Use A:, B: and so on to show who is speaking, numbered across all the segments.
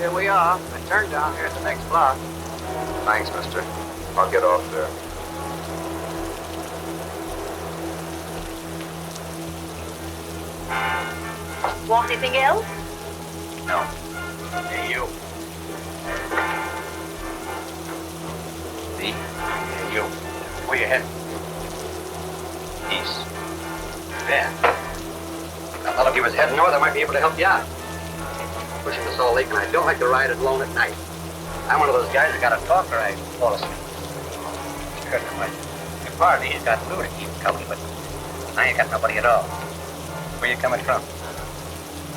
A: Here we are. I turned down here at the next block.
B: Thanks, mister. I'll get off there.
C: Want anything else?
B: No. Hey, you. Me? Hey, you. Where you heading? East. There. I thought if you was heading north, I might be able to help you out. Pushing the Salt Lake, and I don't like to ride it alone at night. I'm one of those guys that got a talker I fall asleep. Sure, your partner, he's got Lou to keep company, but I ain't got nobody at all. Where you coming from?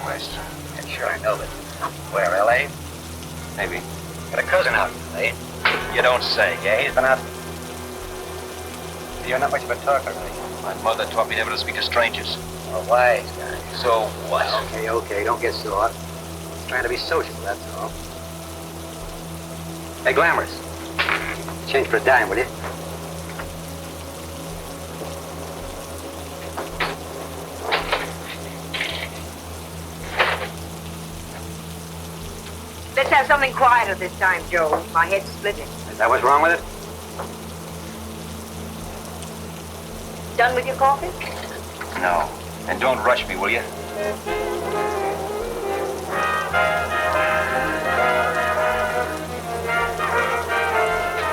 B: West. Yeah, sure, I know, but where, L.A.? Maybe. Got a cousin out in L.A. You don't say. Yeah, he's been out. You're not much of a talker, right? My mother taught me never to speak to strangers. A wise guy. So what? Okay, don't get sore. Trying to be sociable, that's all. Hey, Glamorous. Change for a dime, will you?
C: Let's have something quieter this time, Joe. My head's splitting.
B: Is that what's wrong with it?
C: Done with your coffee?
B: No. And don't rush me, will you?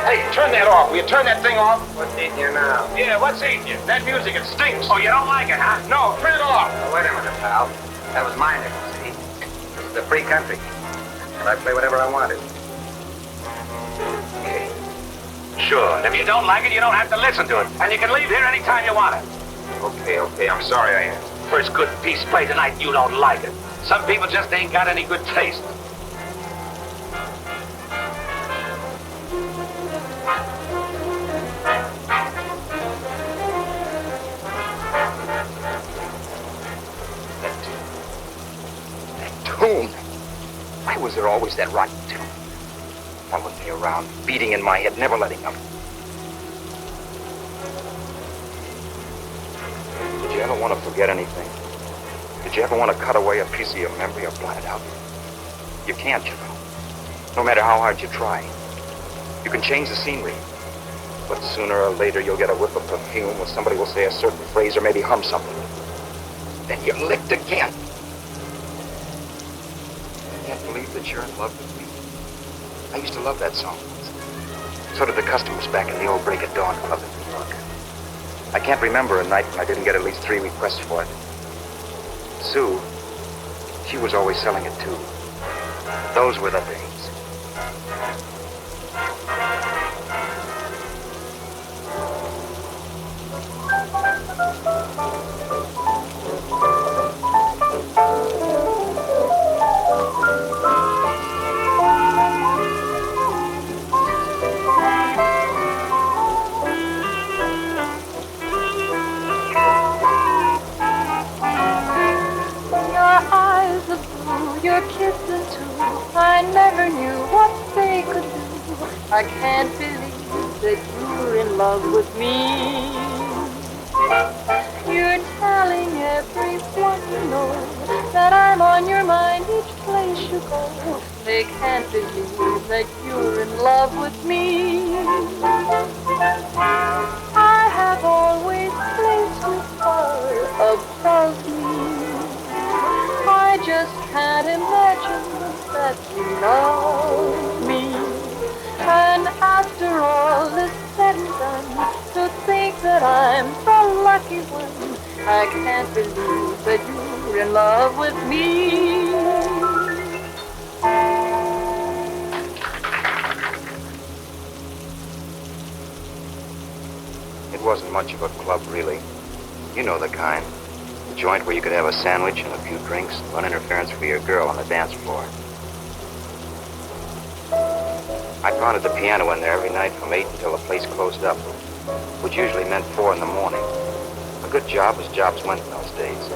D: Hey, turn that off. Will you turn that thing off?
A: What's eating you now?
D: Yeah, what's eating you? That music, it stinks. Oh, you don't like it, huh? No, turn it off.
B: Oh, wait a minute, pal. That was my nickel, see? This is a free country. And I play whatever I want to.
D: Okay. Sure, and if you don't like it, you don't have to listen to it. And you can leave here anytime you want it. Okay, I'm sorry I am. First good piece played tonight, you don't like it. Some people just ain't got any good taste.
B: That tune. Why was there always that rotten tune? Following me around, beating in my head, never letting up. Did you ever want to forget anything? Did you ever want to cut away a piece of your memory or blot it out? You can't, you know. No matter how hard you try. You can change the scenery. But sooner or later you'll get a whiff of perfume or somebody will say a certain phrase or maybe hum something. Then you're licked again. I can't believe that you're in love with me. I used to love that song. So did the customers back in the old Break of Dawn club in New York. I can't remember a night when I didn't get at least 3 requests for it. Sue, she was always selling it too. Those were the days.
E: Your kisses too, I never knew what they could do. I can't believe that you're in love with me. You're telling everyone you know that I'm on your mind each place you go. They can't believe that you're in love with me. I have always placed you far above me. I just can't imagine that you love me. And after all is said and done, to think that I'm the lucky one, I can't believe that you're in love with me.
B: It wasn't much of a club, really. You know the kind. A joint where you could have a sandwich and a few drinks and run interference for your girl on the dance floor. I pounded the piano in there every night from 8 until the place closed up, which usually meant 4 in the morning. A good job as jobs went in those days.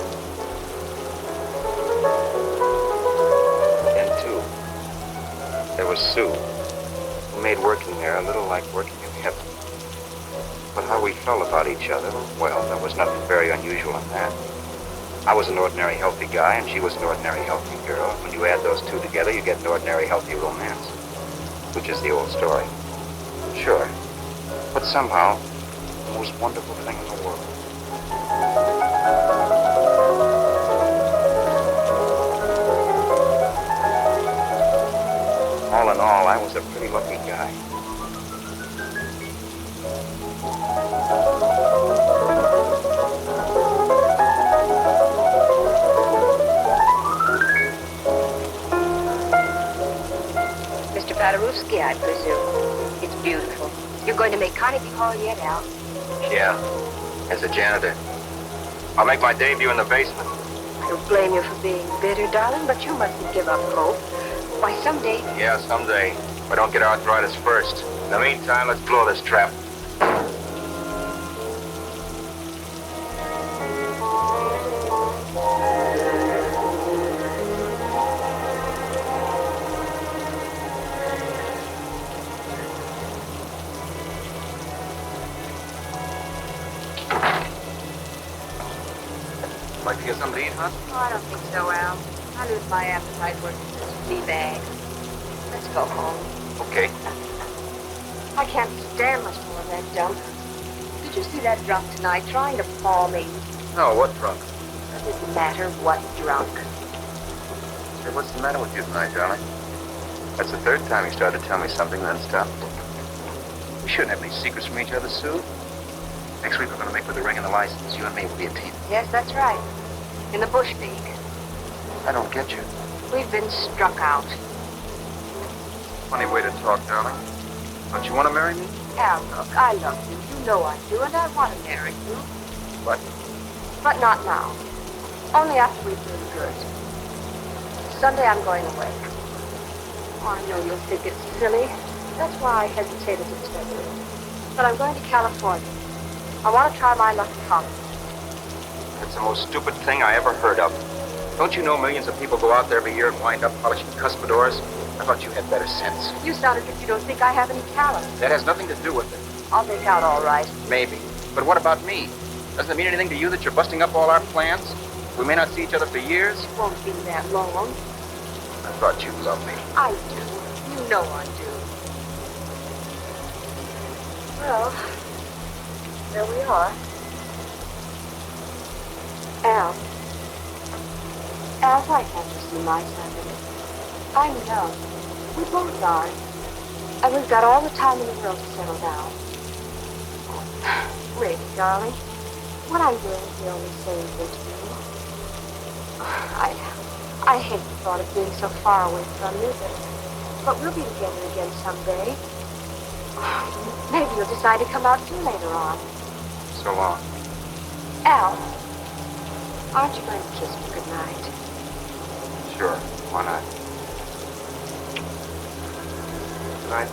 B: Then, too, there was Sue, who made working there a little like working in heaven. But how we felt about each other, well, there was nothing very unusual in that. I was an ordinary healthy guy, and she was an ordinary healthy girl. When you add those two together, you get an ordinary healthy romance, which is the old story. Sure, but somehow, the most wonderful thing in the world. All in all, I was a pretty lucky guy.
C: Mr. Paderewski, I presume. It's beautiful. You're going to make Carnegie Hall yet, Al?
B: Yeah, as a janitor. I'll make my debut in the basement.
C: I don't blame you for being bitter, darling, but you mustn't give up hope. Why, someday...
B: Yeah, someday. If I don't get arthritis first. In the meantime, let's blow this trap. Like to get something to eat, huh?
C: Oh, I don't think so, Al. I lose my appetite working this flea bag. Let's go home.
B: Okay.
C: I can't stand much more of that dump. Did you see that drunk tonight trying to paw me?
B: No, what drunk?
C: It doesn't matter what drunk.
B: Hey, what's the matter with you tonight, darling? That's the third time you started to tell me something, then stopped. We shouldn't have any secrets from each other, Sue. Next week we're going to make with the ring and the license. You and me will be a team.
C: Yes, that's right. In the Bush League.
B: I don't get you.
C: We've been struck out.
B: Funny way to talk, darling. Don't you want to marry me?
C: Al, look, I love you. You know I do, and I want to marry you.
B: What?
C: But not now. Only after we've been good. Sunday I'm going away. Oh, I know you'll think it's silly. That's why I hesitated to tell you. But I'm going to California. I want to try my luck at college.
B: That's the most stupid thing I ever heard of. Don't you know millions of people go out there every year and wind up polishing cuspidors? I thought you had better sense.
C: You sound as if you don't think I have any talent.
B: That has nothing to do with it.
C: I'll make out all right.
B: Maybe. But what about me? Doesn't it mean anything to you that you're busting up all our plans? We may not see each other for years.
C: It won't be that long.
B: I thought you loved me.
C: I do. You know I do. Well, there we are. Al. Al, why can't you see my side of it? I'm young. We both are. And we've got all the time in the world to settle down. Really, darling, what I'm doing is the only sane thing to do. I hate the thought of being so far away from you, but we'll be together again someday. Maybe you'll decide to come out too later on.
B: So long.
C: Al, aren't you going to kiss me goodnight?
B: Sure. Why not? Good night.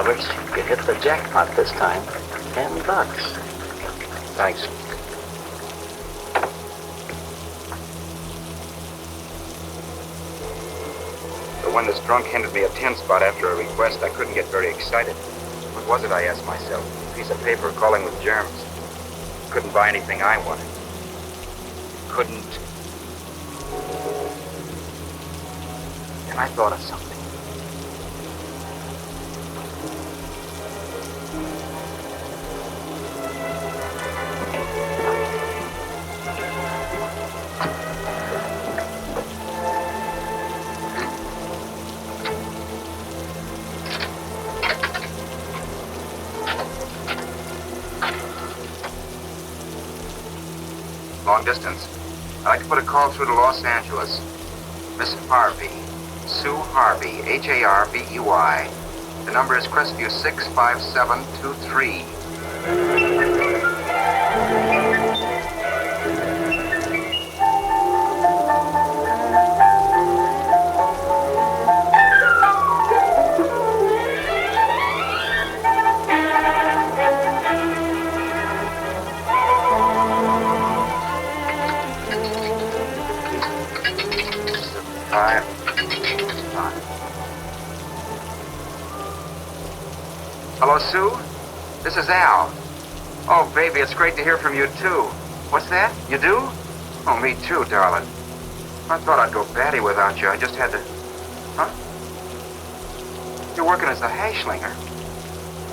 B: Roberts. You hit the jackpot this time. $10. Thanks.
F: But when this drunk handed me a 10 spot after a request, I couldn't get very excited. What was it, I asked myself? A piece of paper calling with germs. Couldn't buy anything I wanted. Couldn't. And I thought of something. Long distance. I'd like to put a call through to Los Angeles. Miss Harvey. Sue Harvey, Harbey. The number is Crestview 65723. Hello, Sue? This is Al. Oh, baby, it's great to hear from you, too. What's that? You do? Oh, me too, darling. I thought I'd go batty without you. I just had to... Huh? You're working as a hashlinger.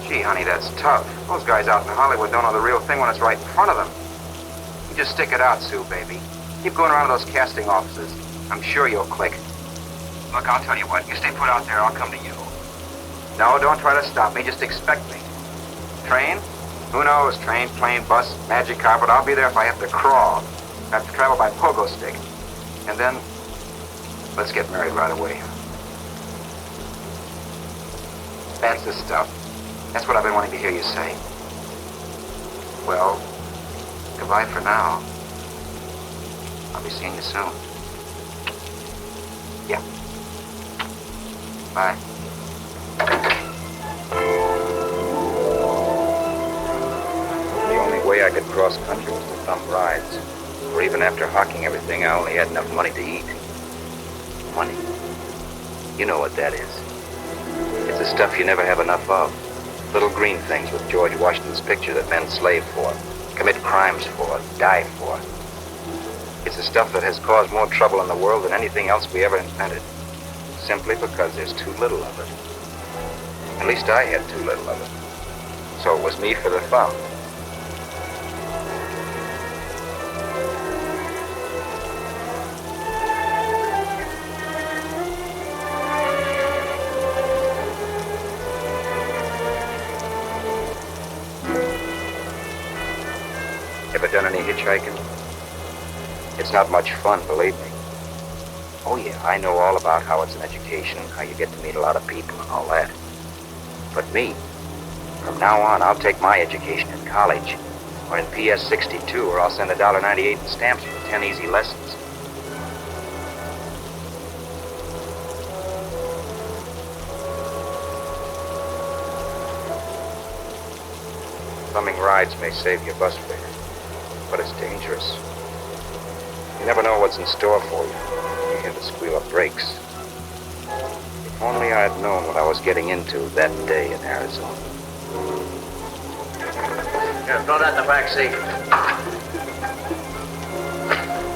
F: Gee, honey, that's tough. Those guys out in Hollywood don't know the real thing when it's right in front of them. You just stick it out, Sue, baby. Keep going around to those casting offices. I'm sure you'll click. Look, I'll tell you what. You stay put out there, I'll come to you. No, don't try to stop me. Just expect me. Train? Who knows? Train, plane, bus, magic carpet. I'll be there if I have to crawl. I have to travel by pogo stick. And then, let's get married right away. That's the stuff. That's what I've been wanting to hear you say. Well, goodbye for now. I'll be seeing you soon. Yeah. Bye. The only way I could cross country was to thumb rides. Or even after hawking everything, I only had enough money to eat. Money. You know what that is. It's the stuff you never have enough of. Little green things with George Washington's picture that men slave for, commit crimes for, die for. It's the stuff that has caused more trouble in the world than anything else we ever invented. Simply because there's too little of it. At least I had too little of it. So it was me for the thumb. Ever done any hitchhiking? It's not much fun, believe me. Oh yeah, I know all about how it's an education, how you get to meet a lot of people and all that. But me, from now on, I'll take my education in college, or in PS 62, or I'll send $1.98 in stamps for 10 easy lessons. Thumbing rides may save your bus fare, but it's dangerous. You never know what's in store for you. You hear the squeal of brakes. If only I had known what I was getting into that day in Arizona.
B: Here, throw that in the back seat.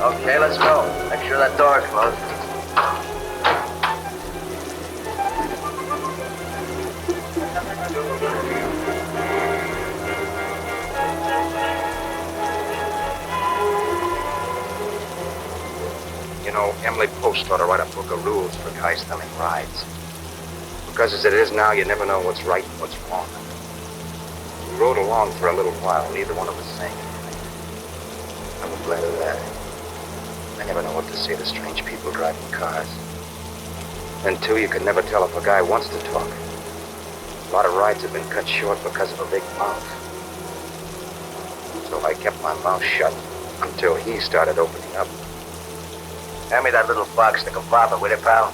B: Okay, let's go. Make sure that door is closed.
F: You know, Emily Post ought to write a book of rules for guys selling rides. Because as it is now, you never know what's right and what's wrong. We rode along for a little while, neither one of us saying anything. I was glad of that. I never know what to say to strange people driving cars. Then, too, you can never tell if a guy wants to talk. A lot of rides have been cut short because of a big mouth. So I kept my mouth shut until he started opening up.
B: Hand me that little box to compartment with it, pal.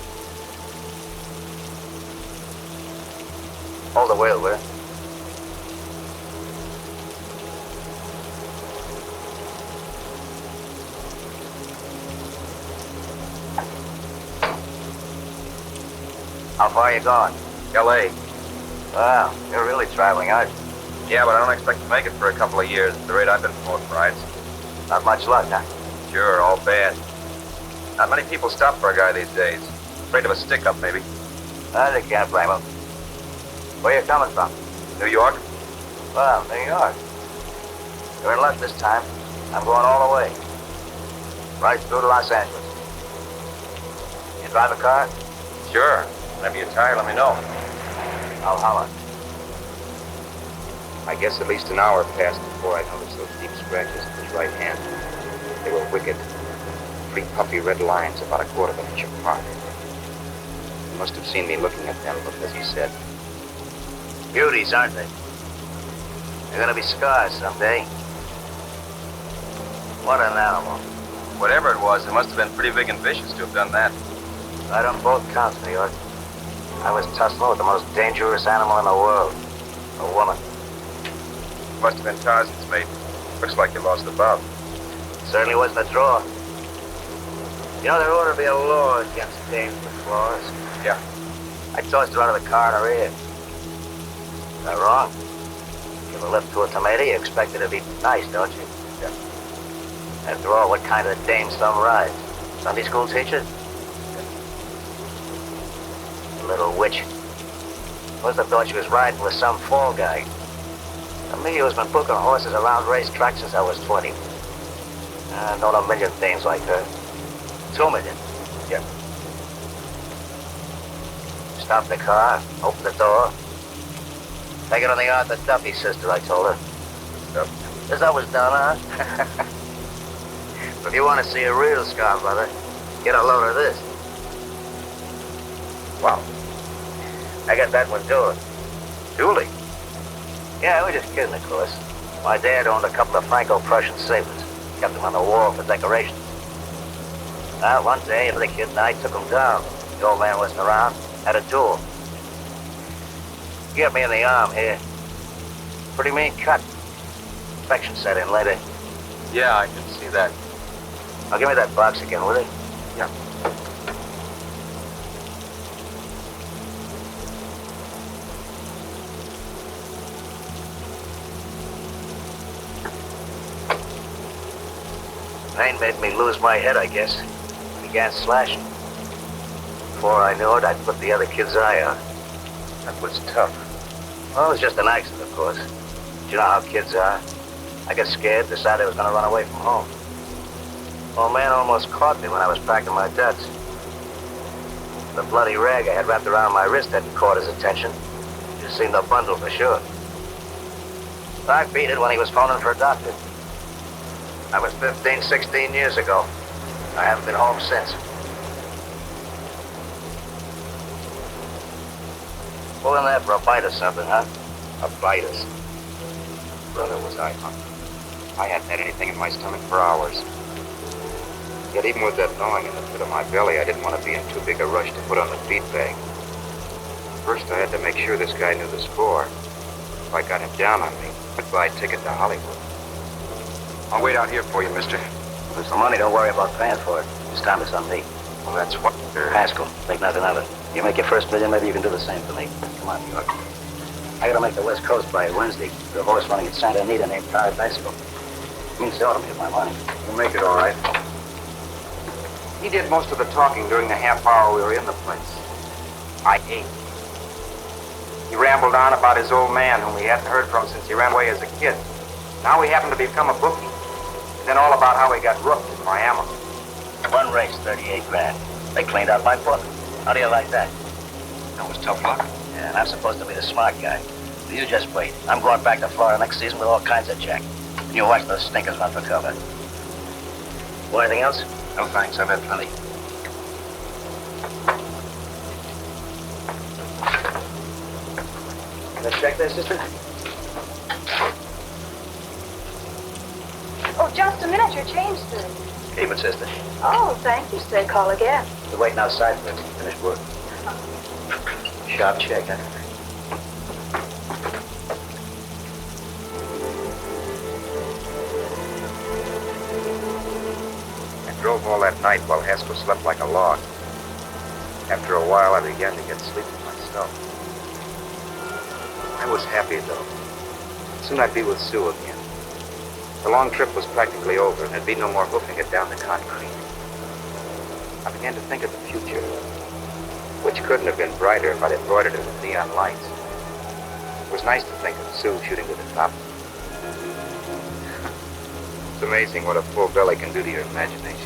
B: Hold the wheel, will you? How far are you going?
F: L.A.
B: Wow, you're really traveling, aren't you?
F: Yeah, but I don't expect to make it for a couple of years at the rate I've been promoting rides.
B: Not much luck, huh?
F: Sure, all bad. Not many people stop for a guy these days. Afraid of a stick-up, maybe.
B: I can't blame him. Where you coming from?
F: New York?
B: Well, New York. You're in luck this time. I'm going all the way. Right through to Los Angeles. You drive a car?
F: Sure. Whenever you're tired, let me know.
B: I'll holler.
F: I guess at least an hour passed before I noticed those deep scratches in his right hand. They were wicked. 3 puffy red lines about a quarter of an inch apart. He must have seen me looking at them because he said,
B: Beauties, aren't they? They're gonna be scars someday. What an animal.
F: whatever it was must have been pretty big and vicious to have done that.
B: Right on both counts, New York. I was tussling with the most dangerous animal in the world. A woman.
F: Must have been Tarzan's mate. Looks like you lost the bout.
B: Certainly wasn't a draw. You know, there ought to be a law against dames with flaws.
F: Yeah.
B: I tossed her out of the car in her ear. Is that wrong? Give a lift to a tomato, you expect it to be nice, don't you?
F: Yeah.
B: After all, what kind of dame some rides? Sunday school teacher? Little witch. Must have thought she was riding with some fall guy. Me who's been booking horses around racetracks since I was 20. I know a million dames like her. 2 million.
F: Yeah.
B: Stop the car, open the door. Take it on the yard to Duffy's sister, I told her.
F: Stuff.
B: Is that was done, huh? If you want to see a real scar, brother, get a load of this.
F: Wow.
B: I got that one too.
F: Julie.
B: Yeah, we're just kidding, of course. My dad owned a couple of Franco-Prussian sabers. Kept them on the wall for decoration. One day, the kid and I took them down. The old man wasn't around. Had a duel. He got me in the arm here. Pretty mean cut. Infection set in later.
F: Yeah, I can see that.
B: Now give me that box again, will you?
F: Yeah.
B: Pain made me lose my head, I guess. Began slashing. Before I knew it, I'd put the other kid's eye out.
F: That was tough.
B: Well, it was just an accident, of course. But you know how kids are. I got scared, decided I was going to run away from home. Old man almost caught me when I was packing my duds. The bloody rag I had wrapped around my wrist hadn't caught his attention. Just seen the bundle for sure. I beat it when he was phoning for a doctor. That was 15, 16 years ago. I haven't been home since. Pull in there for a bite or something, huh?
F: A bitus. Brother, was I hungry. I hadn't had anything in my stomach for hours. Yet even with that gnawing in the pit of my belly, I didn't want to be in too big a rush to put on the feed bag. First, I had to make sure this guy knew the score. If I got him down on me, I'd buy a ticket to Hollywood. I'll wait out here for you, mister.
B: There's the money, don't worry about paying for it. This time it's on me.
F: Well, that's what...
B: Haskell, think nothing of it. You make your first million, maybe you can do the same for me. Come on, New York. I gotta make the West Coast by Wednesday. The horse running at Santa Anita named Tired Bicycle. Means they ought to me my money.
F: You'll make it all right. He did most of the talking during the half hour we were in the place. I ate. He rambled on about his old man, whom he hadn't heard from since he ran away as a kid. Now he happened to become a bookie. And then all about how he got rooked in Miami.
B: One race, 38 grand. They cleaned out my book. How do you like that?
F: That was tough luck.
B: Yeah, and I'm supposed to be the smart guy. But you just wait. I'm going back to Florida next season with all kinds of jack. You watch those stinkers run for cover. Want anything else?
F: No thanks, I've had plenty.
B: Let's check there, sister.
C: Oh, just a minute. Your change, sir.
B: Keep it, sister.
C: Oh, thank you, sir. Call again.
B: We're waiting outside for it. Finished work. Sharp check, huh?
F: drove all that night while Haskell slept like a log. After a while, I began to get sleepy myself. I was happy, though. Soon I'd be with Sue again. The long trip was practically over, and there'd be no more hoofing it down the concrete. I began to think of the future, which couldn't have been brighter if I'd embroidered it with neon lights. It was nice to think of Sue shooting to the top. It's amazing what a full belly can do to your imagination.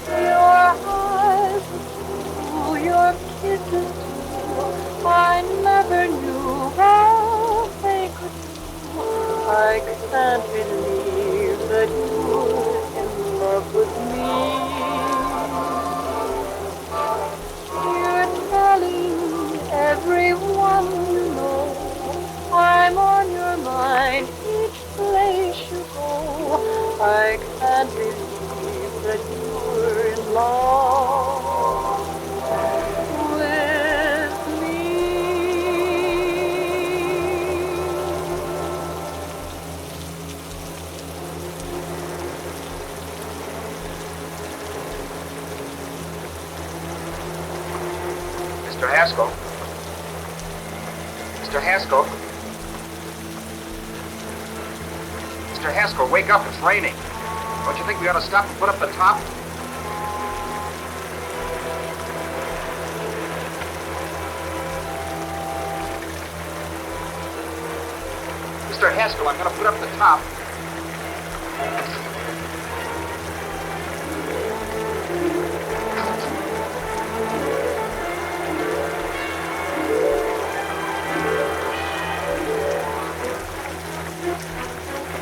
E: Your eyes, ooh, your kisses too, I never knew how they could do. I can't believe that you're in love with me. You're telling everyone you know I'm on your mind each place you go. I can't believe that you're in love with me.
F: Mr. Haskell? Mr. Haskell? Mr. Haskell, wake up. It's raining. Don't you think we ought to stop and put up the top? Mr. Haskell, I'm going to put up the top.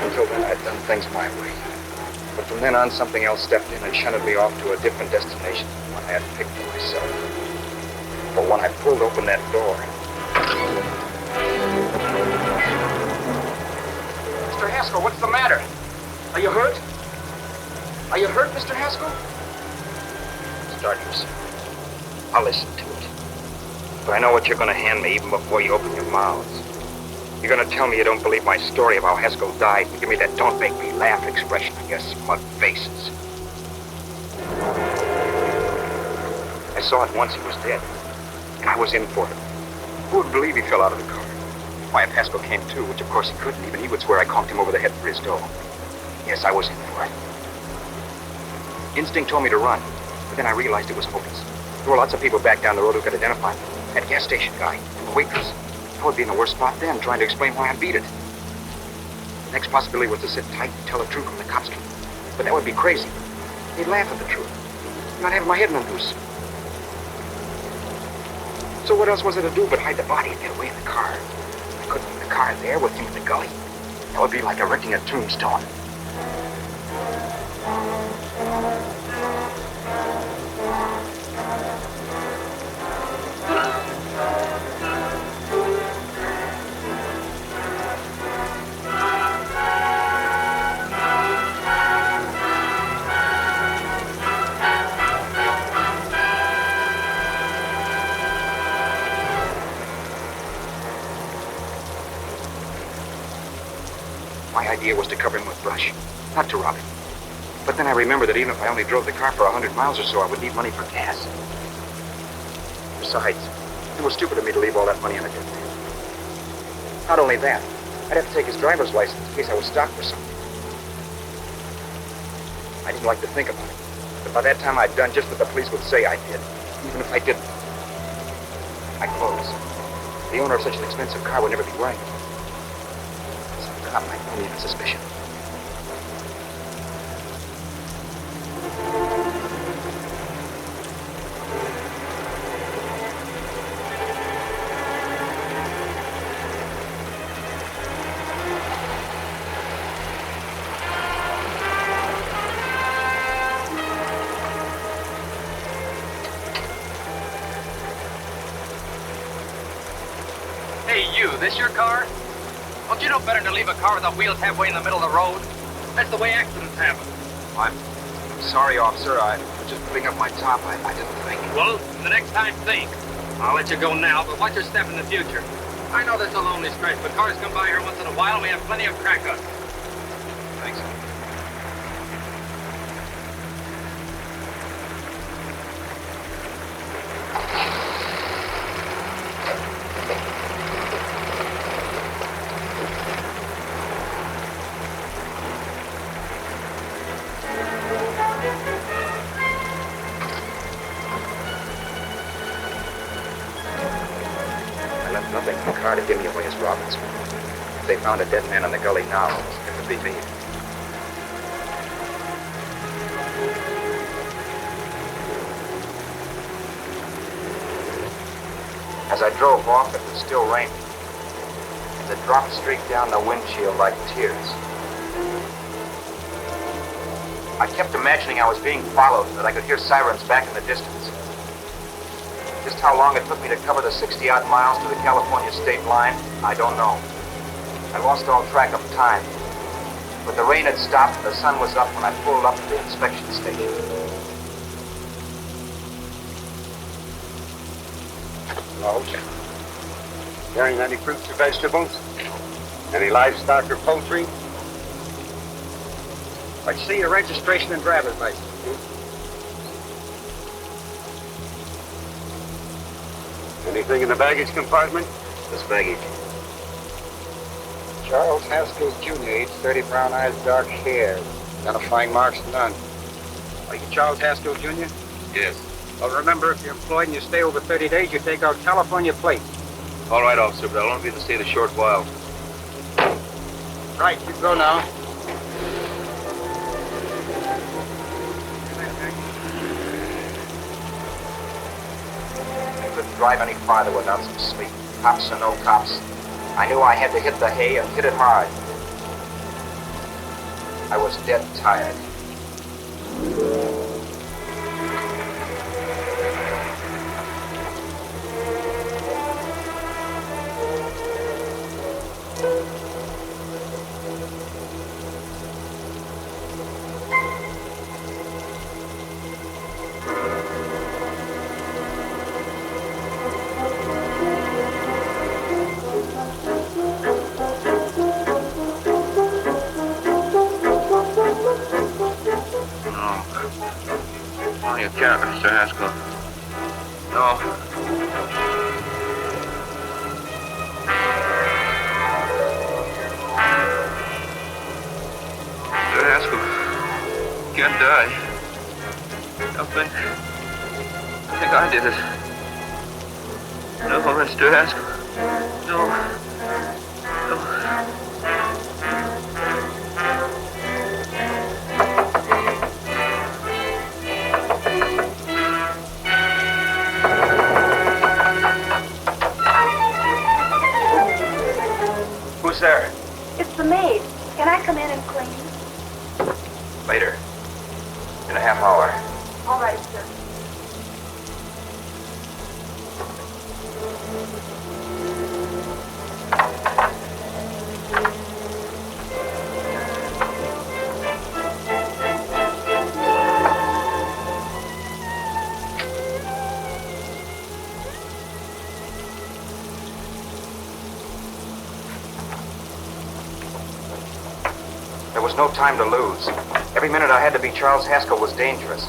F: Until then, I'd done things my way. But from then on, something else stepped in and shunted me off to a different destination than one I had picked for myself. But when I pulled open that door... Mr. Haskell, what's the matter? Are you hurt? Are you hurt, Mr. Haskell? Start yourself. I'll listen to it. But I know what you're going to hand me even before you open your mouths. You're going to tell me you don't believe my story of how Haskell died and give me that don't make me laugh expression on your smug faces. I saw at once he was dead, and I was in for it. Who would believe he fell out of the car? Why, if Haskell came to, which of course he couldn't, even he would swear I conked him over the head for his dough. Yes, I was in for it. Instinct told me to run, but then I realized it was hopeless. There were lots of people back down the road who could identify me. That gas station guy, and the waitress. I would be in the worst spot then, trying to explain why I beat it. The next possibility was to sit tight and tell the truth when the cops came. But that would be crazy. They'd laugh at the truth. Not having my head in a noose. So what else was there to do but hide the body and get away in the car? I couldn't leave the car there with him in the gully. That would be like erecting a tombstone. My idea was to cover him with brush, not to rob him. But then I remembered that even if I only drove the car for 100 miles or so, I would need money for gas. Besides, it was stupid of me to leave all that money on a dead man. Not only that, I'd have to take his driver's license in case I was stopped for something. I didn't like to think about it, but by that time I'd done just what the police would say I did, even if I didn't. My clothes. The owner of such an expensive car would never be wearing them. Some cop might know me on suspicion.
B: Hey, you, this your car? Don't you know better than to leave a car with the wheels halfway in the middle of the road? That's the way accidents happen.
F: I'm sorry, officer. I was just putting up my top. I didn't think.
B: Well, the next time, think. I'll let you go now, but watch your step in the future. I know this is a lonely stretch, but cars come by here once in a while, and we have plenty of crack ups.
F: Thanks. car to give me away as Robinson. If they found a dead man in the gully now, it would be me. As I drove off, it was still raining. The drops streaked down the windshield like tears. I kept imagining I was being followed, that I could hear sirens back in the distance. Just how long it took me to cover the 60-odd miles to the California state line, I don't know. I lost all track of time. But the rain had stopped and the sun was up when I pulled up to the inspection station.
D: Hello. Carrying any fruits or vegetables? Any livestock or poultry? I see your registration and driver's license. Anything in the baggage compartment?
F: This baggage.
D: Charles Haskell Jr., age 30, brown eyes, dark hair. Identifying marks none. Are you Charles Haskell Jr.?
F: Yes.
D: Well, remember, if you're employed and you stay over 30 days, you take out California plates.
F: All right, officer, but I'll only be to stay a short while.
D: Right, you go now.
F: I couldn't drive any farther without some sleep. Cops or no cops. I knew I had to hit the hay and hit it hard. I was dead tired.
B: Mr. Haskell. No. Mr. Haskell. Can't die. Nothing. I think I did it. No, Mr. Haskell. No. No.
F: Who's there?
C: It's the maid. Can I come in and clean?
F: Later. In a half hour.
C: All right, sir.
F: There was no time to lose. Every minute I had to be Charles Haskell was dangerous.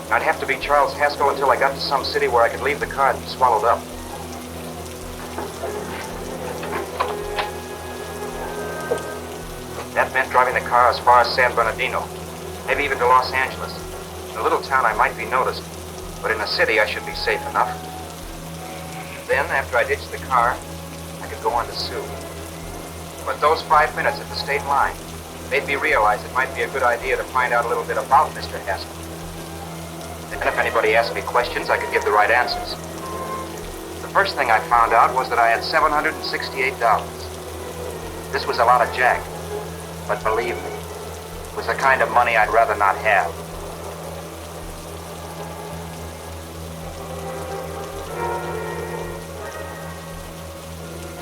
F: I'd have to be Charles Haskell until I got to some city where I could leave the car and be swallowed up. That meant driving the car as far as San Bernardino, maybe even to Los Angeles. In a little town I might be noticed, but in a city I should be safe enough. Then, after I ditched the car, I could go on to Sue. But those 5 minutes at the state line made me realize it might be a good idea to find out a little bit about Mr. Haskell. And if anybody asked me questions, I could give the right answers. The first thing I found out was that I had $768. This was a lot of jack, but believe me, it was the kind of money I'd rather not have.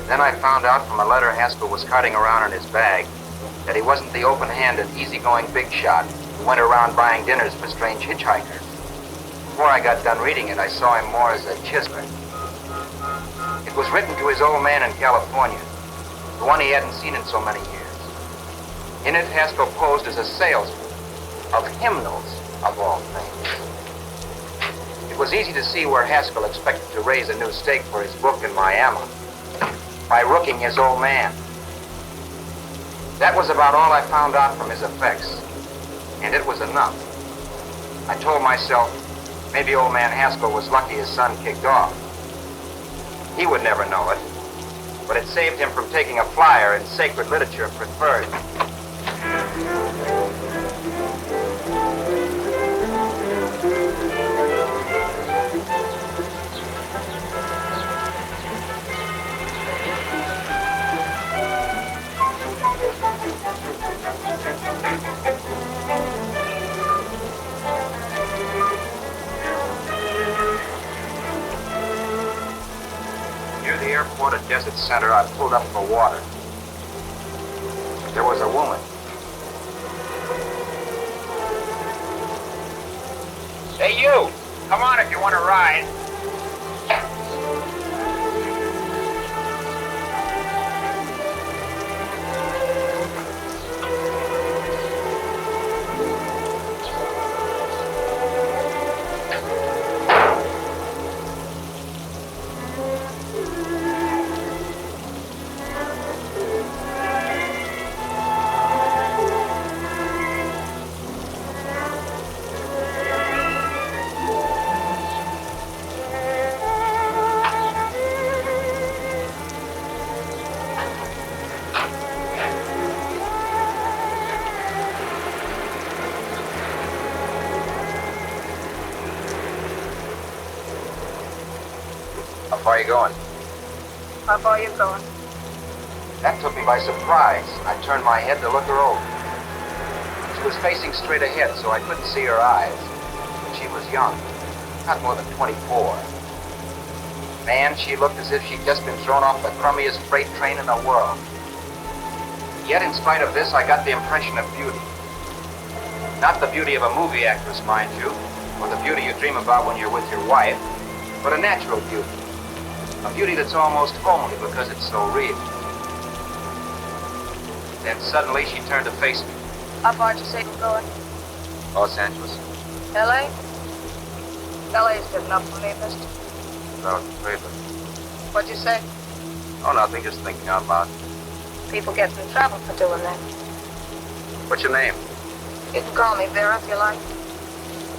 F: Then I found out from a letter Haskell was carting around in his bag that he wasn't the open-handed, easygoing big shot who went around buying dinners for strange hitchhikers. Before I got done reading it, I saw him more as a chiseler. It was written to his old man in California, the one he hadn't seen in so many years. In it, Haskell posed as a salesman of hymnals, of all things. It was easy to see where Haskell expected to raise a new stake for his book in Miami by rooking his old man. That was about all I found out from his effects, and it was enough. I told myself, maybe old man Haskell was lucky his son kicked off. He would never know it. but it saved him from taking a flyer in sacred literature preferred. Near the airport at Desert Center, I pulled up for water. There was a woman.
B: Hey, you! Come on if you want to ride.
F: How far are you going?
C: How far are you going?
F: That took me by surprise. I turned my head to look her over. She was facing straight ahead, so I couldn't see her eyes. She was young, not more than 24. Man, she looked as if she'd just been thrown off the crummiest freight train in the world. Yet, in spite of this, I got the impression of beauty. Not the beauty of a movie actress, mind you, or the beauty you dream about when you're with your wife, but a natural beauty. A beauty that's almost homely because it's so real. Then suddenly she turned to face me.
C: How far did you say you were going?
F: Los Angeles.
C: L.A.? L.A.'s good enough for me, mister.
F: Well, great.
C: What'd you say?
F: Oh, nothing, just thinking out loud.
C: People get in trouble for doing that.
F: What's your name?
C: You can call me Vera if you like.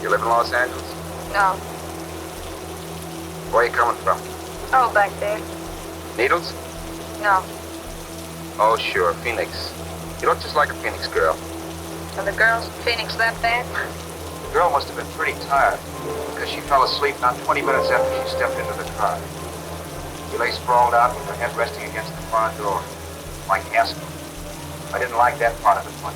F: You live in Los Angeles?
C: No.
F: Where are you coming from?
C: Oh, back there.
F: Needles?
C: No.
F: Oh, sure, Phoenix. You look just like a Phoenix girl.
C: Are the girls in Phoenix that bad?
F: The girl must have been pretty tired, because she fell asleep not 20 minutes after she stepped into the car. She lay sprawled out with her head resting against the car door, like Haskell. I didn't like that part of it much,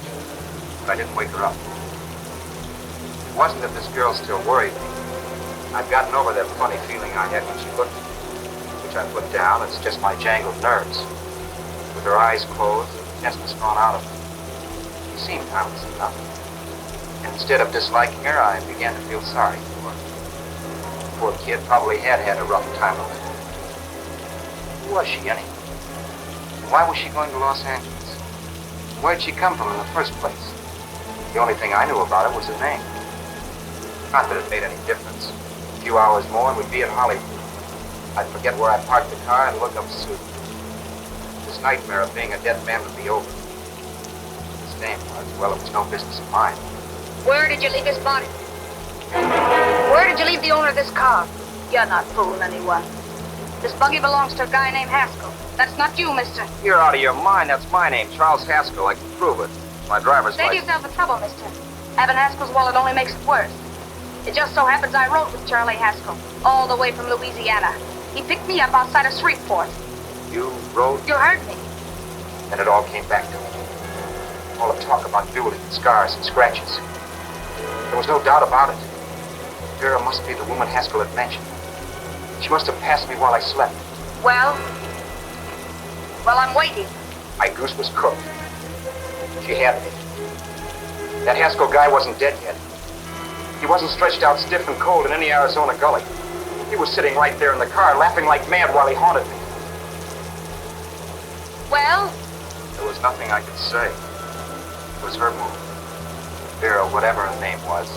F: but I didn't wake her up. It wasn't that this girl still worried me. I've gotten over that funny feeling I had when she looked at me, which I put down. It's just my jangled nerves. With her eyes closed and the testness gone out of her, she seemed harmless enough. And instead of disliking her, I began to feel sorry for her. The poor kid probably had a rough time of it. Who was she, anyway? And why was she going to Los Angeles? Where'd she come from in the first place? The only thing I knew about her was her name. Not that it made any difference. A few hours more and we'd be in Hollywood. I'd forget where I parked the car and look up Sue. This nightmare of being a dead man would be over. His name was, well, it was no business of mine.
C: Where did you leave his body? Where did you leave the owner of this car? You're not fooling anyone. This buggy belongs to a guy named Haskell. That's not you, mister.
F: You're out of your mind. That's my name, Charles Haskell. I can prove it. My driver's
C: Save
F: license.
C: yourself the trouble, mister. Having Haskell's wallet only makes it worse. It just so happens I rode with Charlie Haskell, all the way from Louisiana. He picked me up outside of Shreveport.
F: You rode?
C: You heard me.
F: And it all came back to me. All the talk about dueling and scars and scratches. There was no doubt about it. Vera must be the woman Haskell had mentioned. She must have passed me while I slept.
C: Well, I'm waiting.
F: My goose was cooked. She had me. That Haskell guy wasn't dead yet. He wasn't stretched out stiff and cold in any Arizona gully. He was sitting right there in the car, laughing like mad while he haunted me.
C: Well?
F: There was nothing I could say. It was her move. Vera, whatever her name was,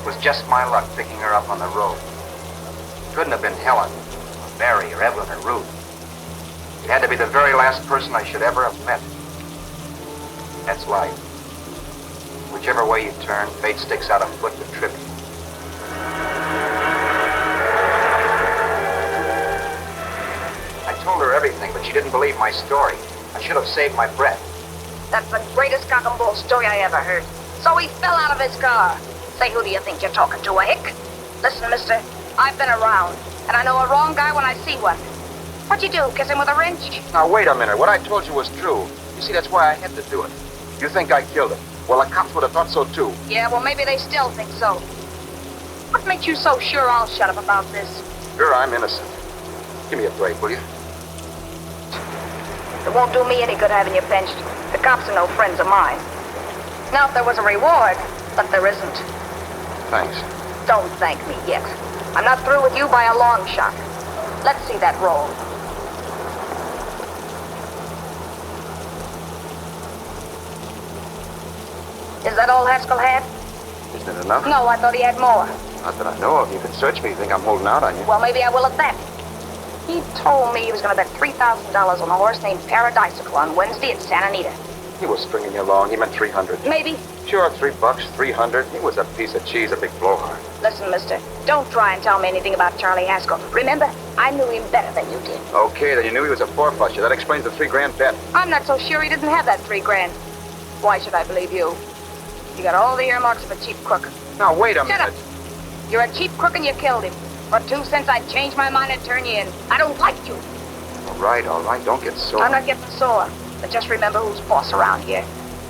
F: it was just my luck picking her up on the road. It couldn't have been Helen, or Mary, or Evelyn, or Ruth. It had to be the very last person I should ever have met. That's life. Whichever way you turn, fate sticks out a foot to trip you. I told her everything, but she she didn't believe my story. I should have saved my breath.
C: That's the greatest cock and bull story I ever heard. So he fell out of his car. Say, who do you think you're talking to, a hick? Listen, mister, I've been around, and I know a wrong guy when I see one. What'd you do, kiss him with a wrench?
F: Now, wait a minute. What I told you was true. You see, that's why I had to do it. You think I killed him? Well, the cops would have thought so, too.
C: Yeah, well, maybe they still think so. What makes you so sure I'll shut up about this?
F: Sure, I'm innocent. Give me a break, will you?
C: It won't do me any good having you pinched. The cops are no friends of mine. Now, if there was a reward, but there isn't.
F: Thanks.
C: Don't thank me yet. I'm not through with you by a long shot. Let's see that roll. Is that all Haskell had?
F: Isn't it enough?
C: No, I thought he had more.
F: Not that I know of. You can search me. You think I'm holding out on you?
C: Well, maybe I will at that. He told me he was going to bet $3,000 on a horse named Paradisical on Wednesday at Santa Anita.
F: He was stringing you along. He meant 300.
C: Maybe.
F: Sure, $3, 300. He was a piece of cheese, a big blowhard.
C: Listen, mister, don't try and tell me anything about Charlie Haskell. Remember, I knew him better than you did.
F: Okay, then you knew he was a four-flusher. That explains the $3,000 bet.
C: I'm not so sure he didn't have that $3,000. Why should I believe you? You got all the earmarks of a cheap crook.
F: Now, wait a
C: Shut
F: minute.
C: up. You're a cheap crook and you killed him. For 2 cents, I'd change my mind and turn you in. I don't like you.
F: All right. Don't get sore.
C: I'm not getting sore. But just remember who's boss around here.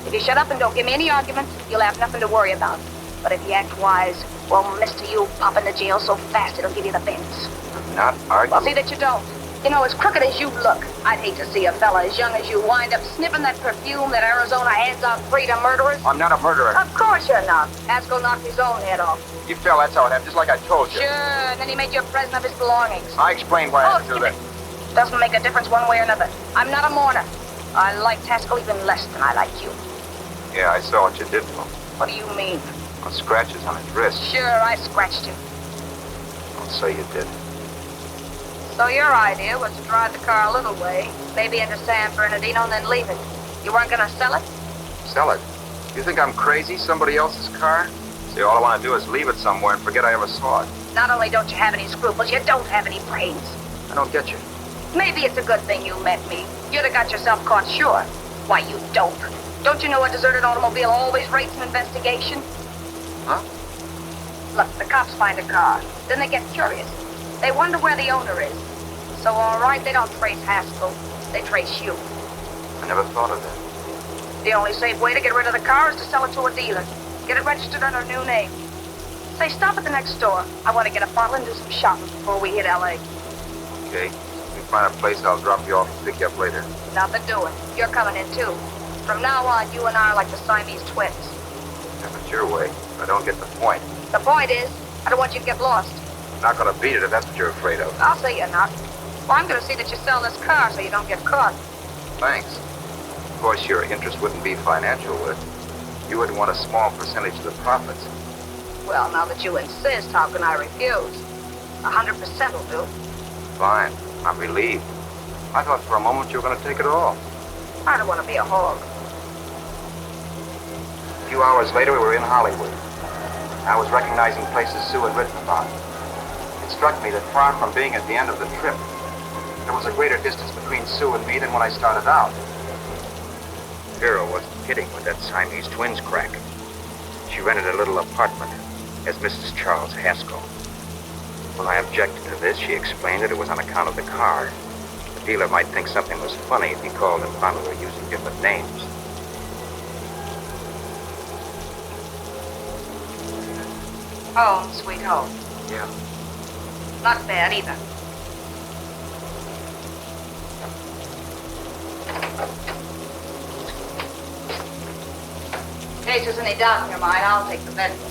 C: If you shut up and don't give me any arguments, you'll have nothing to worry about. But if you act wise, well, mister, you'll pop into jail so fast it'll give you the bends.
F: I'm not arguing.
C: Well, see that you don't. You know, as crooked as you look, I'd hate to see a fella as young as you wind up sniffing that perfume that Arizona hands out free to murderers.
F: I'm not a murderer.
C: Of course you're not. Haskell knocked his own head off.
F: You fell, that's how it happened, just like I told you.
C: Sure, and then he made you a present of his belongings.
F: I explained why I had to do that.
C: Doesn't make a difference one way or another. I'm not a mourner. I liked Haskell even less than I liked you.
F: Yeah, I saw what you did to him.
C: What do you mean?
F: On scratches on his wrist.
C: Sure, I scratched him.
F: Don't say you did.
C: So your idea was to drive the car a little way, maybe into San Bernardino, and then leave it. You weren't gonna sell it?
F: Sell it? You think I'm crazy? Somebody else's car? See, all I want to do is leave it somewhere and forget I ever saw it.
C: Not only don't you have any scruples, you don't have any brains.
F: I don't get you.
C: Maybe it's a good thing you met me. You'd have got yourself caught, sure. Why, you dope. Don't you know a deserted automobile always rates an investigation?
F: Huh?
C: Look, the cops find a car. Then they get curious. They wonder where the owner is. So, all right, they don't trace Haskell. They trace you.
F: I never thought of that.
C: The only safe way to get rid of the car is to sell it to a dealer. Get it registered under a new name. Say, stop at the next store. I want to get a bottle and do some shopping before we hit L.A.
F: Okay. If you find a place, I'll drop you off and pick you up later.
C: Nothing doing. You're coming in, too. From now on, you and I are like the Siamese twins.
F: Have it your way. I don't get the point.
C: The point is, I don't want you to get lost.
F: Not gonna beat it if that's what you're afraid of.
C: I'll say you're not. Well, I'm going to see that you sell this car so you don't get caught.
F: Thanks. Of course, your interest wouldn't be financial, would it? You would want a small percentage of the profits.
C: Well, now that you insist, how can I refuse? 100% will do.
F: Fine. I'm relieved. I thought for a moment you were going to take it all.
C: I don't want to be a hog.
F: A few hours later, we were in Hollywood. I was recognizing places Sue had written about. It struck me that far from being at the end of the trip, there was a greater distance between Sue and me than when I started out. Vera wasn't kidding with that Siamese twins crack. She rented a little apartment as Mrs. Charles Haskell. When I objected to this, she explained that it was on account of the car. The dealer might think something was funny if he called and found we were using different names.
C: Home, sweet home.
F: Yeah.
C: Not bad either. In case there's any doubt in your mind, I'll take the bedroom.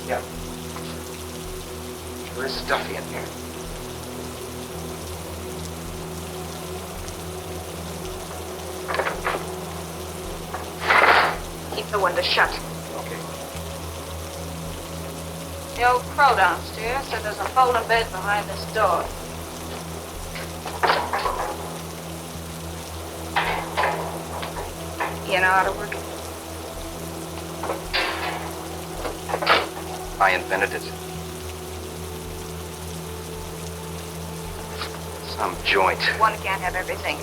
F: Yeah. Sure is stuffy in here.
C: Keep the window shut.
F: Okay.
C: The old crow downstairs said there's a folding bed behind this door. You know how to work it?
F: I invented it. Some joint.
C: One can't have everything.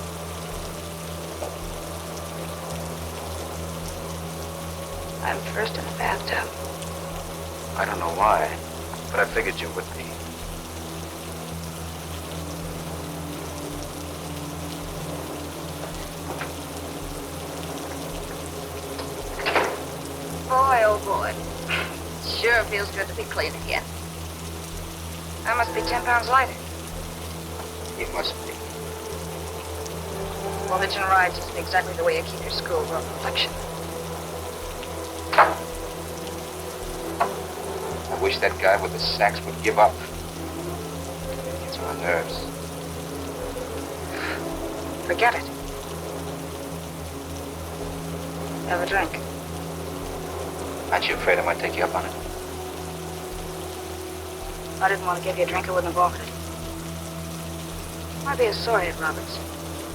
C: I'm first in the bathtub.
F: I don't know why, but I figured you would be.
C: Boy, oh boy. Sure feels good to be clean again. I must be 10 pounds lighter.
F: You must be.
C: Well, hitching rides isn't exactly the way you keep your schoolgirl complexion.
F: I wish that guy with the sax would give up. It gets on my nerves.
C: Forget it. Have a drink.
F: Aren't you afraid I might take you up on it?
C: If I didn't want to give you a drink, I wouldn't have offered it. I'd be sorry at Roberts.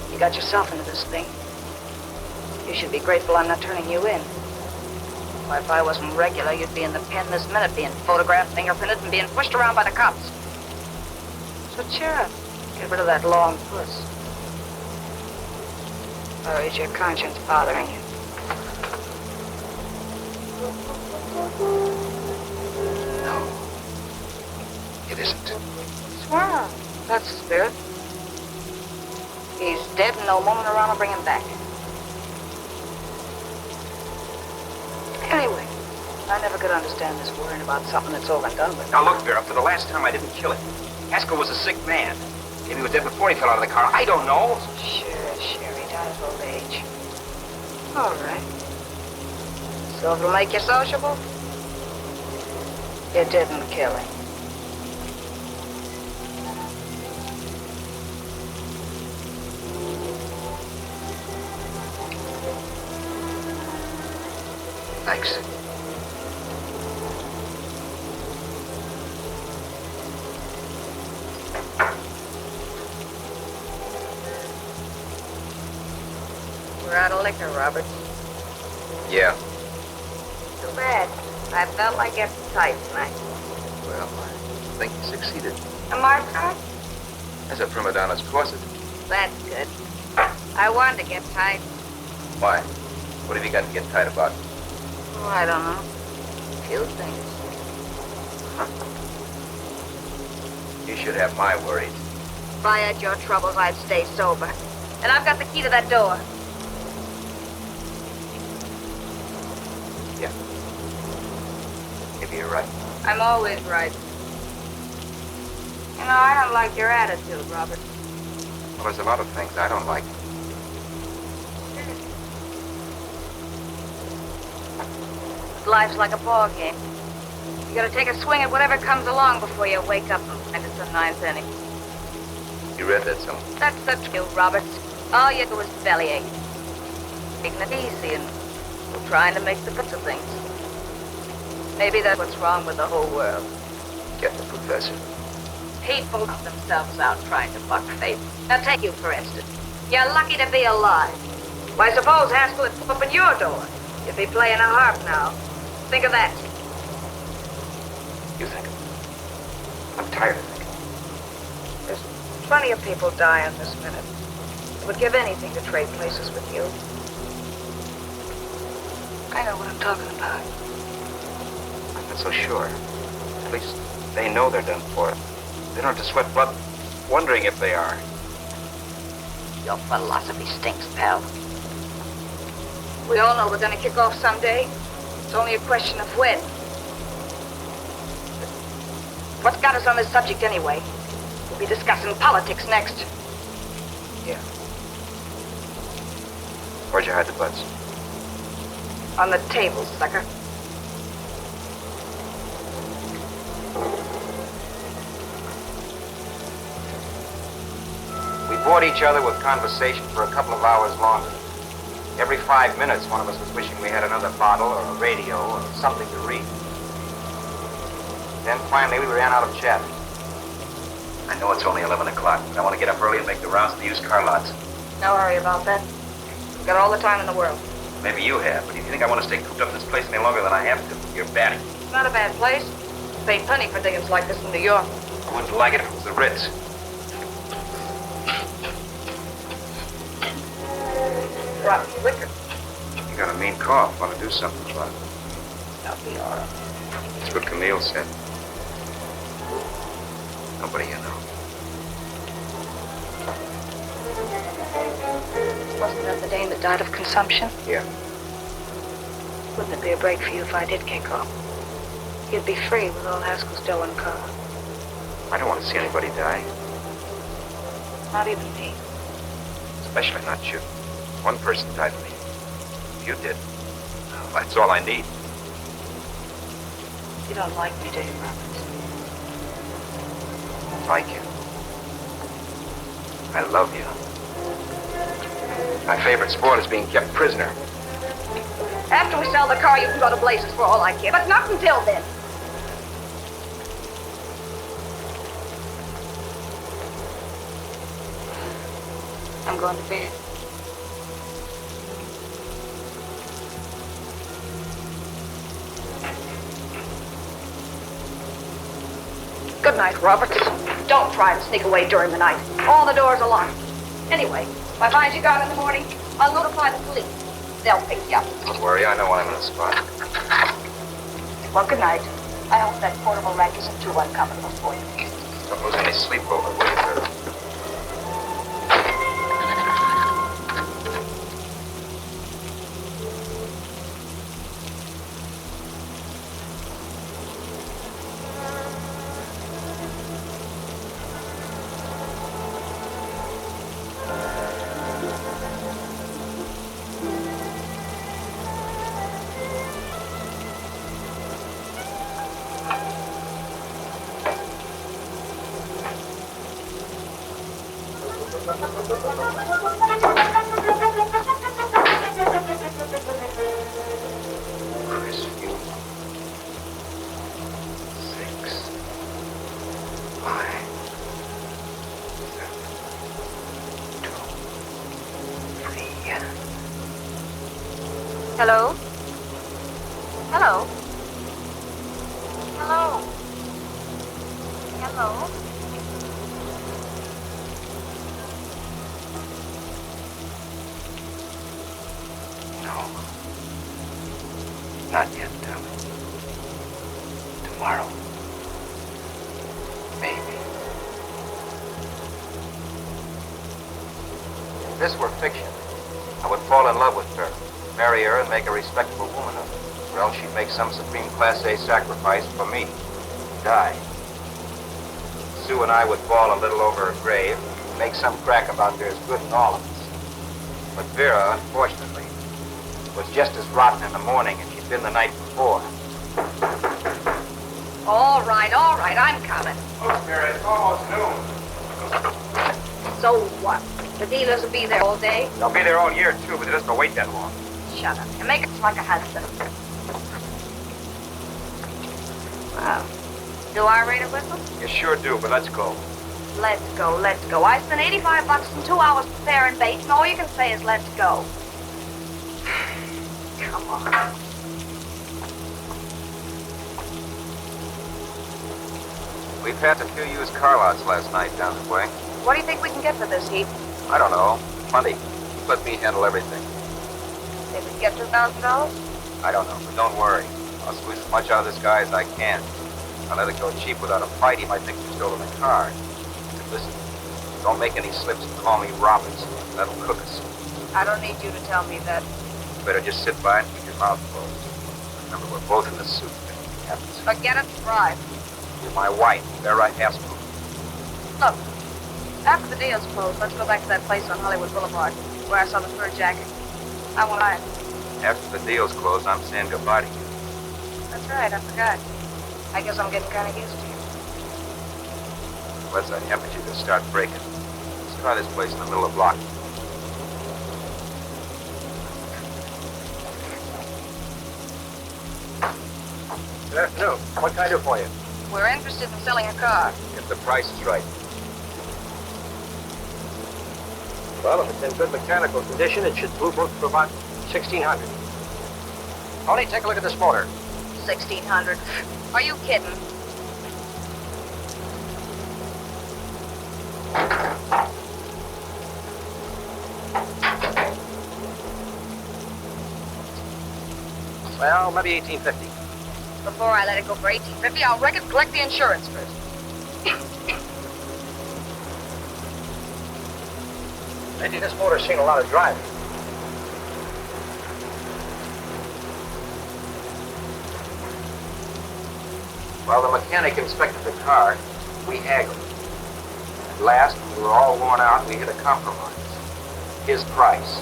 C: You got yourself into this thing. You should be grateful I'm not turning you in. Why, if I wasn't regular, you'd be in the pen this minute, being photographed, fingerprinted, and being pushed around by the cops. So cheer up. Get rid of that long puss. Or is your conscience bothering you?
F: No. It isn't.
C: Well, that's the spirit. He's dead and no moment around to bring him back. Anyway, I never could understand this worrying about something that's over and done with.
B: Now look, Vera, for the last time I didn't kill him. Haskell was a sick man. Maybe he was dead before he fell out of the car. I don't know.
C: Sure, he died of old age. All right. So it'll make you sociable? You didn't kill him.
F: Thanks.
C: We're out of liquor, Robert.
F: Yeah.
C: Too bad. I felt like getting tight tonight.
F: Well, I think you succeeded.
C: A mark card?
F: As a prima donna's corset.
C: That's good. I wanted to get tight.
F: Why? What have you got to get tight about?
C: Oh, I don't know. A few things.
F: You should have my worries.
C: If I had your troubles, I'd stay sober. And I've got the key to that door.
F: Yeah. Maybe you're right.
C: I'm always right. You know, I don't like your attitude, Robert.
F: Well, there's a lot of things I don't like.
C: Life's like a ball game. You gotta take a swing at whatever comes along before you wake up and it's the ninth inning.
F: You read that somewhere?
C: That's the truth, Roberts. All you do is bellyache. Taking it easy and trying to make the best of things. Maybe that's what's wrong with the whole world.
F: Get the professor.
C: People knock themselves out trying to buck fate. Now take you, for instance. You're lucky to be alive. Why, suppose Haskell had opened your door. You'd be playing a harp now. Think of that.
F: You think of it. I'm tired of thinking.
C: There's plenty of people dying this minute. I would give anything to trade places with you. I know what I'm talking about.
F: I'm not so sure. At least they know they're done for. They don't have to sweat blood wondering if they are.
C: Your philosophy stinks, pal. We all know we're gonna kick off someday. It's only a question of when. What's got us on this subject anyway? We'll be discussing politics next.
F: Yeah. Where'd you hide the butts?
C: On the table, sucker.
F: We bored each other with conversation for a couple of hours longer. Every 5 minutes, one of us was wishing we had another bottle or a radio or something to read. Then finally, we ran out of chatter. I know it's only 11 o'clock, but I want to get up early and make the rounds of the used car lots.
C: No hurry about that. We've got all the time in the world.
F: Maybe you have, but if you think I want to stay cooped up in this place any longer than I have to, you're batty.
C: It's not a bad place. Paid plenty for diggings like this in New York.
F: I wouldn't like it if it was the Ritz.
C: brought me liquor.
F: You got a mean cough. Want to do something, Clark?
C: I'll be all right.
F: That's what Camille said. Nobody you know.
C: Wasn't that the dame that died of consumption?
F: Yeah.
C: Wouldn't it be a break for you if I did kick off? You'd be free with all Haskell's dough and car.
F: I don't want to see anybody die.
C: Not even me.
F: Especially not you. One person died for me. You did. Well, that's all I need.
C: You don't like me, do you, Robert?
F: Like you. I love you. My favorite sport is being kept prisoner.
C: After we sell the car, you can go to blazes for all I care, but not until then. I'm going to bed. Good night, Robert. Don't try to sneak away during the night. All the doors are locked. Anyway, if I find you gone in the morning, I'll notify the police. They'll pick you up.
F: Don't worry, I know when I'm in the spot.
C: Well, good night. I hope that portable rack isn't too uncomfortable for you.
F: Don't lose any sleep over it, will you, Vera?
C: Hello? Hello? Hello? Hello?
F: No. Not yet, darling. Tomorrow. Maybe. If this were fiction, I would fall in love with her, marry her, and make a respectable woman of her. Or else she'd make some supreme Class A sacrifice for me. Die. Sue and I would fall a little over her grave, make some crack about there's good in all of us. But Vera, unfortunately, was just as rotten in the morning as she'd been the night before.
C: All right, I'm coming.
F: Look, Vera, it's almost noon.
C: So what? The dealers will be there all day?
F: They'll be there all year, too, but they doesn't wait that long.
C: Shut up. And make it like a husband. Well, do I rate a whistle?
F: You sure do, but let's go.
C: Let's go, let's go. I spent $85 in 2 hours preparing bait, and all you can say is let's go. Come on.
F: We passed a few used car lots last night down the way.
C: What do you think we can get for this heap?
F: I don't know. Plenty. Let me handle everything.
C: Think we can get $2,000?
F: I don't know, but don't worry. I'll squeeze as much out of this guy as I can. If I let it go cheap without a fight, he might think we've stolen the car. And listen, don't make any slips and call me Roberts. That'll cook us.
C: I don't need you to tell me that.
F: You better just sit by and keep your mouth closed. Remember, we're both in the suit if anything happens.
C: Forget it, drive.
F: You're my wife, Vera Haskell.
C: Look, after the deal's closed, let's go back to that place on Hollywood Boulevard where I saw the fur jacket. I want it.
F: After the deal's closed, I'm saying goodbye to you.
C: That's right, I forgot. I guess I'm getting kind of used to you.
F: What's that temperature to start breaking? Let's try this place in the middle of the block. Good afternoon. What can I do for you?
C: We're interested in selling a car.
F: If the price is right. Well, if it's in good mechanical condition, it should blue book for about $1,600. Tony, take a look at this motor.
C: $1,600. Are you kidding?
B: Well, maybe 1850.
C: Before I let it go for 1850, I'll wreck it and collect the insurance first.
B: Maybe this motor's seen a lot of driving. While the mechanic inspected the car, we haggled. At last, we were all worn out and we hit a compromise. His price.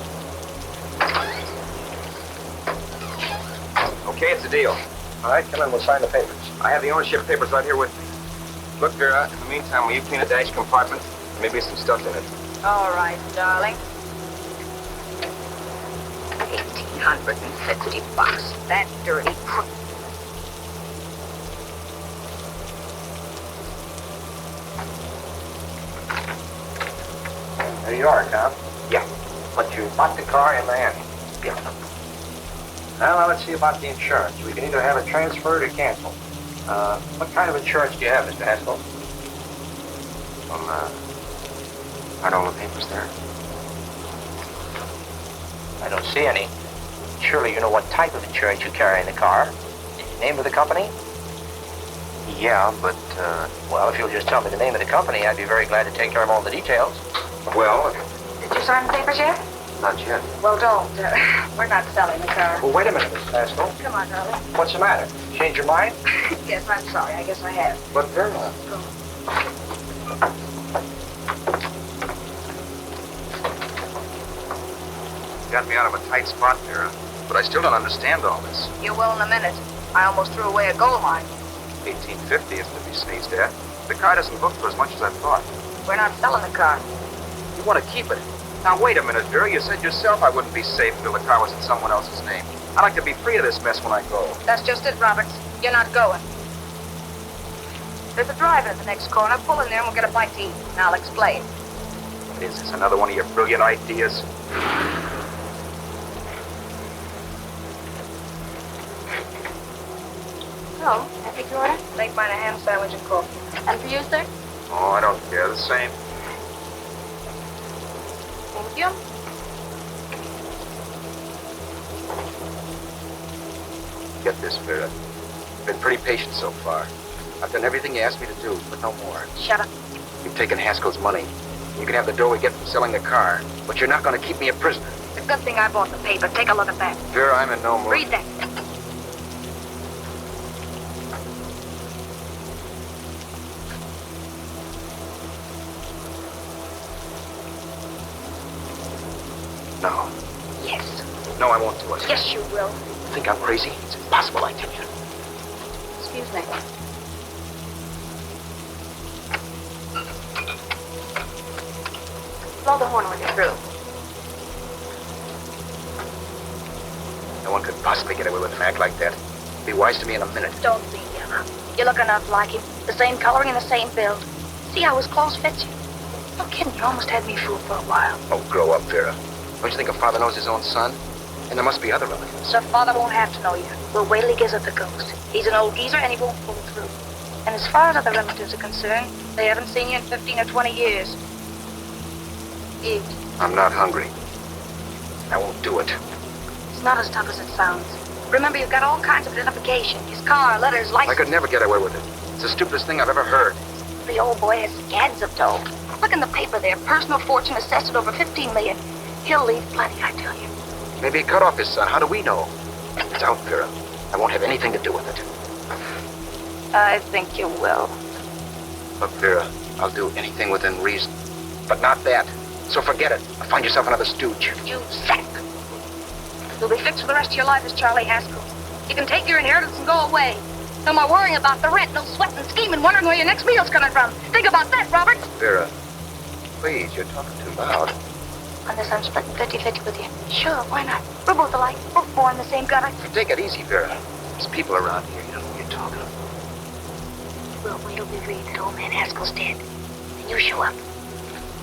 B: Okay, it's a deal. All right, come in, we'll sign the papers. I have the ownership papers right here with me. Look, Vera, in the meantime, will you clean the dash compartment? Maybe some stuff in it.
C: All right, darling. $1,850. That dirty crook.
B: There you are, Tom.
F: Yeah.
B: But you bought the car in Miami.
F: Yeah.
B: Now, let's see about the insurance. We can either have it transferred or canceled. What kind of insurance do you have, Mr. Haskell?
F: Aren't all the papers there?
B: I don't see any. Surely you know what type of insurance you carry in the car. Name of the company?
F: Yeah, but,
B: Well, if you'll just tell me the name of the company, I'd be very glad to take care of all the details.
F: well,
C: Did you sign the papers yet?
F: not yet.
C: Well, don't. We're not selling the car.
B: Well, wait a minute, Mr. Haskell.
C: Come on, darling.
B: What's the matter? Change your mind?
C: Yes, I'm sorry. I guess I have.
B: But Vera.
F: Got me out of a tight spot, Vera. But I still don't understand all this.
C: You will in a minute. I almost threw away a gold mine.
F: 1850 isn't to be sneezed at. The car doesn't book for as much as I thought.
C: We're not selling the car.
F: You want to keep it? Now, wait a minute, Vera. You said yourself I wouldn't be safe until the car was in someone else's name. I'd like to be free of this mess when I go.
C: That's just it, Roberts. You're not going. There's a drive-in at the next corner. Pull in there and we'll get a bite to eat. And I'll explain.
F: Is this another one of your brilliant ideas?
C: So, I take your order? Make mine a ham sandwich and coffee. And for you, sir?
F: Oh, I don't care. The same.
C: Thank you.
F: Get this, Vera. You've been pretty patient so far. I've done everything you asked me to do, but no more.
C: Shut up.
F: You've taken Haskell's money. You can have the dough we get from selling the car, but you're not going to keep me a prisoner.
C: It's a good thing I bought the paper. Take a look at that.
F: Vera, I'm in no mood.
C: Read that.
F: No.
C: Yes.
F: No, I won't do it.
C: Yes, you will.
F: You think I'm crazy? It's impossible, I tell you.
C: Excuse me. Blow the horn when you're through.
F: No one could possibly get away with an act like that. Be wise to me in a minute.
C: Don't be, Emma. You look enough like him. The same coloring and the same build. See how his clothes fit you? No kidding, you almost had me fooled for a while.
F: Oh, grow up, Vera. Don't you think a father knows his own son? And there must be other relatives.
C: Your father won't have to know you. We'll wait till he gives up the ghost. He's an old geezer and he won't pull through. And as far as other relatives are concerned, they haven't seen you in 15 or 20 years. Eat.
F: I'm not hungry. I won't do it.
C: It's not as tough as it sounds. Remember, you've got all kinds of identification. His car, letters, license.
F: I could never get away with it. It's the stupidest thing I've ever heard.
C: The old boy has scads of dough. Look in the paper there. Personal fortune assessed at over $15 million. He'll leave plenty, I tell you.
F: Maybe he cut off his son. How do we know? It's out, Vera. I won't have anything to do with it.
C: I think you will.
F: Look, Vera, I'll do anything within reason. But not that. So forget it. I'll find yourself another stooge.
C: You sack. You'll be fixed for the rest of your life as Charlie Haskell. You can take your inheritance and go away. No more worrying about the rent, no sweating, scheming, wondering where your next meal's coming from. Think about that, Robert.
F: Vera, please, you're talking too loud.
C: On this, I'm splitting 50-50 with you. Sure, why not? We're both alike, both born in the same gutter.
F: Take it easy, Vera. There's people around here. You know who you're talking to.
C: Well, wait till we read that old man Haskell's dead. And you show up.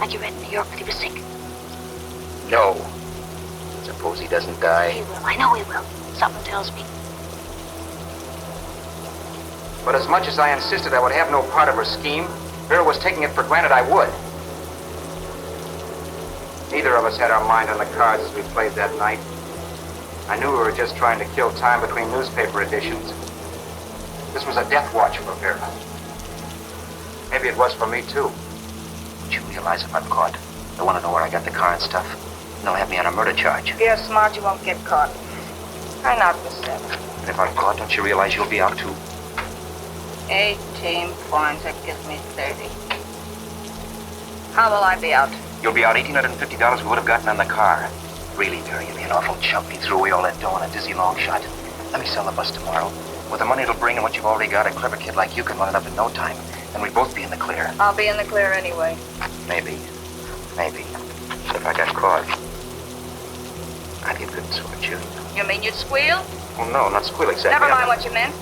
C: Like you read in New York when he was sick.
F: No. Suppose he doesn't die.
C: He will. I know he will. Something tells me.
F: But as much as I insisted I would have no part of her scheme, Vera was taking it for granted I would. Neither of us had our mind on the cards as we played that night. I knew we were just trying to kill time between newspaper editions. This was a death watch for Vera. Maybe it was for me, too.
B: Don't you realize if I'm caught, they want to know where I got the car and stuff? And they'll have me on a murder charge.
G: If you're smart, you won't get caught. Try not to say.
B: And if I'm caught, don't you realize you'll be out too?
G: 18 points, that gives me 30. How will I be out?
B: You'll be out $1,850 we would have gotten on the car. Really, Vera, you'll be an awful chump. You threw away all that dough on a dizzy long shot. Let me sell the bus tomorrow. With the money it'll bring and what you've already got, a clever kid like you can run it up in no time. And we'd both be in the clear.
G: I'll be in the clear anyway.
B: Maybe. Maybe. But if I got caught, I'd get good and sort you.
G: You mean you'd squeal?
B: Well, no, not squeal exactly.
G: Never mind what you meant.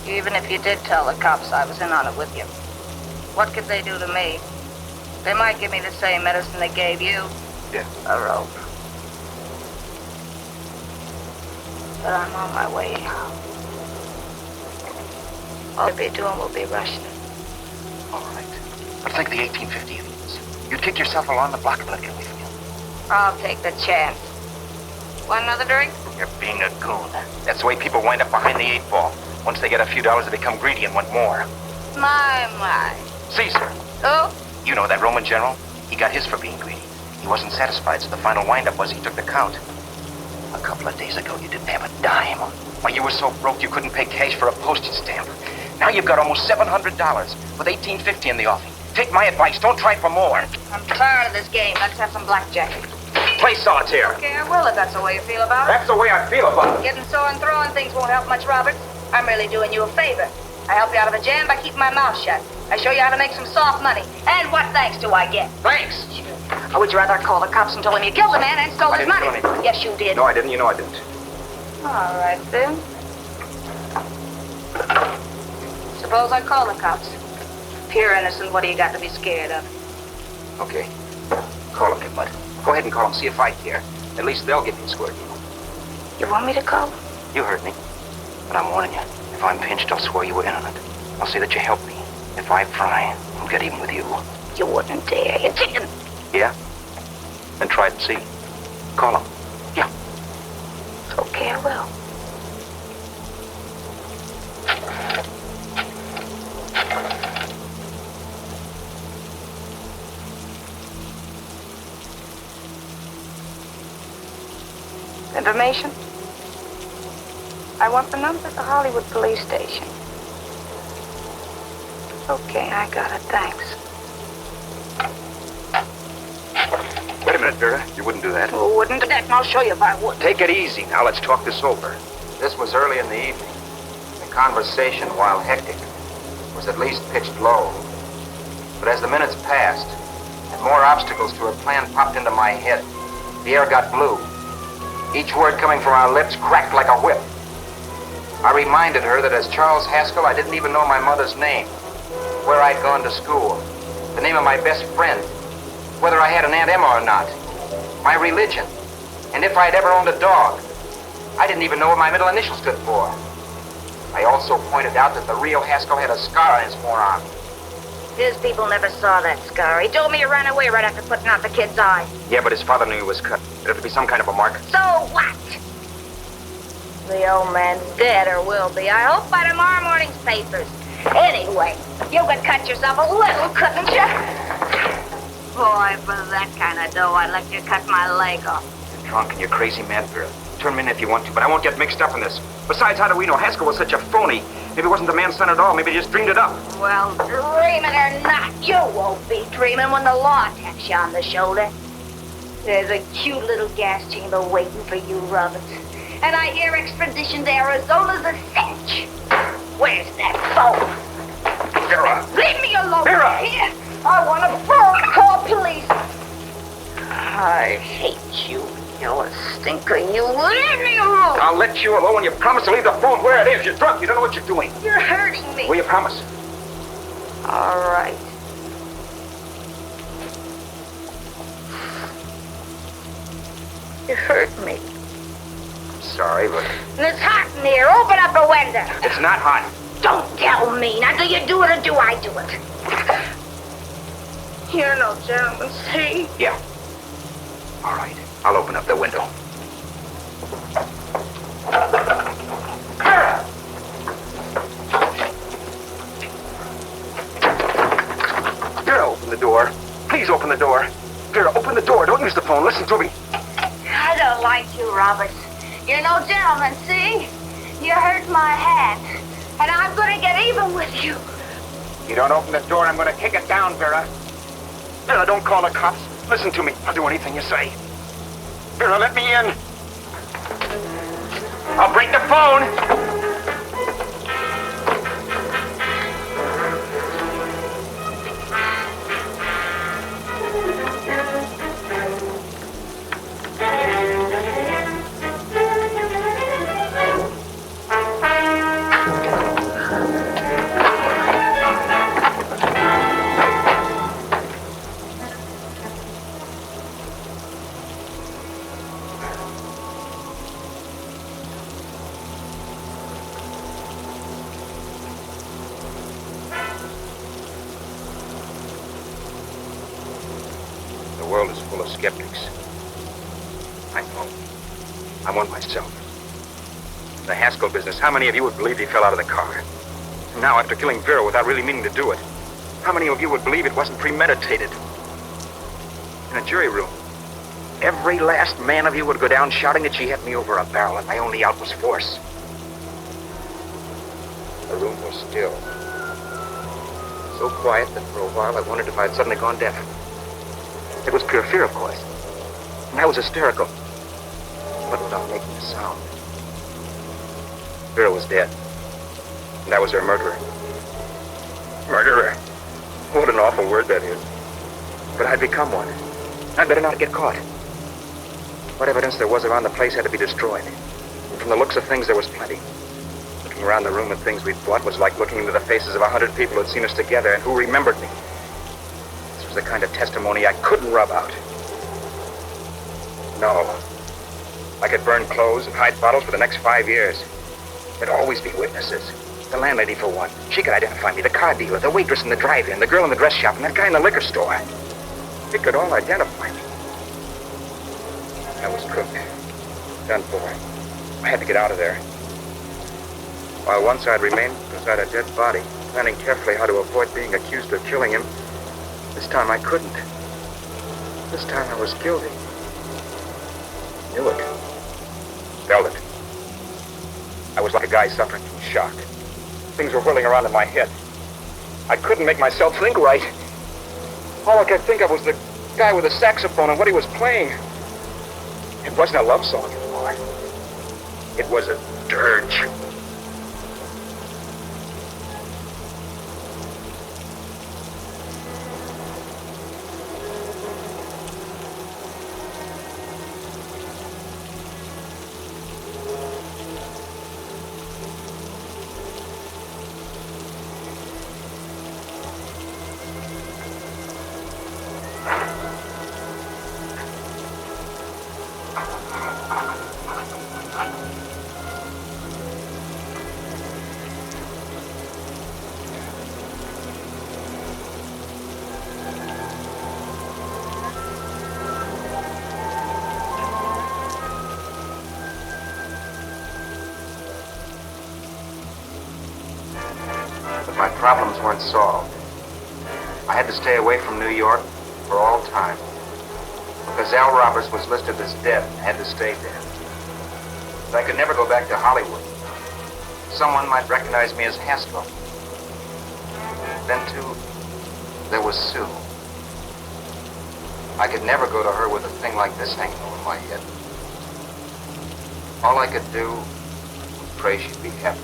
G: Even if you did tell the cops I was in on it with you, what could they do to me? They might give me the same medicine they gave you.
B: Yeah.
G: A rope. But I'm on my way. All we'll be doing will be rushing.
B: All right. But think the 1850 Indians. You'd kick yourself along the block and let it get away from you.
G: I'll take the chance. Want another drink?
B: You're being a goon. That's the way people wind up behind the 8-ball. Once they get a few dollars, they become greedy and want more.
G: My.
B: Caesar.
G: Who?
B: You know that Roman general? He got his for being greedy. He wasn't satisfied, so the final wind-up was he took the count. A couple of days ago, you didn't have a dime. Why, you were so broke you couldn't pay cash for a postage stamp. Now you've got almost $700 with $1,850 in the offing. Take my advice. Don't try for more.
G: I'm tired of this game. Let's have some blackjack.
B: Play solitaire.
G: Okay, I will if that's the way you feel about it.
B: That's the way I feel about it.
G: Getting sore and throwing things won't help much, Robert. I'm really doing you a favor. I help you out of a jam by keeping my mouth shut. I show you how to make some soft money. And what thanks do I get?
B: Thanks.
G: Or would you rather call the cops and tell them you killed the man and stole
B: I
G: his
B: didn't
G: money?
B: kill anybody.
G: Yes, you did.
B: No, I didn't. You know I didn't.
G: All right, then. Suppose I call the cops. If you're innocent, what do you got to be scared of?
B: Okay. Call him, Bud. Go ahead and call him. See if I care. At least they'll get me squared.
G: You want me to call?
B: You heard me. But I'm warning you. If I'm pinched, I'll swear you were in on it. I'll say that you helped me. If I pry, I'll get even with you.
G: You wouldn't dare, you chicken.
B: Yeah? Then try it and see. Call him. Yeah.
G: Okay, I will. Information? I want the number at the Hollywood police station. Okay, I got it, thanks.
B: Wait a minute, Vera. You wouldn't do that.
G: Who wouldn't do that? And I'll show you if I would.
B: Take it easy. Now let's talk this over.
F: This was early in the evening. The conversation, while hectic, was at least pitched low. But as the minutes passed, and more obstacles to her plan popped into my head, the air got blue. Each word coming from our lips cracked like a whip. I reminded her that as Charles Haskell, I didn't even know my mother's name, where I'd gone to school, the name of my best friend, whether I had an Aunt Emma or not, my religion, and if I'd ever owned a dog. I didn't even know what my middle initial stood for. I also pointed out that the real Haskell had a scar on his forearm.
G: His people never saw that scar. He told me he ran away right after putting out the kid's eye.
B: Yeah, but his father knew he was cut. It'd have to be some kind of a mark.
G: So what? The old man's dead, or will be. I hope by tomorrow morning's papers. Anyway, you could cut yourself a little, couldn't you? Boy, for that kind of dough, I'd let you cut my leg off.
B: You're drunk and you're crazy, mad, Vera. Turn me in if you want to, but I won't get mixed up in this. Besides, how do we know Haskell was such a phony? Maybe he wasn't the man's son at all. Maybe he just dreamed it up.
G: Well, dreaming or not, you won't be dreaming when the law taps you on the shoulder. There's a cute little gas chamber waiting for you, Robert. And I hear extradition to Arizona's a cinch. Where's that phone?
B: Vera!
G: Leave me alone.
B: Vera!
G: Here. I want a phone. Call police. I hate you. You're a stinker. You leave me alone.
B: I'll let you alone when you promise to leave the phone where it is. You're drunk. You don't know what you're doing.
G: You're hurting me.
B: Will you promise?
G: All right. You hurt me.
B: Sorry, but
G: And it's hot in here. Open up the window.
B: it's not hot.
G: Don't tell me. Now, do you do it or do I do it? You're no gentleman, see?
B: Yeah. All right. I'll open up the window.
D: phone. Listen to me.
G: I don't like you, Roberts. You're no gentleman, see? You hurt my hand, and I'm gonna get even with you.
D: You don't open the door, I'm gonna kick it down, Vera. Vera, don't call the cops. Listen to me. I'll do anything you say. Vera, let me in. I'll break the phone. The world is full of skeptics. I know. I'm one myself. The Haskell business, how many of you would believe he fell out of the car? And now, after killing Vera without really meaning to do it, how many of you would believe it wasn't premeditated? In a jury room, every last man of you would go down shouting that she hit me over a barrel and my only out was force. The room was still. So quiet that for a while I wondered if I had suddenly gone deaf. It was pure fear, of course. And I was hysterical. But without making a sound. Vera was dead. And I was her murderer. Murderer? What an awful word that is. But I'd become one. I'd better not get caught. What evidence there was around the place had to be destroyed. And from the looks of things, there was plenty. Looking around the room at things we'd bought was like looking into the faces of 100 people who'd seen us together and who remembered me. This was the kind of testimony I couldn't rub out. No. I could burn clothes and hide bottles for the next 5 years. There'd always be witnesses. The landlady, for one. She could identify me. The car dealer, the waitress in the drive-in, the girl in the dress shop, and that guy in the liquor store. They could all identify me. I was cooked. Done for. I had to get out of there. While one side remained beside a dead body, planning carefully how to avoid being accused of killing him, this time I couldn't. This time I was guilty. Knew it. Felt it. I was like a guy suffering from shock. Things were whirling around in my head. I couldn't make myself think right. All I could think of was the guy with the saxophone and what he was playing. It wasn't a love song anymore. It was a dirge. My problems weren't solved. I had to stay away from New York for all time. Because Al Roberts was listed as dead and had to stay there. But I could never go back to Hollywood. Someone might recognize me as Haskell. Then, too, there was Sue. I could never go to her with a thing like this hanging over my head. All I could do was pray she'd be happy.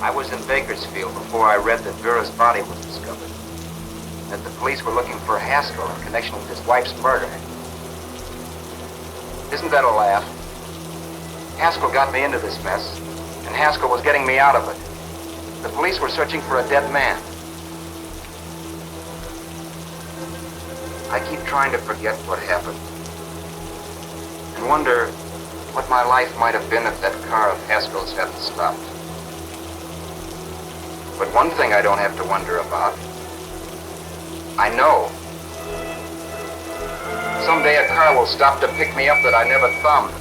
D: I was in Bakersfield before I read that Vera's body was discovered. That the police were looking for Haskell in connection with his wife's murder. Isn't that a laugh? Haskell got me into this mess, and Haskell was getting me out of it. The police were searching for a dead man. I keep trying to forget what happened. And wonder what my life might have been if that car of Haskell's hadn't stopped. But one thing I don't have to wonder about. I know. Someday a car will stop to pick me up that I never thumbed.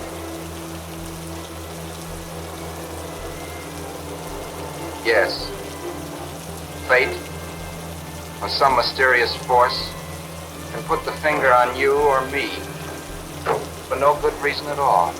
F: Yes. Fate, or some mysterious force, can put the finger on you or me for no good reason at all.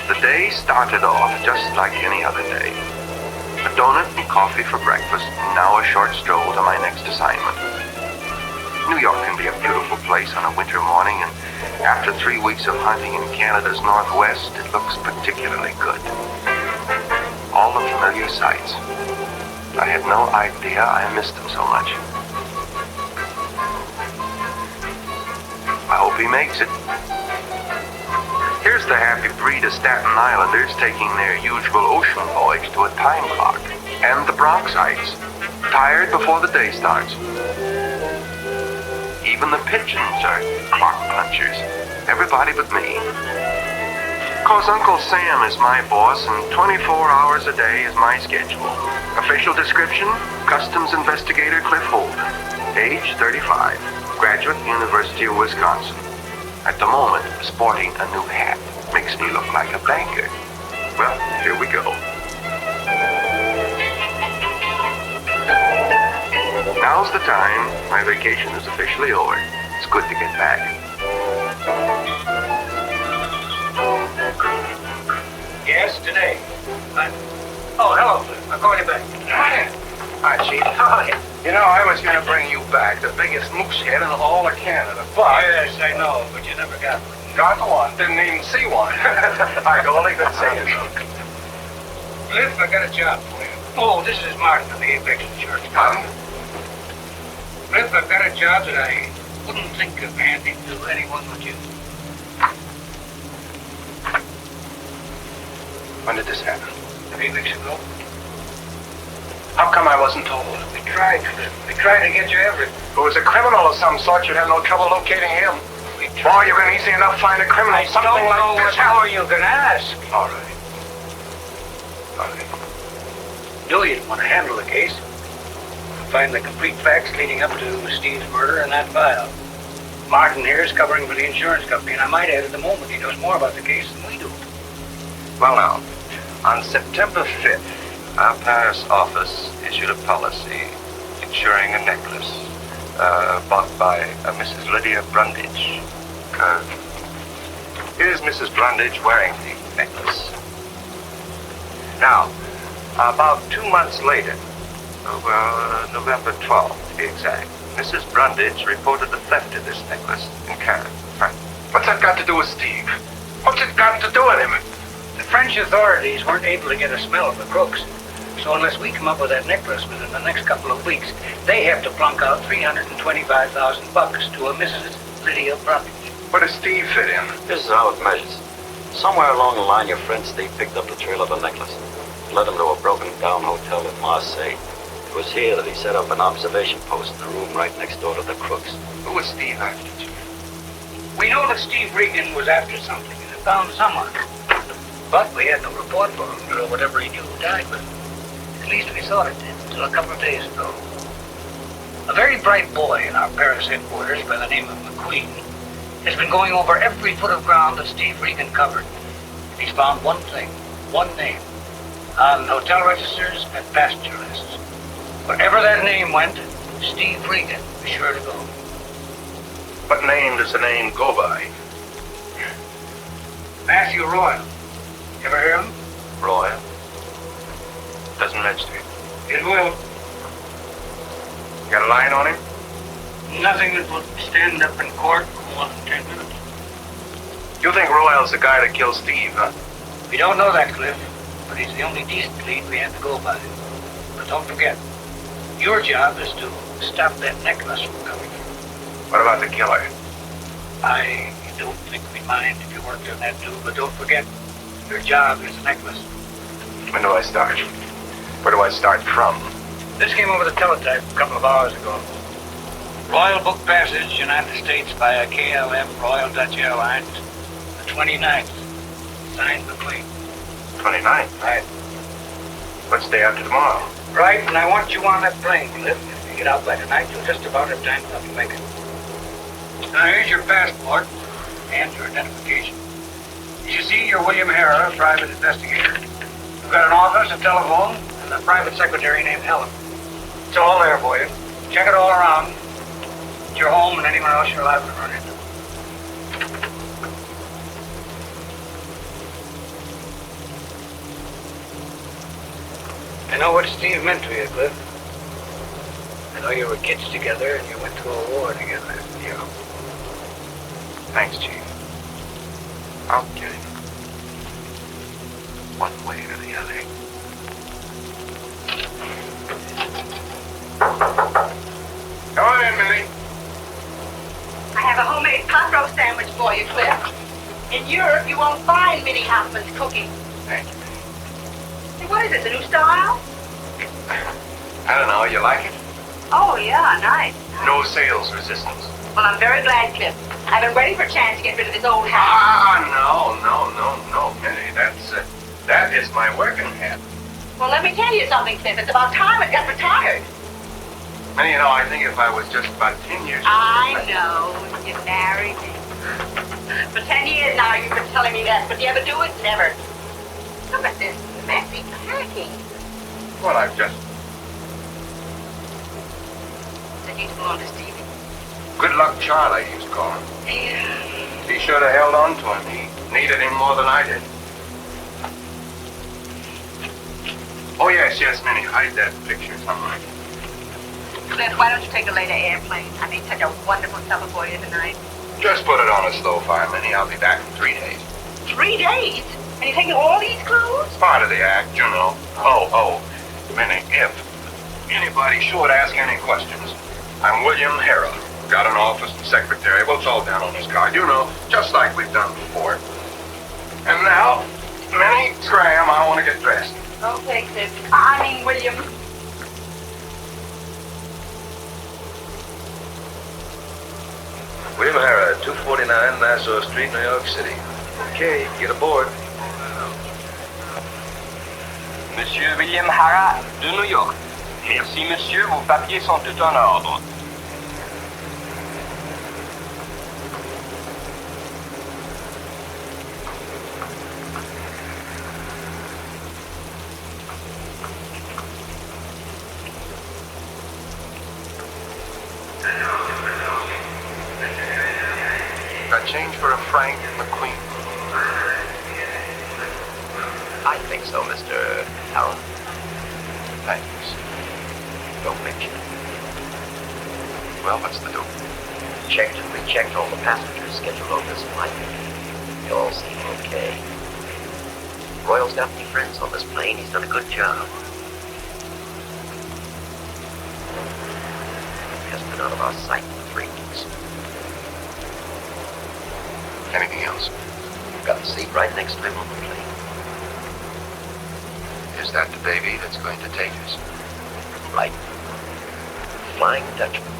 F: The day started off just like any other day. A donut and coffee for breakfast, and now a short stroll to my next assignment. New York can be a beautiful place on a winter morning, and after 3 weeks of hunting in Canada's northwest, it looks particularly good. All the familiar sights. I had no idea I missed them so much. I hope he makes it. Here's the happy breed of Staten Islanders taking their usual ocean voyage to a time clock. And the Bronxites, tired before the day starts. Even the pigeons are clock punchers. Everybody but me. 'Cause Uncle Sam is my boss and 24 hours a day is my schedule. Official description, Customs Investigator Cliff Holden. Age 35. Graduate, University of Wisconsin. At the moment, sporting a new hat makes me look like a banker. Well, here we go. Now's the time. My vacation is officially over. It's good to get back.
B: Yes, today. Oh, hello. I'll call you back.
D: Hi, Chief.
B: Hi.
D: You know, I was going to bring you back the biggest moose head in all of Canada, but...
B: Yes, I know, but you never got one.
D: Got one. Didn't even see one. I can only good say it.
B: Cliff, I got a job for you. Oh, this is Martin of the Apex Insurance. Cliff, I've got a job that I wouldn't think of handing to anyone but you.
D: When did this happen?
B: 3 weeks ago.
D: How come I wasn't told?
B: We tried, Cliff. We tried to get you everything.
D: If it was a criminal of some sort, you'd have no trouble locating him. Boy, you can easy enough find a criminal.
B: I don't know what more you can ask.
D: All right. All right.
B: No, you don't want to handle the case. Find the complete facts leading up to Steve's murder in that file. Martin here is covering for the insurance company, and I might add at the moment he knows more about the case than we do.
H: Well, now, on September 5th, our Paris office issued a policy insuring a necklace bought by a Mrs. Lydia Brundage. Here's Mrs. Brundage wearing the necklace. Now, about 2 months later, November 12th to be exact, Mrs. Brundage reported the theft of this necklace in Canada.
D: What's that got to do with Steve? What's it got to do with him?
B: The French authorities weren't able to get a smell of the crooks. So unless we come up with that necklace within the next couple of weeks, they have to plunk out $325,000 to a Mrs. Lydia Brundage.
D: Where does Steve fit in?
I: This is how it measures. Somewhere along the line, your friend Steve picked up the trail of the necklace. Led him to a broken-down hotel in Marseille. It was here that he set up an observation post in the room right next door to the crooks.
D: Who was Steve after, Chief?
B: We know that Steve Regan was after something and had found someone. But we had no report for him, or whatever he knew who died with him. At least we thought it did, until a couple of days ago. A very bright boy in our Paris headquarters by the name of McQueen has been going over every foot of ground that Steve Regan covered. He's found one thing, one name, on hotel registers and passenger lists. Wherever that name went, Steve Regan was sure to go.
D: What name does the name go by?
B: Matthew Royal. Ever hear him?
H: Royal? Doesn't register.
B: It will.
D: Got a line on him?
B: Nothing that will stand up in court for more than 10 minutes.
D: You think Royal's the guy that killed Steve, huh?
B: We don't know that, Cliff, but he's the only decent lead we have to go by. But don't forget, your job is to stop that necklace from coming.
D: What about the killer?
B: I don't think we'd mind if you worked on that too, but don't forget, your job is the necklace.
D: When do I start? Where do I start from?
B: This came over the teletype a couple of hours ago. Royal book passage, United States via KLM Royal Dutch Airlines, the 29th. Signed McQueen.
D: 29th?
B: Right.
D: What's day after tomorrow?
B: Right, and I want you on that plane, Cliff. If you get out by tonight, you'll just about have time enough to make it. Now, here's your passport and your identification. As you see, you're William Harrer, private investigator. You've got an office, a telephone, and a private secretary named Helen. It's all there for you. Check it all around. It's your home and anyone else you're liable to run into.
A: I know what Steve meant to you, Cliff. I know you were kids together and you went to a war together.
F: Yeah. Thanks, Chief. I'll get him. One way or the other. Come on in, Minnie.
G: I have a homemade pot roast sandwich for you, Cliff. In Europe, you won't find Minnie Hoffman's cooking.
F: Thank you.
G: Hey, what is this, a new style?
F: I don't know, you like it?
G: Oh, yeah, nice.
F: No sales resistance.
G: Well, I'm very glad, Cliff. I've been waiting for a chance to get rid of this old hat.
F: No, Minnie. That is my working hat.
G: Well, let me tell you something, Cliff. It's about time it got retired.
F: Minnie, I think if I was just about 10 years...
G: I know. You married me. For 10 years now, you've been telling me that, but you ever do it? Never. Look at this messy packing.
F: Well, I've just...
G: That needs to belong to Stevie.
F: Good luck, Charlie, he was calling.
G: Yeah.
F: He should have held on to him. He needed him more than I did. Oh, yes, Minnie. Hide that picture somewhere.
G: Cliff, why don't you take a later airplane? I made such a wonderful supper for you tonight.
F: Just put it on a slow fire, Minnie. I'll be back in 3 days.
G: 3 days? And you're taking all these clothes?
F: It's part of the act, you know. Oh, Minnie, if anybody should ask any questions, I'm William Harrah. Got an office and secretary. Well, it's all down on his card, you know, just like we've done before. And now, Minnie, Graham, I want to get dressed.
G: Okay, Cliff. I mean, William.
H: William Harrah, 249 Nassau Street, New York City. Okay, get aboard.
J: Monsieur William Harrah, de New York. Merci, monsieur. Vos papiers sont tout en ordre.
F: Got change for a Frank McQueen.
B: I think so, Mr. Harrah.
F: Thanks.
B: Don't mention it.
F: Well, what's the dope?
B: Checked and rechecked all the passengers scheduled on this flight. They all seem okay. Royal's got any friends on this plane. He's done a good job. He has been out of our sight for 3 weeks.
F: Anything else?
B: We've got the seat right next to him on the plane.
F: Is that the baby that's going to take us?
B: Right. Flying Dutchman.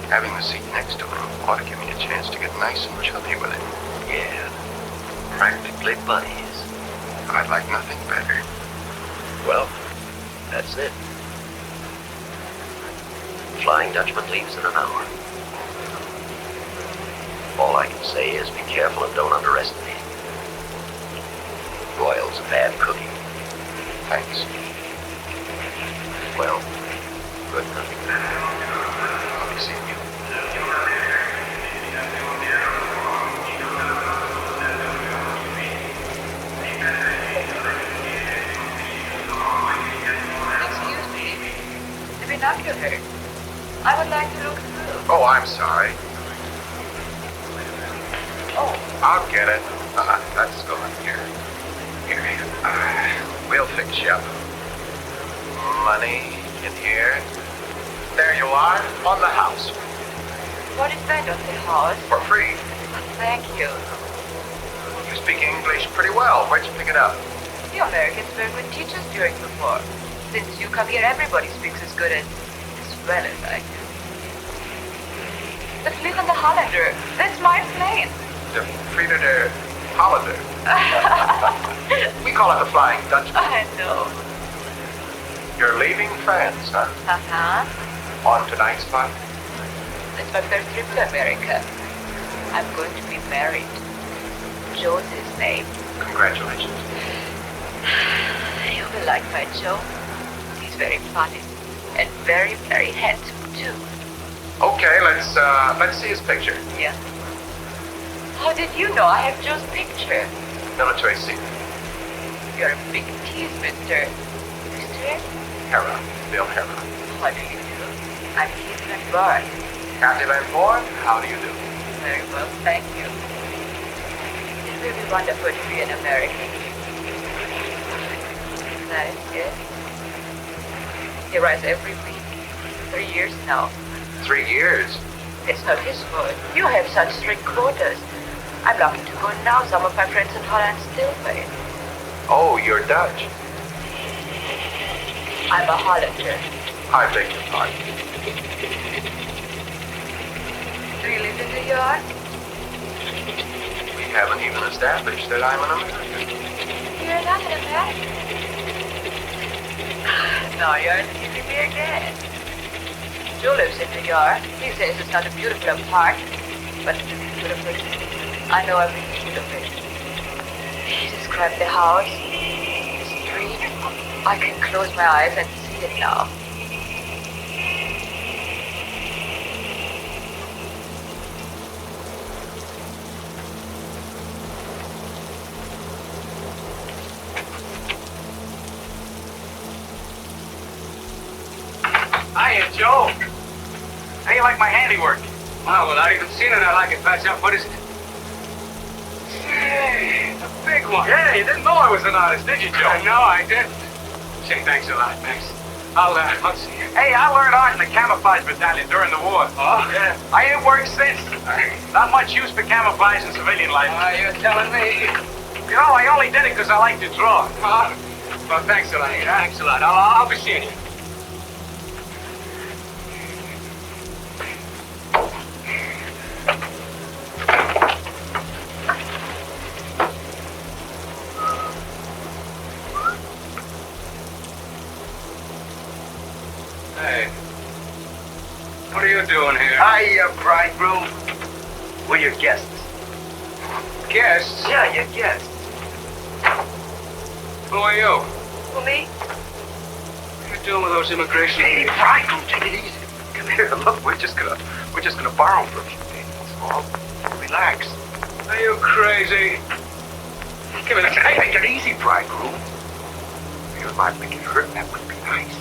F: Having the seat next to him ought to give me a chance to get nice and chubby with him.
B: Yeah. Practically buddies.
F: I'd like nothing better.
B: Well, that's it. Flying Dutchman leaves in an hour. All I can say is be careful and don't underestimate him. Royal's a bad cookie.
F: Thanks.
B: Well, good night.
F: I'll be seeing you.
C: Excuse me. The binocular. I would like to look through.
F: Oh, I'm sorry.
C: Oh,
F: I'll get it. Let's go in here. Here. We'll fix you up. Money in here. There you are, on the house.
C: what is that on the house?
F: For free.
C: Thank you.
F: You speak English pretty well. Where'd you pick it up?
C: The Americans were good teachers during the war. Since you come here, everybody speaks as good as well as I do. The Fleet and the Hollander. That's my plane.
F: The Frida de Hollander. We call it the Flying Dutchman.
C: I know.
F: You're leaving France, huh?
C: Uh-huh.
F: On tonight's flight?
C: It's my first trip to America. I'm going to be married. Joe's his name.
F: Congratulations.
C: You will like my Joe. He's very funny. And very, very handsome, too.
F: Okay, let's see his picture.
C: Yeah. How did you know I have Joe's picture?
F: Military secret.
C: You're a big tease, mister.
E: name?
F: Hera. Bill Hera.
E: What do you do? I'm Captain Van Born.
F: Captain Van Born, how do you do?
E: Very well, thank you. It will be wonderful to be an American. Nice, yes. He writes every week. 3 years now.
F: 3 years?
E: It's not his fault. You have such strict quotas. I'm lucky to go now. Some of my friends in Holland still wait.
F: Oh, you're Dutch.
E: I'm a Hollander.
F: I beg your pardon.
E: Do you live in New York?
F: We haven't even established that I'm an American.
E: You're not an American. No, you're teasing me again. Joe lives in New York. He says it's not a beautiful apartment, but it's beautiful. I know every inch of it. He described the house, the street. I can close my eyes and see it now.
D: Hiya, Joe. How you like my handiwork? Wow, without even seeing it, I like it. Patch up. What is it? Hey, a big one. Yeah, you didn't know I was an artist, did you, Joe? No, I didn't. Say, thanks a lot. Thanks. I'll see you. Hey, I learned art in the camouflage battalion during the war. Oh? Yeah. I ain't worked since. Not much use for camouflage in civilian life. You're telling me. You know, I only did it because I like to draw. Well, thanks a lot. Yeah, thanks a lot. I'll be seeing you. Hey, what are you doing here?
B: Hiya, bridegroom. We're your guests.
D: Guests?
B: Yeah, your guests.
D: Who are you?
E: Who, me?
D: What are you doing with those immigration?
B: Hey, bridegroom, take it easy. Come here, look, we're just gonna borrow for a few days. That's all. Relax.
D: Are you crazy? Give me the
B: Hey, take it easy, bridegroom. If your life make it hurt, that would be nice.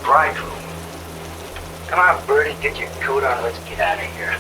B: Bridegroom. Come on, Bertie, get your coat on. Let's get out of here.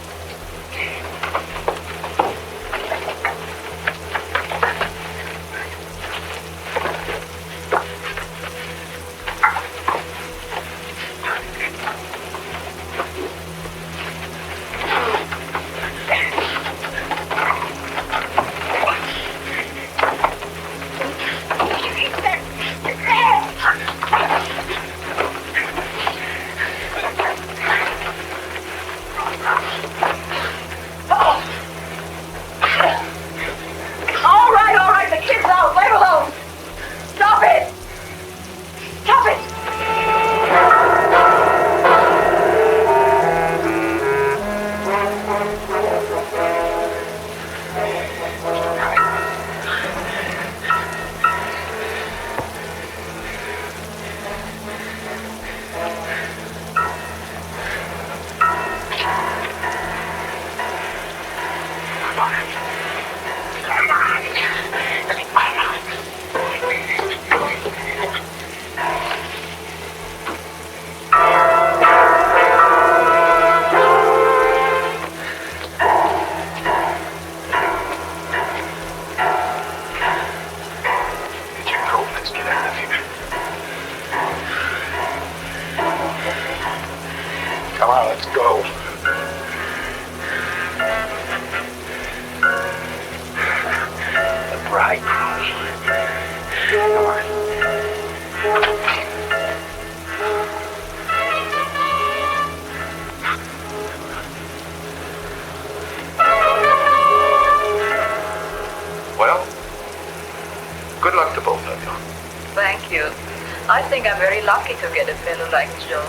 E: I think I'm very lucky to get a fellow like Joe.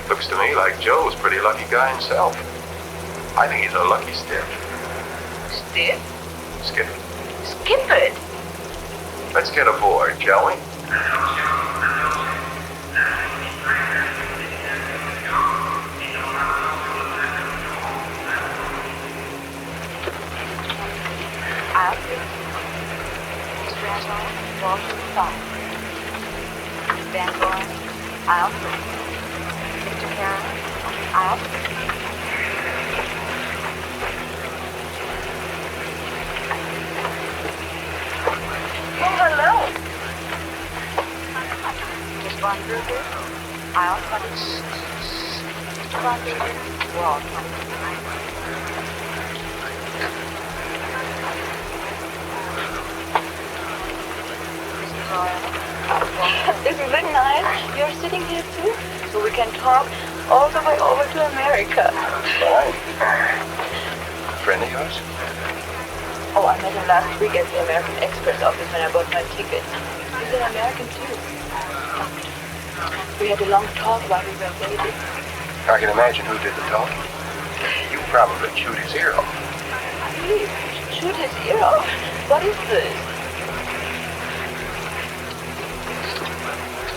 F: Looks to me like Joe's a pretty lucky guy himself. I think he's a lucky stiff.
E: Stiff?
F: Skipper.
E: Skippered?
F: Let's get aboard, shall we?
C: 4 to 5. Van Born, aisle 3. Mr. Harris, aisle 3. Oh, hello. Just gone through here. Aisle 20. Just gone through here. We're all 20. Isn't it nice? You're sitting here too, so we can talk all the way over to America.
H: Fine. Friend of yours?
C: Oh, I met him last week at the American Express office when I bought my tickets. He's an American too. We had a long talk while we were waiting.
H: I can imagine who did the talking. You probably chewed his ear off.
C: Please, shoot his ear off. What is this?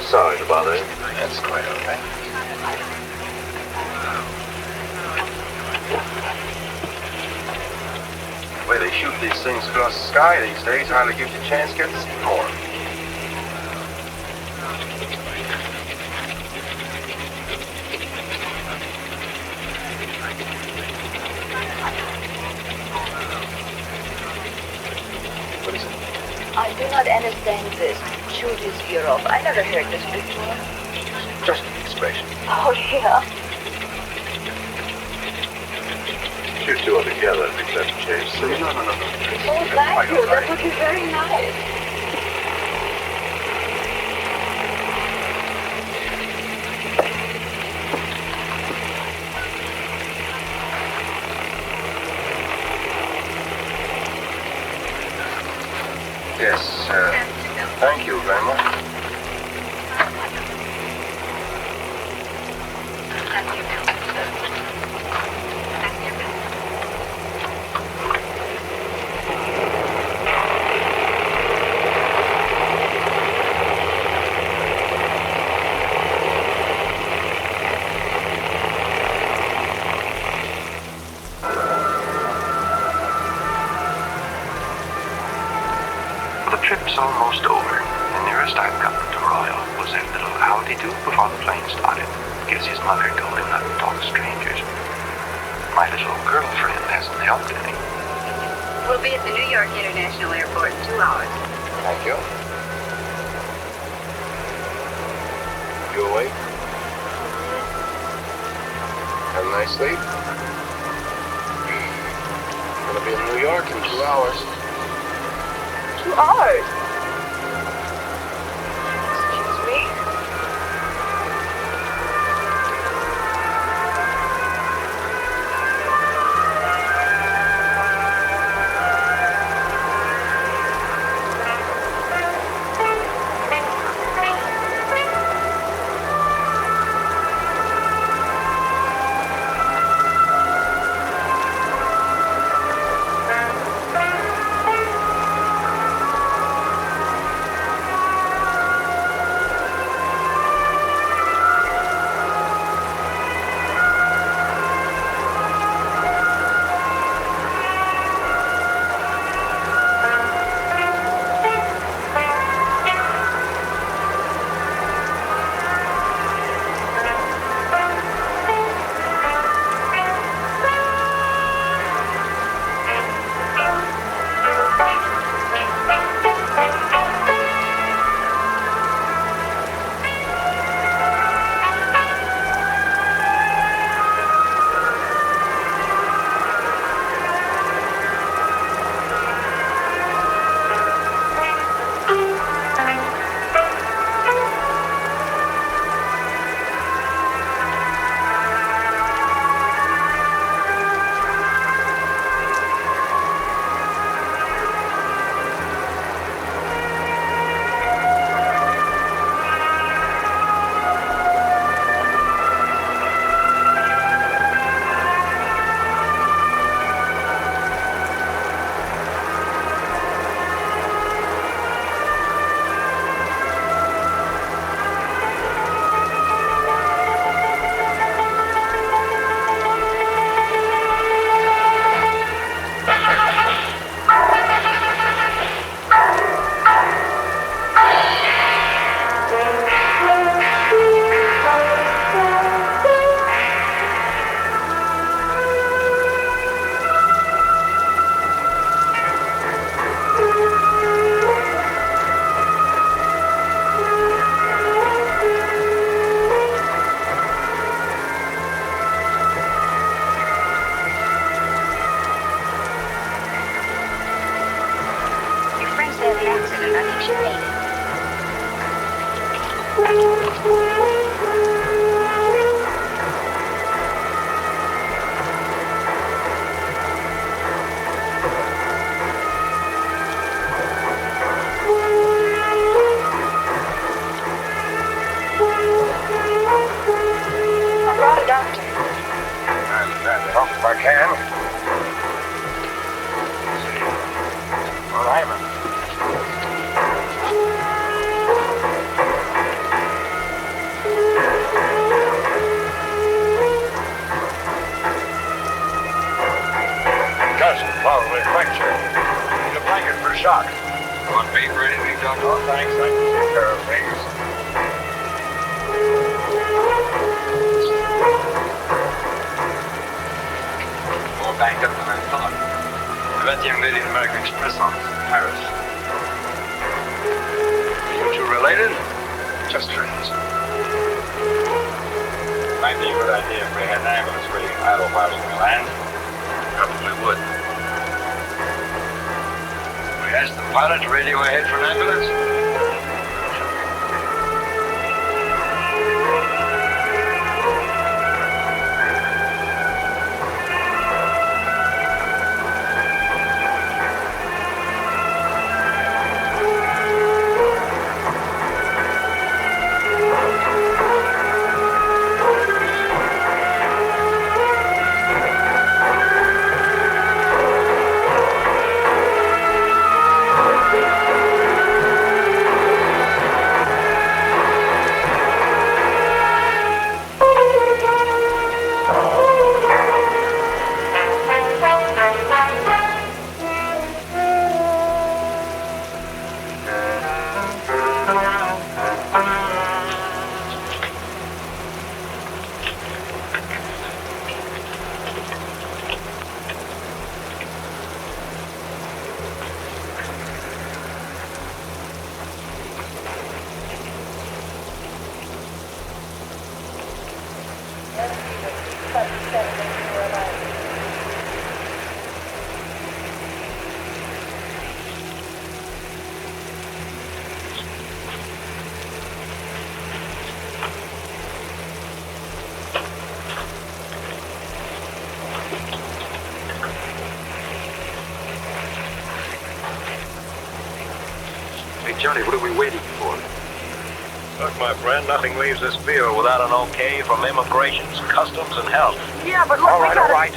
H: Sorry to bother you. That's quite okay. The way they shoot these things across the sky these days hardly gives you a chance to get to see more. What is it?
C: I do not understand this. Shoot his ear off. I never heard this before.
H: Just an expression.
C: Oh, yeah.
H: You two are together, I think that's changed. No.
C: Oh, thank you. That would be very nice.
H: Yes, thank you very much.
K: Trip's almost over. The nearest I've gotten to Royal was a little howdy-do before the plane started. Guess his mother told him not to talk to strangers. My little girlfriend hasn't helped any.
G: We'll be at the New York International Airport in 2 hours.
H: Thank you. You awake? Have a nice sleep. Gonna be in New York in 2 hours.
C: 2 hours. Excuse me?
D: try to help if I can. All right, man. Doesn't probably fracture. Need a blanket for shock. Want paper or anything, Doctor? Oh, thanks. I can take care of things.
B: More banked up than I thought. I bet the invading American Express on Paris.
D: You two related? Just friends.
B: Might be a good idea if we had an ambulance waiting idle while we land. Probably would. We asked the pilot to radio ahead for an ambulance.
D: Johnny, what are we waiting for? Look, my friend, nothing leaves this field without an okay from immigrations, customs, and health.
C: Yeah, but look,
D: All right, all right.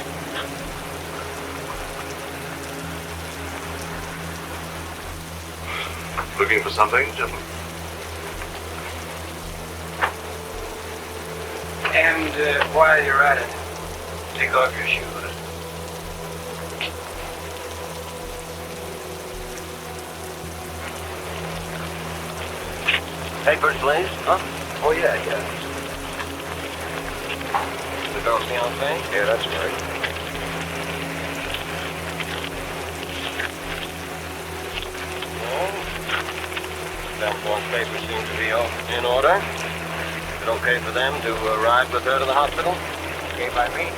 K: Looking for something, gentlemen?
B: And while you're at it, take off your shoes.
D: Papers, please? Huh?
B: Oh, yeah.
D: The girl's fiancé? Yeah, that's right. Well, Delphorne's papers seem to be all in order. Is it okay for them to ride with her to the hospital?
A: Okay by me.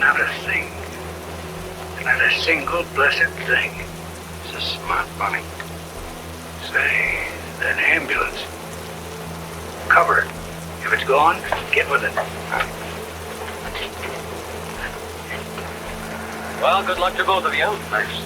A: Not a thing. Not a single blessed thing. It's a smart bunny. Say, that ambulance. Cover it. If it's gone, get with it.
D: Well, good luck to both of you.
A: Thanks.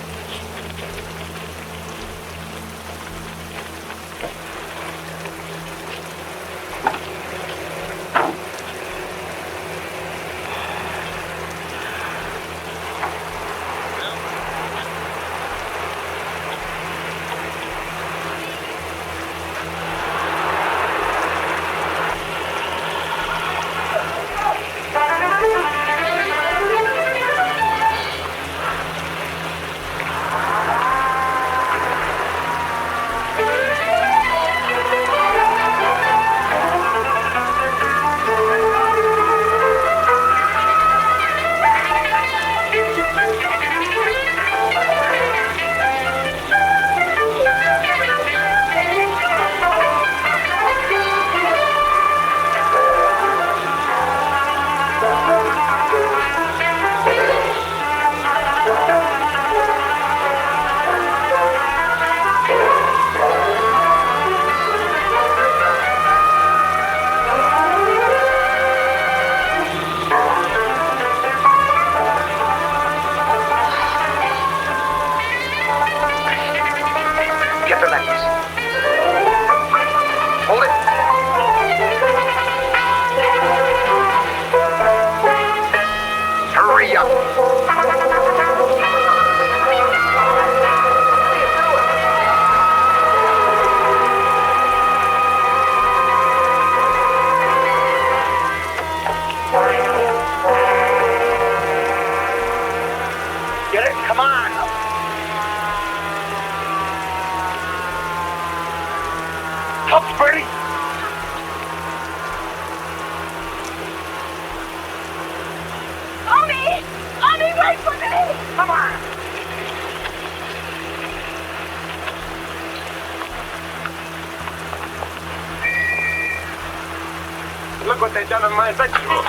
H: what they've done to my vegetables.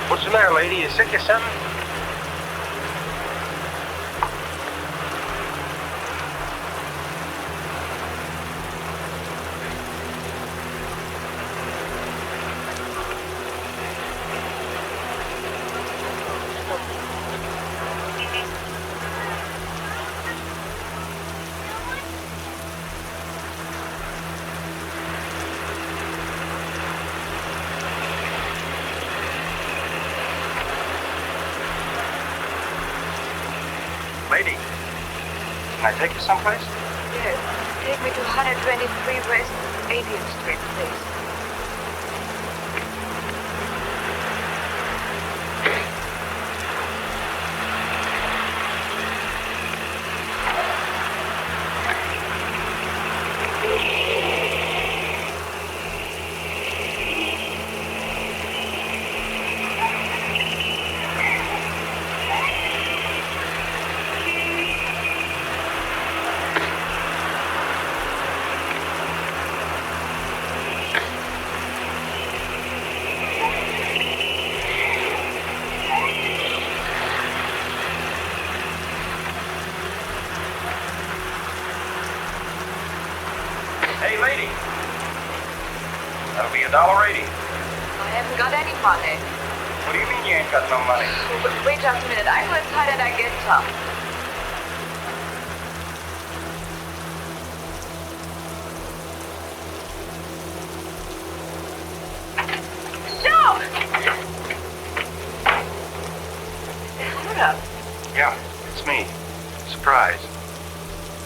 H: What's the matter, lady? You sick or something? Lady, can I take you someplace?
C: Yes. Take me to 123 West 80th Street, please.
H: Hey, lady. That'll be $1.80.
C: I haven't got any money.
H: What do you mean you ain't got no money?
C: But wait just a minute. I go inside and I get some.
H: Yeah, it's me. Surprise.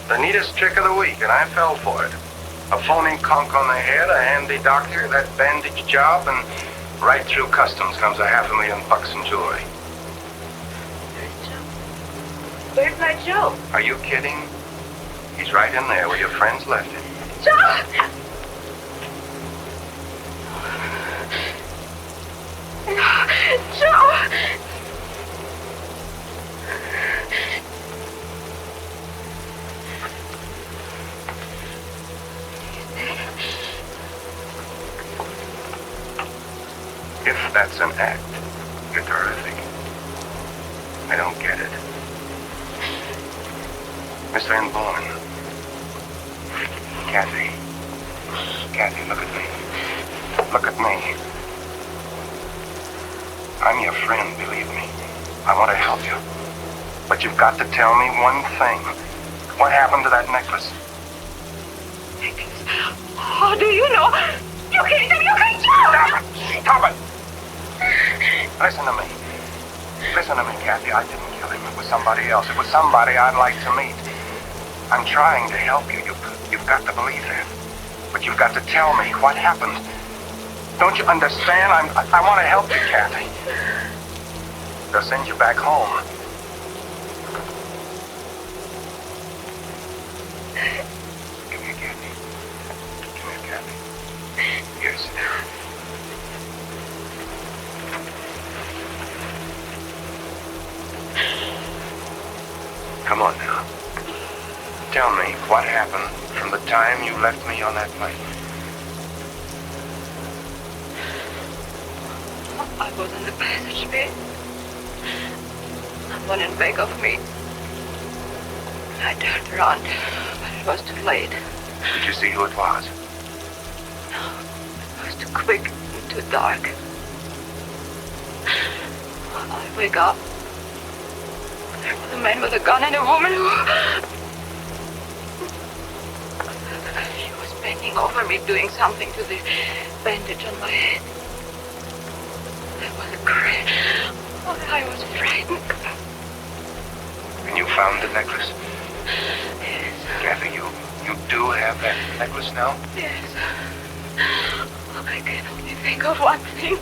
H: The neatest trick of the week, and I fell for it. A phony conk on the head, a handy doctor, that bandage job, and right through customs comes $500,000 in jewelry.
C: Where's my Joe?
H: Are you kidding? He's right in there where your friends left him.
C: Joe! Joe!
H: If that's an act, you're terrific. I don't get it. Mr. Inborn. Kathy. Kathy, look at me. Look at me. I'm your friend, believe me. I want to help you. But you've got to tell me one thing. What happened to that necklace?
C: Necklace? How do you know? You killed him! You killed Joe!
H: Stop it! Listen to me. Listen to me, Kathy. I didn't kill him. It was somebody else. It was somebody I'd like to meet. I'm trying to help you. You've got to believe that. But you've got to tell me what happened. Don't you understand? I want to help you, Kathy. They'll send you back home. Come here, Kathy. Come here, Kathy. Here, sit down. Come on now. Tell me what happened from the time you left me on that plane.
C: I was in the passageway. Someone in back of me. I turned around, but it was too late.
H: Did you see who it was?
C: No, it was too quick and too dark. I wake up. There was a man with a gun and a woman who... She was bending over me, doing something to the bandage on my head. There was a cry. Oh, I was frightened.
H: And you found the necklace?
C: Yes.
H: Kathy, you do have that necklace now?
C: Yes. I can only think of one thing.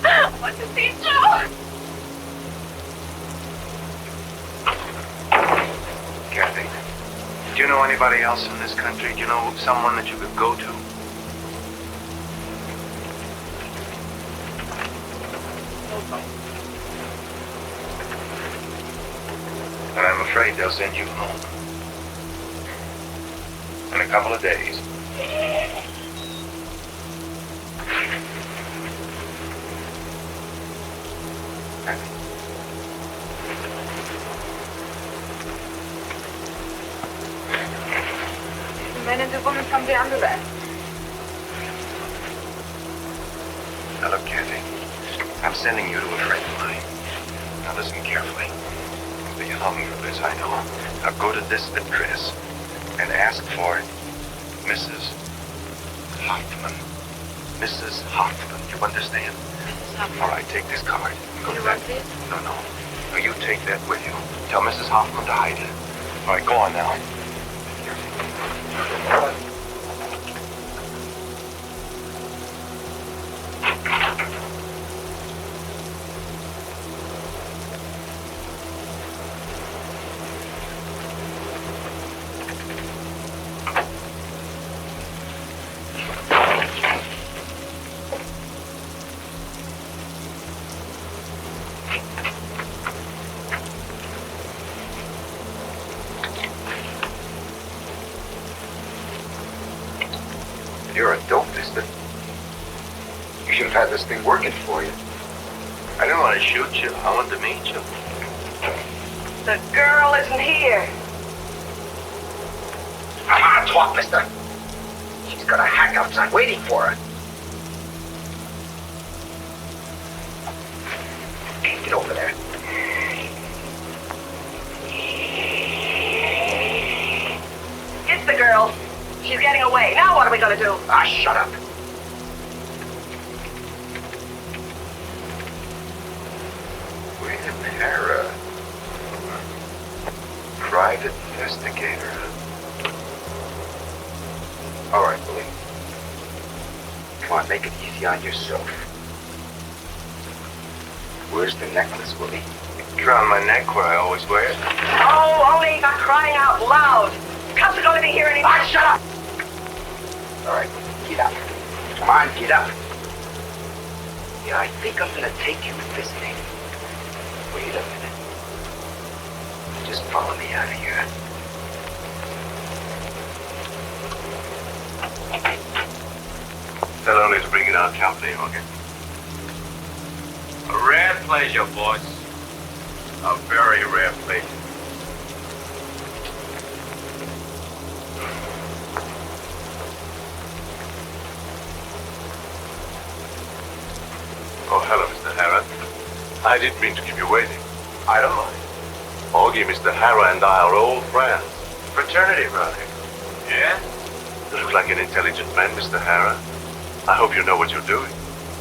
C: I want to see Joe.
H: Kathy, do you know anybody else in this country? Do you know someone that you could go to? And I'm afraid they'll send you home.
K: in a couple of days.
C: The men and the woman from the underland.
K: Now look, Kathy, I'm sending you to a friend of mine. Now listen carefully. You'll be hung for this, I know. Now go to this address and ask for Mrs. Hoffman. Mrs. Hoffman, you understand?
C: Mrs. Hoffman.
K: All right, take this card. Go
C: You
K: to
C: want
K: that.
C: this?
K: No, no. No, you take that with you. Tell Mrs. Hoffman to hide it. All right, go on now. You're a dopist. You should have had this thing working for you. I didn't want to shoot you. I wanted to meet you.
G: The girl isn't here.
D: Come on, talk, mister. She's got a hack outside waiting for her. Get over there.
G: It's the girl. She's getting away. Now what are we gonna do?
D: Ah, shut up.
K: William Hara. Private investigator. All right, Willie.
D: Come on, make it easy on yourself. Where's the necklace, Willie?
K: It's around my neck where I always wear it.
G: Oh, only not crying out loud. Cops are gonna be here any minute.
D: Ah, shut up! All right, get up. Come on, get up. Yeah, I think I'm gonna take you visiting. Wait a minute. Just follow me out of here.
K: Tell only to bring it out company, okay?
B: A rare pleasure, boss. A very rare pleasure.
K: Oh, hello, Mr. Hara. I didn't mean to keep you waiting. I don't mind. Augie, Mr. Hara and I are old friends. Fraternity, brother.
B: Yeah?
K: You look like an intelligent man, Mr. Hara. I hope you know what you're doing.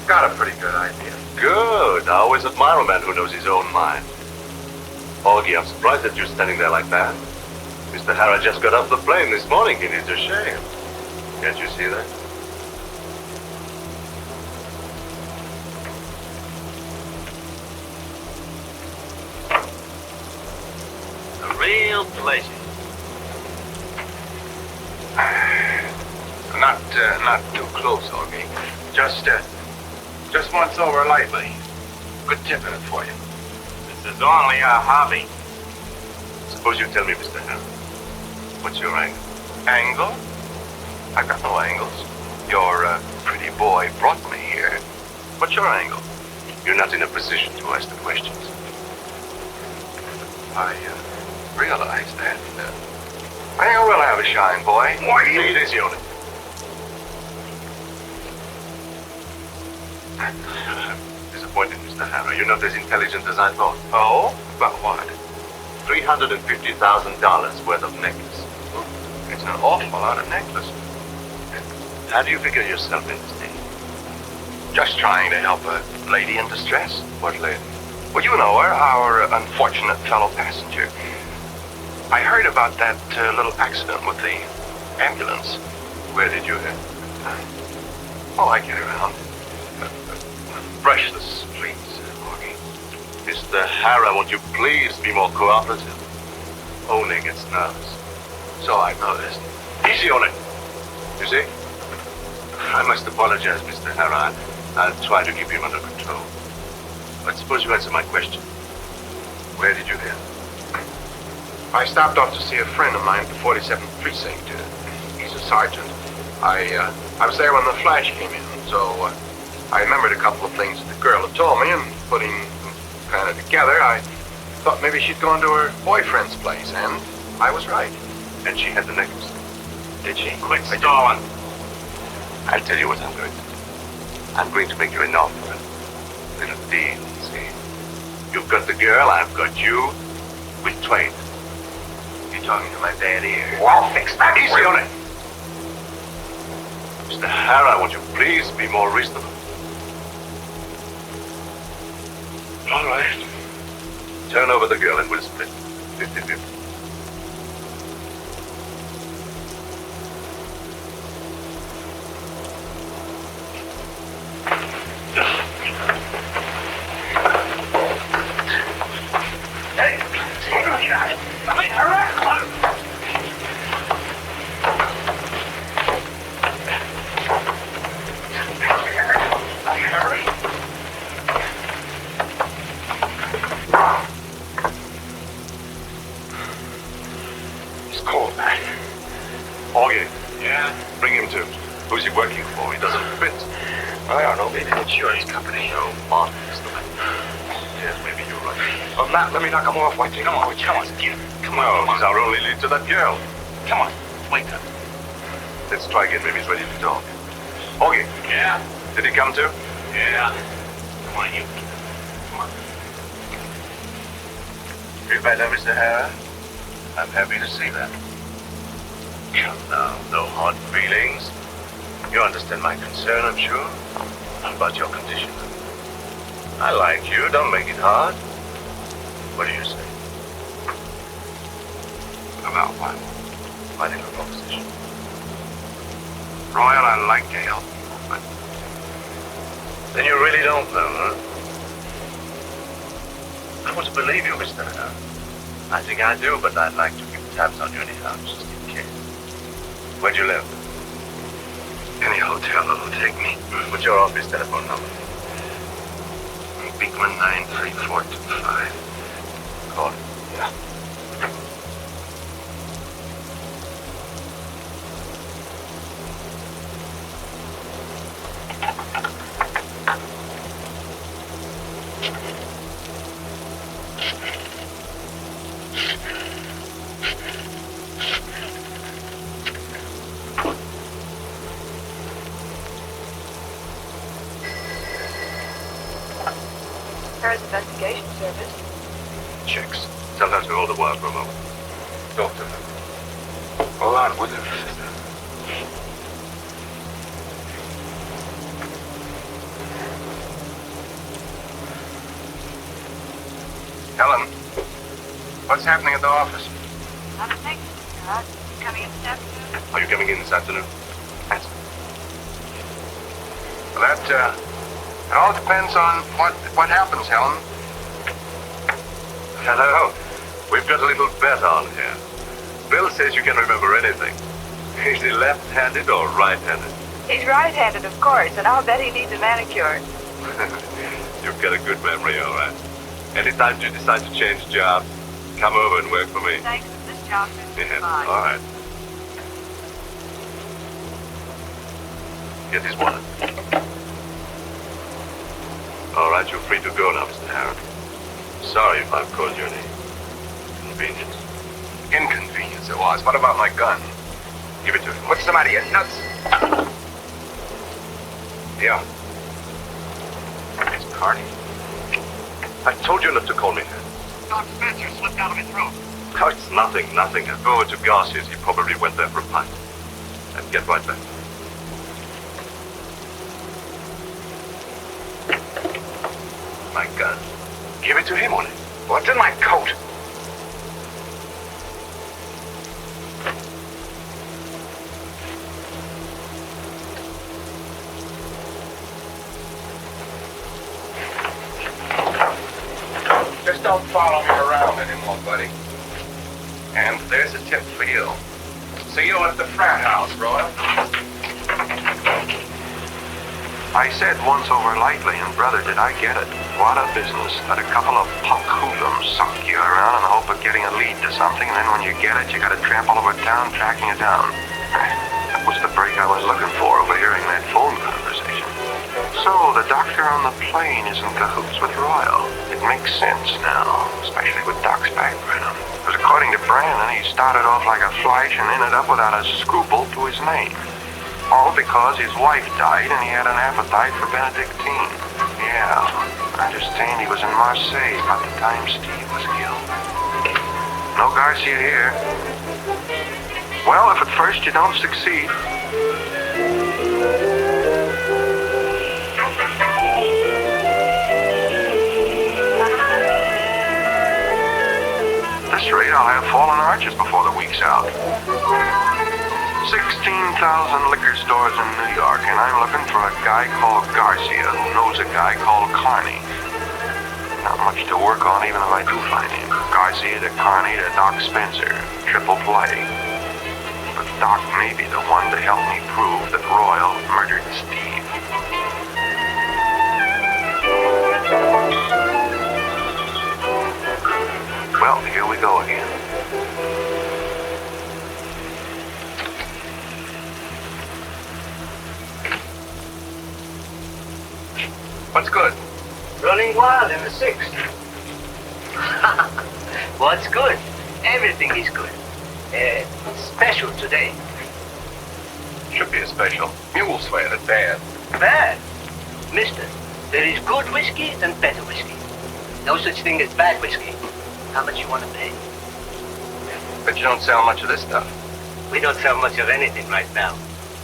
K: Got a pretty good idea. Good. I always admire a man who knows his own mind. Augie, I'm surprised that you're standing there like that. Mr. Hara just got off the plane this morning. He needs a shave. Can't you see that?
B: A real pleasure.
K: Not too close, Augie. Just once over lightly. Good tip in it for you.
B: This is only a hobby.
K: Suppose you tell me, Mr. Hara. What's your angle? Angle? I've got no angles. Your pretty boy brought me here. What's your angle? You're not in a position to ask the questions. I realize that. I think I will have a shine, boy. Why, take it easy on it. Disappointed, Mr. Hara. You're not as intelligent as I thought. Oh? About what? $350,000 worth of necklace. It's an awful lot of necklace. How do you figure yourself in this thing? Just trying to help a lady in distress. What lady? Well, you know her, our unfortunate fellow passenger. I heard about that little accident with the ambulance. Where did you hear? Oh, I get around. Brush the streets, Augie. Mr. Hara, won't you please be more cooperative? Only gets nervous. So I've noticed. Easy on it. You see? I must apologize, Mr. Hara. I'll try to keep him under control. But suppose you answer my question. Where did you hear? I stopped off to see a friend of mine at the 47th precinct. He's
L: sergeant. I was there when the flash came in, so I remembered a couple of things that the girl had told me, and putting them kind of together, I thought maybe she'd gone to her boyfriend's place, and I was right.
H: And she had the necklace.
D: Did she? Quit stalling.
H: I'll tell you what I'm going to do. I'm going to make you an offer. A little deal, see? You've got the girl, I've got you. We'll trade. You're talking to my bad ear.
D: Well, fix that.
H: Easy on it. Mr. Hara, would you please be more reasonable? All right. Turn over the girl and we'll split 50-50. To that girl.
D: Come on, wake up.
H: Let's try again. Maybe he's ready to talk. Augie.
D: Yeah?
H: Did he come too?
D: Yeah. Come on, you. Come on.
H: Feel better, Mr. Hara? I'm happy to see that. Come now, no hard feelings. You understand my concern, I'm sure, about your condition. I like you. Don't make it hard. What do you say?
L: About what?
H: My little proposition.
L: Royal, I like to help people, but...
H: Then you really don't know, huh? I want to believe you, Mr. Hara. I think I do, but I'd like to keep tabs on you anyhow, just in case. Where'd you live?
L: Any hotel that'll take me.
H: What's your office telephone number?
L: Beekman 93425.
H: Call it. Yeah.
C: Investigation Service.
H: Chicks. Tell her to hold the wire for a moment. Talk to her.
L: Hold on, will you? Helen, what's happening at the office?
C: Nothing. Coming in this afternoon.
H: Are you coming in this afternoon?
L: Yes. Well, that, it all depends on what happens, Helen.
H: Hello. We've got a little bet on here. Bill says you can remember anything. Is he left-handed or right-handed?
C: He's right-handed, of course, and I'll bet he needs a manicure.
H: You've got a good memory, all right. Anytime you decide to change jobs, come over and work for me.
C: Thanks. This job is
H: Yeah,
C: fine.
H: all right. Get his wallet. All right, you're free to go now, Mr. Harrod. Sorry if I've caused you any inconvenience.
L: Inconvenience it was. What about my gun?
H: Give it to him.
L: What's the matter, you nuts?
H: Yeah.
L: It's Carney.
H: I told you not to call me.
D: Doc Spencer slipped out of his throat.
H: Oh, it's nothing. Go over to Garcia's. He probably went there for a pint. And get right back. My gun. Give it to him, on it.
L: What's in my coat? Just don't follow me around anymore, buddy. And there's a tip for you. See you at the frat house, Royal. I said once over lightly, and brother, did I get it. What a business. Let a couple of punk hoodlums suck you around in the hope of getting a lead to something, and then when you get it, you gotta tramp all over town tracking it down.
K: topic I was looking for overhearing that phone conversation. So, the doctor on the plane is in cahoots with Royal. It makes sense now, especially with Doc's background. Because according to Brandon, he started off like a flash and ended up without a scruple to his name. All because his wife died and he had an appetite for Benedictine. Yeah, I understand he was in Marseille about the time Steve was killed. No Garcia here. Well, if at first you don't succeed... This rate, I'll have fallen arches before the week's out. 16,000 liquor stores in New York, and I'm looking for a guy called Garcia who knows a guy called Carney. Not much to work on, even if I do find him. Garcia to Carney to Doc Spencer. Triple play. But Doc may be the one to help me prove that Royal murdered Steve. Well, here we go again. What's good?
A: Running wild in the 6th. What's good? Everything is good. Special today.
K: Should be a special. Mule sweat at bad.
A: Bad? Mister, there is good whiskey and better whiskey. No such thing as bad whiskey. How much you want to pay?
K: But you don't sell much of this stuff.
A: We don't sell much of anything right now.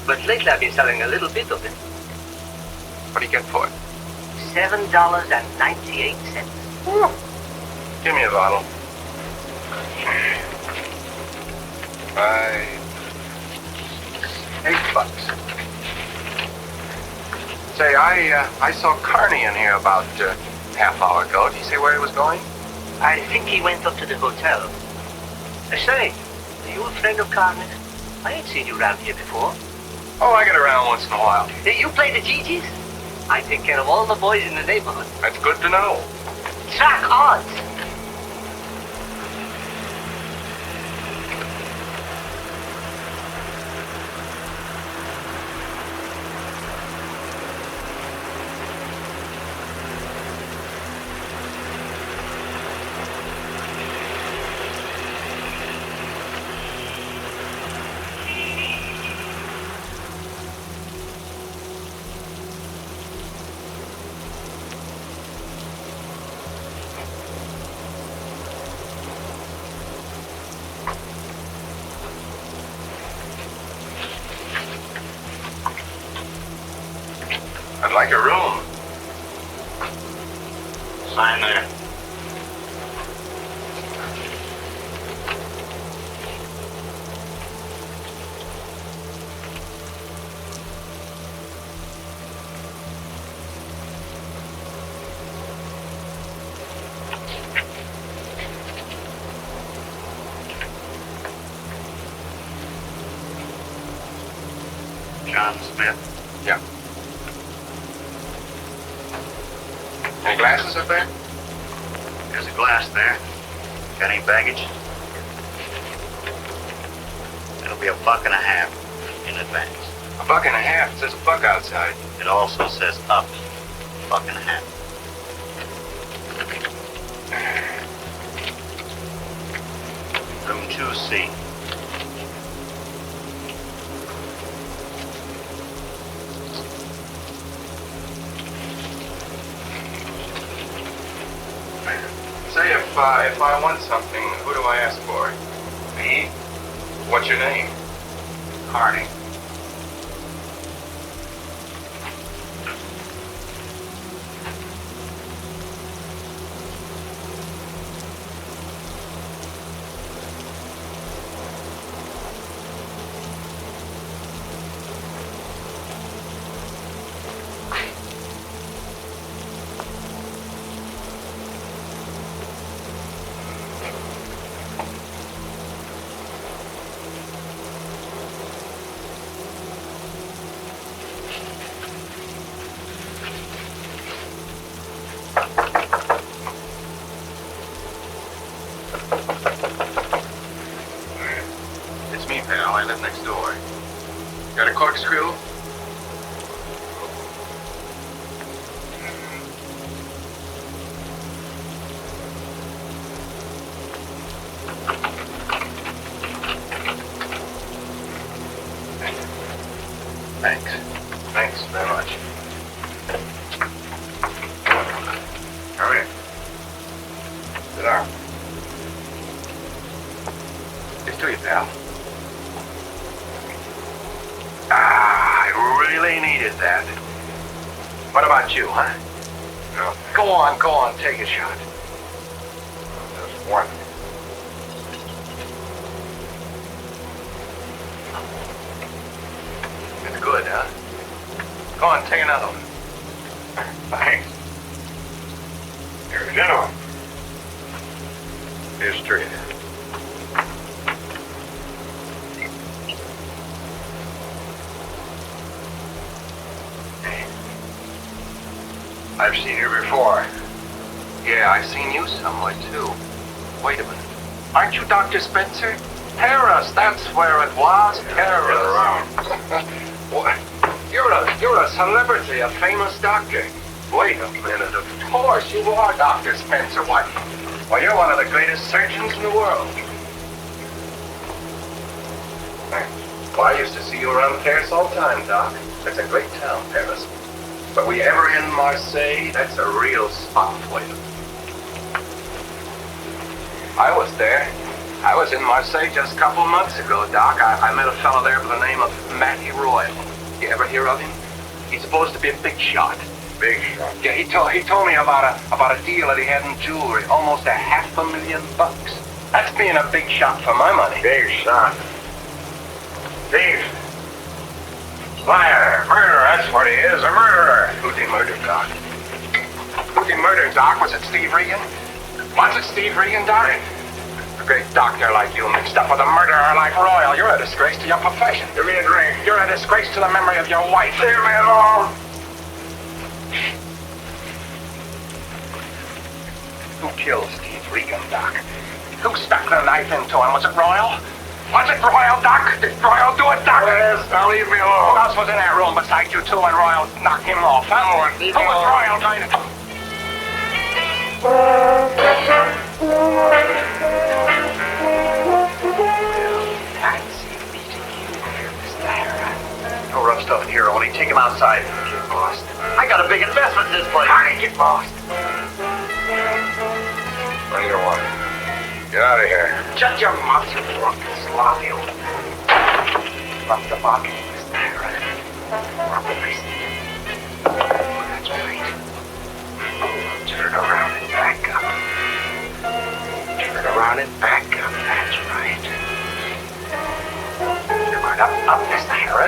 A: But lately I've been selling a little bit of it.
K: What do you get for it?
A: $7.98.
K: Give me a bottle. $8. Say, I saw Carney in here about half hour ago. Did he say where he was going?
A: I think he went up to the hotel. Say, are you a friend of Carmen's? I ain't seen you around here before.
K: Oh, I get around once in a while.
A: You play the GGs? I take care of all the boys in the neighborhood.
K: That's good to know.
A: Track odds.
K: I'd like a room.
A: Sign there.
K: John Smith. Yeah. Any glasses up there?
A: There's a glass there. Got any baggage? It'll be $1.50 in advance.
K: $1.50? It says $1 outside.
A: It also says up $1.50. Room 2C.
K: Say, if I want something, who do I ask for? Me? What's your name?
A: Carney.
L: What about you, huh? No. Go on, take a shot. Just one. It's good, huh? Go on, take another one. Thanks. Here's another one. Here's three. I've seen you before. Yeah, I've seen you somewhere, too. Wait a minute. Aren't you Dr. Spencer? Paris, that's where it was. Paris. What? You're a celebrity, a famous doctor. Wait a minute, of course you are Dr. Spencer. Why, you're one of the greatest surgeons in the world. Well, I used to see you around Paris all the time, Doc. It's a great town, Paris. But were you ever in Marseille? That's a real spot for you. I was there. I was in Marseille just a couple of months ago, Doc. I met a fellow there by the name of Matty Royal. You ever hear of him? He's supposed to be a big shot. Big shot? Yeah, he told me about a deal that he had in jewelry. Almost $500,000. That's being a big shot for my money. Big shot. Thief. Liar. Murderer, that's what he is. A murderer. Who'd he murder, Doc? Who'd he murder, Doc? Was it Steve Regan? Was it Steve Regan, Doc? A great doctor like you mixed up with a murderer like Royal. You're a disgrace to your profession. Give me a drink. You're a disgrace to the memory of your wife. Leave me alone. Who killed Steve Regan, Doc? Who stuck the knife into him? Was it Royal? Was it Royal, Doc? Did Royal do it, Doc? Yes, now leave me alone. Who else was in that room beside you two when Royal knocked him off, huh? Who was Royal trying to... No rough stuff in here, only take him outside. Get lost. I got a big investment in this place. How did he get lost? What do you want? Get out of here. Shut your mouth, you drunken slob, you. Drop the bucket, Miss Tyra. Drop the priest. That's right. Turn around and back up. Turn around and back up. That's right. Come on, up, Miss Tyra.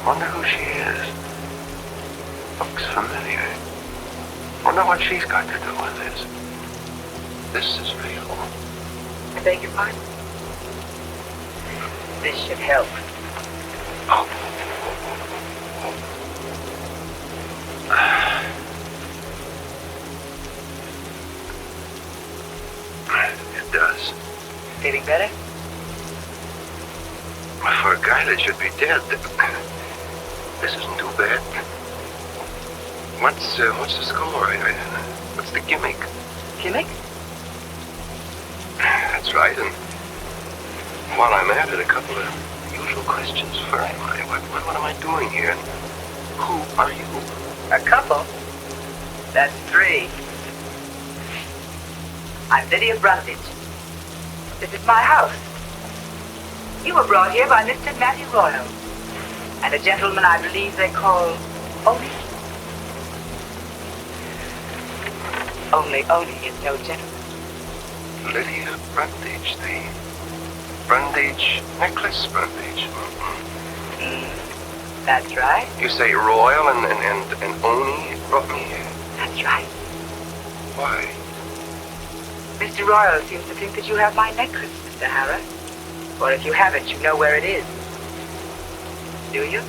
K: Wonder who she is. Looks familiar. Wonder what she's got to do with this. This is real.
M: I beg your pardon? This should help.
K: Oh. It does.
M: Feeling better?
K: For a guy that should be dead, this isn't too bad. What's the score? What's the gimmick?
M: Gimmick?
K: That's right, and while I'm at it, a couple of usual questions. Where am I? What am I doing here? And who are you?
M: A couple? That's 3. I'm Lydia Brundage. This is my house. You were brought here by Mr. Matthew Royal and a gentleman I believe they call Oni. Only Oni is no gentleman.
K: Lydia Brundage, the Brundage necklace Brundage.
M: That's right.
K: You say Royal and Oni brought me here?
M: That's right.
K: Why?
M: Mr. Royal seems to think that you have my necklace, Mr. Harris. Or if you haven't, you know where it is. Do you?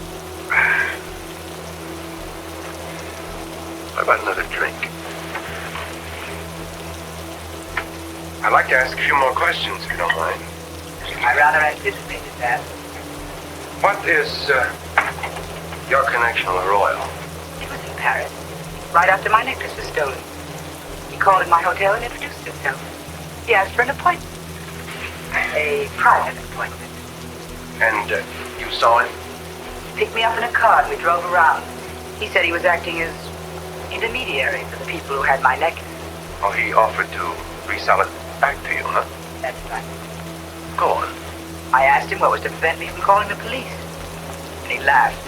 K: How about another drink? I'd like to ask a few more questions, if you don't mind.
M: I rather anticipated that.
K: What is your connection with Royal?
M: It was in Paris, right after my necklace was stolen. He called in my hotel and introduced himself. He asked for an appointment. A private appointment.
K: And you saw him?
M: He picked me up in a car and we drove around. He said he was acting as intermediary for the people who had my necklace.
K: Oh, he offered to resell it back to you, huh?
M: That's right.
K: Go on.
M: I asked him what was to prevent me from calling the police. And he laughed.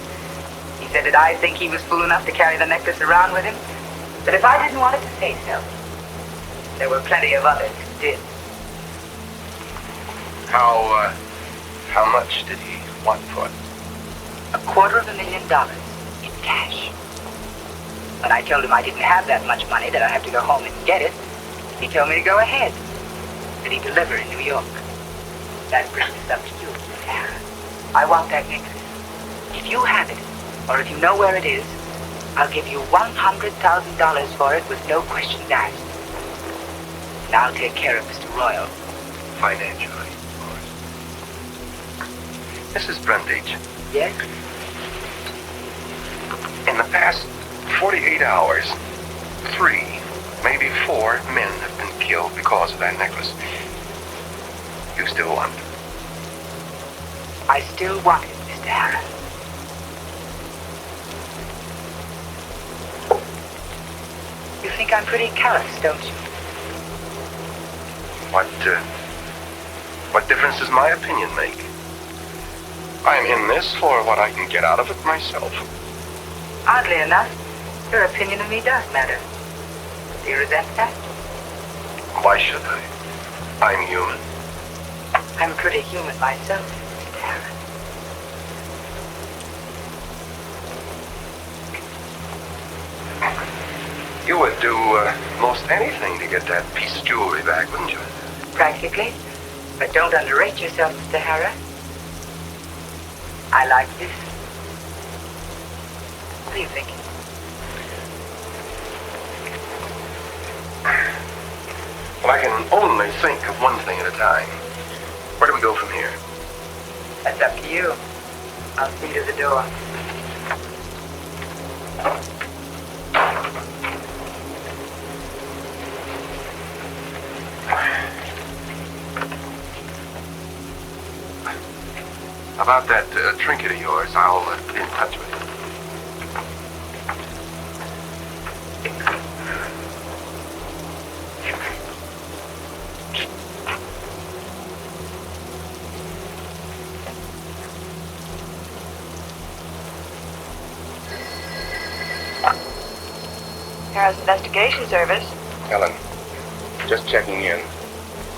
M: He said that I think he was fool enough to carry the necklace around with him, but if I didn't want it to say so, there were plenty of others who did.
K: How much did he want for it?
M: $250,000 in cash. When I told him I didn't have that much money, that I'd have to go home and get it, he told me to go ahead. That he'd deliver in New York. That brings us up to you, Sarah. I want that necklace. If you have it, or if you know where it is, I'll give you $100,000 for it with no questions asked. And I'll take care of Mr. Royal.
K: Financially, of course. Mrs. Brundage.
M: Yes?
K: In the past 48 hours, 3, maybe 4 men have been killed because of that necklace. You still want it?
M: I still want it, Mr. Harris. You think I'm pretty callous, don't you?
K: What difference does my opinion make? I'm in this for what I can get out of it myself.
M: Oddly enough, your opinion of me does matter. Do you resent that?
K: Why should I? I'm human.
M: I'm pretty human myself, Mr. Harris.
K: You would do most anything to get that piece of jewelry back, wouldn't you?
M: Practically. But don't underrate yourself, Mr. Harris. I like this. What are you thinking?
K: Well, I can only think of one thing at a time. Where do we go from here?
M: That's up to you. I'll see you to the door.
K: About that trinket of yours, I'll be in touch with you.
M: Harris Investigation Service.
L: Helen, just checking in.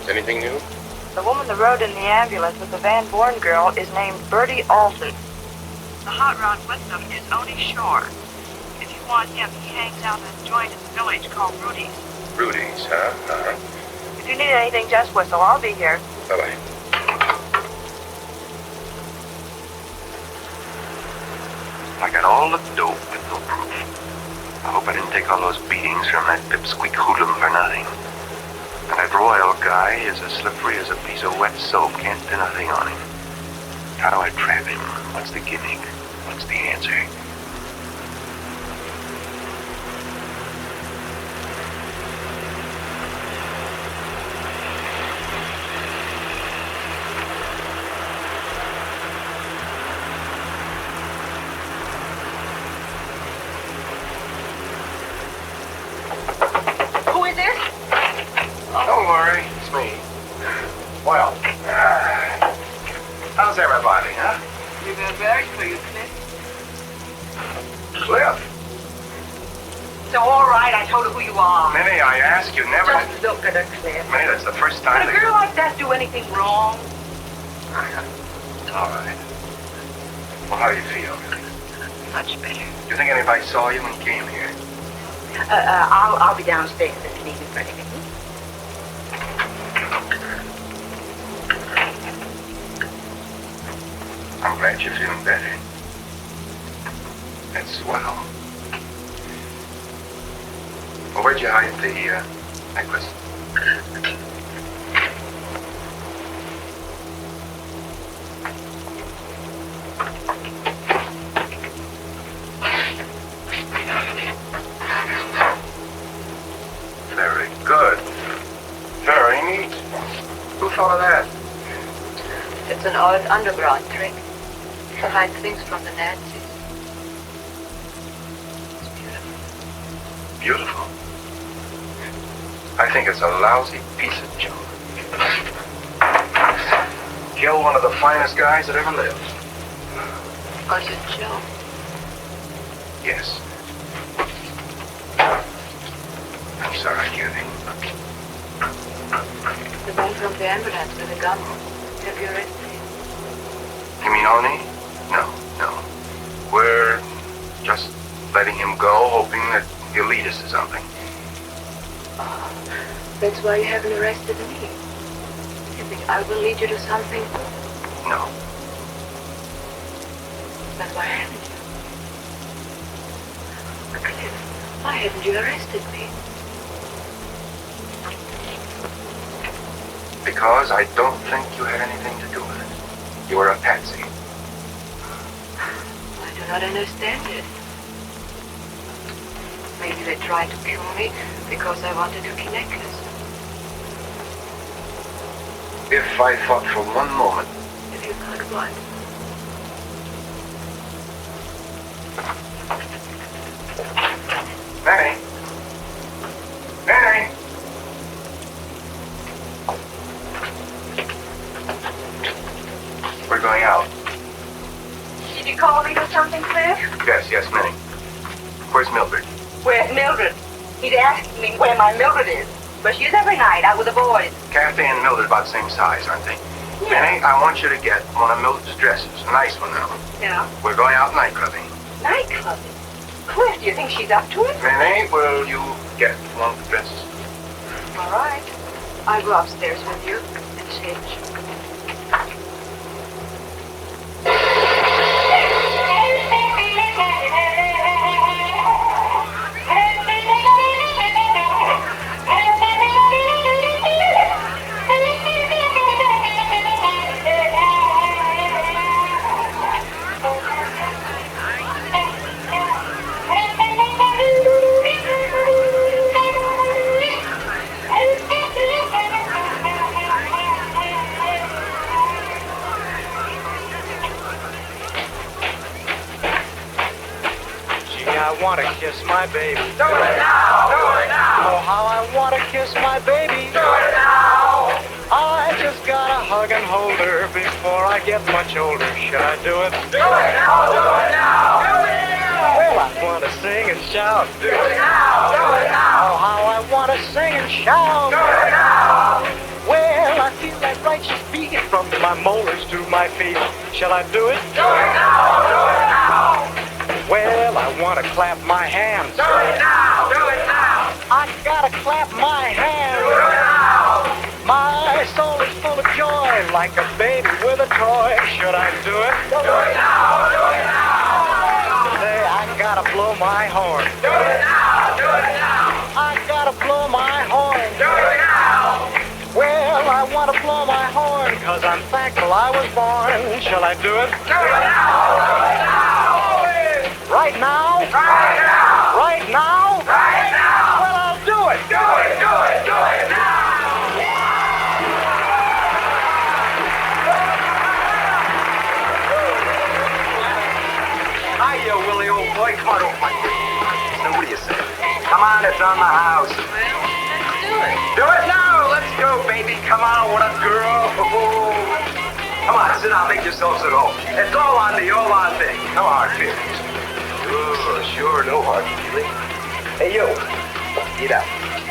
L: Is anything new?
C: The woman that rode in the ambulance with the Van Born girl is named Bertie Alton.
N: The hot rod with them is Oni Shore. If you want him, he hangs out in a joint in the village called Rudy's.
K: Rudy's, huh? Uh-huh.
N: If you need anything, just whistle. I'll be here.
K: Bye-bye. I got all the dope with no proof. I hope I didn't take all those beatings from that pipsqueak hoodlum for nothing. And that royal guy is as slippery as a piece of wet soap. Can't pin a thing on him. How do I trap him? What's the gimmick? What's the answer?
N: Who is this?
L: Don't worry, it's me. Well, how's everybody, huh?
N: We've been very for you, Cliff.
L: Cliff?
N: So, all right, I told her who you are.
L: Minnie, I ask you never to...
N: Just look at her, Cliff.
L: Minnie, that's the first time
N: Would a girl like that do anything wrong?
L: All right. Well, how do you feel?
N: Much better.
L: Do you think anybody saw you when you came here?
N: I'll be downstairs this evening for anything.
L: I'm glad you're feeling better. That's swell. Well, where'd you hide the necklace? Very good. Very neat. Who thought of that?
C: It's an old underground trick to hide things from the Nazis.
L: Beautiful. I think it's a lousy piece of junk. Kill one of the finest guys that ever lived.
C: Was it Joe?
L: Yes. I'm sorry, Kathy.
C: The one from the ambulance with the gun. Have you arrested him?
L: You mean Oni? No. We're just letting him go, hoping that he'll lead us to something.
C: Oh, that's why you haven't arrested me. You think I will lead you to something?
L: No.
C: Then why haven't you? Cliff, why haven't you arrested me?
L: Because I don't think you had anything to do with it. You were a patsy.
C: I do not understand it. Maybe they tried to kill me because I wanted your necklace.
L: If I thought for one moment...
C: If you thought what?
L: Manny! Manny! We're going out.
N: Did you call me for something, Cliff?
L: Yes, Manny. Where's Mildred?
N: Where's Mildred? He's asking me where my Mildred is. But she's every night out with the boys.
L: Kathy and Mildred about the same size, aren't they? Yeah. Manny, I want you to get one of Mildred's dresses. A nice one, though.
N: Yeah.
L: We're going out night clubbing.
N: Night clubbing? Cliff, do you think she's up to it?
L: Manny, will you get one of the dresses?
C: All right. I'll go upstairs with you and change.
O: I wanna kiss my baby.
B: Do it now! Do it now!
O: Oh, how I wanna kiss my baby.
B: Do it now!
O: I just gotta hug and hold her before I get much older. Should I do it?
B: Do it now! Do it now! Do it now!
O: Well, I wanna sing and shout.
B: Do it now! Do it now!
O: Oh, how I wanna sing and shout.
B: Do it now!
O: Well, I feel that righteous beat from my molars to my feet. Shall I do it?
B: Do it now! Do it now!
O: Well, I want to clap my hands.
A: Do it now! Do it now!
O: I gotta clap my hands.
A: Do it now!
O: My soul is full of joy, like a baby with a toy. Should I do it?
A: Do it now! Do it now!
O: Say, I gotta blow my horn.
A: Do it now! Do it now!
O: I gotta blow my horn.
A: Do it now!
O: Well, I want to blow my horn, 'cause I'm thankful I was born. Shall I do it?
A: Do it now! Do it now!
O: Right now?
A: Right now!
O: Right now?
A: Right now!
O: Well, I'll do it.
A: Do it! Do it! Do it now!
B: Hiya, Willie, old boy. Come on over my feet. So what do you say? Come on, it's on the house.
N: Well, let's do it.
B: Do it now! Let's go, baby. Come on, what a girl. Come on, sit down, make yourselves at home. It's all on the thing. No hard feelings. Sure, no hard feelings. Hey, you. Get up.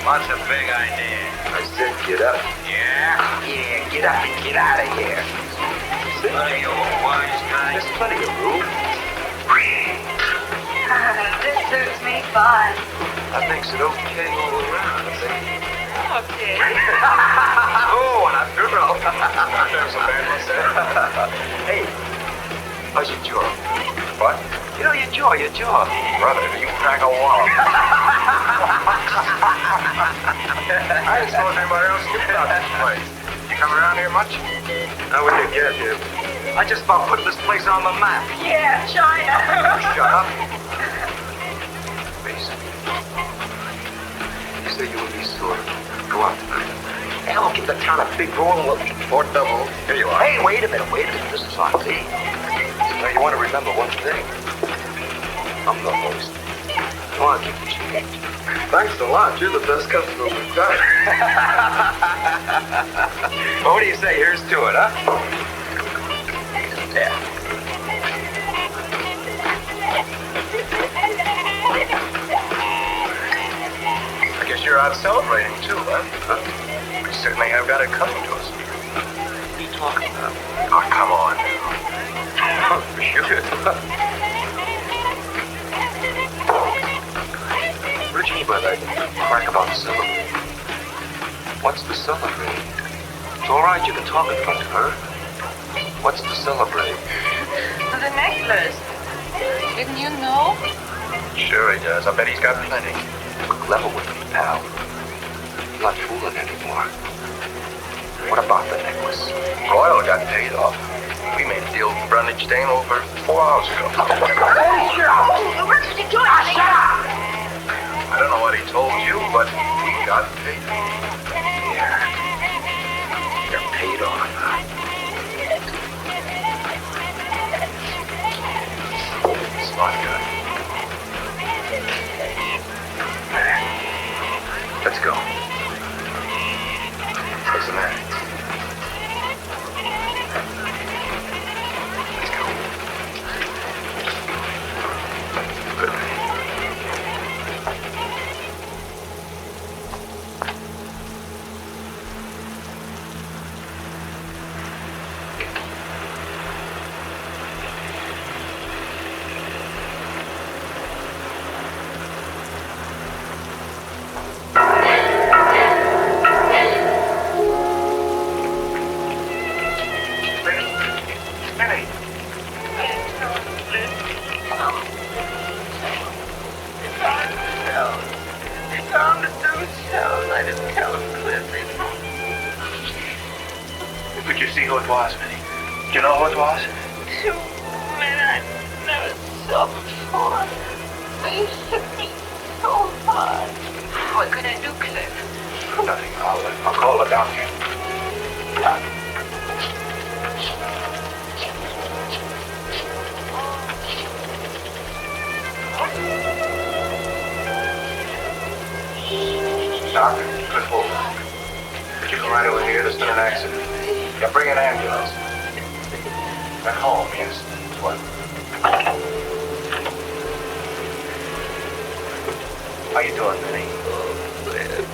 I: What's a big idea?
B: I said get up.
I: Yeah?
B: Yeah, get up and get out of here. Sit.
I: What are you, a wise guy?
B: There's plenty of room.
N: This suits me fine.
B: That makes it okay all around, I think.
N: Okay.
B: Oh, and a girl. There's a bad one. Hey, how's your jaw? What? You know, your jaw. Brother, you crack a wall. I didn't suppose anybody else knew about this place. You come around here much? How would you get here? I just about put this place on the map.
N: Yeah, China.
B: Shut up. Basically, you say you and me sort of go out tonight. Hell, I'll give the town a big roll and we'll eat for double. Here you are. Hey, wait a minute. This is on me. Now, you want to remember one thing. I'm the host. Come on, keep it cheap. Thanks a lot. You're the best customer we've got. Well, what do you say? Here's to it, huh? Yeah. I guess you're out celebrating, too, huh? We certainly have got it coming to us. What are you talking about? Oh, come on now. Shoot. What did you mean by that crack about celebrating? What's to celebrate? It's all right, you can talk in front of her. What's to celebrate?
N: The necklace. Didn't you know?
B: Sure he does. I bet he's got plenty. We're clever with him, pal. I'm not fooling anymore. What about the necklace? Royal got paid off. We made a deal with Brunette over 4 hours ago.
G: What did you do? Shut up!
B: I don't know what he told you, but we got paid. Yeah. You're paid off. Smart guy. Let's go. What's the matter? Let's go. Good night.
K: Could you see who it was, Minnie? Do you know who it was?
N: Two men I never saw before. They hit me so hard. What can I do, Cliff?
K: Nothing. I'll call the doctor. Doctor, Cliff Wolf. Could you come right over here? There's been an accident. Yeah, bring an ambulance. At home, yes. What? How you doing, Minnie?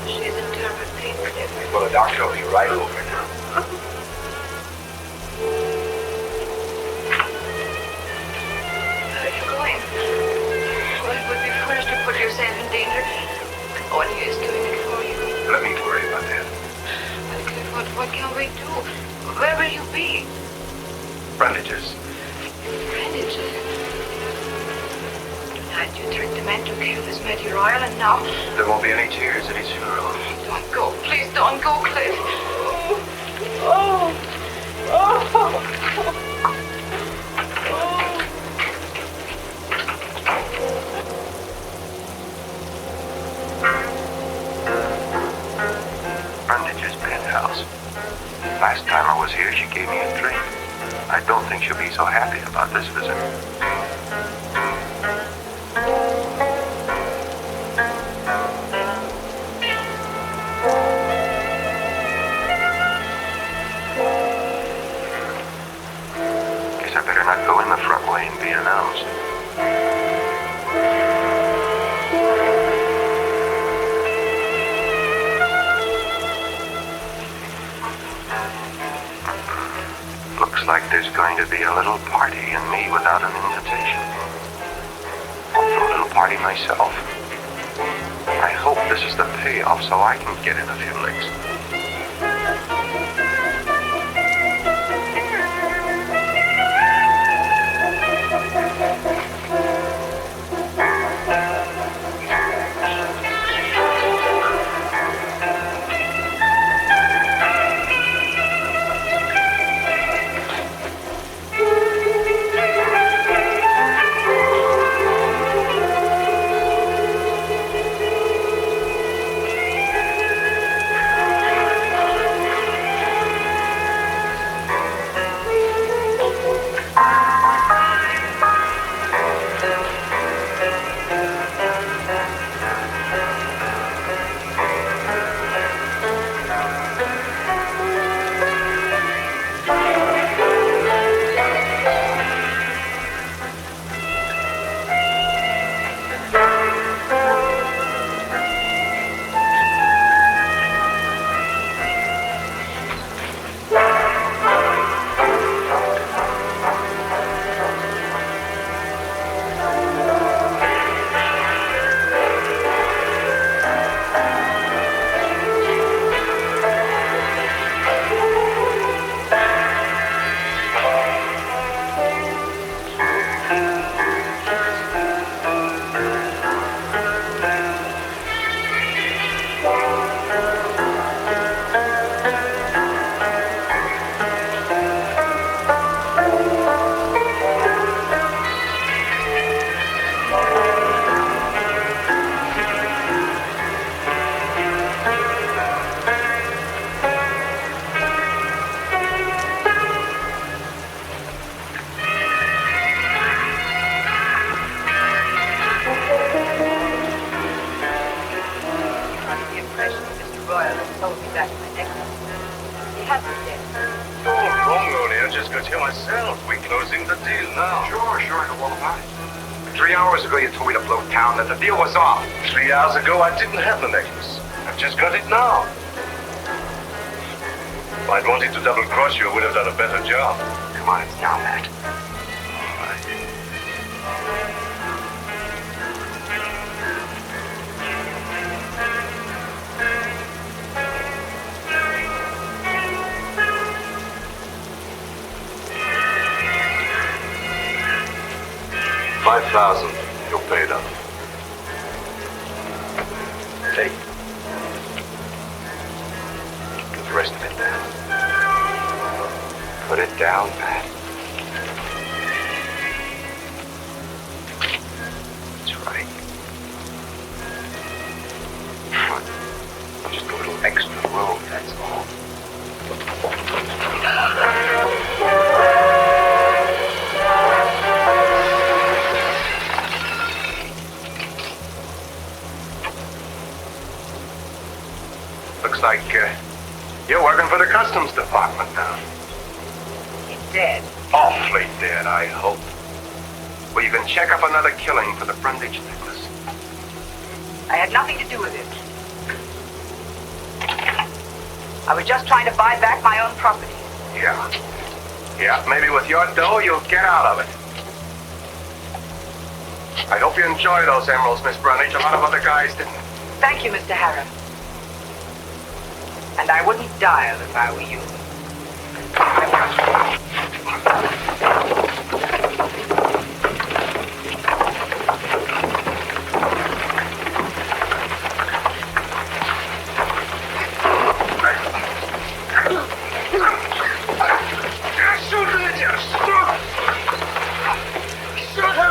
N: She's in terrible pain, Cliff.
K: Well, the doctor will be right over now.
N: Where are you going? yourself in danger. Oh, and he is doing it for you.
K: Let me worry about that.
N: Well, Cliff, what can we do? Where will you be?
K: Brandages.
N: Brandages. Tonight you tricked the man to kill this Matthew Royal, and now...
K: There won't be any tears at his funeral.
N: Don't go. Please don't go, Cliff. Oh.
K: Brandage's penthouse. Last time I was here, she gave me a drink. I don't think she'll be so happy about this visit. Guess I better not go in the front way and be announced. Looks like there's going to be a little party and me without an invitation. I'll throw a little party myself. I hope this is the payoff so I can get in a few licks.
H: I didn't have the necklace. I've just got it now. If I'd wanted to double-cross you, I would have done a better job.
F: Come on, it's down, Matt.
K: $5,000. You'll pay it up. Take. Put the rest of it down. Put it down, Pat. That's right. Just a little extra room, that's all. Looks like you're working for the Customs Department now.
M: He's dead.
K: Awfully dead, I hope. Well, you can check up another killing for the Brundage necklace.
M: I had nothing to do with it. I was just trying to buy back my own property.
K: Yeah. Yeah, maybe with your dough, you'll get out of it.
L: I hope you enjoy those emeralds, Miss Brundage. A lot of other guys didn't.
M: Thank you, Mr. Harrah. And I wouldn't dial if I were you.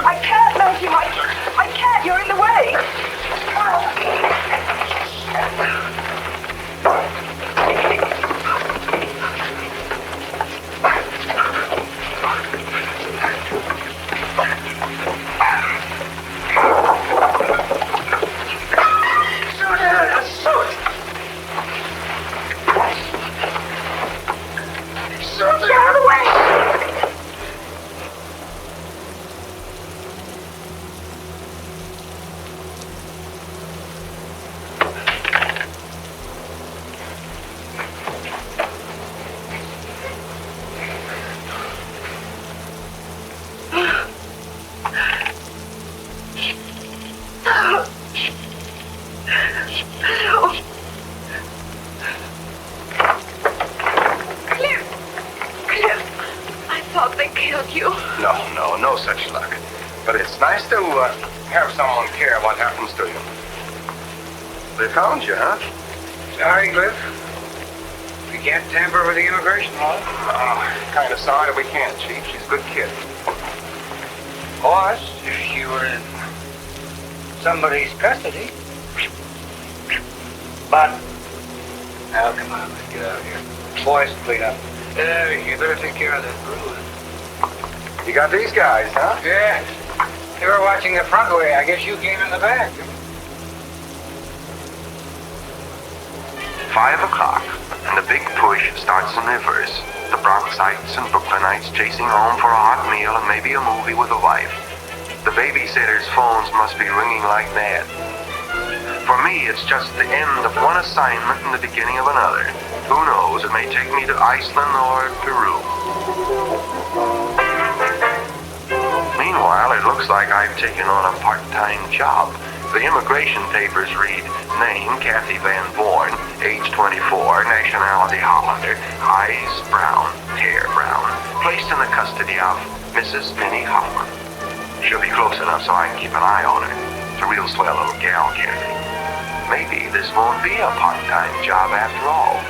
N: I can't, Matthew. I can't. You're in the way.
L: No such luck. But it's nice to have someone care what happens to you. They found you, huh?
A: Sorry, Cliff. We can't tamper with the immigration law.
L: Kind of sorry we can't, Chief. She's a good kid.
A: Of course, if she were in somebody's custody. But, now come on, let's get out of here. Boys, clean up. You better take care of that bruise.
L: You got these guys, huh?
A: Yeah. They were watching the front way. I guess you came in the back.
H: 5 o'clock, and the big push starts in reverse. The Bronxites and Brooklynites chasing home for a hot meal and maybe a movie with a wife. The babysitters' phones must be ringing like mad. For me, it's just the end of one assignment and the beginning of another. Who knows, it may take me to Iceland or Peru. Meanwhile, it looks like I've taken on a part-time job. The immigration papers read, name Kathy Van Born, age 24, nationality Hollander, eyes brown, hair brown, placed in the custody of Mrs. Minnie Hoffman. She'll be close enough so I can keep an eye on her. It's a real swell little gal, Kathy. Maybe this won't be a part-time job after all.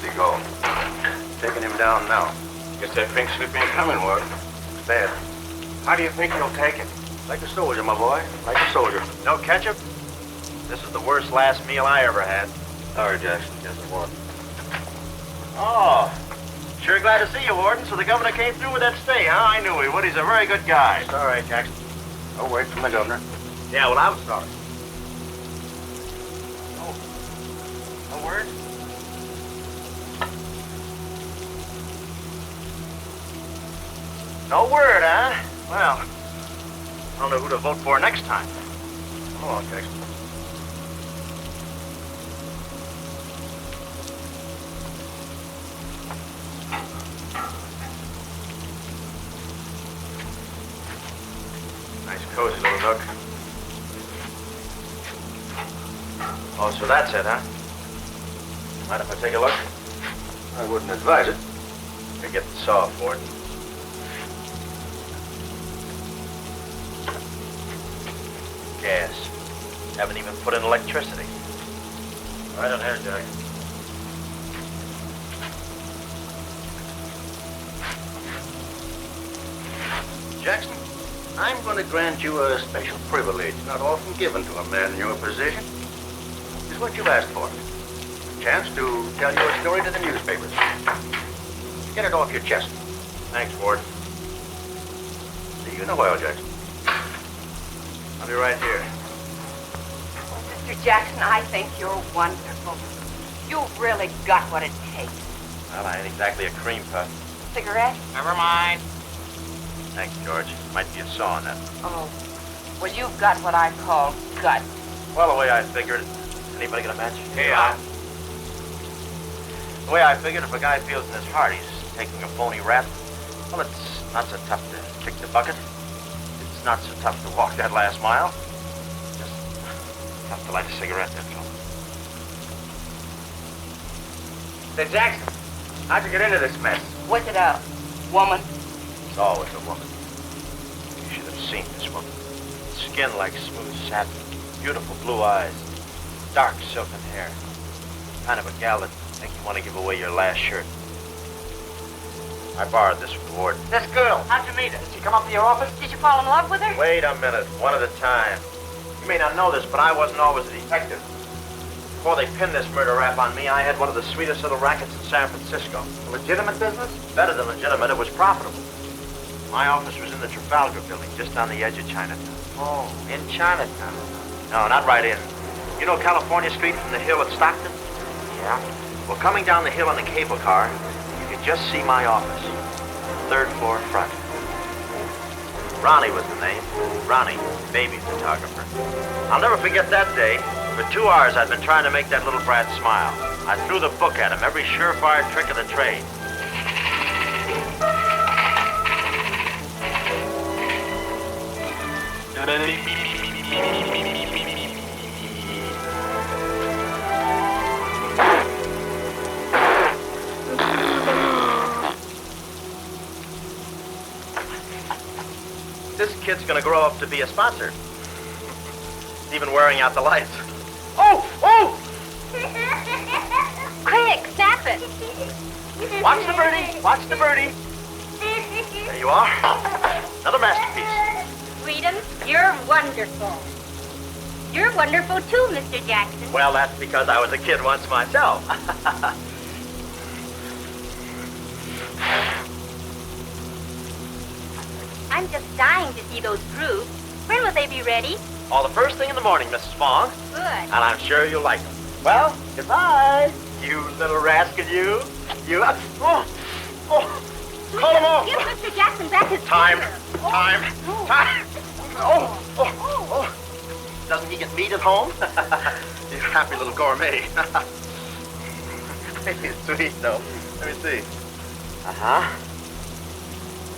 L: he go?
K: Taking him down now. Guess that pink slip ain't coming, Ward. It's bad. How do you think he'll take it?
B: Like a soldier, my boy. Like a soldier. No ketchup? This is the worst last meal I ever had.
K: Sorry, Jackson. Guess it won't.
B: Oh, sure glad to see you, Warden. So the governor came through with that stay, huh? I knew he would. He's a very good guy.
K: All right, Jackson. No word from the governor.
B: Yeah, well, I'm sorry. Oh, no word? No word, huh? Well, I don't know who to vote for next time. Come on, Jackson. Nice cozy little nook. Oh, so that's it, huh? Mind if I take a look?
K: I wouldn't advise it.
B: I get the saw for it. Gas. Haven't even put in electricity. Right on here, Jack.
K: Jackson, I'm going to grant you a special privilege not often given to a man in your position. It's what you've asked for. A chance to tell your story to the newspapers. Get it off your chest.
B: Thanks, Ward.
K: See you in a while, Jackson.
B: I'll be right here.
C: Mr. Jackson, I think you're wonderful. You've really got what it takes.
B: Well, I ain't exactly a cream puff.
C: Cigarette?
B: Never mind. Thanks, George. Might be a saw in that.
C: Oh, well, you've got what I call gut.
B: Well, the way I figured, anybody got a match?
C: Yeah.
B: The way I figured, if a guy feels in his heart he's taking a phony rap, well, it's not so tough to kick the bucket. It's not so tough to walk that last mile. Just tough to light a cigarette, that's all.
J: Say, Jackson, how'd you get into this mess?
C: Was it a woman?
B: It's always a woman. You should have seen this woman. Skin like smooth satin, beautiful blue eyes, dark silken hair. Kind of a gal that make you want to give away your last shirt. I borrowed this from the warden.
J: This girl, how'd you meet her? Did she come up to your office?
C: Did you fall in love with her?
B: Wait a minute, one at a time. You may not know this, but I wasn't always a detective. Before they pinned this murder rap on me, I had one of the sweetest little rackets in San Francisco.
J: A legitimate business?
B: Better than legitimate, it was profitable. My office was in the Trafalgar building, just on the edge of Chinatown.
J: Oh, in Chinatown.
B: No, not right in. You know California Street from the hill at Stockton?
J: Yeah.
B: Well, coming down the hill in the cable car, you could just see my office. Third floor front. Ronnie was the name. Ronnie, baby photographer. I'll never forget that day. For 2 hours, I'd been trying to make that little brat smile. I threw the book at him, every surefire trick of the trade. This kid's gonna grow up to be a sponsor. He's even wearing out the lights. Oh! Oh!
C: Quick, snap it.
B: Watch the birdie! Watch the birdie! There you are. Another masterpiece.
P: Freedom, you're wonderful. You're wonderful too, Mr. Jackson.
B: Well, that's because I was a kid once myself.
P: I'm just dying to see those grooves. When will they be ready?
B: All the first thing in the morning, Mrs. Fong.
P: Good.
B: And I'm sure you'll like them. Well, goodbye, you little rascal, you. You. Oh, oh, call him off.
P: Give Mr. Jackson back his
B: Time,
P: finger.
B: time,
P: Oh.
B: time. Oh, oh, oh. Doesn't he get meat at home? You happy little gourmet. He's sweet, though. Let me see. Uh-huh.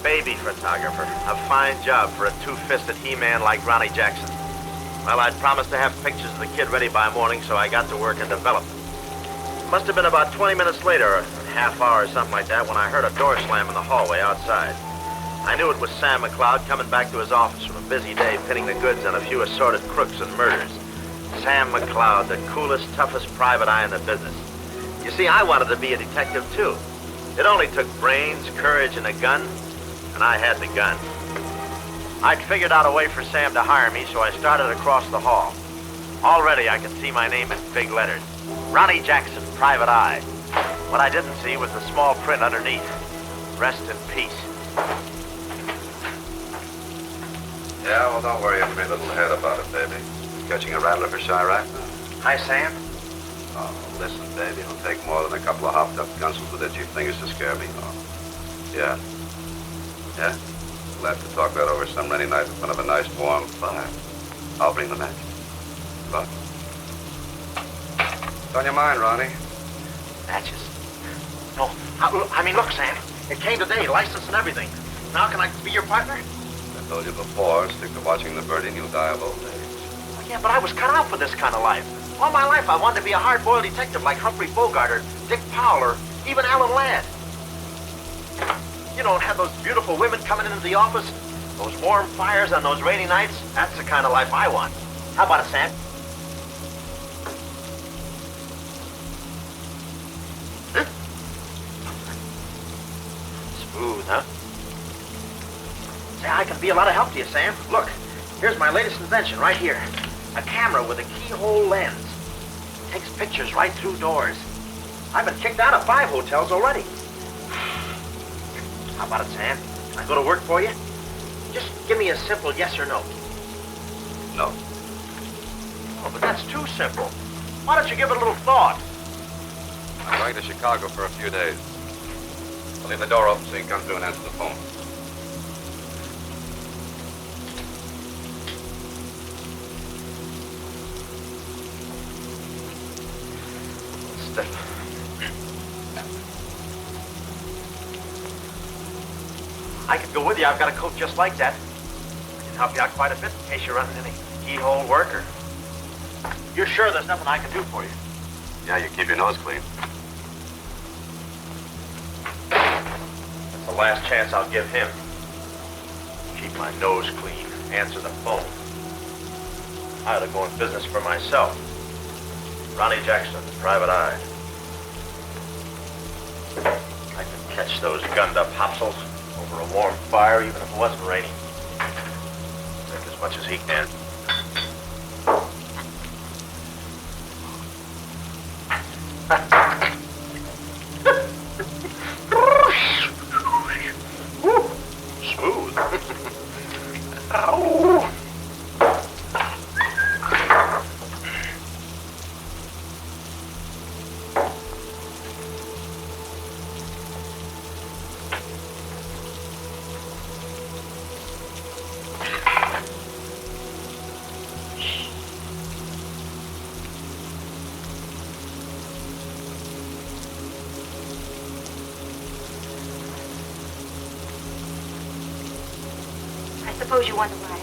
B: Baby photographer. A fine job for a two-fisted he-man like Ronnie Jackson. Well, I'd promised to have pictures of the kid ready by morning, so I got to work and developed them. It must have been about 20 minutes later, or a half hour or something like that, when I heard a door slam in the hallway outside. I knew it was Sam McLeod coming back to his office from a busy day pinning the goods on a few assorted crooks and murders. Sam McLeod, the coolest, toughest private eye in the business.
Q: You see, I wanted to be a detective, too. It only took brains, courage, and a gun, and I had the gun. I'd figured out a way for Sam to hire me, so I started across the hall. Already, I could see my name in big letters. Ronnie Jackson, Private Eye. What I didn't see was the small print underneath. Rest in peace.
I: Yeah, well, don't worry your pretty little head about it, baby. Catching a rattler for Chirac?
Q: Hi, Sam.
I: Oh, listen, baby, it'll take more than a couple of hopped-up gunsels with itchy fingers to scare me. Oh. Yeah? Yeah? We'll have to talk that over some rainy night in front of a nice warm fire. I'll bring the matches. Look. What's on your mind, Ronnie?
Q: Matches? No, I mean, look, Sam. It came today, license and everything. Now can I be your partner?
I: I told you before, stick to watching the birdie and you'll die of old age.
Q: Yeah, but I was cut out for this kind of life. All my life, I wanted to be a hard-boiled detective like Humphrey Bogart or Dick Powell or even Alan Ladd. You don't have those beautiful women coming into the office, those warm fires on those rainy nights. That's the kind of life I want. How about it, Sam? Huh? Smooth, huh? Say, I can be a lot of help to you, Sam. Look, here's my latest invention right here. A camera with a keyhole lens. Takes pictures right through doors. I've been kicked out of 5 hotels already. How about it, Sam? Can I go to work for you? Just give me a simple yes or no.
I: No.
Q: Oh, but that's too simple. Why don't you give it a little thought?
I: I'm going to Chicago for a few days. I'll leave the door open so you can come through and answer the phone.
Q: I could go with you. I've got a coat just like that. I can help you out quite a bit in case you're running any keyhole work or... You're sure there's nothing I can do for you?
I: Yeah, you keep your nose clean.
Q: That's the last chance I'll give him. Keep my nose clean. Answer the phone. I ought to go in business for myself. Ronnie Jackson, Private Eye. I can catch those gunned-up hopsels over a warm fire, even if it wasn't raining. Drink as much as he can. Smooth.
C: Suppose you wonder why.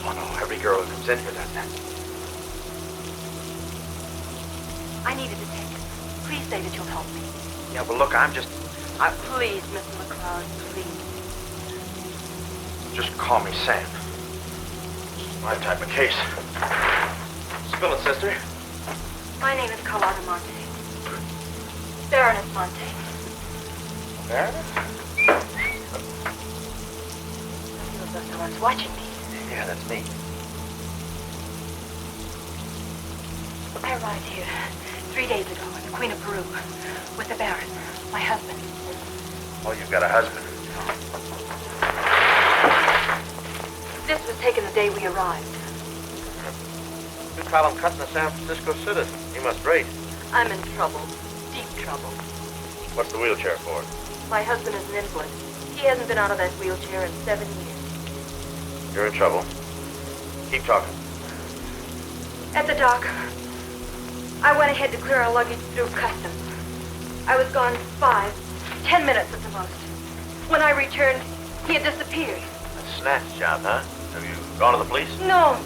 Q: Oh, no, every girl who comes in here does that.
C: I need a detective. Please say that you'll help me.
Q: Yeah, well, look,
C: Please, Mr. McCloud, please.
Q: Just call me Sam. It's my type of case. Spill it, sister.
C: My name is Carlotta Monte. Baroness Monte.
Q: Baroness?
C: Someone's watching me.
Q: Yeah, that's me.
C: I arrived here 3 days ago at the Queen of Peru with the Baron, my husband.
Q: Oh, you've got a husband.
C: This was taken the day we arrived.
Q: You call him cutting a San Francisco citizen. He must rate.
C: I'm in trouble. Deep trouble.
Q: What's the wheelchair for?
C: My husband is an invalid. He hasn't been out of that wheelchair in 7 years.
Q: You're in trouble. Keep talking.
C: At the dock, I went ahead to clear our luggage through customs. I was gone 5-10 minutes at the most. When I returned, he had disappeared.
Q: A snatch job, huh? Have you gone to the police?
C: No.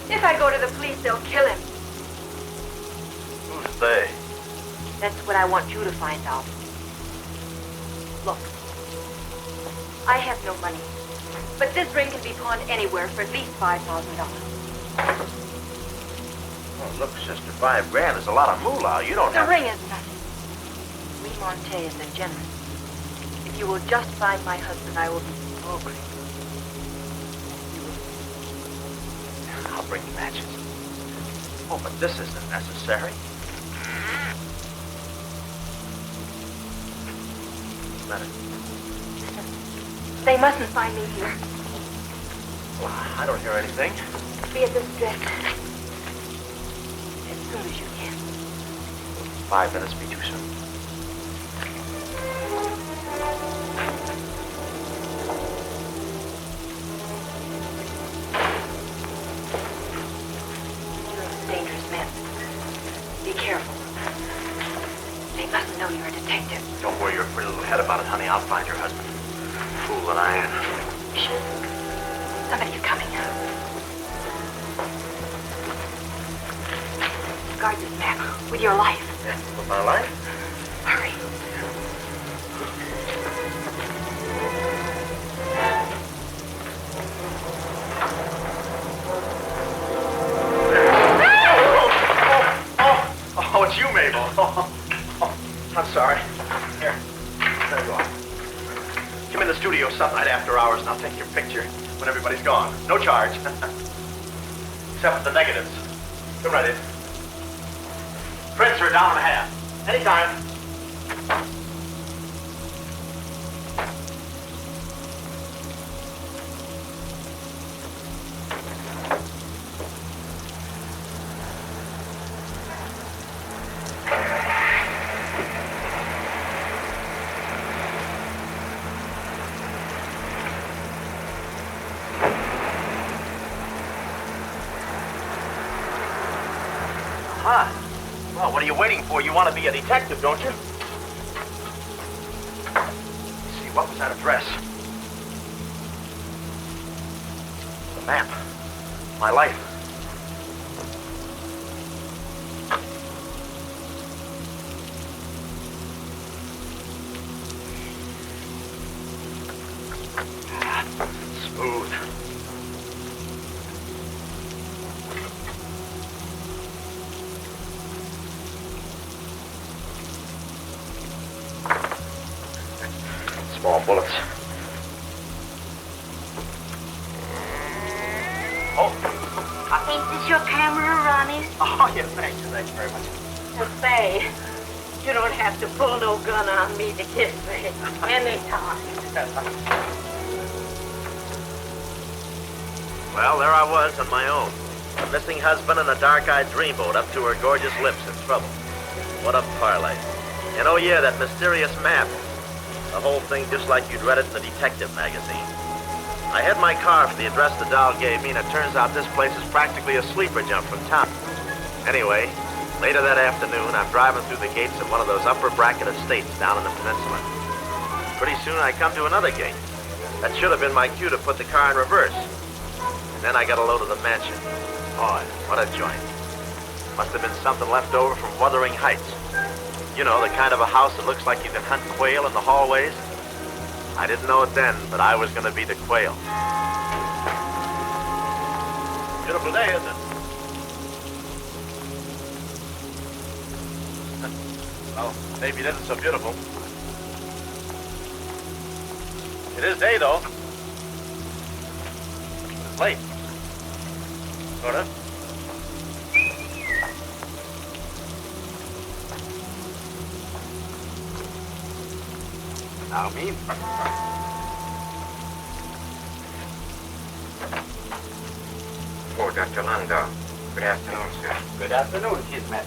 C: If I go to the police, they'll kill him.
Q: Who's they?
C: That's what I want you to find out. Look, I have no money. But this ring can be pawned anywhere for at least $5,000.
Q: Oh, look, sister, $5,000 is a lot of moolah. You don't
C: The
Q: have...
C: ring is nothing. We Montes are generous. If you will just find my husband, I will be so grateful.
Q: I'll bring matches. Oh, but this isn't necessary. Letter.
C: They mustn't find me here.
Q: Well, I don't hear anything.
C: Be at this address as soon as you can.
Q: 5 minutes be too soon.
C: You're a dangerous man. Be careful. They mustn't know you're a detective.
Q: Don't worry your pretty little head about it, honey. I'll find your husband. Fool that I am.
C: Shh. Somebody's coming. Guard this map with your life.
Q: With my life?
C: Hurry.
Q: Oh, it's you, Mabel. Oh, I'm sorry. Here. There you are. Come in the studio some night after hours and I'll take your picture when everybody's gone. No charge. Except for the negatives. Come right in. Prints are $1.50. Anytime. Huh. Well, what are you waiting for? You want to be a detective, don't you? Let's see, what was that address? The map. My life. Smooth. Small bullets. Oh.
P: Ain't this your camera, Ronnie?
Q: Oh, yeah, thanks very much.
N: Say, you don't have to pull no gun on me to kiss me. Anytime.
Q: Well, there I was on my own. A missing husband and a dark-eyed dreamboat up to her gorgeous lips in trouble. What a parlay. And oh yeah, that mysterious map. The whole thing just like you'd read it in the detective magazine. I had my car for the address the doll gave me, and it turns out this place is practically a sleeper jump from town. Anyway, later that afternoon, I'm driving through the gates of one of those upper bracket estates down in the peninsula. Pretty soon I come to another gate. That should have been my cue to put the car in reverse. And then I got a load of the mansion. Boy, what a joint. Must have been something left over from Wuthering Heights. You know, the kind of a house that looks like you can hunt quail in the hallways. I didn't know it then, but I was going to be the quail. Beautiful day, isn't it? Well, maybe it isn't so beautiful. It is day, though. It's late. Sort of. Now me.
F: Oh, Dr. Landau. Good afternoon, sir.
B: Good afternoon, Kismet.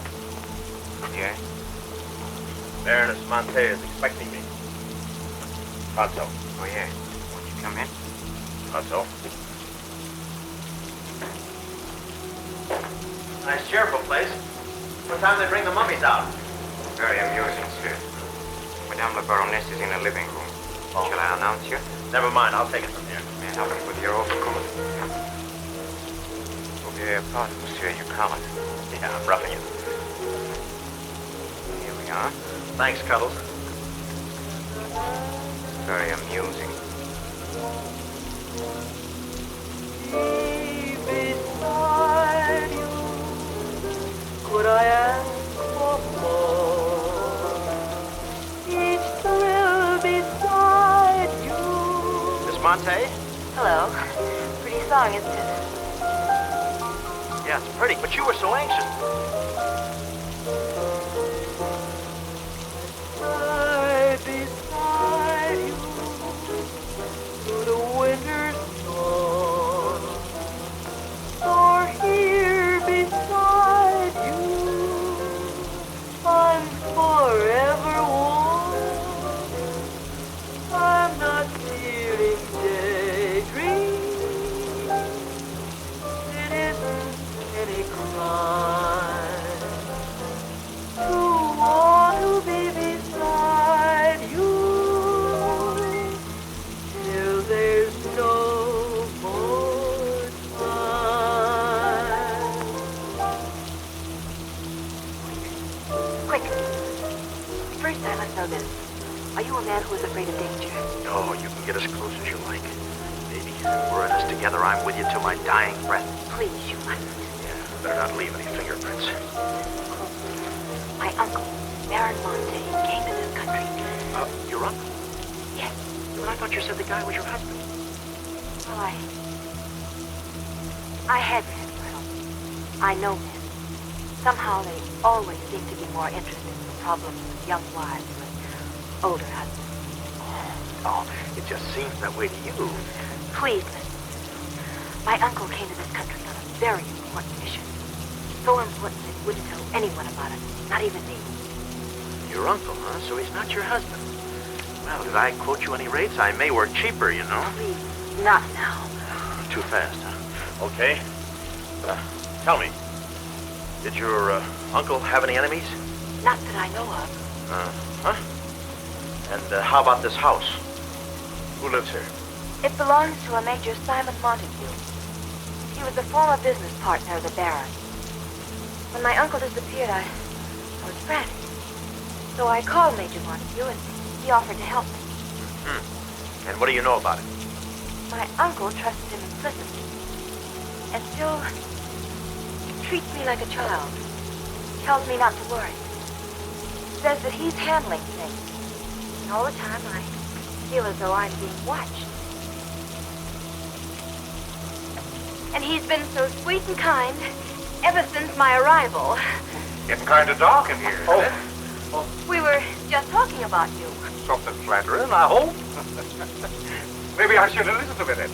F: Yes?
Q: Baroness Monte is expecting me. Pronto.
F: Oh, yes. Won't you come in?
Q: Pronto. Nice cheerful place. What time do they bring the mummies out?
F: Very amusing, sir. Madame la Baroness is in the living room. Oh. Shall I announce you?
Q: Never mind, I'll take it from here.
F: May I help you with your overcoat? Pardon, monsieur, you calling?
Q: Yeah, I'm roughing it.
F: Here we are.
Q: Thanks, Cuddles.
F: Very amusing.
E: Beside you,
Q: Monte?
C: Hello. Pretty song, isn't it?
Q: Yeah, it's pretty, but you were so anxious.
O: Beside you through the winter storm, or here beside you, I'm forever warm. I'm not feeling daydream. It isn't any crime to want to be beside you till there's no more time.
C: Quick. First, I must know this. Are you a man who is afraid of danger?
Q: No, you can get as close as you like. Baby, we're in this together. I'm with you till my dying breath.
C: Please, you mustn't.
Q: Yeah, better not leave any fingerprints.
C: My uncle, Baron Monte, came to this country.
Q: Your uncle?
C: Yes.
Q: But I thought you said the guy was your husband.
C: Well, I had men for help. I know men. Somehow they always seem to be more interested in the problems of young wives with older husbands.
Q: Oh, it just seems that way to you.
C: Please listen. My uncle came to this country on a very important mission. So important that he wouldn't tell anyone about it, not even me.
Q: Your uncle, huh? So he's not your husband. Well, did I quote you any rates? I may work cheaper, you know.
C: Please, not now.
Q: Too fast, huh? Okay. Tell me, did your uncle have any enemies?
C: Not that I know of.
Q: Huh? And how about this house? Who lives here?
C: It belongs to a Major Simon Montague. He was a former business partner of the Baron. When my uncle disappeared, I was frantic. So I called Major Montague, and he offered to help me.
Q: And what do you know about it?
C: My uncle trusted him implicitly, and still treats me like a child. Tells me not to worry. Says that he's handling things. And all the time I feel as though I'm being watched. And he's been so sweet and kind ever since my arrival.
L: Getting kind of dark in here, isn't it?
C: We were just talking about you.
L: Something flattering, I hope. Maybe I should have listened a minute.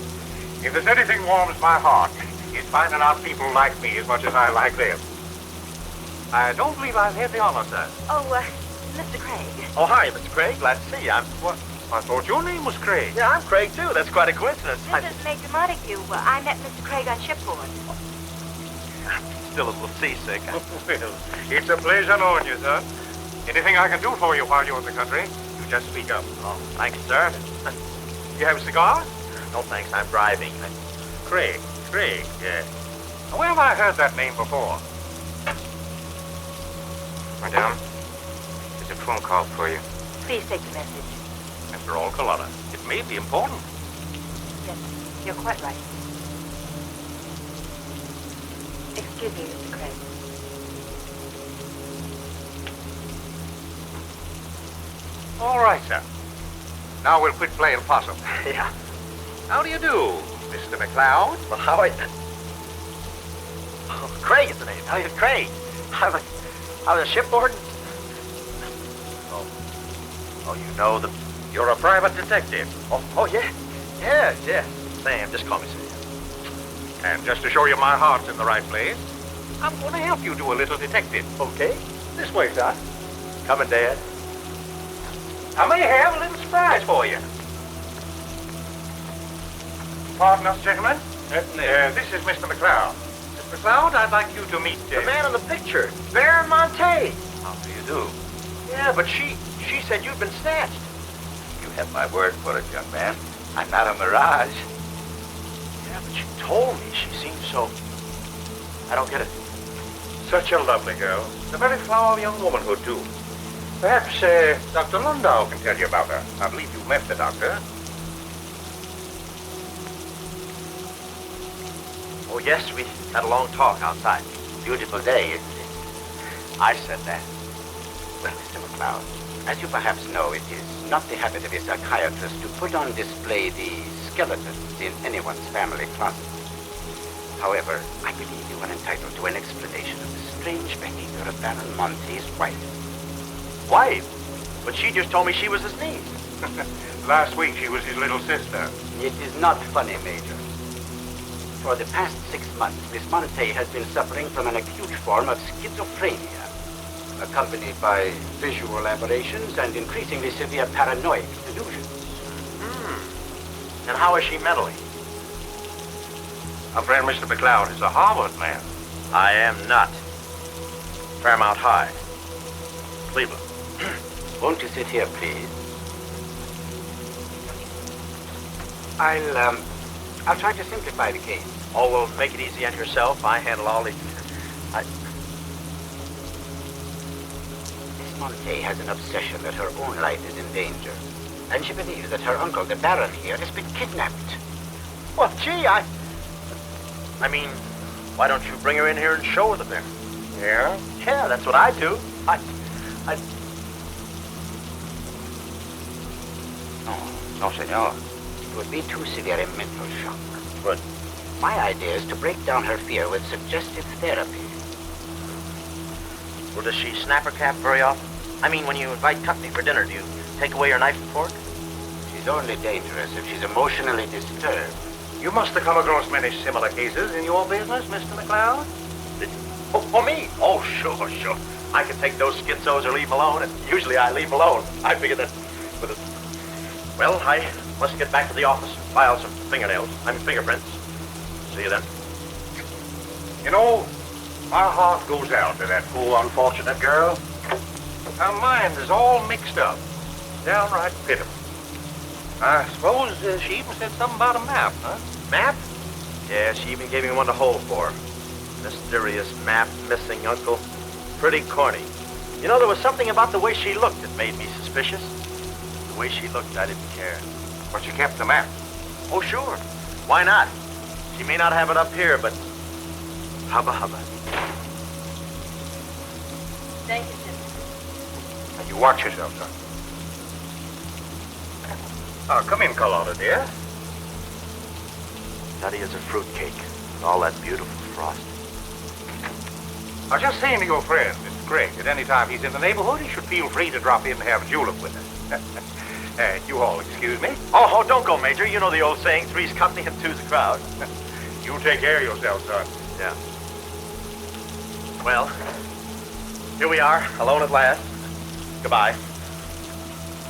L: If there's anything warms my heart, it's finding out people like me as much as I like them. I don't believe I've had the honor, sir.
C: Oh, Mr. Craig.
Q: Oh, hi, Mr. Craig. Glad to see you.
L: What? I thought your name was Craig.
Q: Yeah, I'm Craig, too. That's quite a coincidence.
C: This is Major Montague. I met Mr. Craig on shipboard.
Q: I'm still a little seasick.
L: Well, it's a pleasure knowing you, sir. Anything I can do for you while you're in the country, you just speak up.
Q: Oh, thanks, sir.
L: You have a cigar?
Q: No, thanks. I'm driving.
L: Craig, yeah. Where have I heard that name before? Madame, there's a phone call for you.
C: Please take the message.
L: After all, Colonna, it may be important.
C: Yes, you're quite right. Excuse me, Mr. Craig.
L: All right, sir. Now we'll quit playing possum.
Q: Yeah.
L: How do you do, Mr. McLeod?
Q: Well, how are you? Oh, Craig is the name. How are you, Craig? I was a shipboard. Oh, you know that
L: You're a private detective.
Q: Oh, yeah. Yes. Sam, just call me Sam.
L: And just to show you my heart's in the right place, I'm going to help you do a little detective.
Q: Okay.
L: This way, sir.
Q: Coming, Dad.
L: I may have a little surprise for you. Pardon us, gentlemen. This is Mr. McLeod. Mr. McLeod, I'd like you to meet...
Q: The man in the picture. Baron Monte.
L: How do you do?
Q: Yeah, but she said you'd been snatched.
A: You have my word for it, young man. I'm not a mirage.
Q: Yeah, but she told me she seemed so... I don't get it.
L: Such a lovely girl. A very flower of young womanhood, too. Perhaps Dr. Lundau can tell you about her. I believe you met the doctor.
Q: Oh, yes, we had a long talk outside. Beautiful day, isn't it? I said that.
A: Well, Mr. McLeod, As you perhaps know, it is not the habit of a psychiatrist to put on display the skeletons in anyone's family closet. However, I believe you are entitled to an explanation of the strange behavior of Baron Monte's wife.
Q: Wife? But she just told me she was his niece.
L: Last week she was his little sister.
A: It is not funny, Major. For the past 6 months, Miss Monte has been suffering from an acute form of schizophrenia, accompanied by visual aberrations and increasingly severe paranoid delusions.
Q: And how is she mentally?
L: Our friend Mr. McLeod is a Harvard man.
Q: I am not. Fairmount High. Cleveland.
A: Won't you sit here, please? I'll try to simplify the case.
Q: Oh, well, make it easy on yourself. I handle all the...
A: Miss Monte has an obsession that her own life is in danger. And she believes that her uncle, the Baron here, has been kidnapped.
Q: Well, gee, I mean, why don't you bring her in here and show her the bear?
L: Yeah?
Q: Yeah, that's what I do.
A: No, senor. It would be too severe a mental shock.
Q: But
A: my idea is to break down her fear with suggestive therapy.
Q: Well, does she snap her cap very often? I mean, when you invite company for dinner, do you take away her knife and fork?
A: She's only dangerous if she's emotionally disturbed.
L: You must have come across many similar cases in your business, Mr. McLeod.
Q: Oh, me? Oh, sure. I can take those schizos or leave alone, and usually I leave alone. I figure that with a... Well, I must get back to the office and file some fingerprints. See you then.
L: You know, my heart goes out to that poor unfortunate girl. Her mind is all mixed up. Downright pitiful. I suppose she even said something about a map, huh?
Q: Map? Yeah, she even gave me one to hold for. Mysterious map, missing uncle. Pretty corny. You know, there was something about the way she looked that made me suspicious. The way she looked, I didn't care.
L: But she kept the map.
Q: Oh, sure. Why not? She may not have it up here, but... Hubba.
C: Thank you, Jim.
L: Now, you watch yourself, son. Oh, come in, Carlotta, dear.
Q: Nutty as a fruitcake, with all that beautiful frost.
L: I was just saying to your friend, Mr. Craig, that any time he's in the neighborhood, he should feel free to drop in and have a julep with us. You all excuse me.
Q: Oh, don't go, Major. You know the old saying, three's company and two's a crowd.
L: You take care of yourself, son.
Q: Yeah. Well, here we are, alone at last. Goodbye.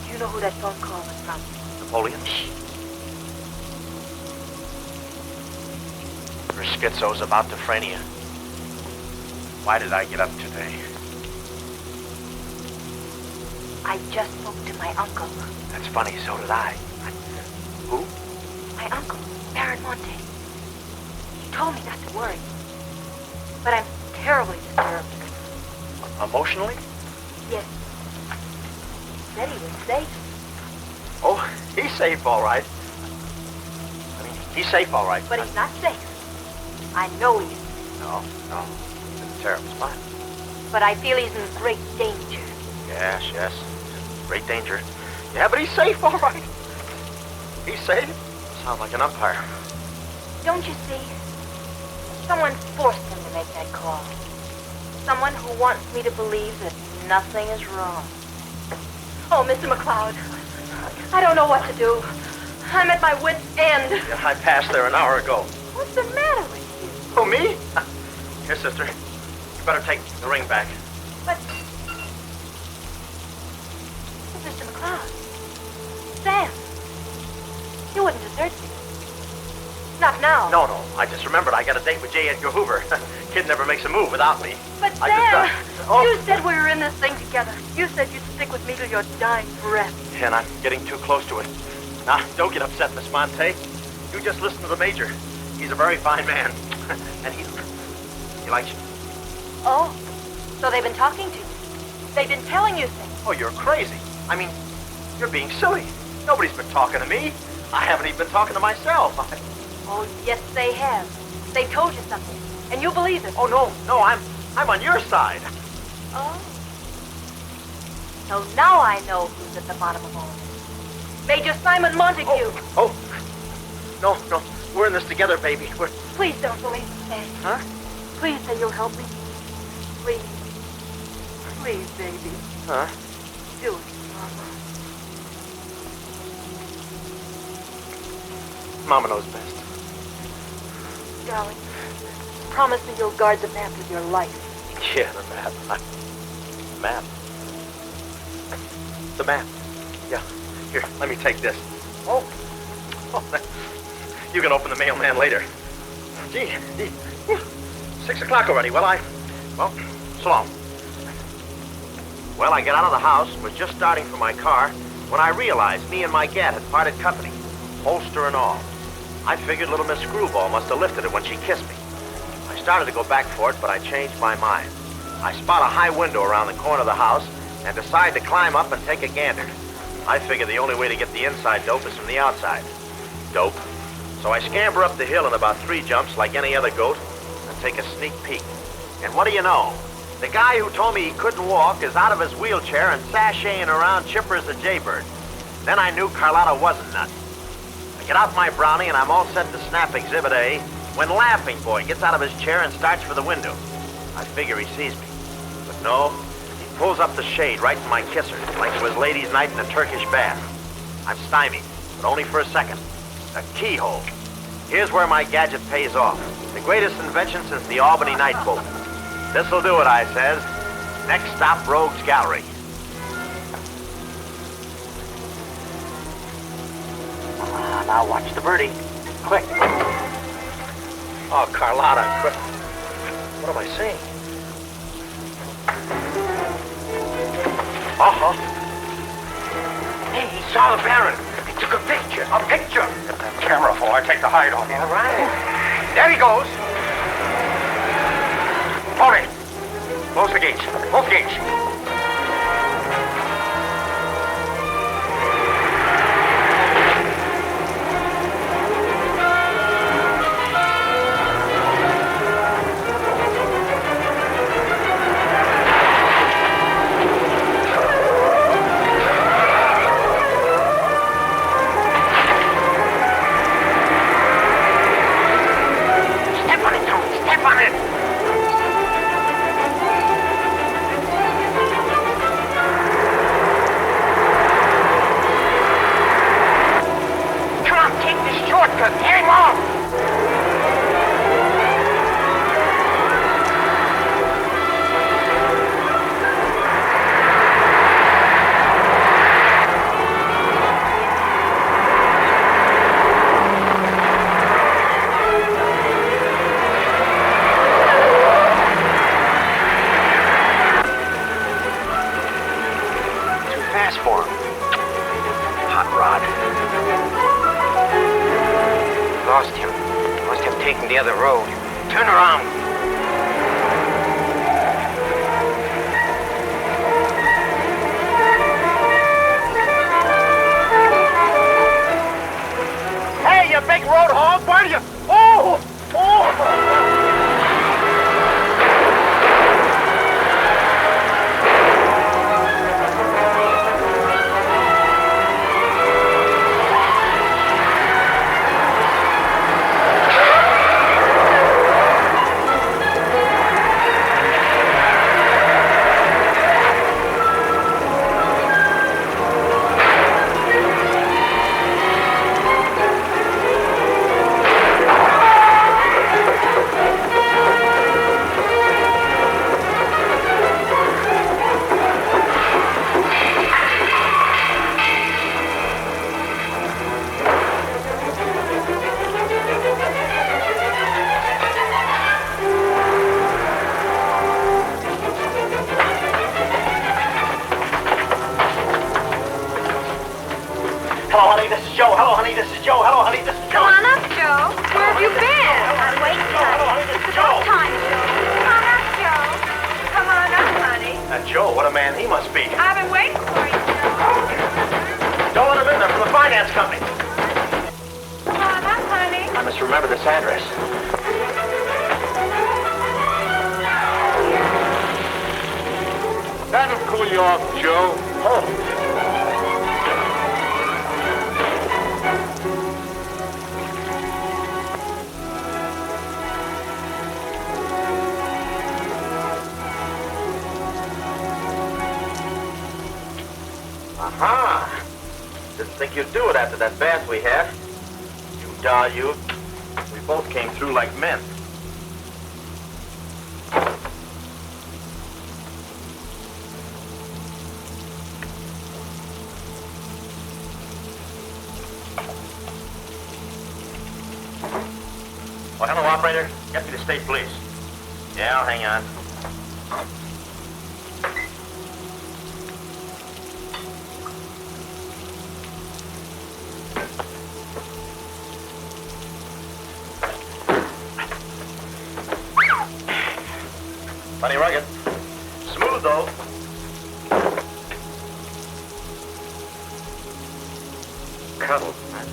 C: Do you know who that phone call was from?
Q: Napoleon? Her schizo's about to frania. Why did I get up today?
C: I just spoke to my uncle.
Q: That's funny, so did I. Who?
C: My uncle, Baron Monte. He told me not to worry. But I'm terribly disturbed.
Q: Emotionally?
C: Yes. He said he was safe.
Q: Oh, he's safe, all right. I mean, he's safe, all right.
C: But he's not safe. I know he is.
Q: No. He's in a terrible spot.
C: But I feel he's in great danger.
Q: Yes. Great danger. Yeah, but he's safe, all right. He's safe. Sounds like an umpire.
C: Don't you see? Someone forced him to make that call. Someone who wants me to believe that nothing is wrong. Oh, Mr. McLeod, I don't know what to do. I'm at my wit's end.
Q: Yeah, I passed there an hour ago.
C: What's the matter with you?
Q: Who, me? Here, sister. You better take the ring back.
C: But... Mr. McLeod. Sam. You wouldn't desert me. Not now.
Q: No. I just remembered I got a date with J. Edgar Hoover. Kid never makes a move without me.
C: But Sam, you said we were in this thing together. You said you'd stick with me till your dying breath.
Q: And I'm getting too close to it. Now, don't get upset, Miss Monte. You just listen to the Major. He's a very fine man. And he likes you.
C: Oh, so they've been talking to you. They've been telling you things.
Q: Oh, you're crazy. I mean, you're being silly. Nobody's been talking to me. I haven't even been talking to myself.
C: Oh, yes, they have. They told you something, and you believe it.
Q: Oh, no, I'm on your side.
C: Oh. So now I know who's at the bottom of all this. Major Simon Montague.
Q: Oh. No. We're in this together, baby.
C: Please don't believe me, Dad.
Q: Huh?
C: Please say you'll help me. Please. Please, baby.
Q: Huh?
C: Do it, Mama.
Q: Mama knows best.
C: Darling, promise me you'll guard the map with your life.
Q: Yeah, the map. Map? The map. Yeah. Here, let me take this. Oh. You can open the mailman later. Gee. 6 o'clock already. Well, so long. Well, I get out of the house, was just starting for my car, when I realized me and my gat had parted company, holster and all. I figured little Miss Screwball must have lifted it when she kissed me. I started to go back for it, but I changed my mind. I spot a high window around the corner of the house and decide to climb up and take a gander. I figure the only way to get the inside dope is from the outside. Dope. So I scamper up the hill in about 3 jumps like any other goat and take a sneak peek. And what do you know? The guy who told me he couldn't walk is out of his wheelchair and sashaying around chipper as a jaybird. Then I knew Carlotta wasn't nuts. I get out my brownie and I'm all set to snap Exhibit A when Laughing Boy gets out of his chair and starts for the window. I figure he sees me. But no, he pulls up the shade right to my kisser, like it was ladies' night in a Turkish bath. I'm stymied, but only for a second. A keyhole. Here's where my gadget pays off. The greatest invention since the Albany night boat. This'll do it, I says. Next stop, Rogue's Gallery. Now watch the birdie. Quick. Oh, Carlotta, quick. What am I saying? Uh-huh. Hey, he saw the Baron. He took a picture. A picture. Get that camera before I take the hide off. All right. There he goes. Hold it. Close the gates. Both gates. Aha! Didn't think you'd do it after that bath we had. You doll, you. We both came through like men. Oh, hello, operator. Get me to state police. Yeah, I'll hang on. Plenty rugged. Smooth, though. Cuddle, man.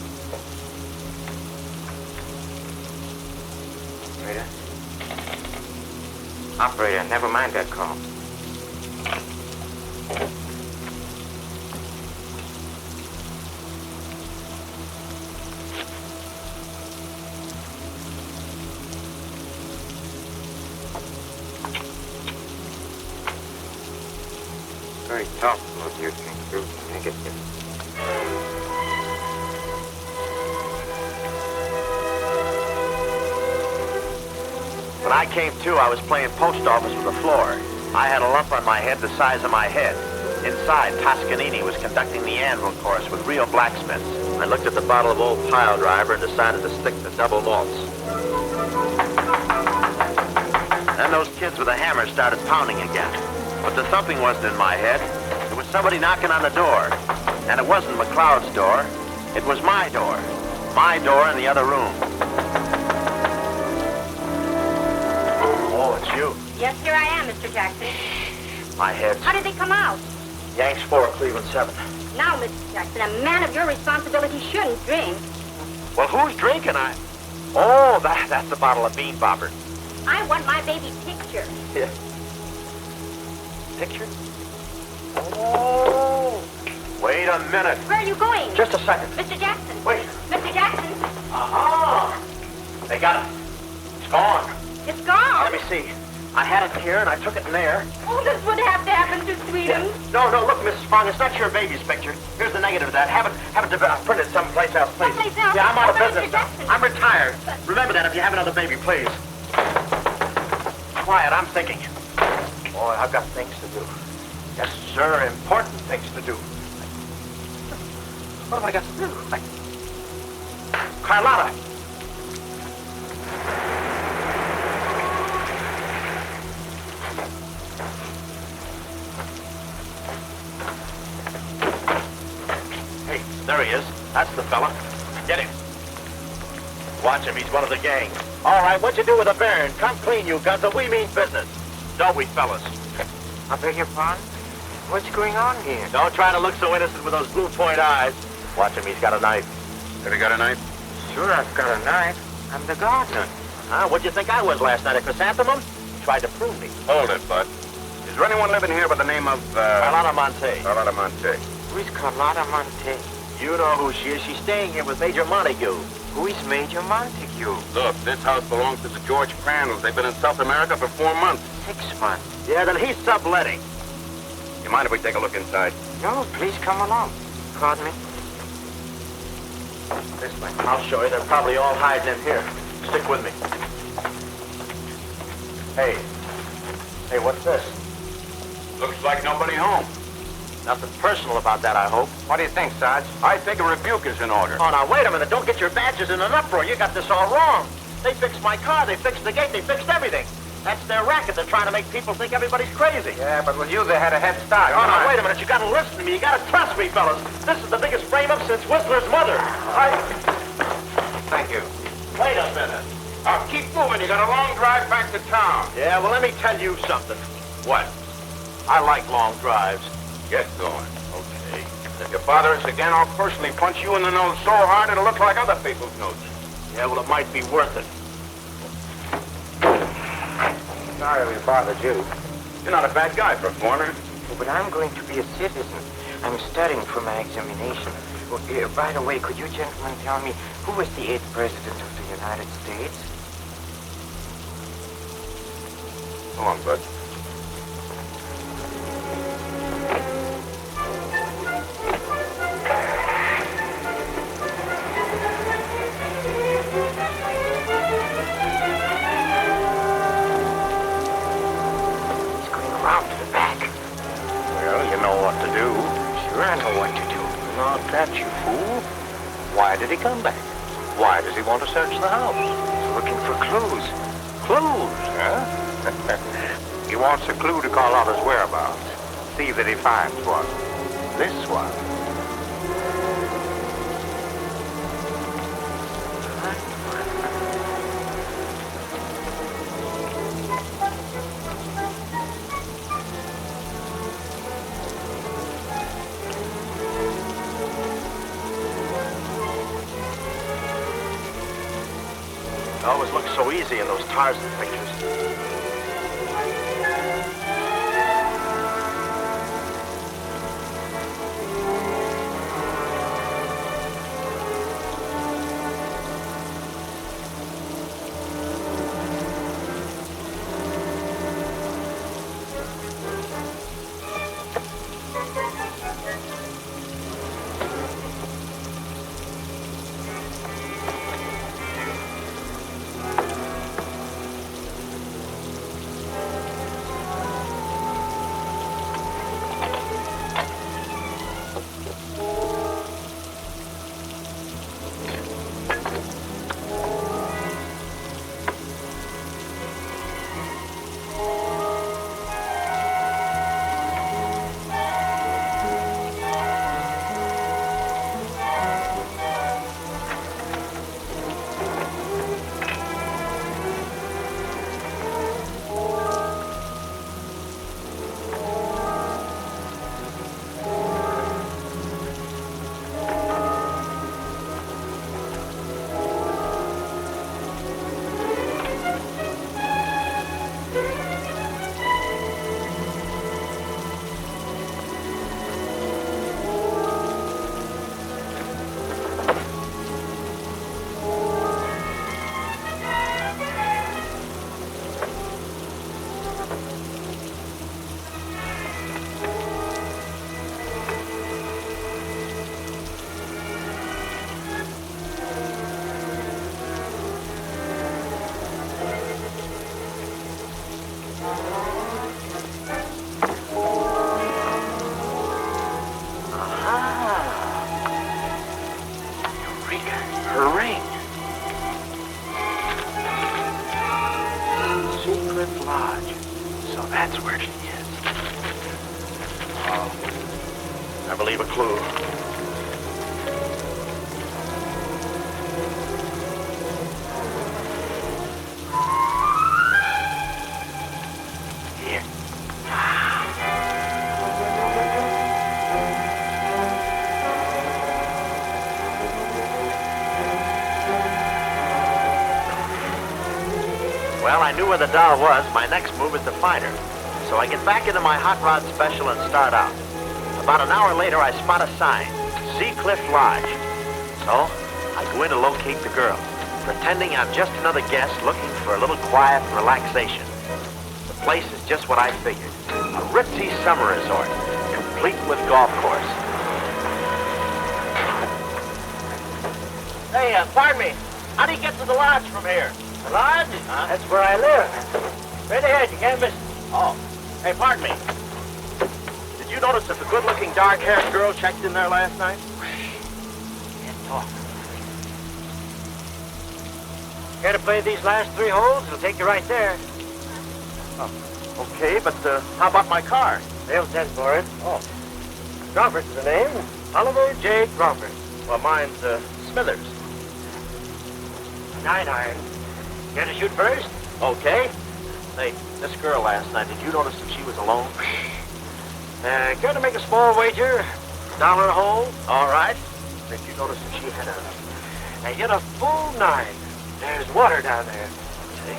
F: Operator, never mind that call. Very thoughtful of you to include the negative.
Q: When I came to, I was playing post office with the floor. I had a lump on my head the size of my head. Inside, Toscanini was conducting the anvil course with real blacksmiths. I looked at the bottle of old pile driver and decided to stick to double malts. Then those kids with a hammer started pounding again. But the thumping wasn't in my head. It was somebody knocking on the door. And it wasn't McLeod's door. It was my door. My door in the other room. Oh, it's you.
P: Yes, here I am, Mr. Jackson.
Q: My head.
P: How did they come out?
Q: Yanks 4, Cleveland 7.
P: Now, Mr. Jackson, a man of your responsibility shouldn't drink.
Q: Well, who's drinking? Oh, that's the bottle of bean bopper.
P: I want my baby picture.
Q: Yeah. Picture? Oh. Wait a minute.
P: Where are you going?
Q: Just a second.
P: Mr. Jackson.
Q: Wait.
P: Mr. Jackson.
Q: Aha! They got it. It's gone.
P: It's gone.
Q: Let me see. I had it here and I took it in there.
P: Oh, this would have to happen to Sweden.
Q: No, look, Mrs. Fong, it's not your baby's picture. Here's the negative of that. Have it printed someplace else, please.
P: Someplace else?
Q: Yeah, I'm out of
P: Mr.
Q: business.
P: Jackson.
Q: I'm retired. Remember that if you have another baby, please. Quiet, I'm thinking. Boy, I've got things to do. Yes, sir, important things to do. What have I got to do? Carlotta. Hey, there he is. That's the fella. Get him. Watch him. He's one of the gang. All right, what'd you do with the baron? Come clean, you guns. We mean business. Don't we, fellas?
F: I beg your pardon? What's going on here?
Q: Don't try to look so innocent with those blue point eyes. Watch him. He's got a knife.
L: Have you got a knife?
F: Sure, I've got a knife. I'm the gardener.
Q: What'd you think I was last night, a chrysanthemum? He tried to prove me.
L: Hold it, Bud. Is there anyone living here by the name of,
Q: Carlotta Monte.
L: Carlotta Monte.
F: Who is Carlotta Monte?
Q: You know who she is. She's staying here with Major Montague.
F: Who is Major Montague?
L: Look, this house belongs to the George Crandalls. They've been in South America for 4 months.
F: 6 months.
Q: Yeah, then he's subletting.
L: You mind if we take a look inside?
F: No, please come along. Pardon me?
Q: This way. I'll show you. They're probably all hiding in here. Stick with me. Hey, what's this?
L: Looks like nobody home.
Q: Nothing personal about that, I hope.
L: What do you think, Sarge? I think a rebuke is in order.
Q: Oh, now, wait a minute. Don't get your badges in an uproar. You got this all wrong. They fixed my car. They fixed the gate. They fixed everything. That's their racket. They're trying to make people think everybody's crazy.
L: Yeah, but with you, they had a head start.
Q: Oh, now, wait a minute. You got to listen to me. You got to trust me, fellas. This is the biggest frame-up since Whistler's mother.
L: Thank you.
Q: Wait a minute.
L: Now, keep moving. You got a long drive back to town.
Q: Yeah, well, let me tell you something.
L: What?
Q: I like long drives.
L: Get going.
Q: Okay.
L: If you bother us again, I'll personally punch you in the nose so hard it'll look like other people's noses.
Q: Yeah, well, it might be worth it.
F: Sorry we bothered you.
L: You're not a bad guy for a foreigner.
F: Oh, but I'm going to be a citizen.
R: I'm studying for my examination. By the way, could you gentlemen tell me who was the 8th President of the United States?
L: Go on, Bud.
R: I know what to do.
K: Not that, you fool. Why did he come back? Why does he want to search the house?
R: He's looking for clues.
K: Clues, huh? He wants a clue to call out his whereabouts. See that he finds one. This one.
Q: It always looks so easy in those Tarzan pictures. Well, I knew where the doll was. My next move is to find her. So I get back into my hot rod special and start out. About an hour later, I spot a sign, Sea Cliff Lodge. So I go in to locate the girl, pretending I'm just another guest looking for a little quiet relaxation. The place is just what I figured, a ritzy summer resort, complete with golf course. Hey, pardon me. How do you get to the lodge from here? The lodge? Huh? That's where I live. Right ahead, you can't miss it. Oh. Hey, pardon me. Did you notice if a good-looking, dark-haired girl checked in there last night? Can't talk. Care to play these last 3 holes? It'll take you right there. Oh, okay, but how about my car? They'll send for it. Oh. Crawford's the name. Oliver J. Crawford. Well, mine's Smithers. 9 iron. Care to shoot first? Okay. Hey, this girl last night, did you notice that she was alone? Care to make a small wager? $1 a hole? All right. Did you notice that she had I hit a full 9. There's water down there. See?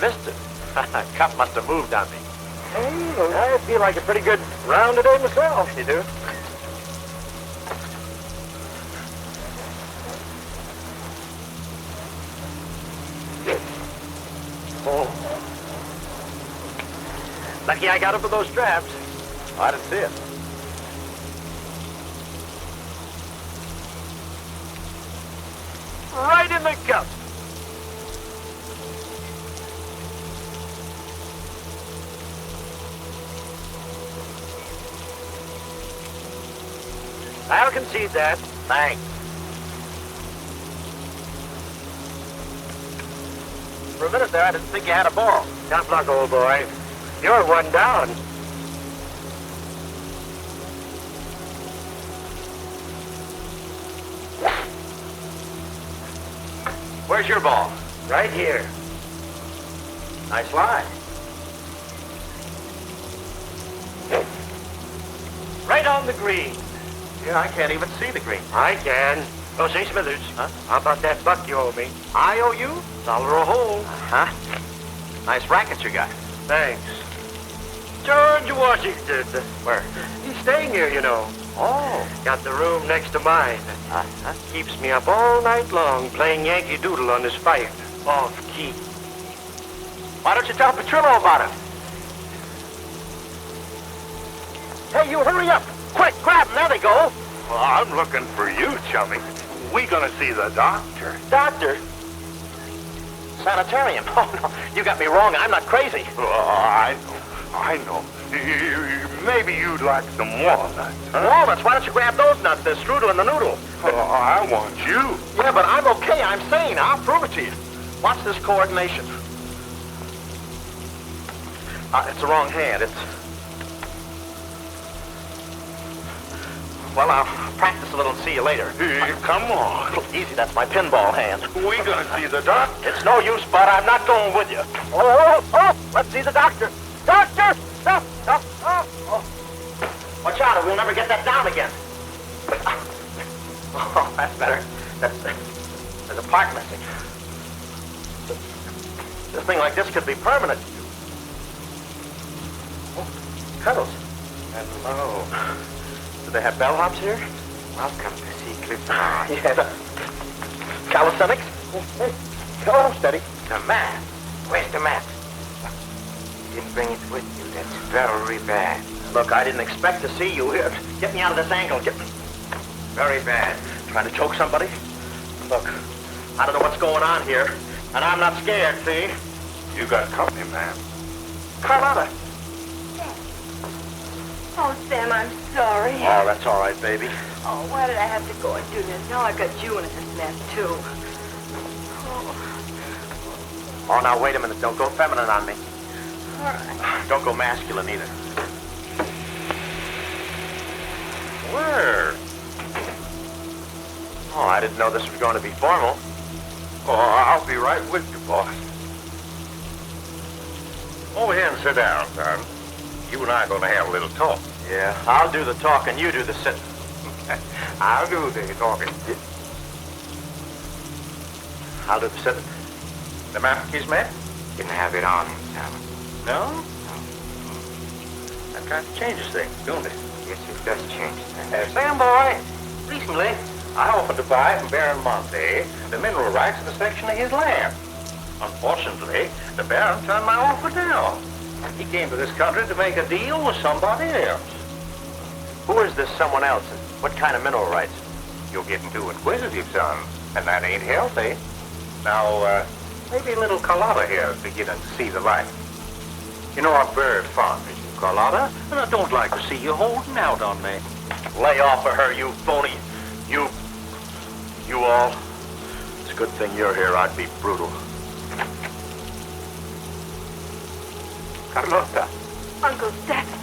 Q: Mister. Cup must have moved on me. Hey, I feel like a pretty good round today myself. You do? Oh. Lucky I got up with those straps. Oh, I didn't see it. Right in the cup. I'll concede that. Thanks. For a minute there, I didn't think you had a ball. Tough luck, old boy. You're one down. Where's your ball? Right here. Nice line. Right on the green. Yeah, I can't even see the green. I can. Oh, say, Smithers. Huh? How about that buck you owe me? I owe you? $1 a hole. Huh? Nice racket you got. Thanks. George Washington. Where? He's staying here, you know. Oh. Got the room next to mine. Keeps me up all night long playing Yankee Doodle on his fife. Off key. Why don't you tell Petrillo about it? Hey, you hurry up. Quick, grab them. There they go.
L: Well, I'm looking for you, chummy. We gonna see the doctor.
Q: Doctor? Sanitarium. Oh, no. You got me wrong. I'm not crazy.
L: Oh, I know. Maybe you'd like some walnuts. Huh?
Q: Walnuts? Why don't you grab those nuts? They're strudel in the noodle.
L: Oh, I want you.
Q: Yeah, but I'm okay. I'm sane. I'll prove it to you. Watch this coordination. It's the wrong hand. It's... Well, I'll practice a little and see you later.
L: Come on.
Q: Easy, that's my pinball hand.
L: We gonna see the doctor.
Q: It's no use, Bud. I'm not going with you. Oh, let's see the doctor. Doctor! Stop! Oh. Watch out, or we'll never get that down again. Oh, that's better. There's a part missing. This thing like this could be permanent. Oh, Cuddles. Hello. Do they have bellhops here?
R: Welcome to see Cliff.
Q: Yeah. Calisthenics? Oh, steady.
R: The mat. Where's the mat? You didn't bring it with you. That's very bad.
Q: Look, I didn't expect to see you here. Get me out of this angle.
R: Very bad.
Q: Trying to choke somebody? Look, I don't know what's going on here, and I'm not scared, see?
L: You got company, man.
Q: Carlotta.
N: Oh, Sam, I'm sorry.
Q: Oh, that's all right, baby.
N: Oh, why did I have to go and do this? Now I've got you in this mess, too.
Q: Oh, now, wait a minute. Don't go feminine on me.
N: All right.
Q: Don't go masculine, either. Where? Oh, I didn't know this was going to be formal.
L: Oh, I'll be right with you, boss. Over here and sit down, son. You and I are going to have a little talk.
Q: Yeah, I'll do the talking, you do the sitting.
L: I'll do the talking.
Q: I'll do the sitting.
L: The Marquis man?
R: Didn't have it on him, Sam.
L: No? That kind of changes things, don't it?
R: Yes, it does change things.
L: Sam, boy, recently I offered to buy from Baron Monte the mineral rights to the section of his land. Unfortunately, the Baron turned my offer down. He came to this country to make a deal with somebody else.
Q: Who is this someone else, and what kind of mineral rights?
L: You're getting too inquisitive, son, and that ain't healthy. Now, maybe little Carlotta here is beginning to see the light. You know, I'm very fond of you, Carlotta, and I don't like to see you holding out on me.
Q: Lay off of her, you phony. You all. It's a good thing you're here. I'd be brutal.
L: Carlotta.
N: Uncle Jackson,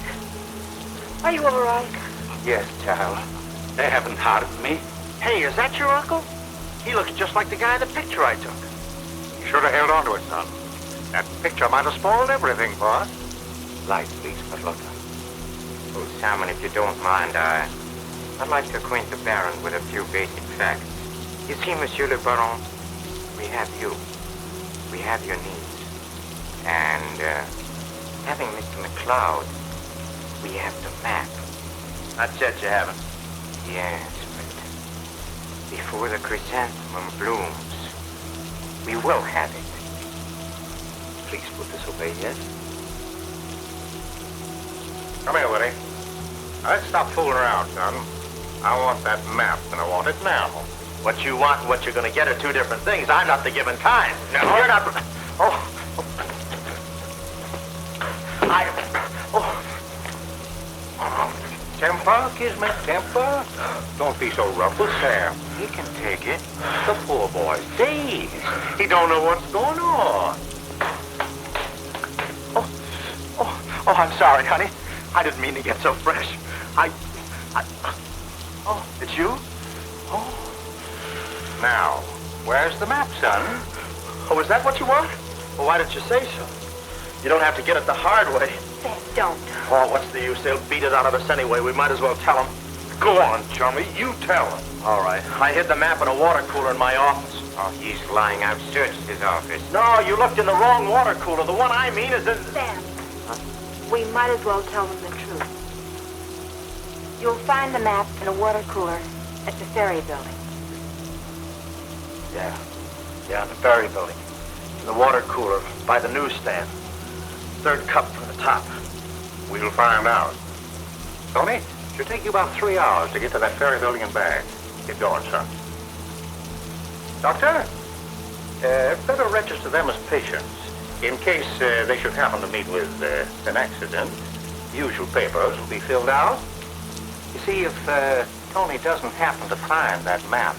N: are you all right?
L: Yes, child. They haven't harmed me.
Q: Hey, is that your uncle? He looks just like the guy in the picture I took.
L: You should have held on to it, son. That picture might have spoiled everything, boss. Light, please, Carlotta.
R: Oh, Simon, if you don't mind, I'd like to acquaint the Baron with a few basic facts. You see, Monsieur le Baron, we have you. We have your needs. And, having Mr. McCloud, we have the map.
Q: Not yet, you haven't.
R: Yes, but before the chrysanthemum blooms, we will have it.
Q: Please put this away, yes?
L: Come here, Woody. Now, let's stop fooling around, son. I want that map, and I want it now.
Q: What you want and what you're going to get are two different things. I'm not the given kind.
L: No.
Q: You're not... Oh.
L: Temper, Kismet, temper. Don't be so rough with Sam.
R: He can take it.
L: The poor boy's dazed. He don't know what's going on.
Q: Oh, I'm sorry, honey. I didn't mean to get so fresh. Oh, it's you?
L: Oh. Now, where's the map, son?
Q: Oh, is that what you want? Well, why didn't you say so? You don't have to get it the hard way.
C: Sam, don't.
Q: Oh, what's the use? They'll beat it out of us anyway. We might as well tell them.
L: Go on, chummy. You tell him.
Q: All right. I hid the map in a water cooler in my office.
R: Oh, he's lying. I've searched his office.
Q: No, you looked in the wrong water cooler. The one I mean is in...
C: Sam, we might as well tell them the truth. You'll find the map in a water cooler at the ferry building.
Q: Yeah, in the ferry building. In the water cooler by the newsstand. Third cup from the top.
L: We'll find out. Tony, it'll take you about 3 hours to get to that ferry building and back. Get going, son. Doctor, better register them as patients in case they should happen to meet with an accident. The usual papers will be filled out. You see, if Tony doesn't happen to find that map,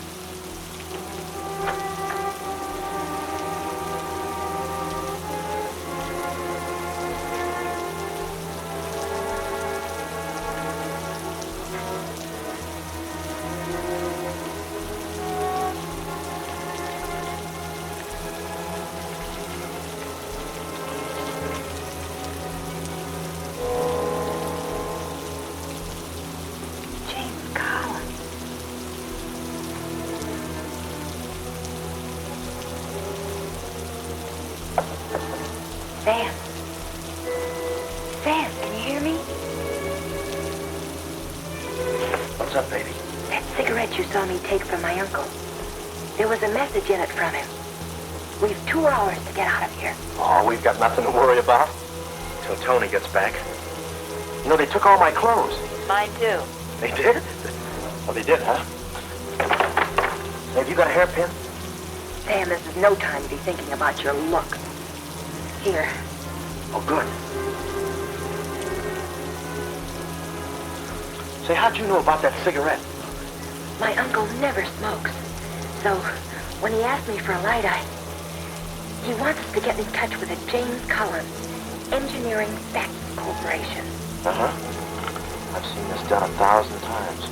C: Sam, can you hear me?
Q: What's up, baby?
C: That cigarette you saw me take from my uncle. There was a message in it from him. We've 2 hours to get out of here.
Q: Oh, we've got nothing to worry about. Till Tony gets back. You know, they took all my clothes.
C: Mine too.
Q: They did? Oh, they did, huh? Hey, have you got a hairpin?
C: Sam, this is no time to be thinking about your look. Here.
Q: Oh, good. Say, how'd you know about that cigarette?
C: My uncle never smokes. So, when he asked me for a light, he wants us to get in touch with a James Collins Engineering Facts Corporation.
Q: Uh-huh. I've seen this done 1,000 times.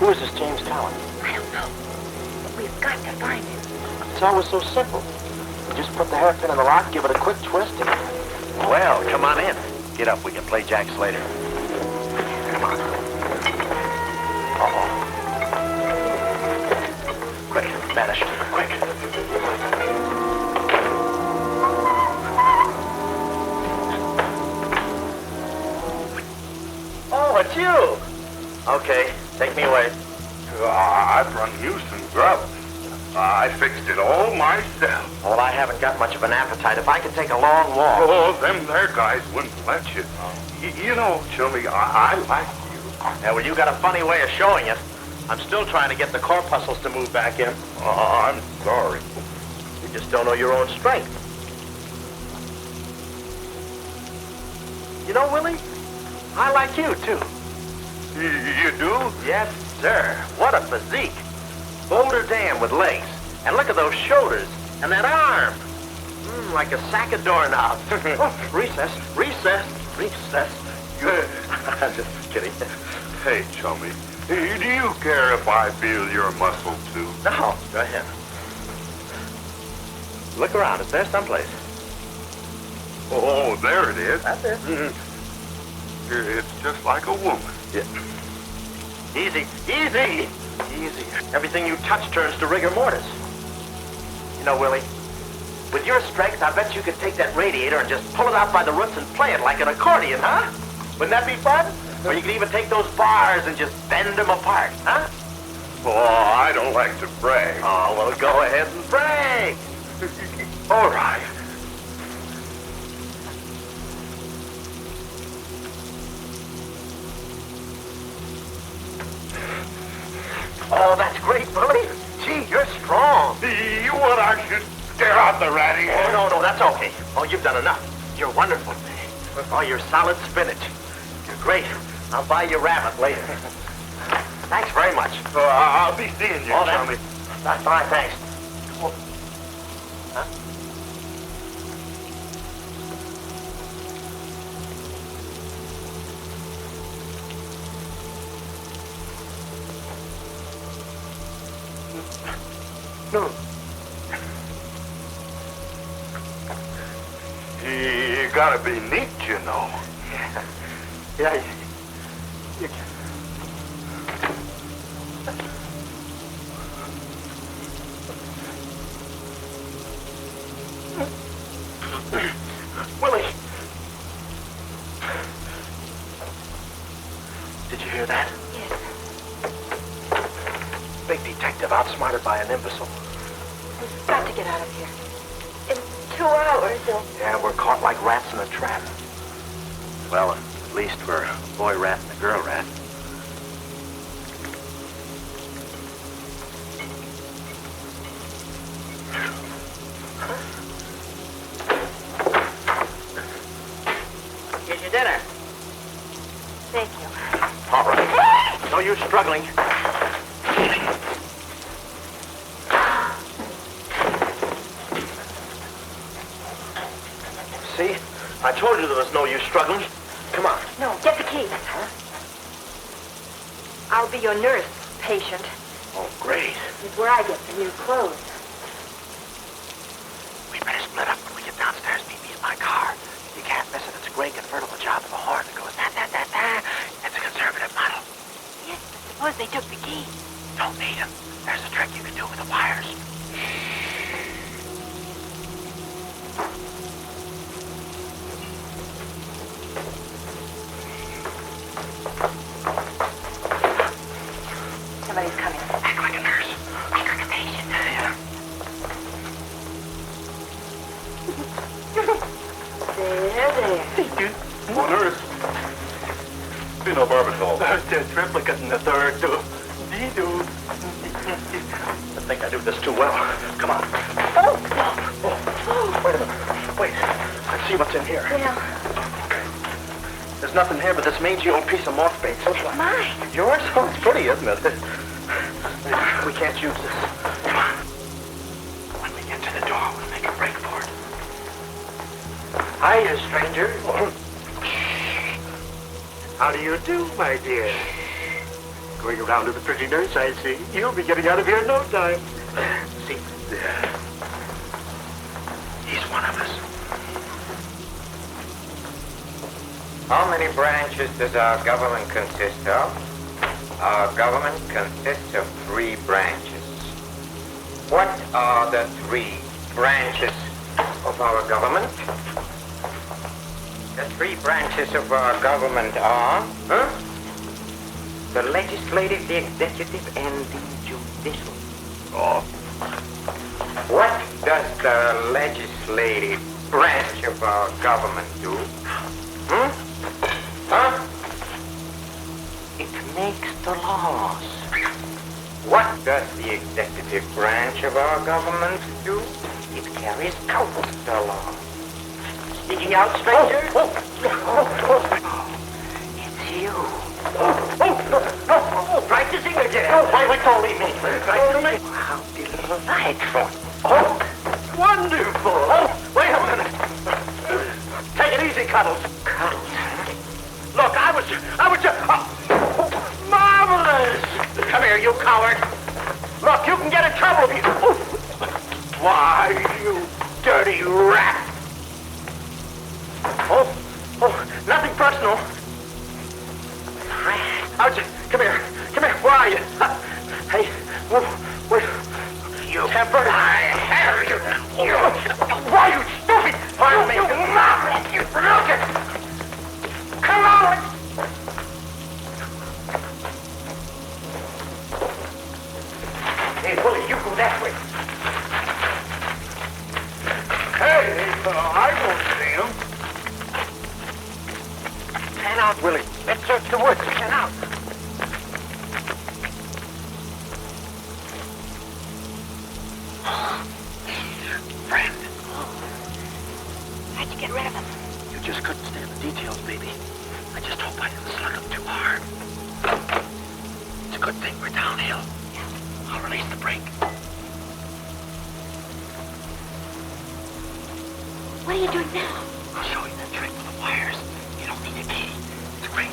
Q: Who is this James Collins?
C: I don't know. But we've got to find him.
Q: It's always so simple. You just put the hairpin in the lock, give it a quick twist, and... Well, come on in. Get up. We can play jacks later. Come on. Uh-oh. Quick, vanish. Quick. Oh, it's you. Okay, take me away.
L: I've run you some grub. I fixed it all myself.
Q: Well, I haven't got much of an appetite. If I could take a long walk...
L: Oh, them there guys wouldn't let you. You know, Chummy, I like you.
Q: Yeah, well, you got a funny way of showing it. I'm still trying to get the corpuscles to move back in.
L: I'm sorry.
Q: You just don't know your own strength. You know, Willie, I like you, too.
L: You do?
Q: Yes, sir. What a physique. Boulder Dam with legs. And look at those shoulders. And that arm. Like a sack of doorknobs. Oh, recess. I'm just kidding.
L: Hey, Chummy, do you care if I feel your muscle, too?
Q: No, go ahead. Look around. It's there someplace.
L: Oh, there it is.
Q: That's it.
L: It's just like a woman.
Q: Yeah. Easy. Everything you touch turns to rigor mortis. You know, Willie, With your strength, I bet you could take that radiator and just pull it out by the roots and play it like an accordion, huh? Wouldn't that be fun? Or you could even take those bars and just bend them apart, huh?
L: Oh, I don't like to brag.
Q: Oh, well, go ahead and brag.
L: All right.
Q: Oh, that's great, Willie. Gee, you're strong.
L: You want I should stare out the ratty?
Q: Oh, no, that's okay. Oh, you've done enough. You're wonderful. Oh, you're solid spinach. You're great. I'll buy you rabbit later. Thanks very much.
L: I'll be seeing you, Tommy.
Q: That's fine, thanks. Huh?
L: No. You gotta be neat, you know.
Q: Yeah. Willie! Did you hear that?
C: Yes.
Q: Big detective outsmarted by an imbecile.
C: We've got to get out of here. In 2 hours,
Q: Yeah, we're caught like rats in a trap. Well, at least we're a boy rat and a girl rat.
M: Here's your dinner.
C: thank you.
Q: All right. No use struggling. See? I told you there was no use struggling. Come on.
C: No, get the keys.
Q: Huh?
C: I'll be your nurse, patient.
Q: Oh, great.
C: It's where I get the new clothes.
Q: We better split up when we get downstairs. Meet me in my car. You can't miss it. It's a gray convertible job with a horn that goes da-da-da-da. It's a conservative model.
C: Yes, but suppose they took the key.
Q: Don't need them. There's a trick you can do with the wires.
C: Somebody's coming.
Q: Act like a nurse. Act like a patient. Yeah.
C: There.
L: Thank you. Oh, nurse. Phenobarbital.
Q: There's triplicate in the third, too. I think I do this too well. Come on. Oh, wait a minute. Wait. Let's see what's in here.
C: Yeah.
Q: There's nothing here but this mangy old piece of moth bait.
C: Mine.
Q: Yours? Oh, it's pretty, isn't it? We can't use this. Come on. When we get to the door, we'll make a break for it. Hiya, stranger.
A: How do you do, my dear? Going around to the pretty nurse, I see. You'll be getting out of here in no time.
Q: See, he's one of us.
R: How many branches does our government consist of? Our government consists of 3 branches. What are the 3 branches of our government? The 3 branches of our government are the legislative, the executive, and the judicial.
L: Oh.
R: What does the legislative branch of our government do? It makes the laws. What does the executive branch of our government do? It carries out the law.
Q: Sneaking out, stranger?
R: It's you.
Q: Practicing again. Why don't leave me? Practicing?
R: How delightful.
Q: Oh, wonderful. Oh, wait a minute. Take it easy, Cuddles.
R: Cuddles?
Q: Look, I was just... marvelous! Come here, you coward. Look, you can get in trouble if you... Why, you dirty rat. Oh, nothing personal. Come here. Where are you? Hey, wait. You temper. I have you.
A: I won't see him.
Q: Pan out, Willie. Let's search the woods. Pan out.
D: Friend,
P: How'd you get rid of him?
D: you just couldn't stand the details, baby. I just hope I didn't slug him too hard. It's a good thing we're downhill. I'll release the brake.
P: What are you doing now?
D: I'll show you that trick with the wires. You don't need a key. It's great.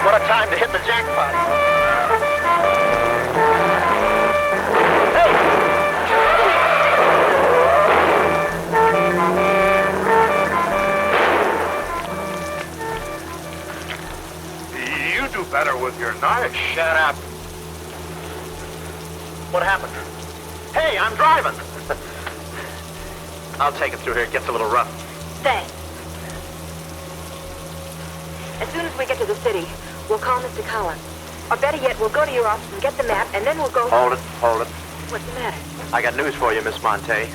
Q: What a time to hit the jackpot.
L: You do better with your knife.
Q: Shut up. What happened? Hey, I'm driving. I'll take it through here. It gets a little rough.
C: Thanks. As soon as we get to the city, we'll call Mr. Collins. Or better yet, we'll go to your office and get the map, and then we'll go...
Q: Hold it.
C: What's the matter?
Q: I got news for you, Miss Monte.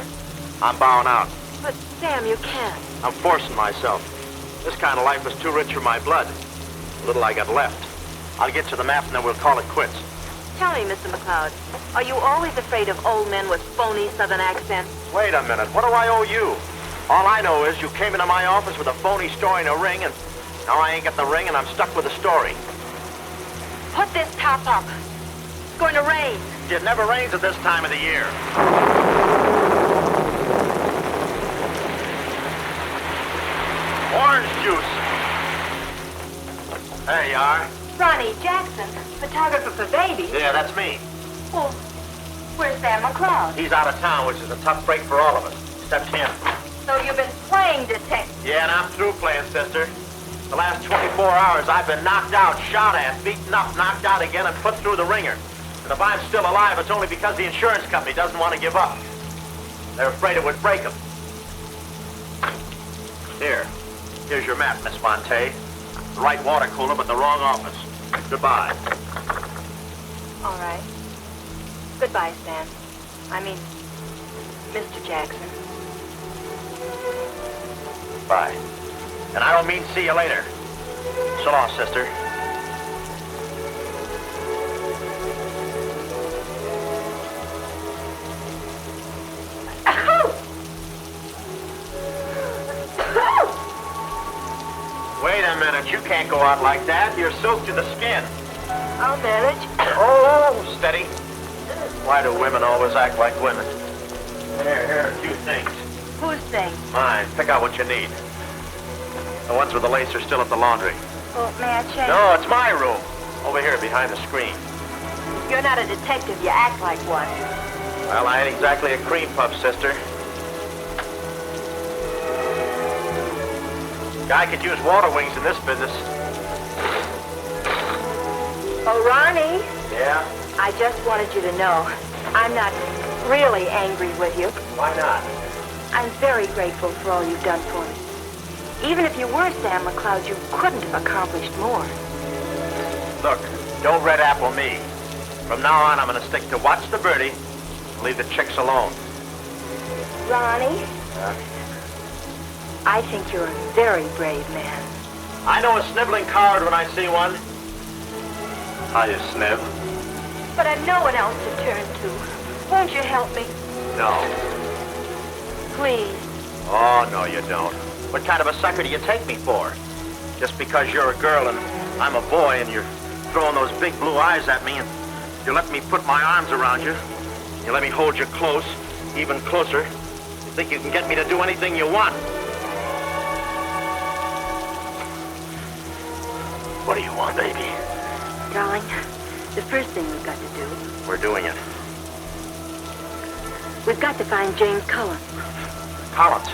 Q: I'm bowing out.
C: But, Sam, you can't.
Q: I'm forcing myself. This kind of life was too rich for my blood. Little I got left. I'll get you the map and then we'll call it quits.
C: Tell me, Mr. McLeod, are you always afraid of old men with phony southern accents?
Q: Wait a minute. What do I owe you? All I know is you came into my office with a phony story and a ring, and now I ain't got the ring and I'm stuck with the story.
C: Put this top up. It's going to rain.
Q: It never rains at this time of the year. Orange juice. There you are.
C: Ronnie Jackson, photographer for babies.
Q: Yeah, that's me.
C: Well, where's Sam McLeod?
Q: He's out of town, which is a tough break for all of us, except him.
C: So you've been playing detective.
Q: Yeah, and I'm through playing, sister. The last 24 hours, I've been knocked out, shot at, beaten up, knocked out again, and put through the ringer. And if I'm still alive, it's only because the insurance company doesn't want to give up. They're afraid it would break them. Here's your map, Miss Monte. The right water cooler, but the wrong office. Goodbye.
C: All right. Goodbye, Sam. I mean, Mr. Jackson.
Q: Bye. And I don't mean see you later. So long, sister. Wait a minute, you can't go out like that. You're soaked to the skin.
C: I'll manage.
Q: Oh, steady. Why do women always act like women? Here, a few things.
C: Whose thing?
Q: Mine. Pick out what you need. The ones with the lace are still at the laundry.
C: Well, may I change?
Q: No, it's my room. Over here, behind the screen.
C: You're not a detective. You act like one.
Q: Well, I ain't exactly a cream puff, sister. Guy could use water wings in this business.
C: Oh, Ronnie.
Q: Yeah?
C: I just wanted you to know I'm not really angry with you.
Q: Why not?
C: I'm very grateful for all you've done for me. Even if you were Sam McLeod, you couldn't have accomplished more.
Q: Look, don't red apple me. From now on, I'm going to stick to watch the birdie and leave the chicks alone.
C: Ronnie, I think you're a very brave man.
Q: I know a sniveling coward when I see one. How you sniv?
C: But I've no one else to turn to. Won't you help me?
Q: No.
C: Please.
Q: Oh, no, you don't. What kind of a sucker do you take me for? Just because you're a girl and I'm a boy and you're throwing those big blue eyes at me and you let me put my arms around you. You let me hold you close, even closer. You think you can get me to do anything you want. What do you want, baby?
C: Darling, the first thing we've got to do...
Q: We're doing it.
C: We've got to find James Collins.
Q: Collins?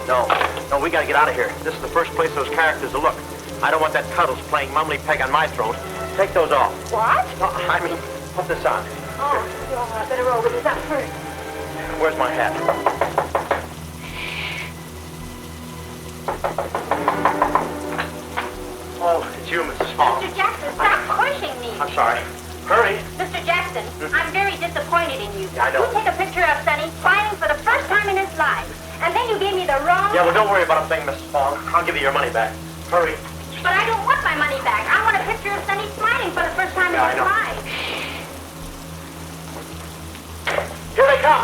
Q: No, we gotta get out of here. This is the first place those characters will look. I don't want that Cuddles playing mumbly peg on my throat. Take those off.
C: What?
Q: No, I mean, put this on.
C: Oh, I better roll with it up first.
Q: Where's my hat? Oh, it's you, Mrs. Fong.
P: Mr. Jackson, stop pushing me.
Q: I'm sorry. Hurry.
P: Mr. Jackson, I'm very disappointed in you.
Q: Yeah, I know.
P: You take a picture of Sonny smiling for the first time in his life, and then you gave me the wrong...
Q: Yeah, well, don't worry about a thing, Mrs. Fong. I'll give you your money back. Hurry.
P: But I don't want my money back. I want a picture of Sonny smiling for the first time in
Q: Yeah, I
P: his
Q: know.
P: life.
Q: Here they come.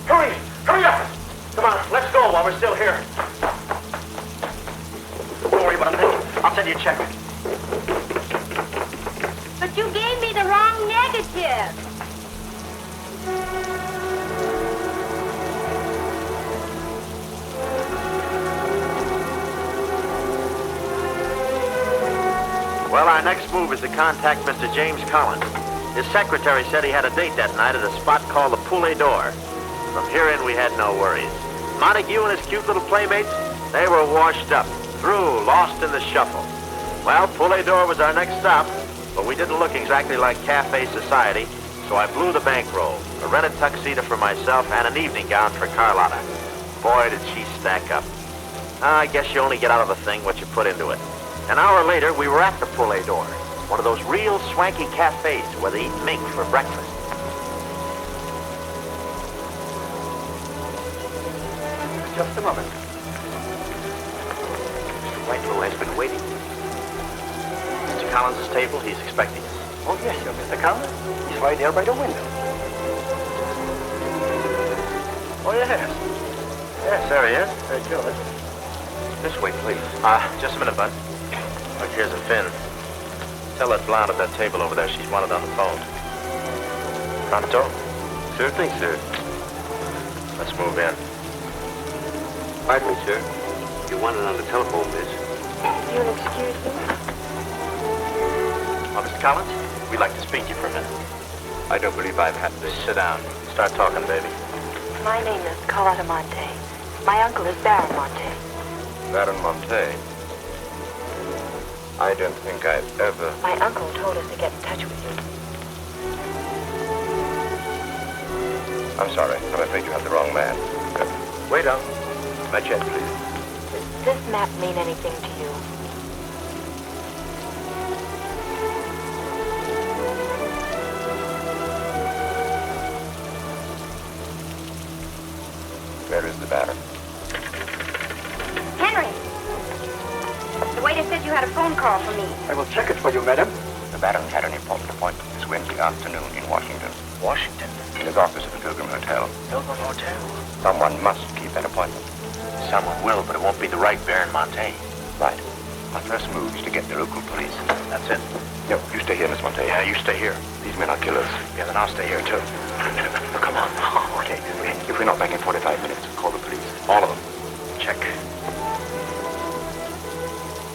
Q: Hurry. Hurry up. Come on, let's go while we're still here. Don't worry about a thing. I'll send you a check.
P: But you gave me the wrong negative.
Q: Well, our next move is to contact Mr. James Collins. His secretary said he had a date that night at a spot called the Poulet d'Or. From here in, we had no worries. Montague and his cute little playmates, they were washed up, through, lost in the shuffle. Well, Poulet d'Or was our next stop, but we didn't look exactly like cafe society, so I blew the bankroll, a rented tuxedo for myself, and an evening gown for Carlotta. Boy, did she stack up. I guess you only get out of a thing what you put into it. An hour later, we were at the Poulet d'Or, one of those real swanky cafes where they eat mink for breakfast.
B: Just a moment. Mr. Whitelaw has been waiting.
Q: Mr. Collins' table, he's expecting us.
B: Oh, yes, sir, Mr. Collins. He's right there by the window.
Q: Oh, yes. Yes, there he is. Very good.
B: This way, please.
Q: Just a minute, Bud. Look, here's a pin. Tell that blonde at that table over there she's wanted on the phone. Pronto?
B: Certainly, sir.
Q: Let's move in.
B: Pardon me, sir. You wanted on the telephone, miss.
C: You'll excuse me?
Q: Oh, Mr. Collins, we'd like to speak to you for a minute.
B: I don't believe I've had this.
Q: Sit down. Start talking, baby.
C: My name is Carlotta Monte. My uncle is Baron Monte.
L: Baron Monte. I don't think I've ever...
C: My uncle told us to get in touch with you.
L: I'm sorry. I'm afraid you have the wrong man. Wait up. My check, please.
C: Does this map mean anything to you?
L: Where is the Baron?
P: Henry! The waiter said you had a phone call for me.
B: I will check it for you, madam.
L: The Baron had an important appointment this Wednesday afternoon in Washington.
Q: Washington?
L: In his office at the Pilgrim Hotel.
Q: Pilgrim Hotel?
L: Someone must keep that appointment.
Q: Someone will, but it won't be the right Baron Monte.
L: Right. Our first move is to get the local police.
Q: That's it.
L: No, you stay here, Miss Monte.
Q: Yeah, you stay here.
L: These men are killers.
Q: Yeah, then I'll stay here, too.
L: Oh, come on. Okay. If we're not back in 45 minutes, call the police.
Q: All of them. Check.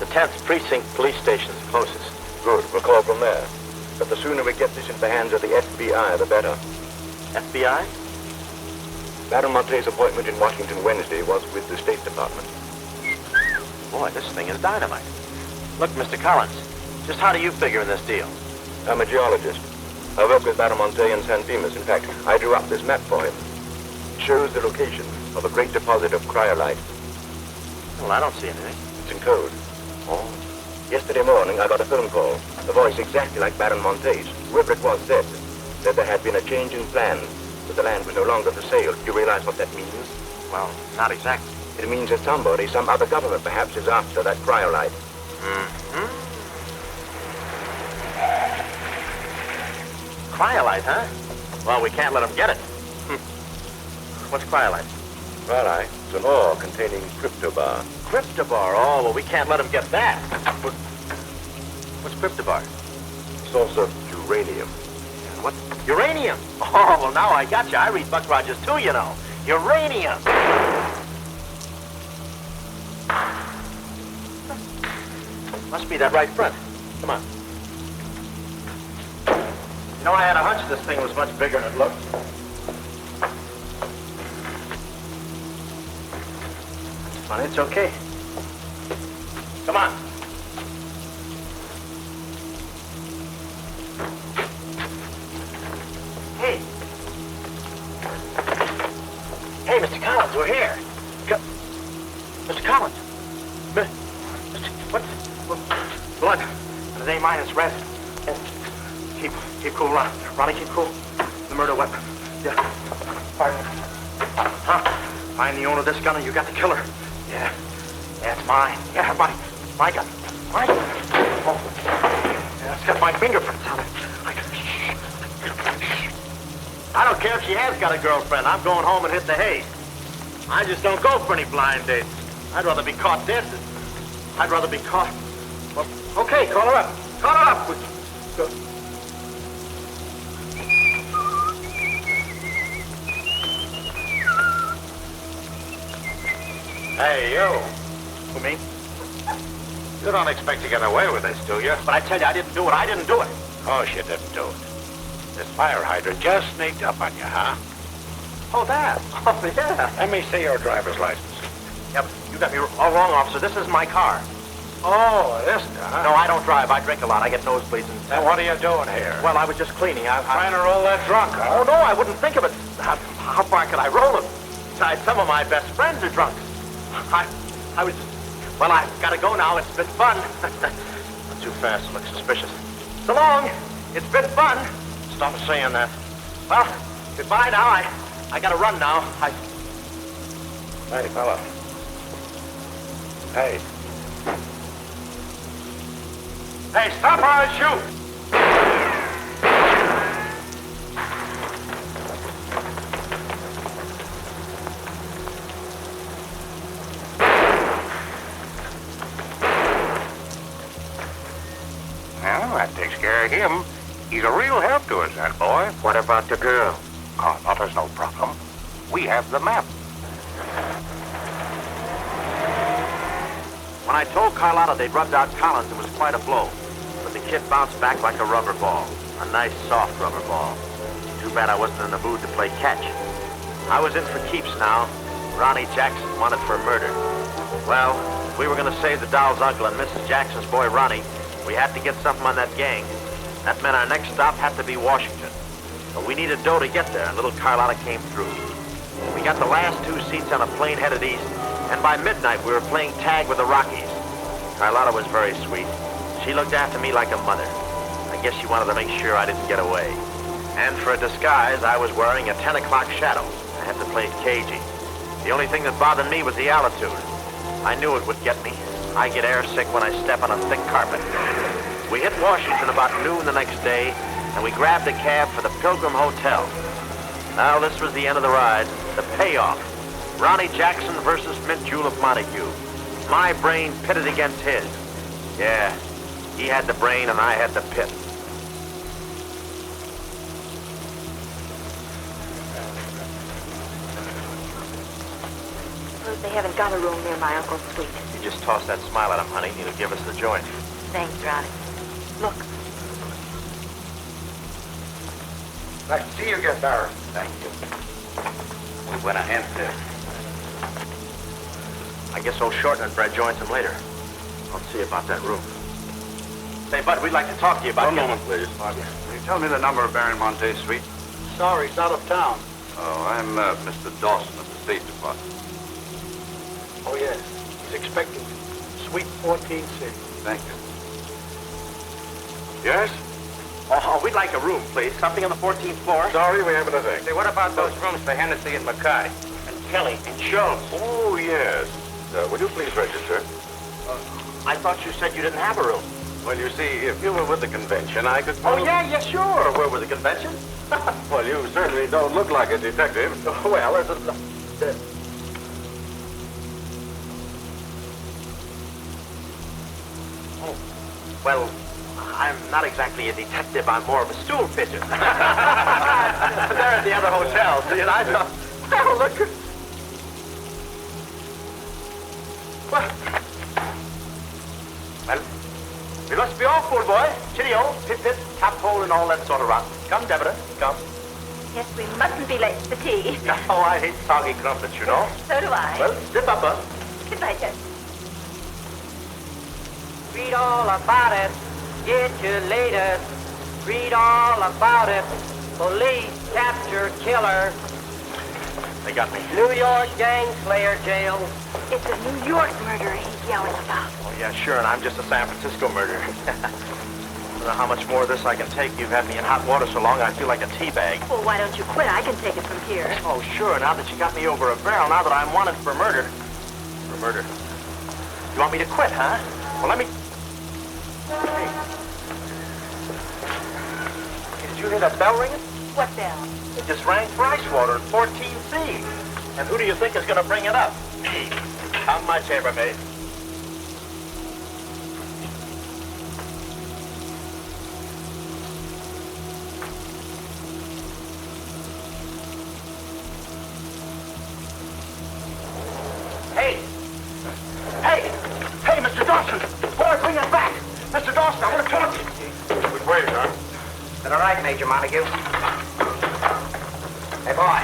Q: The 10th Precinct Police Station's closest.
L: Good. We'll call from there. But the sooner we get this into the hands of the FBI, the better.
Q: FBI?
L: Baron Monte's appointment in Washington Wednesday was with the State Department.
Q: Boy, this thing is dynamite. Look, Mr. Collins, just how do you figure in this deal?
L: I'm a geologist. I work with Baron Monte in San Dimas. In fact, I drew up this map for him. It shows the location of a great deposit of cryolite.
Q: Well, I don't see anything.
L: It's in code.
Q: Oh.
L: Yesterday morning, I got a phone call. A voice exactly like Baron Monte's. Whoever it was said there had been a change in plans, that the land was no longer for sale. Do you realize what that means?
Q: Well, not exactly.
L: It means that somebody, some other government perhaps, is after that cryolite.
Q: Mm-hmm. Cryolite, huh? Well, we can't let them get it. What's cryolite?
L: Cryolite? It's an ore containing cryptobar.
Q: Cryptobar? Oh, well, we can't let them get that. What's cryptobar?
L: Source of uranium.
Q: What? Uranium? Oh, well, now I got you. I read Buck Rogers, too, you know. Uranium. Must be that right front. Come on. You know, I had a hunch this thing was much bigger than it looked. But it's okay. Come on. Hey. Hey, Mr. Collins, we're here. Mr. Collins. What? Blood. An A- red. Oh, keep cool, Ronnie, keep cool. The murder weapon. Yeah. Pardon. Huh? Find the owner of this gun and you got the killer. Yeah. Yeah, it's mine. Yeah, my gun. My gun. Oh. Yeah, it's got my fingerprints on it. I don't care if she has got a girlfriend. I'm going home and hit the hay. I just don't go for any blind dates. I'd rather be caught dead than... I'd rather be caught... Well, okay, call her up. Call her up. Go.
D: Hey, you.
Q: Who, me?
D: You don't expect to get away with this, do you?
Q: But I tell you, I didn't do it. I didn't do it.
D: Of course you didn't do it. This fire hydrant just sneaked up on you, huh?
Q: Oh, that? Oh, yeah.
D: Let me see your driver's license.
Q: Yep, you got me all wrong, officer. This is my car.
D: Oh, this guy?
Q: No, I don't drive. I drink a lot. I get nosebleeds and...
D: Then what are you doing here?
Q: Well, I was just cleaning.
D: Trying to roll that drunk, huh?
Q: Oh, no, I wouldn't think of it. How far could I roll it? Besides, some of my best friends are drunks. I was just... Well, I've got to go now. It's been fun.
D: Not too fast. Looks suspicious.
Q: So long. It's been fun.
D: Stop saying that.
Q: Well, goodbye now. I got to run now.
D: Hey, fella. Hey. Hey, stop or I'll shoot! Well, that takes care of him. He's a real help to us, that boy.
Q: What about the girl?
D: Oh, no, there's no problem. We have the map.
Q: When I told Carlotta they'd rubbed out Collins, it was quite a blow. But the kid bounced back like a rubber ball. A nice, soft rubber ball. Too bad I wasn't in the mood to play catch. I was in for keeps now. Ronnie Jackson wanted for murder. Well, if we were going to save the doll's uncle and Mrs. Jackson's boy Ronnie, we had to get something on that gang. That meant our next stop had to be Washington. But we needed dough to get there, and little Carlotta came through. We got the last 2 seats on a plane headed east, and by midnight we were playing tag with the Rockies. Carlotta was very sweet. She looked after me like a mother. I guess she wanted to make sure I didn't get away. And for a disguise, I was wearing a 10 o'clock shadow. I had to play it cagey. The only thing that bothered me was the altitude. I knew it would get me. I get airsick when I step on a thick carpet. We hit Washington about noon the next day, and we grabbed a cab for the Pilgrim Hotel. Now this was the end of the ride, the payoff. Ronnie Jackson versus Mint Julep Montague. My brain pitted against his. Yeah, he had the brain and I had the pit.
C: They haven't got a room near my uncle's suite.
Q: You just toss that smile at him, honey, and he'll give us the joint.
C: Thanks, Ronnie. Look.
L: Nice to see you again, Barry.
B: Thank you. We went ahead there.
Q: I guess old Shorten and Brad joins him later. I'll see about that room. Say, Bud, we'd like to talk to you about...
L: One moment, please.
Q: Can
L: you tell me the number of Baron Monte's suite?
O: Sorry, he's out of town.
L: Oh, I'm Mr. Dawson of the State Department.
O: Oh, yes. He's expecting you. Suite 14C.
L: Thank you.
Q: Yes? Oh, we'd like a room, please. Something on the 14th floor.
L: Sorry, we haven't a thing.
B: Say, what about those rooms for Hennessy and McCarty?
Q: And Kelly and Jones.
L: Oh, yes. Would you please register?
Q: I thought you said you didn't have a room.
L: Well, you see, if you were with the convention, I could...
Q: Oh, yeah, sure. Where was the convention?
L: Well, you certainly don't look like a detective.
Q: Well, there's a... Oh, well, I'm not exactly a detective. I'm more of a stool pigeon. They're at the other hotel, see, and I thought, well, look. Well, we must be off, old boy. Cheerio, pip-pip, tap-hole, and all that sort of rot. Come, Deborah, come.
P: Yes, we mustn't be late for tea.
Q: Oh, I hate soggy crumpets, you know.
P: So do I.
Q: Well, zip up, huh?
P: Goodbye, Jess.
E: Read all about it. Get your latest. Read all about it. Police capture killer.
Q: They got me.
M: New York gang slayer jail.
C: It's a New York murderer he's yelling about.
Q: Oh, yeah, sure, and I'm just a San Francisco murderer. I don't know how much more of this I can take. You've had me in hot water so long I feel like a tea bag.
C: Well, why don't you quit? I can take it from here.
Q: Oh, sure, now that you got me over a barrel, now that I'm wanted for murder. For murder. You want me to quit, huh? Well, let me... Hey. Did you hear that bell ringing?
C: What bell?
Q: It just rang for ice water at 14C. And who do you think is going to bring it up? Me. How much ever, mate? Hey! Hey! Hey, Mr. Dawson! Boy, bring it back! Mr. Dawson, I want to talk to you.
F: Which way, son?
M: Is that all right, Major Montague? Hey, boy.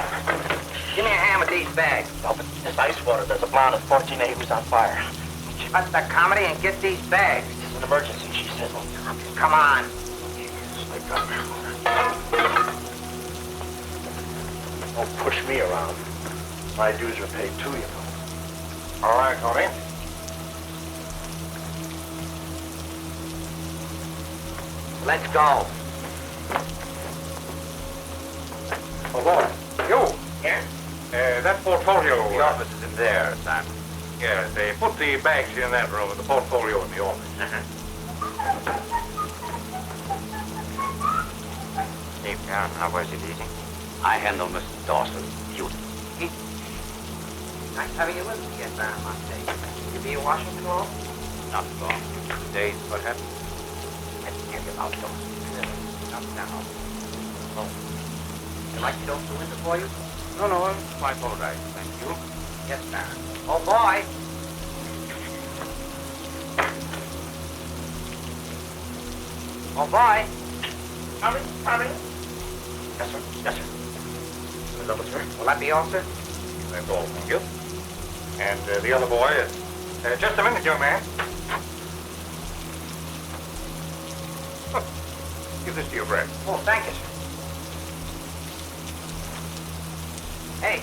M: Give me a hand with these bags.
Q: No, but this ice water, there's a blonde at 14A who's on fire.
M: Cut the comedy and get these bags.
Q: It's an emergency, she said.
M: Come on.
Q: Don't push me around. My dues are paid too, you know.
F: All right, Tony.
M: Let's go.
F: Oh, boy. You.
M: Here?
F: That portfolio.
L: The office is in there, Simon.
F: Yeah, they put the bags in that room and the portfolio in the office.
R: Steve Brown, how was it eating?
I: I handle Mr. Dawson beautifully.
M: Nice having you with us again, Brown, I must say. You be in Washington long?
I: Not long.
R: Days, what happened?
M: Let's tell you about those. Not now. Oh. You like me to open the window for you?
F: No, I'm quite all right, thank you.
M: Yes, Baron. Oh, boy. Oh, boy. Coming.
Q: Yes, sir. Yes, sir. Hello, sir.
M: Will that be all, sir?
F: That's all, thank you. And the other boy, just a minute, young man. Give this to your friend.
M: Oh, thank you, sir. Hey.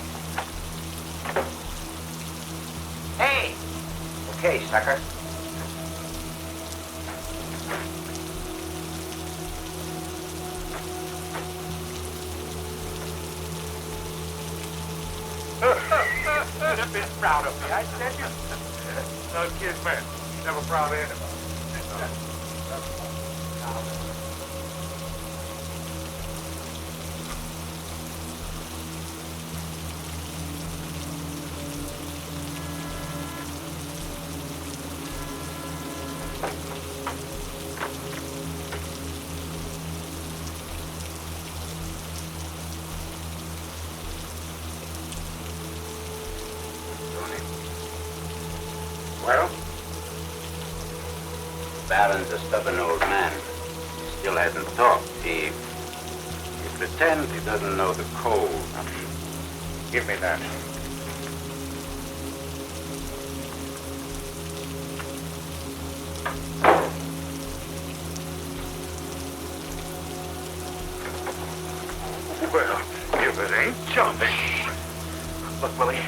M: Hey. Okay, sucker.
F: You'd have been proud of me, I tell you. No, kid, man. Never proud of anybody.
I: Well? Baron's a stubborn old man. He still hasn't talked. He pretends he doesn't know the code.
F: Give me that.
L: Well, if it ain't jumping.
Q: Look, Willie,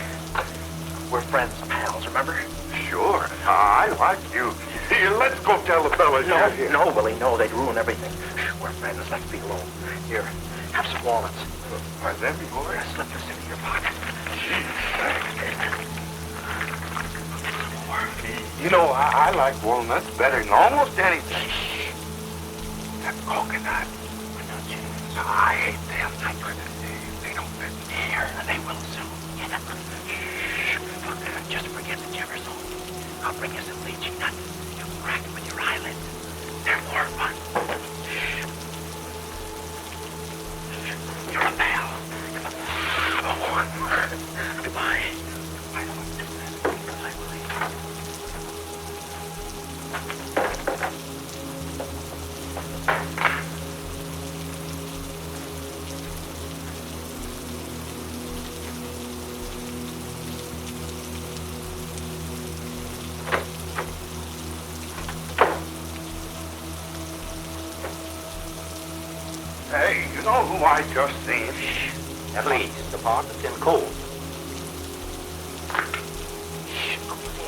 Q: we're friends, pals, remember?
L: Sure. I like you. Here, let's go tell the fellas you're here.
Q: No, Willie, no, they'd ruin everything. We're friends, let's be alone. Here, have some walnuts.
L: Are them yours?
Q: Slip this into your pocket.
L: You know, I like walnuts better than almost anything. That coconut. I hate them. They don't fit me here.
Q: They will soon. Just forget the Jefferson. I'll bring you some lychee nuts. You can crack them with your eyelids. They're more fun. You're a pal. Oh, goodbye.
L: Hey, you know who I just seen?
I: Please, the part that's in cold.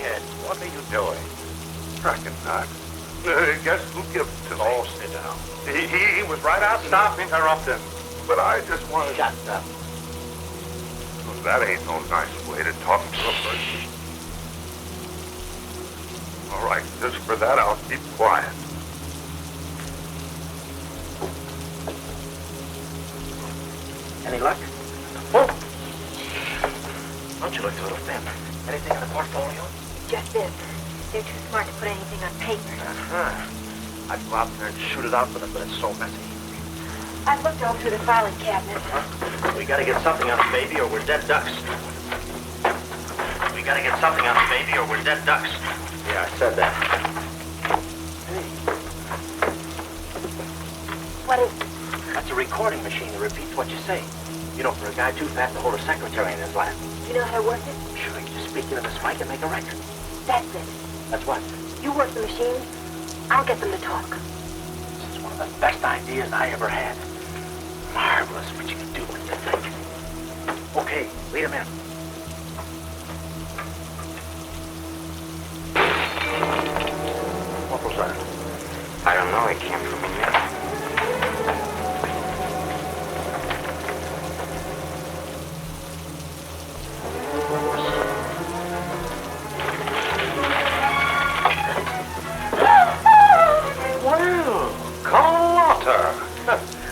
Q: Ed, what are you doing?
L: Reckon not. Guess who gives it to me?
Q: Oh, sit down.
L: He was right out. Stop interrupting. But I just want to...
Q: Shut up.
L: Well, that ain't no nice way to talk to a person. All right, just for that, I'll keep quiet.
Q: Any luck? Oh! Don't you look a little thin? Anything in the portfolio?
C: Just this. They're too smart to put anything on paper.
Q: I'd go out there and shoot it out for them, but it's so messy.
C: I've looked all through the filing cabinet.
Q: We gotta get something on the baby or we're dead ducks. We gotta get something on the baby or we're dead ducks. Yeah, I said that. Hey.
C: What is it?
Q: That's a recording machine that repeats what you say. You know, for a guy too fat to hold a secretary in his lap.
C: You know how to work it?
Q: Sure, you just speak into this mic and make a record.
C: That's it.
Q: That's what?
C: You work the machine, I'll get them to talk.
Q: This is one of the best ideas I ever had. Marvelous what you can do when you think. Okay, lead him in. What was that?
R: I don't know. It came from in there.
L: Well, Carlotta.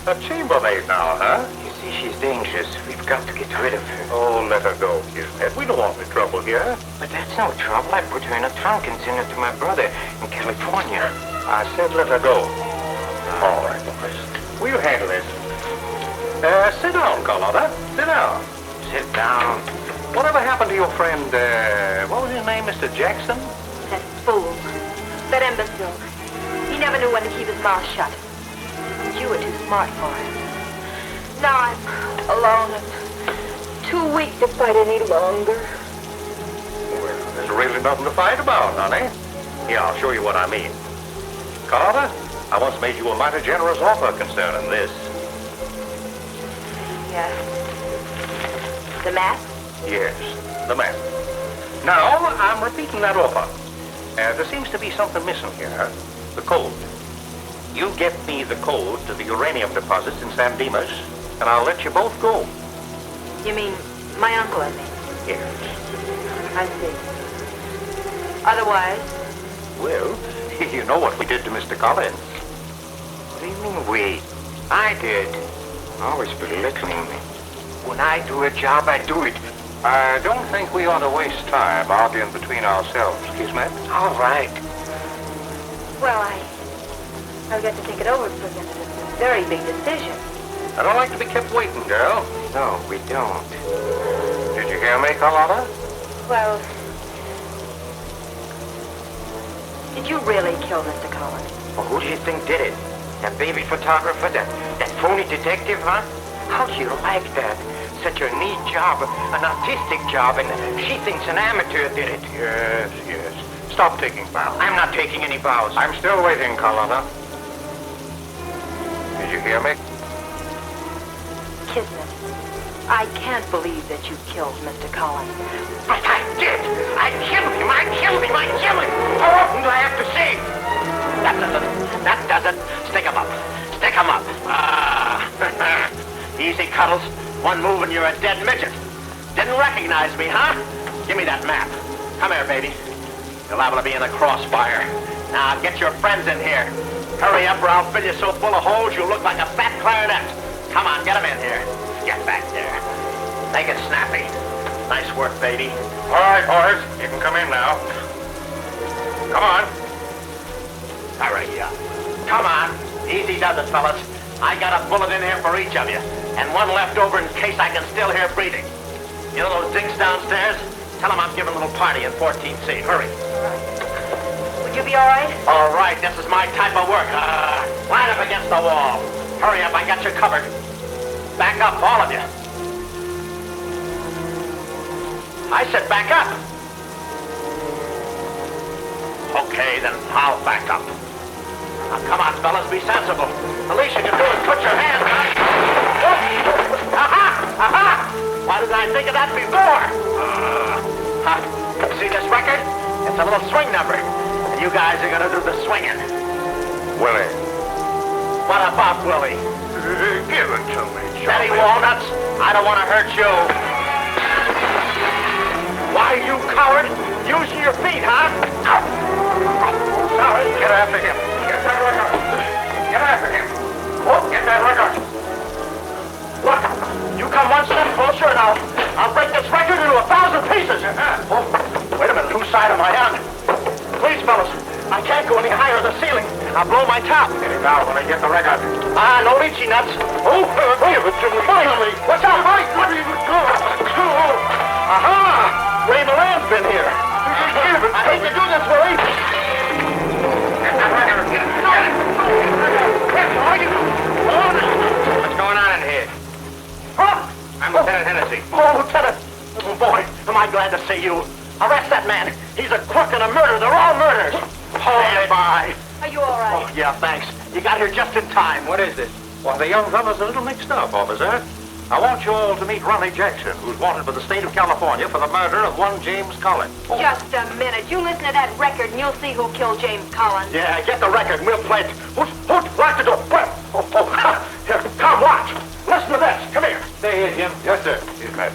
L: A chambermaid now, huh?
R: You see, she's dangerous. We've got to get rid of her.
L: Oh, let her go, Kismet. We don't want any trouble here.
R: But that's no trouble. I put her in a trunk and sent her to my brother in California.
L: I said let her go. All right, boys. Will you handle this? Sit down, Carlotta. Sit down.
R: Sit down.
L: Whatever happened to your friend, what was his name, Mr. Jackson?
C: That fool. That imbecile. He never knew when to keep his mouth shut. You were too smart for it. Now I'm alone and too weak to fight any longer.
L: Well, there's really nothing to fight about, honey. Here, I'll show you what I mean. Carlotta, I once made you a mighty generous offer concerning this.
C: Yes. The map?
L: Yes, the map. Now, I'm repeating that offer. There seems to be something missing here. The code. You get me the code to the uranium deposits in San Dimas, and I'll let you both go.
C: You mean my uncle and me?
L: Yes.
C: I see. Otherwise?
L: Well, you know what we did to Mr. Collins.
R: What do you mean we? I did. Always belittling me. When I do a job, I do it.
L: I don't think we ought to waste time arguing between ourselves, Kismet.
R: All right.
C: Well, I'll get to think it over because it's a very big decision.
L: I don't like to be kept waiting, girl.
R: No, we don't.
L: Did you hear me, Carlotta?
C: Well, did you really kill Mr. Collins?
R: Well, who do you think did it? That baby photographer? That phony detective, huh? How do you like that? Such a neat job, an artistic job, and she thinks an amateur did it.
L: Yes, yes. Stop taking vows.
R: I'm not taking any vows.
L: I'm still waiting, Carlotta. Did you hear me?
C: Kismet, I can't believe that you killed Mr. Collins.
R: But I did! I killed him! I killed him! I killed him! How often do I have to say?
Q: That does it. Stick 'em up. Stick 'em up. Easy, Cuddles. One move and you're a dead midget. Didn't recognize me, huh? Give me that map. Come here, baby. You're liable to be in the crossfire. Now, get your friends in here. Hurry up or I'll fill you so full of holes you'll look like a fat clarinet. Come on, get them in here. Get back there. Make it snappy. Nice work, baby.
L: All right, boys. You can come in now. Come on.
Q: Hurry up. Come on. Easy does it, fellas. I got a bullet in here for each of you, and one left over in case I can still hear breathing. You know those dinks downstairs? Tell them I'm giving a little party in 14C. Hurry.
C: Would you be all right?
Q: All right, this is my type of work. Line up against the wall. Hurry up, I got you covered. Back up, all of you. I said back up. Okay, then I'll back up. Now, come on, fellas, be sensible. The least you can do is put your hands up. Aha! Aha! Why didn't I think of that before? Huh? See this record? It's a little swing number. And you guys are gonna do the swinging.
L: Willie.
Q: What about Willie?
L: Give it to me,
Q: Daddy Walnuts, I don't want to hurt you. Why, you coward? Using your feet, huh? Sorry.
L: Get after him. Get that record. Get after him. Oh, get that record.
Q: Look, you come one step closer and I'll break this record into 1,000 pieces. Oh, wait a minute, whose side am I on? Please, fellas, I can't go any higher than the ceiling. I'll blow my top.
L: Get it out when I get the record.
Q: Ah, no lychee nuts. Oh, give it to me. Finally. What's up, Mike? What are you doing? Aha! Ray Moran's been here. I hate to do this, Willie.
L: Get that record. Get it. What's going on in here?
Q: Huh?
L: I'm Lieutenant Hennessy.
Q: Oh, Lieutenant. Oh, boy, am I glad to see you. Arrest that man. He's a crook and a murderer. They're all murders. Stand by.
C: Are you all right?
Q: Oh, yeah, thanks. You got here just in time.
L: What is this? Well, the young fella's a little mixed up, officer. I want you all to meet Ronnie Jackson, who's wanted by the state of California for the murder of one James Collins.
C: Just a minute. You listen to that record and you'll see who killed James Collins.
Q: Yeah, get the record and we'll play it. Who's lock the door? Where? Here, come, watch. Listen to this. Come here.
L: Stay here, Jim. Yes, sir. Yes, ma'am.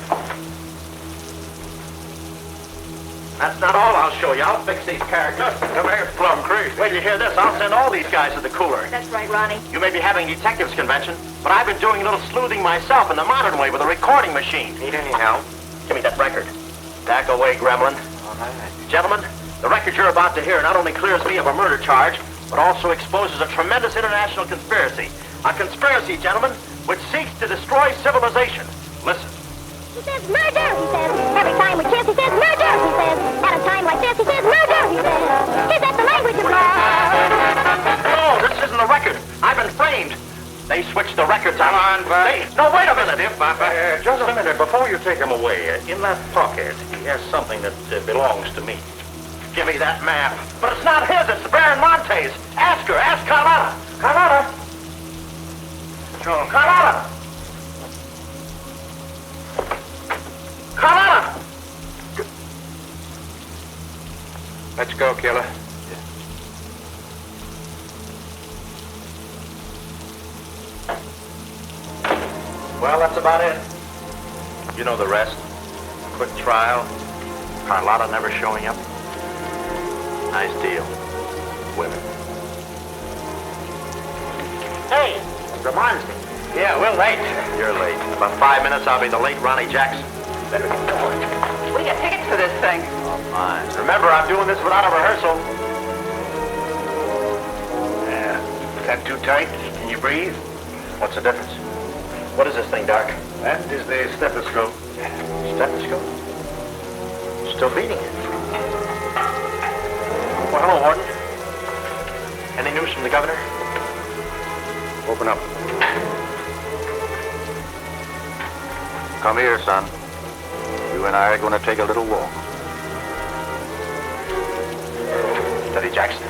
Q: That's not all I'll show you. I'll fix these characters.
L: Come here, plum crazy.
Q: Wait till you hear this. I'll send all these guys to the cooler.
C: That's right, Ronnie.
Q: You may be having a detectives convention, but I've been doing a little sleuthing myself in the modern way with a recording machine.
L: Need any help?
Q: Give me that record. Back away, gremlin.
L: All right.
Q: Gentlemen, the record you're about to hear not only clears me of a murder charge, but also exposes a tremendous international conspiracy. A conspiracy, gentlemen, which seeks to destroy civilization. Listen.
S: He says murder, he says. Every time we kiss, he says murder, he says. At a time like this, he says murder, he says. Is that the language of love?
Q: No, this isn't the record. I've been framed. They switched the records out.
L: Come on, bud.
Q: No, wait a minute.
L: Just a minute. Before you take him away, in that pocket, he has something that belongs to me.
Q: Give me that map. But it's not his. It's Baron Monte's. Ask her. Ask Carlotta. Carlotta.
L: Sure.
Q: Carlotta. Carlotta.
L: Let's go, killer.
Q: Well, that's about it. You know the rest. Quick trial. Carlotta never showing up. Nice deal. Women. Hey, reminds me. Yeah, we're late. You're late. In about 5 minutes, I'll be the late Ronnie Jackson. Better get going.
C: We got tickets for this thing.
Q: Oh, fine. Remember, I'm doing this without a rehearsal.
L: Yeah. Is that too tight? Can you breathe?
Q: What's the difference? What is this thing, Doc?
L: That is the stethoscope.
Q: Stethoscope? Still beating. Well, hello, Warden. Any news from the governor?
L: Open up. Come here, son. You and I are going to take a little walk.
Q: Steady, Jackson.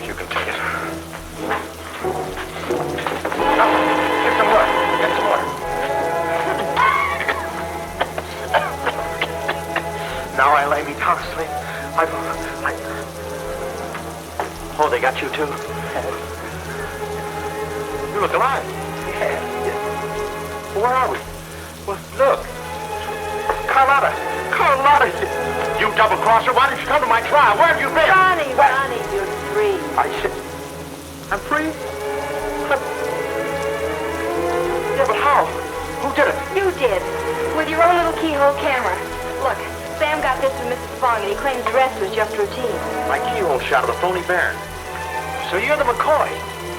Q: You can take it. Now, get some water. Get some water. Now I lay me down to sleep. Oh, they got you too? You look alive. Yeah. Where are we? Well, look. Carlotta, you double-crosser, why didn't you come to my trial? Where have you been?
C: Ronnie, you're free.
Q: I'm free? Yeah, but how? Who did it?
C: You did. With your own little keyhole camera. Look, Sam got this from Mrs. Fong, and he claims the rest was just routine.
Q: My keyhole shot of the phony Baron. So you're the McCoy?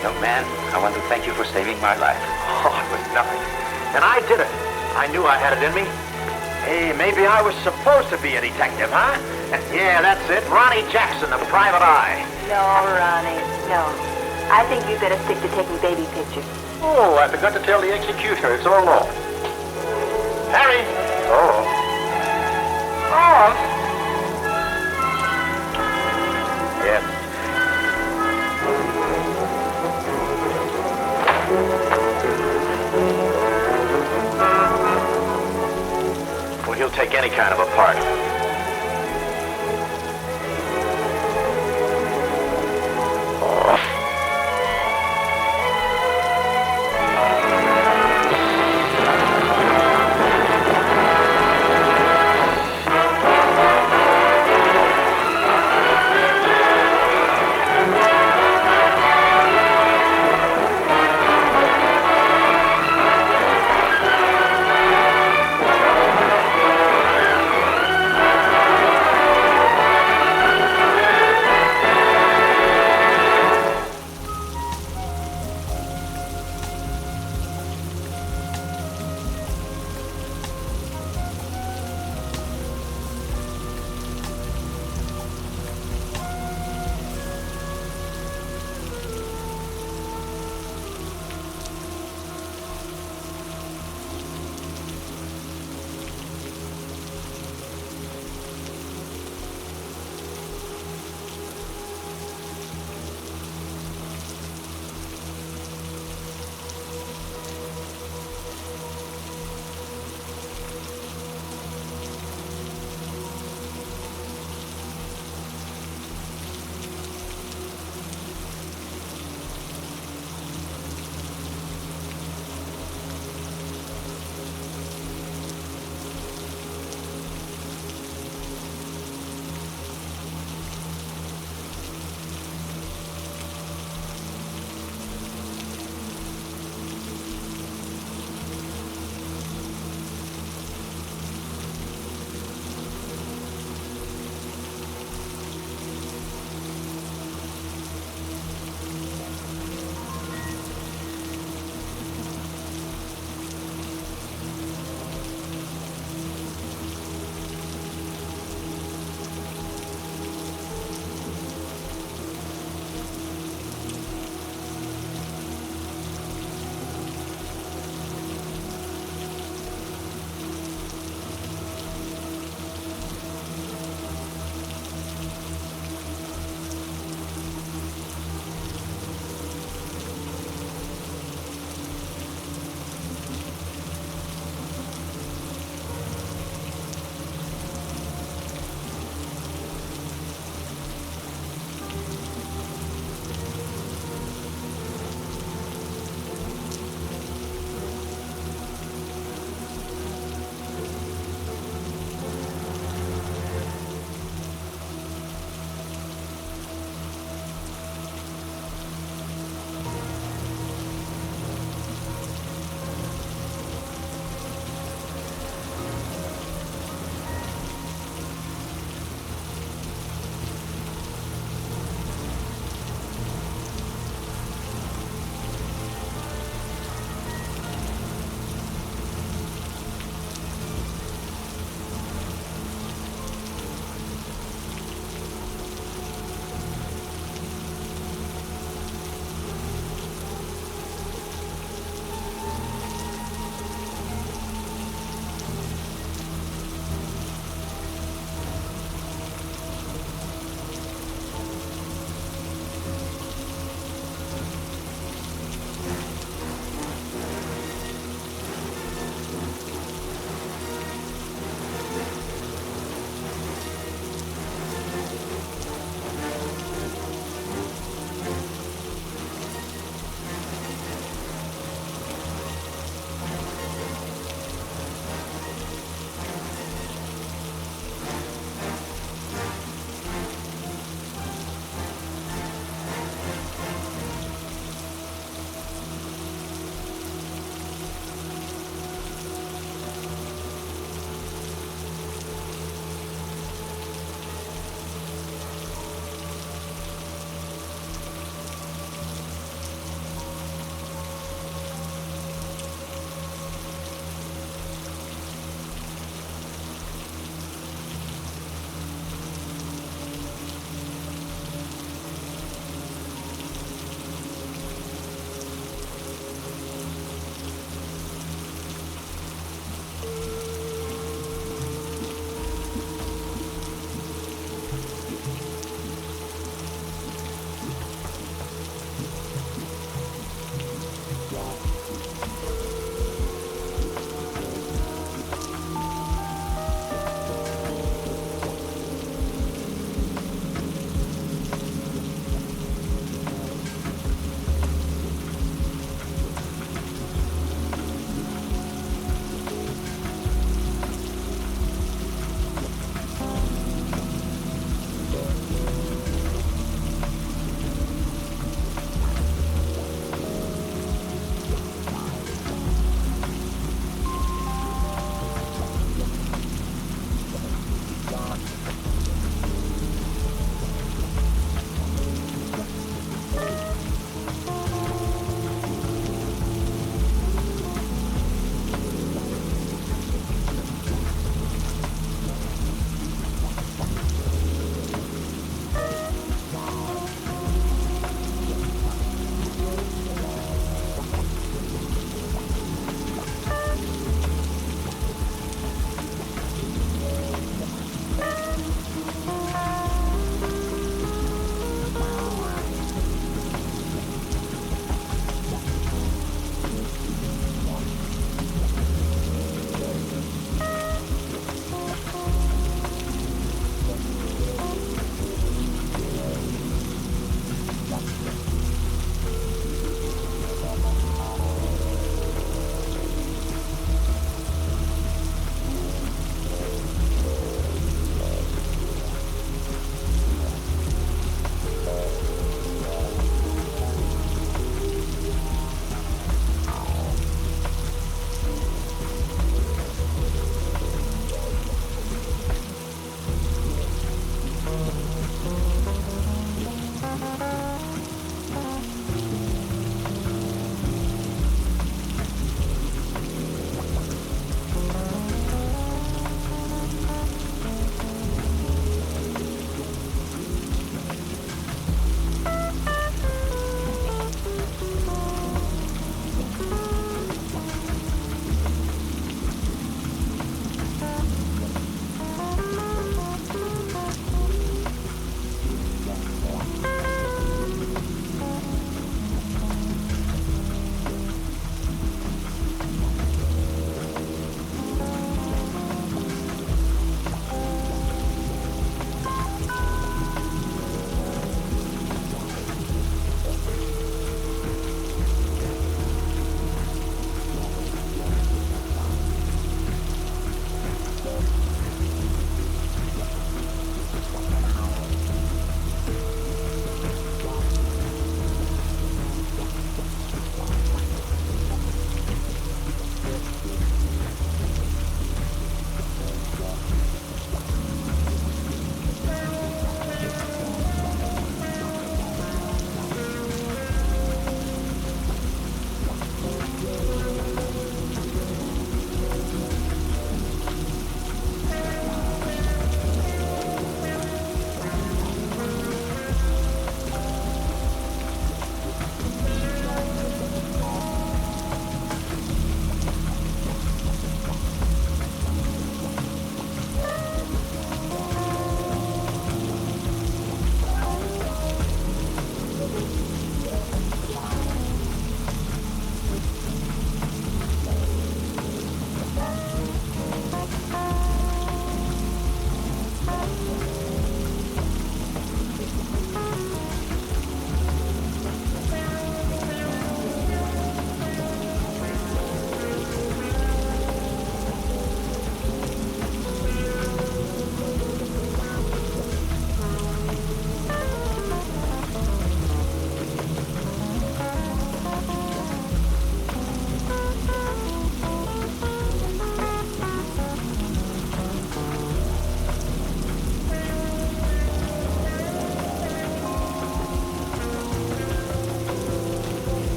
B: Young man, I want to thank you for saving my life.
Q: Oh, it was nothing. And I did it. I knew I had it in me. Hey, maybe I was supposed to be a detective, huh? Yeah, that's it. Ronnie Jackson, the private eye.
C: No, Ronnie, no. I think you better stick to taking baby pictures.
Q: Oh, I forgot to tell the executioner. It's all off. Harry! Oh. Oh! Yes. he'll take any kind of a part.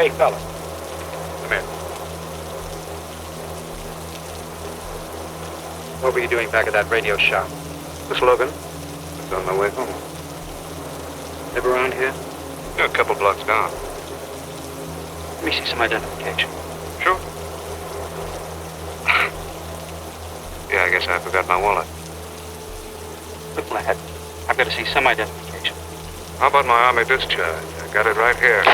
L: Hey, fella. Come here. What were you doing back at that radio shop?
K: Just looking. Just on my way home.
L: Live around here?
K: Yeah, a couple blocks down.
L: Let me see some identification.
K: Sure. Yeah, I guess I forgot my wallet.
L: Look, lad, I've got to see some identification.
K: How about my army discharge? I got it right here.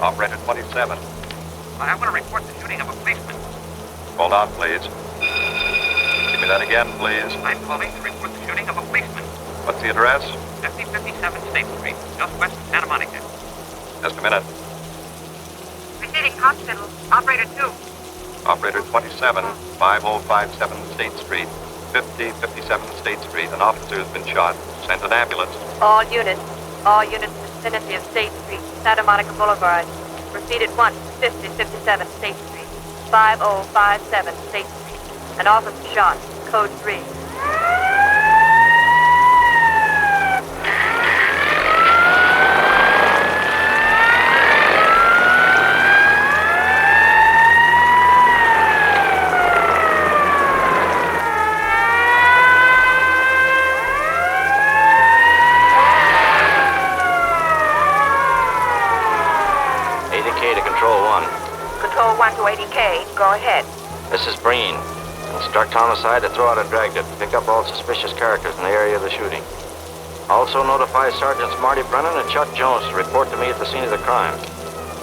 T: Operator 27.
F: I want to report the shooting of a policeman.
T: Hold on, please. Give me that again, please.
F: I'm calling to report the shooting of a policeman.
T: What's the address?
F: 5057 State Street, just west of Santa Monica.
T: Just a minute.
F: Receiving hospital. Operator 2.
T: Operator 27, 5057 State Street, 5057 State Street. An officer has been shot. Send an ambulance.
U: All units in the vicinity of State Street, Santa Monica Boulevard. Proceed at once to 5057 State Street, 5057 State Street. An officer shot. Code 3. Control 1 to 80K. Go ahead.
I: This is Breen. Instruct homicide to throw out a dragnet. Pick up all suspicious characters in the area of the shooting. Also notify Sergeants Marty Brennan and Chuck Jones to report to me at the scene of the crime.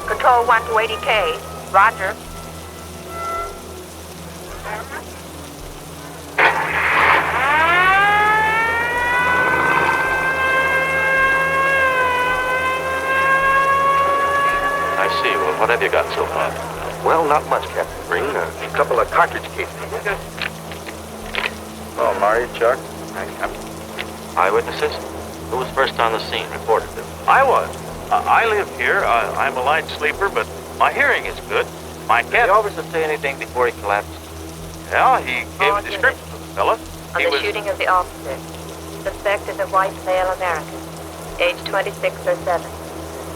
U: Control 1 to 80K. Roger.
Q: I see. Well, what have you got so far?
I: Well, not much, Captain Green. A couple of cartridge cases.
Q: Oh, Marty, Chuck. Eyewitnesses? Who was first on the scene? Reported them. I was. I live here. I'm a light sleeper, but my hearing is good. My cat... Did the officer say anything before he collapsed? Yeah, he gave a description of the fella.
U: On the shooting of the officer, suspect is a white male American, age 26 or 7,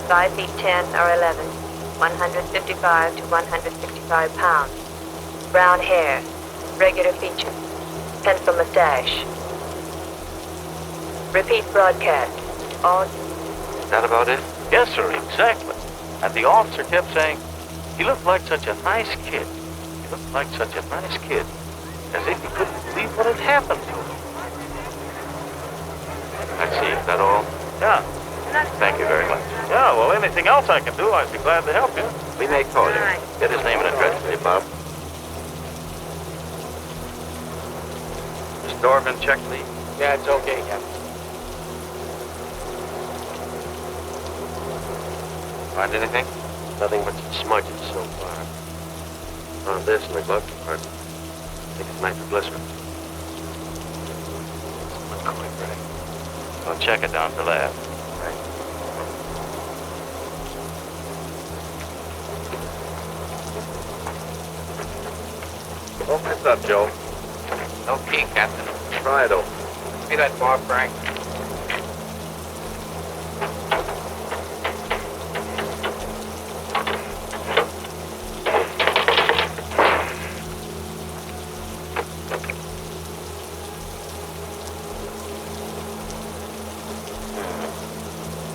U: 5 feet 10 or 11, 155 to 165 pounds, brown hair, regular features, pencil mustache. Repeat broadcast. All.
Q: Is that about it? Yes, sir, exactly. And the officer kept saying, he looked like such a nice kid. He looked like such a nice kid. As if he couldn't believe what had happened to him. I see. Is that all? Yeah. Thank you very much. Yeah, well, anything else I can do, I'd be glad to help you. We may call you. Get his name and address, will you, Bob? This door been checked, Lee?
L: Yeah, it's okay, Captain.
Q: Find anything?
I: Nothing but some smudges so far. Found this in the glove compartment. I think it's nitroglycerin.
Q: I'll check it down at the lab. Open this up, Joe.
F: No key, Captain.
Q: Try it open.
F: Give me that bar, Frank.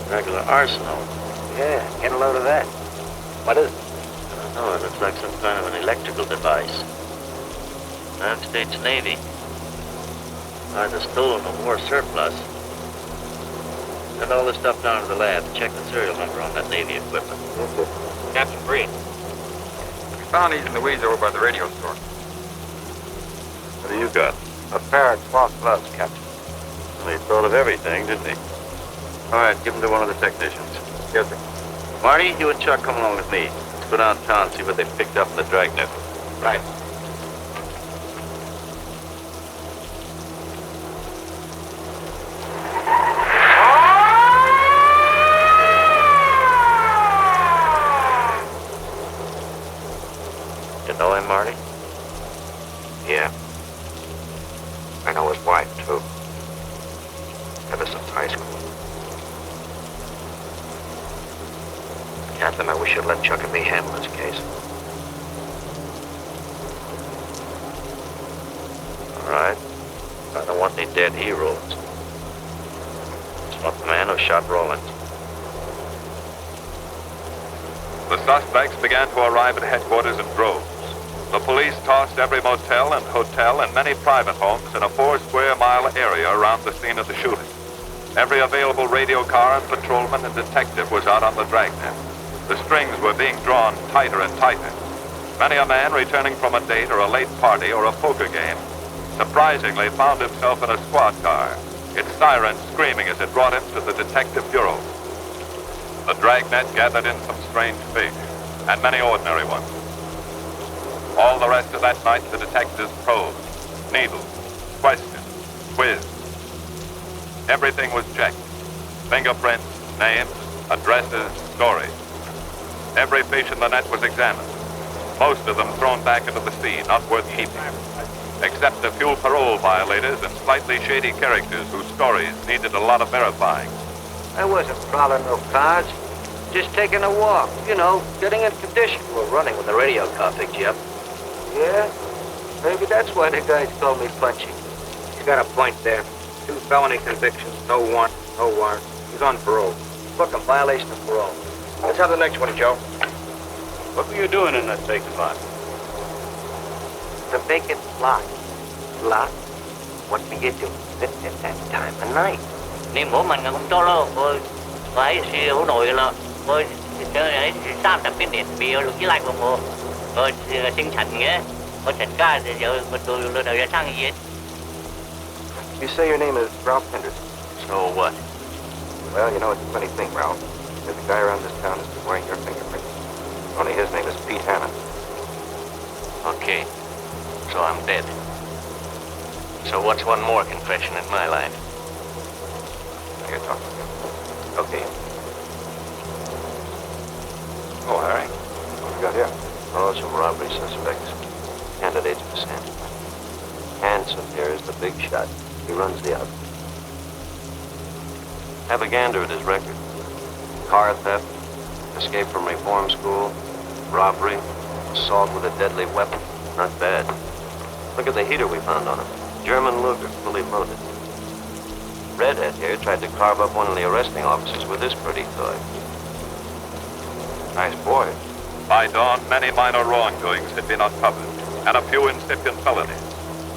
Q: Regular arsenal.
I: Yeah, get a load of that. What is it?
Q: I don't know. It looks like some kind of an electrical device. United States Navy. Either stolen or war surplus. Send all this stuff down to the lab. Check the serial number on that Navy equipment.
F: Captain Breen.
K: We found these in the weeds over by the radio store.
Q: What do you got? A pair of cloth gloves, Captain.
T: Well, he thought of everything, didn't he? All right, give him to one of the technicians. Yes, sir. Marty, you and Chuck come along with me. Let's go downtown and see what they picked up in the dragnet.
Q: Right.
T: You know him, Marty?
F: Yeah. I know his wife, too. Ever since high school. Captain, I wish you'd let Chuck and me handle this case.
T: All right. I don't want any dead heroes. Just want the man who shot Rollins.
G: The suspects began to arrive at headquarters in droves. The police tossed every motel and hotel and many private homes in a 4-square-mile area around the scene of the shooting. Every available radio car and patrolman and detective was out on the dragnet. The strings were being drawn tighter and tighter. Many a man returning from a date or a late party or a poker game surprisingly found himself in a squad car, its siren screaming as it brought him to the detective bureau. The dragnet gathered in some strange fish, and many ordinary ones. All the rest of that night, the detectives probed, needled, questioned, quizzed. Everything was checked. Fingerprints, names, addresses, stories. Every fish in the net was examined. Most of them thrown back into the sea, not worth keeping. Except a few parole violators and slightly shady characters whose stories needed a lot of verifying.
B: I wasn't prowling no cars. Just taking a walk, you know, getting in condition.
F: You were running when the radio car picked you up.
B: Yeah? Maybe that's why the guys called me Punchy.
F: You got a point there. 2 felony convictions, no warrant, no warrant. He's on parole. Look, a violation of parole. Let's have the next one, Joe.
T: What were you doing in that vacant lot?
B: The vacant lot. Lot? What were you doing at that time of night?
V: Nên bố mình cũng cho lo coi phải siêu nội là coi chơi ấy sao tập cái điện biểu lúc lại của bố coi sinh thành nghe coi thật ra thì giờ một tôi luôn đầu ra sang gì.
F: You say your name is Ralph Henderson.
T: So what?
F: Well, you know, it's a funny thing, Ralph. There's a guy around this town who's been wearing your fingerprints. Only his name is Pete Hanna.
T: Okay. So I'm dead. So what's one more confession in my life?
F: You're talking. Okay.
T: Oh, all right. What we got here? Oh, some robbery suspects. Candidates for Santa. Hanson here is the big shot. He runs the outfit. Have a gander at his record. Car theft, escape from reform school, robbery, assault with a deadly weapon. Not bad. Look at the heater we found on him. German Luger, fully loaded. Redhead here tried to carve up one of the arresting officers with this pretty toy. Nice boy.
G: By dawn, many minor wrongdoings had been uncovered, and a few incipient felonies.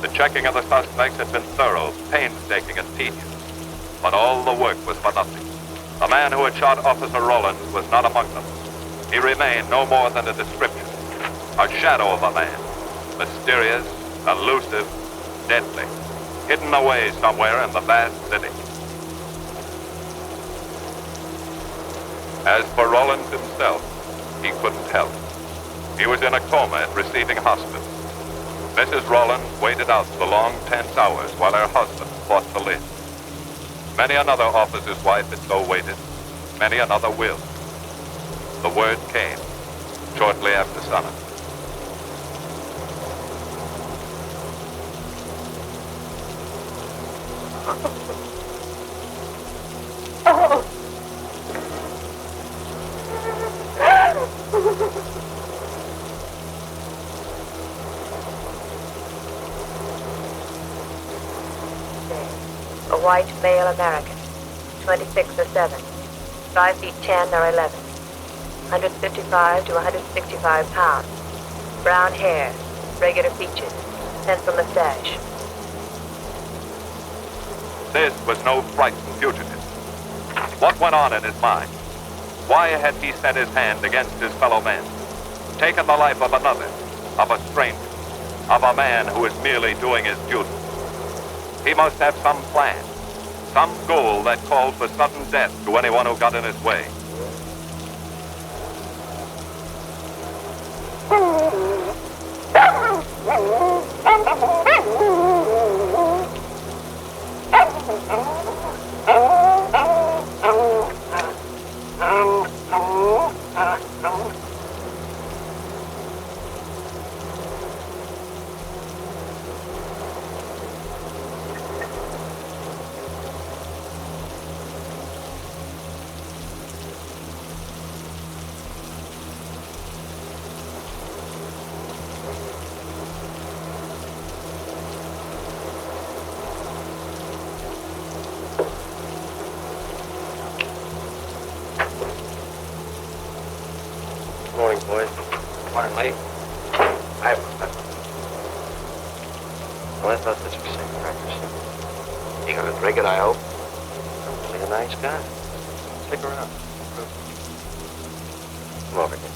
G: The checking of the suspects had been thorough, painstaking, and tedious. But all the work was for nothing. The man who had shot Officer Rollins was not among them. He remained no more than a description, a shadow of a man, mysterious, elusive, deadly, hidden away somewhere in the vast city. As for Rollins himself, he couldn't help. He was in a coma at receiving hospice. Mrs. Rollins waited out the long, tense hours while her husband fought to live. Many another officer's wife had so waited. Many another will. The word came shortly after sunup.
E: Oh.
U: A white male American, 26 or 7, 5 feet 10 or 11, 155 to 165 pounds, brown hair, regular features, pencil mustache.
G: This was no frightened fugitive. What went on in his mind? Why had he set his hand against his fellow men, taken the life of another, of a stranger, of a man who was merely doing his duty? He must have some plan, some goal that called for sudden death to anyone who got in his way.
T: Morning, boys.
B: Morning, mate.
T: Well, I thought this was St. Crackers.
B: You gonna drink it, I hope?
T: Really a nice guy. Stick around. Come over here.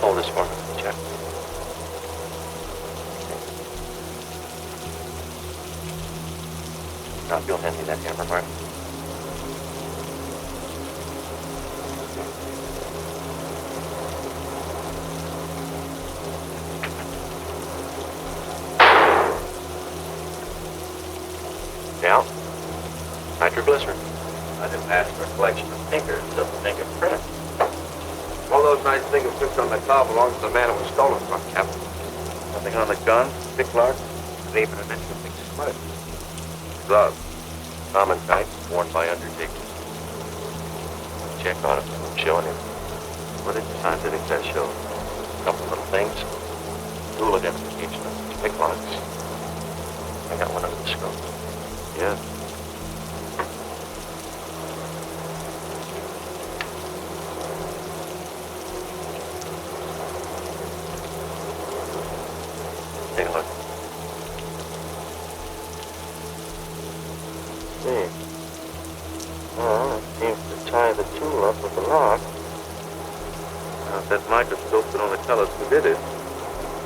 T: Hold this for me, Jack. Now, if you'll hand me that hammer, Mark. Yeah? Nitroglycerin.
B: I didn't ask for a collection of fingers, just a fingerprint. All those nice fingerprints on the car belong to the man it was stolen from, Captain.
T: Nothing on the gun, picklock,
B: Not even an interesting smudge.
T: glove. Common type, worn by undertakers. Check on it. Show him. What did the scientific test show? A couple little things. Tool identification. Picklocks. I got one under the scope. Yeah. Take a look. Well, it seems to tie the tool up with the lock. Now, if that microscope could only tell us who did it.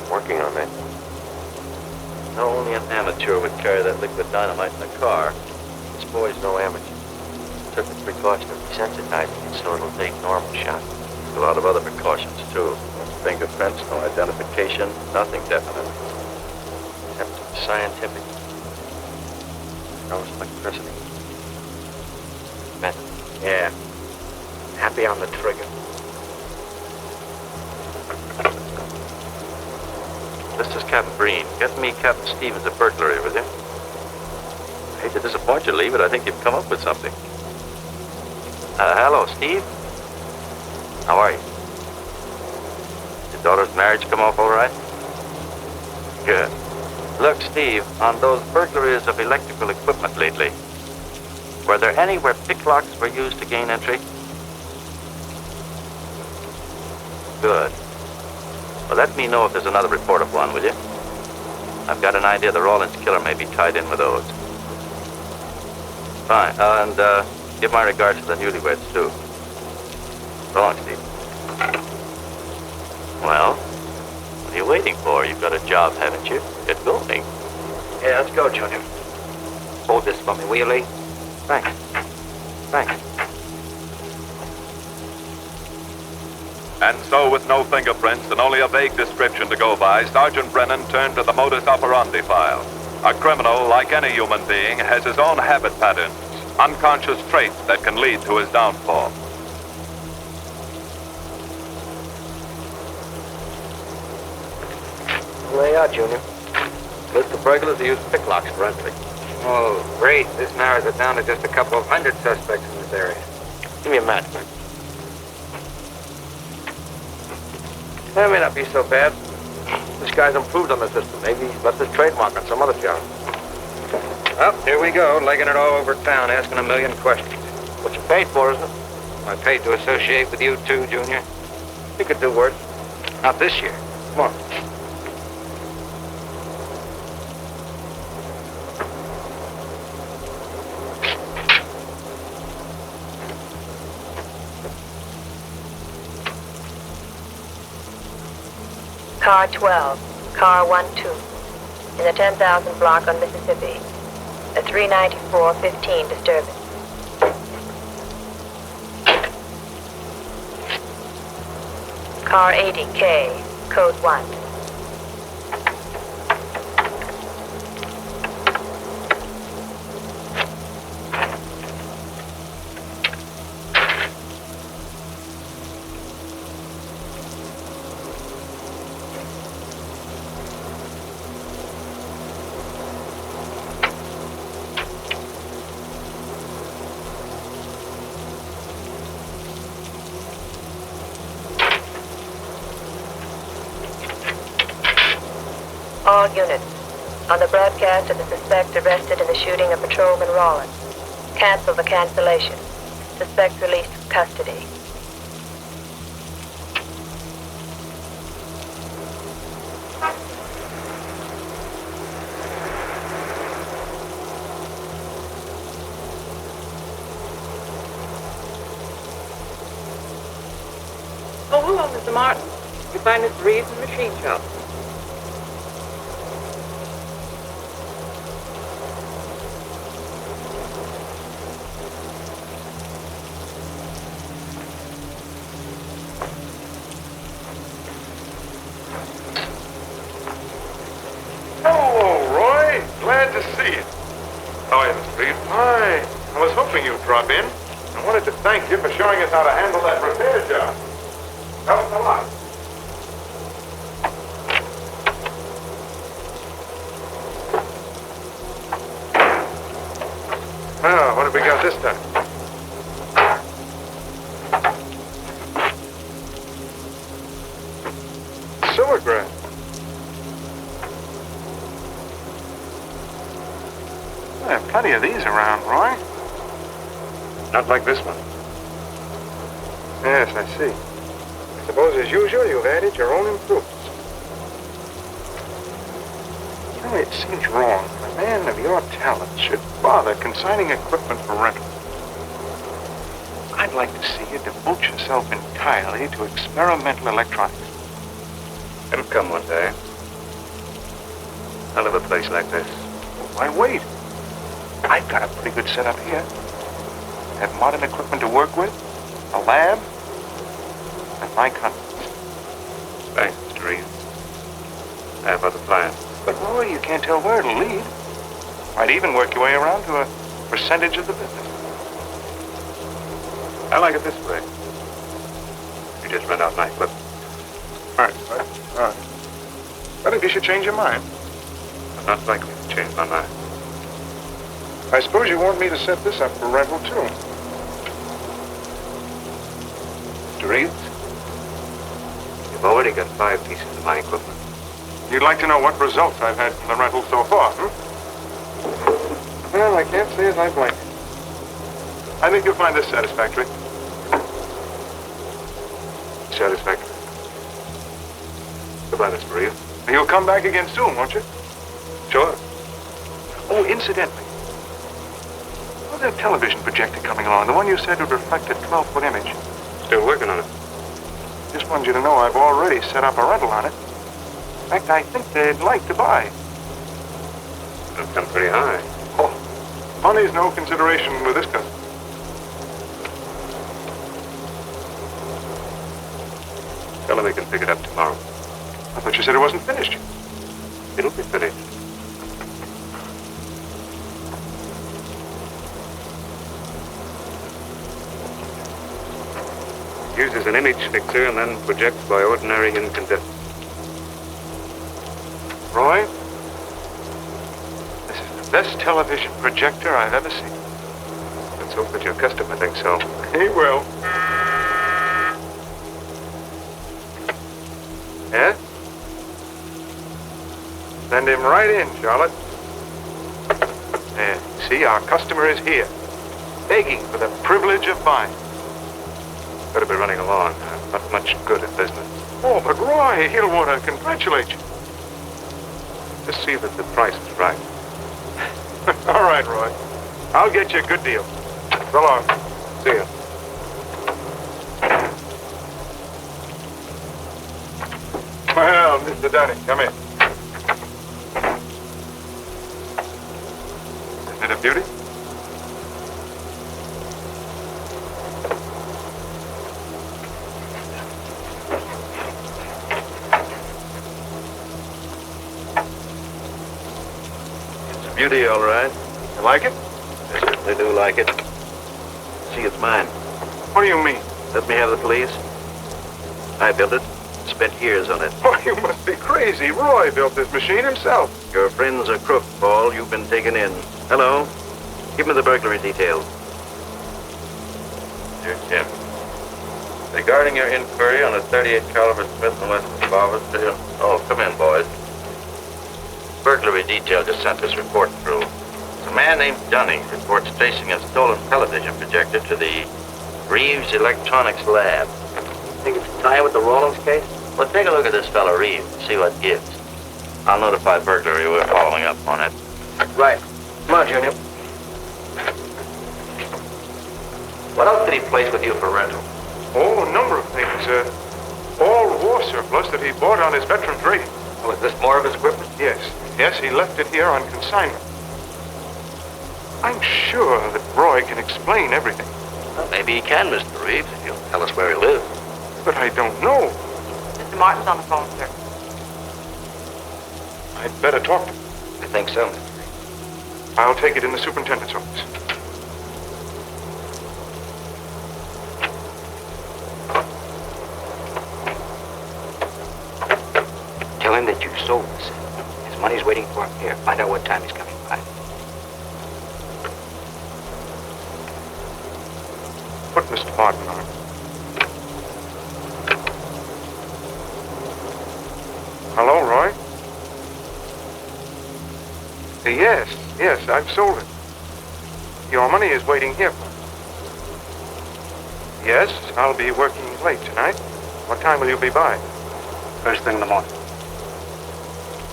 T: Working on that. No, only an amateur would carry that liquid dynamite in the car. This boy's no amateur. Took the precaution of desensitizing it so it'll take normal shock. A lot of other precautions, too. No fingerprints, no identification, nothing definite. Except scientific. No electricity. Method.
B: Yeah. Happy on the trigger.
T: This is Captain Breen. Get me Captain Stevens at burglary, will you? I hate to disappoint you, Lee, but I think you've come up with something. Hello, Steve. How are you? Your daughter's marriage come off all right? Good. Look, Steve, on those burglaries of electrical equipment lately, were there any where picklocks were used to gain entry? Good. Well, let me know if there's another report of one, will you? I've got an idea the Rawlins killer may be tied in with those. Fine. And give my regards to the newlyweds, too. So long, Steve. Well, what are you waiting for? You've got a job, haven't you? Get going.
B: Yeah, let's go, Junior. Hold this for me, will you, Lee?
T: Thanks. Thanks.
G: And so, with no fingerprints and only a vague description to go by, Sergeant Brennan turned to the modus operandi file. A criminal, like any human being, has his own habit patterns, unconscious traits that can lead to his downfall.
B: Lay out, Junior. List of burglars who use picklocks for entry. Oh, great. This narrows it down to just a couple of hundred suspects in this area. Give me a match, man. That may not be so bad. This guy's improved on the system. Maybe he's left his trademark on some other job. Well, here we go, legging it all over town, asking a million questions. What you paid for, isn't it? I paid to associate with you too, Junior. You could do worse. Not this year.
L: Come on.
U: Car 12, car 12, in the 10,000 block on Mississippi. A 394-15 disturbance. Car 80K, code 1. All units. On the broadcast of the suspect arrested in the shooting of Patrolman Rollins. Cancel the cancellation. Suspect released from custody.
H: Oh, hello, Mr. Martin. You find Mr. Reeves in the machine shop.
L: Drop in. I wanted to thank you for showing us how to handle that repair job. Helped a lot. Well, what have we got this time? Silvergrass. There are plenty of these around, Roy.
D: Not like this one.
L: Yes, I see. I suppose, as usual, you've added your own improvements. You know, it seems wrong. A man of your talent should bother consigning equipment for rental. I'd like to see you devote yourself entirely to experimental electronics.
D: It'll come one day. I'll have a place like this.
L: Why wait? I've got a pretty good setup here. Have modern equipment to work with, a lab, and my confidence.
D: Thanks, Mr. Reeves. I have other plans.
L: But, Roy, you can't tell where it'll lead. Might even work your way around to a percentage of the business.
D: I like it this way. You just rent out my equipment.
L: All right. But if you should change your mind.
D: I'm not likely to change my mind.
L: I suppose you want me to set this up for rental, too.
D: Mr. Reeves, you've already got 5 pieces of my equipment.
L: You'd like to know what results I've had from the rental so far, Well, I can't say as I'd like. I think you'll find this satisfactory.
D: Satisfactory. Goodbye, Mr. Reeves.
L: You'll come back again soon, won't you?
D: Sure.
L: Oh, incidentally. How's that television projector coming along? The one you said would reflect a 12-foot image.
D: Still working on it.
L: Just wanted you to know I've already set up a rental on it. In fact, I think they'd like to buy.
D: It'll come pretty high.
L: Oh, money's no consideration with this customer.
D: Tell him we can pick it up tomorrow.
L: I thought you said it wasn't finished.
D: It'll be finished. Uses an image fixer and then projects by ordinary incandescent.
L: Roy, this is the best television projector I've ever seen.
D: Let's hope that your customer thinks so.
L: He will. Yes? Send him right in, Charlotte. There, see, our customer is here, begging for the privilege of buying.
D: Better be running along. Not much good at business.
L: Oh, but Roy, he'll want to congratulate you. Just see that the price is right. All right, Roy. I'll get you a good deal. So long. See you. Well, Mr. Dunning, come in. Isn't it a beauty?
Q: Beauty, all right.
L: You like it?
Q: I certainly do like it. See, it's mine.
L: What do you mean?
Q: Let me have the police. I built it. Spent years on it.
L: Oh, you must be crazy. Roy built this machine himself.
Q: Your friend's a crook, Paul. You've been taken in. Hello? Give me the burglary details.
G: Dear Jim, regarding your inquiry on a 38 caliber Smith & Wesson revolver, oh, come in, boys. Burglary detail just sent this report through. A man named Dunning reports tracing a stolen television projector to the Reeves Electronics Lab. Think it's tie with the Rawlins case? Well, take a look at this fellow Reeves and see what gives. I'll notify burglary we're following up on it.
B: Right. Come on, Junior.
G: What else did he place with you for rental?
L: Oh, a number of things. All war surplus that he bought on his veteran's rating.
B: Oh, is this more of his equipment?
L: Yes. Yes, he left it here on consignment. I'm sure that Roy can explain everything.
G: Well, maybe he can, Mr. Reeves, if you'll tell us where he lives.
L: But I don't know.
H: Mr. Martin's on the phone, sir.
L: I'd better talk to him.
B: I think so.
L: I'll take it in the superintendent's office.
B: Tell him that you sold this. His money's waiting for him here. Find out what time he's coming by.
L: Put Mr. Martin on. Hello, Roy? Yes, I've sold it. Your money is waiting here for me. Yes, I'll be working late tonight. What time will you be by?
B: First thing in the morning.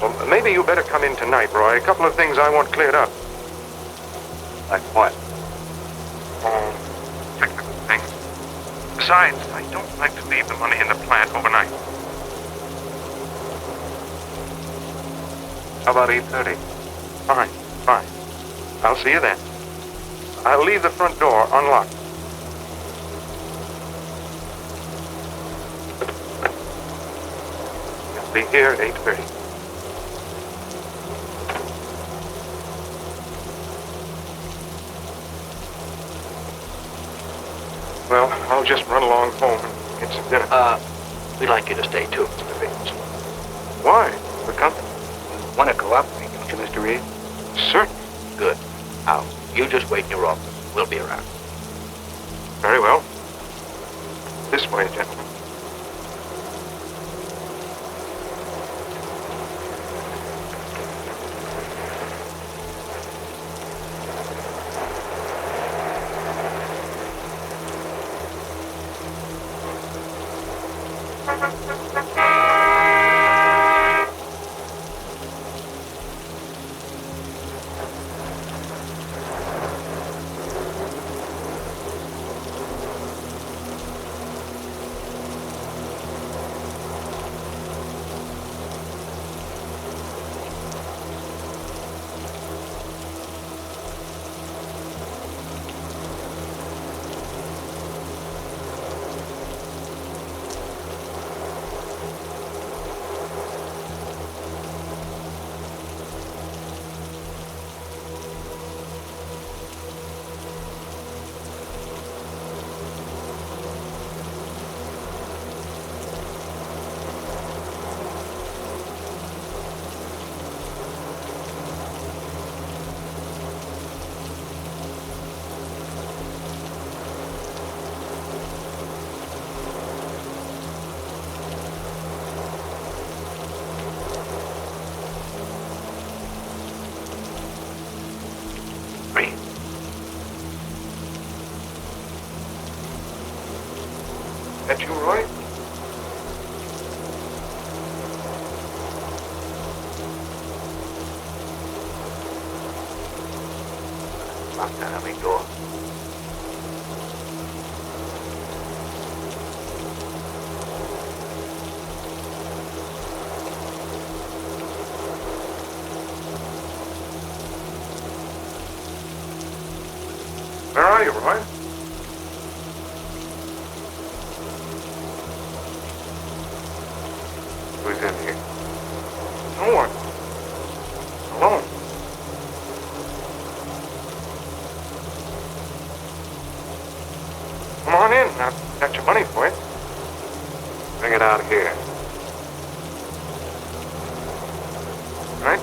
L: Well, maybe you better come in tonight, Roy. A couple of things I want cleared up.
B: Like what?
L: Oh, technical things. Besides, I don't like to leave the money in the plant overnight. How about 8:30? Fine. I'll see you then. I'll leave the front door unlocked. I'll be here at 8:30. Well, I'll just run along home and get some dinner.
B: We'd like you to stay too, Mr. Reeves.
L: Why? For company?
B: Want to cooperate, don't you, Mr. Reeves?
L: Certainly.
B: Good. Now, you just wait in your office. We'll be around.
L: Very well. This way, gentlemen. That you, Roy?
K: Lock that heavy door.
L: Where are you, Roy?
K: Who's in here?
L: No one. Alone. Come on in. I've got your money for you.
K: Bring it out here.
L: Right?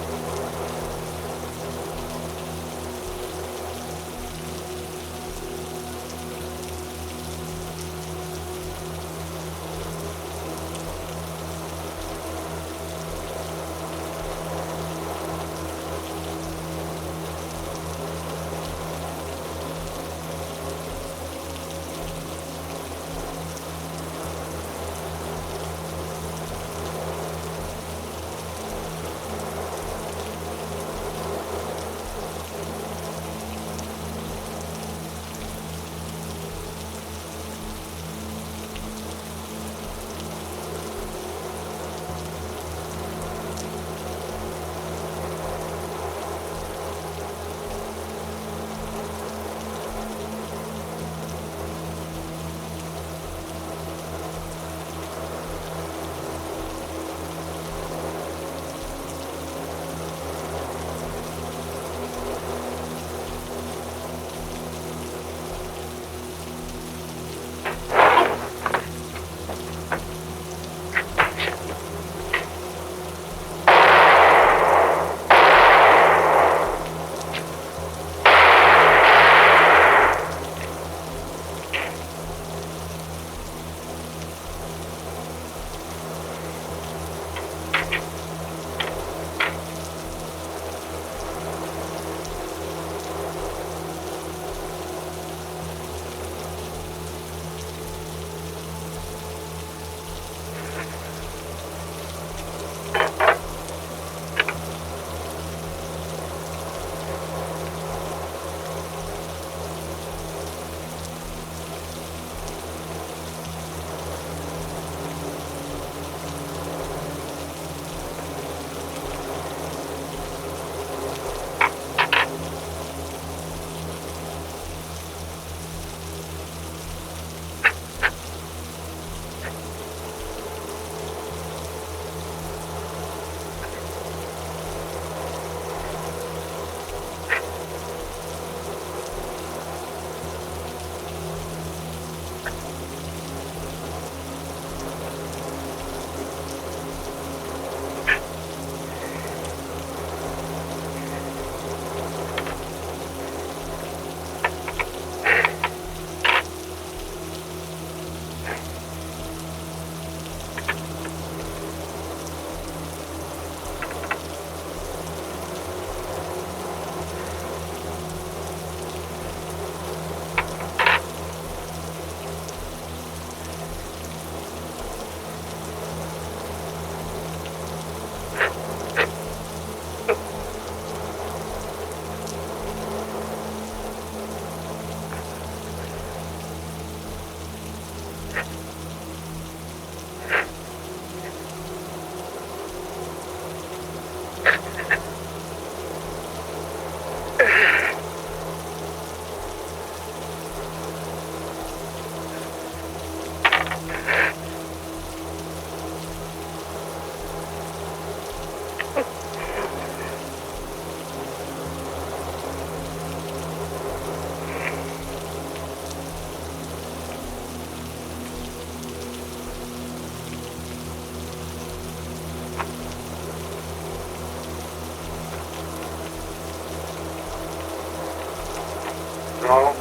L: No.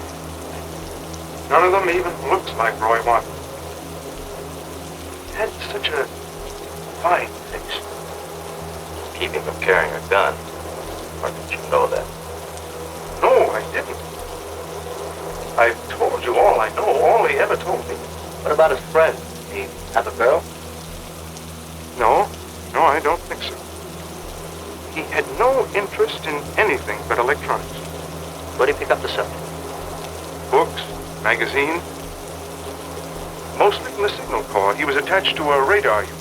L: None of them even looks like Roy Martin. He had such a fine face.
T: Keep him from carrying a gun. Or did you know that?
L: No, I didn't. I've told you all I know, all he ever told me.
T: What about his friend? He have a girl?
L: No, I don't think so. He had no interest in anything but electronics.
T: Where'd he pick up the subject?
L: Books, magazines. Mostly from the signal corps. He was attached to a radar unit.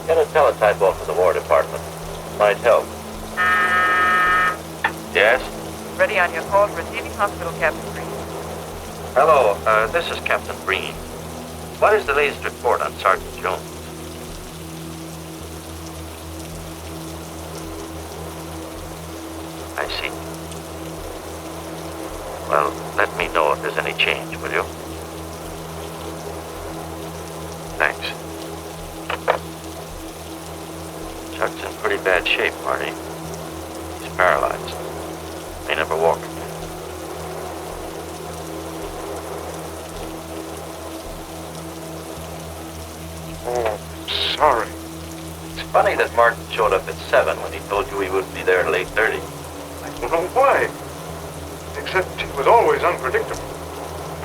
T: Get a teletype off of the War Department. Might help. Yes?
H: Ready on your call. Receiving hospital, Captain Green.
T: Hello, this is Captain Breen. What is the latest report on Sergeant Jones? I see. Well, let me know if there's any change, will you? Thanks. Chuck's in pretty bad shape, Marty. He's paralyzed. May never walk again.
L: Oh, sorry.
T: It's funny that Martin showed up at 7 when he told you he wouldn't be there till 8:30.
L: I don't know why. Except he was always unpredictable.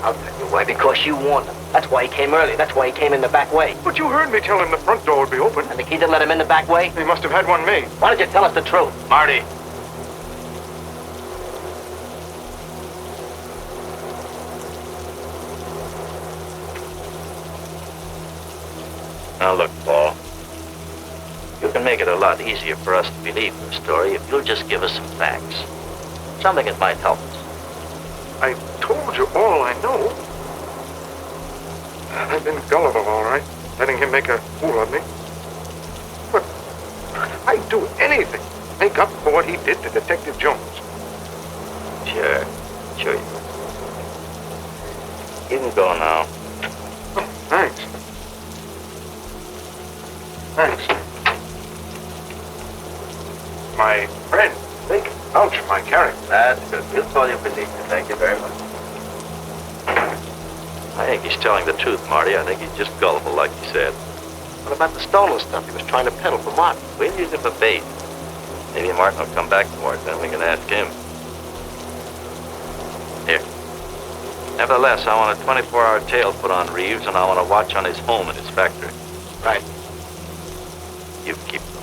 B: I'll tell you why. Because you warned him. That's why he came early. That's why he came in the back way.
L: But you heard me tell him the front door would be open.
B: And the key didn't let him in the back way?
L: He must have had one made.
B: Why don't you tell us the truth?
T: Marty! Now look, Paul. You can make it a lot easier for us to believe the story if you'll just give us some facts. Something that might help us.
L: I told you all I know. I've been gullible, all right, letting him make a fool of me. But I'd do anything to make up for what he did to Detective Jones.
T: Sure you will. You can go now.
L: Oh, thanks. Thanks. My friend, they can vouch for my character.
T: That's good. We'll call you if we need you. Thank you very much. I think he's telling the truth, Marty. I think he's just gullible, like you said. What about the stolen stuff he was trying to peddle for Martin? We'll use it for bait. Maybe Martin will come back for it, then we can ask him. Here. Nevertheless, I want a 24-hour tail put on Reeves, and I want to watch on his home and his factory.
B: Right.
T: You keep them.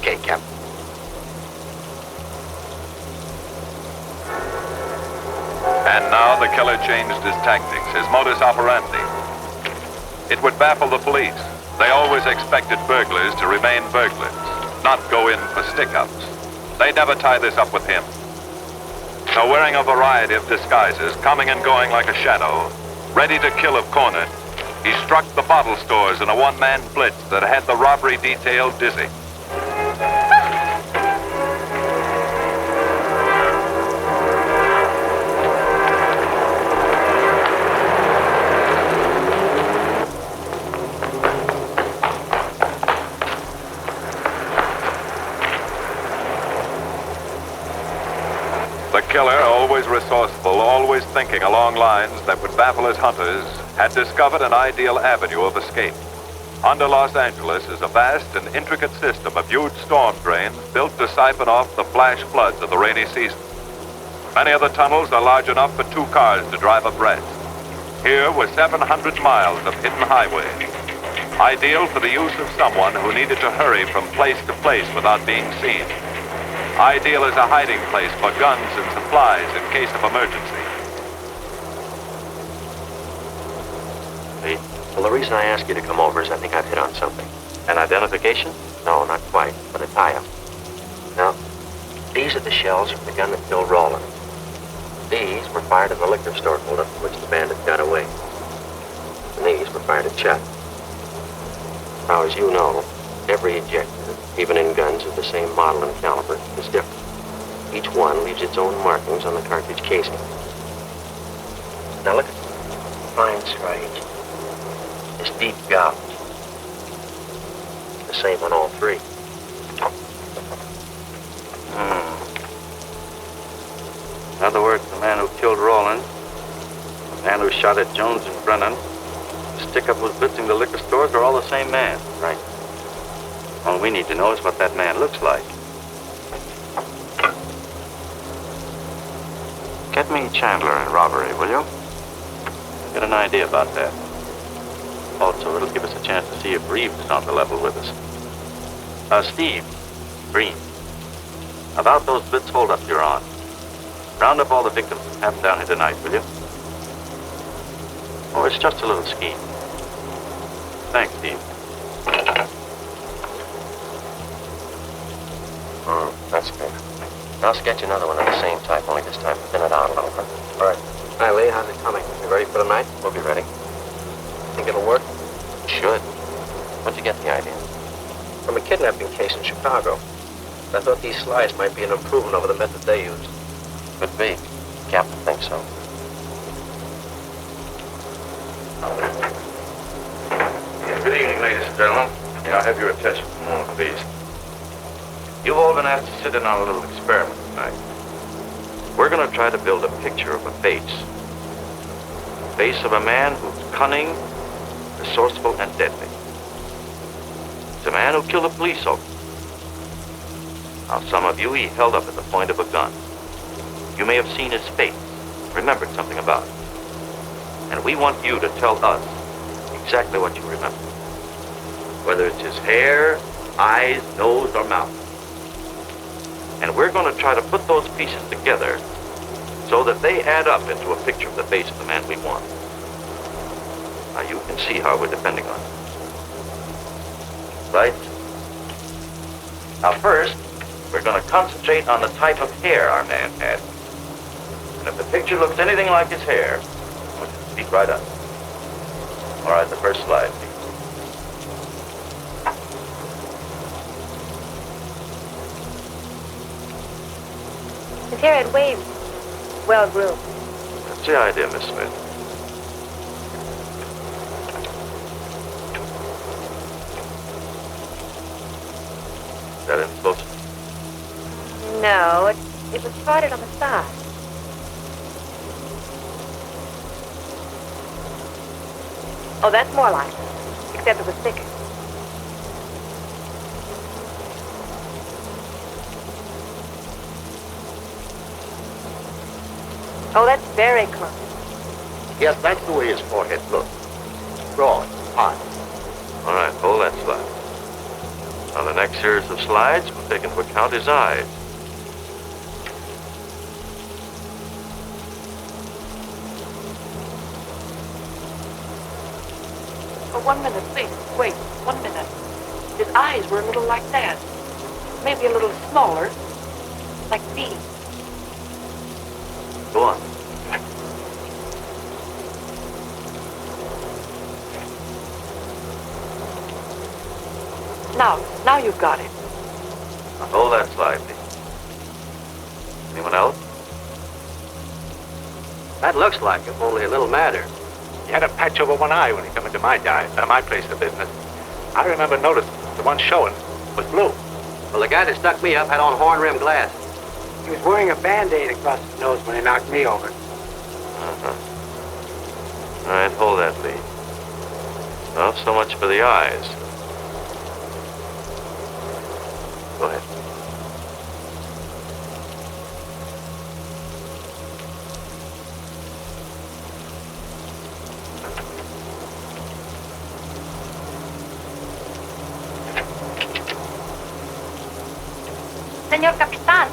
B: Okay, Captain.
G: And now the killer changed his tactics, his modus operandi. It would baffle the police. They always expected burglars to remain burglars, not go in for stick-ups. They never tie this up with him. So wearing a variety of disguises, coming and going like a shadow, ready to kill if cornered, he struck the bottle stores in a one-man blitz that had the robbery detail dizzy. The killer, always resourceful, always thinking along lines that would baffle his hunters, had discovered an ideal avenue of escape. Under Los Angeles is a vast and intricate system of huge storm drains built to siphon off the flash floods of the rainy season. Many of the tunnels are large enough for 2 cars to drive abreast. Here were 700 miles of hidden highway, ideal for the use of someone who needed to hurry from place to place without being seen. Ideal as a hiding place for guns and supplies in case of emergency.
T: Hey, well, the reason I asked you to come over is I think I've hit on something. An identification? No, not quite, but a tie-up. Now, these are the shells from the gun that killed Roland. These were fired in the liquor store holdup from which the bandit got away. And these were fired at Chuck. Now, as you know, every ejector, even in guns of the same model and caliber, is different. Each one leaves its own markings on the cartridge casing. Now look at the fine serrage. This deep gouge. The same on all 3. In other words, the man who killed Roland, the man who shot at Jones and Brennan, the stick-up was blitzing the liquor stores are all the same man. Right. All we need to know is what that man looks like. Get me Chandler in robbery, will you? I'll get an idea about that. Also, it'll give us a chance to see if Reeves is on the level with us. Steve. Green.
G: About those Blitz holdups you're on. Round up all the victims and have them down here tonight, will you? Oh, it's just a little scheme. Thanks, Steve.
T: That's good. I'll sketch another one of the same type, only this time thin it out a little, huh? All right.
B: Hi, Lee. How's it coming? You ready for the night?
T: We'll be ready.
B: Think it'll work?
T: Should. Where'd you get the idea?
B: From a kidnapping case in Chicago. I thought these slides might be an improvement over the method they used.
T: Could be. Captain thinks so.
G: Good evening, ladies and gentlemen. May I have your attention for a moment, please? You've all been asked to sit in on a little experiment tonight. We're going to try to build a picture of a face. The face of a man who's cunning, resourceful, and deadly. It's a man who killed a police officer. Now, some of you he held up at the point of a gun. You may have seen his face, remembered something about it. And we want you to tell us exactly what you remember. Whether it's his hair, eyes, nose, or mouth. And we're going to try to put those pieces together so that they add up into a picture of the face of the man we want. Now, you can see how we're depending on it. Right? Now, first, we're going to concentrate on the type of hair our man had. And if the picture looks anything like his hair, we'll just speak right up. All right, the first slide, please.
U: His hair had waves. Well groomed.
G: That's the idea, Miss Smith. Is that in close?
U: No, it was parted on the side. Oh, that's more like it, except it was thicker. Oh, that's very close.
D: Yes, that's the way his forehead looks. Broad, high.
G: All right, hold that slide. Now, the next series of slides will take into account his eyes.
H: Oh, 1 minute, please. Wait, 1 minute. His eyes were a little like that. Maybe a little smaller. Like these.
G: Go on.
H: Now you've got it.
G: Now, hold that slide, please. Anyone else?
B: That looks like him, only a little madder.
D: He had a patch over one eye when he came into my place of business. I remember noticing the one showing was blue.
B: Well, the guy that stuck me up had on horn-rimmed glass.
A: He was wearing a Band-Aid across his nose when he knocked me over.
G: Uh-huh. All right, hold that, Lee. Well, so much for the eyes. Go ahead.
C: Señor Capitán.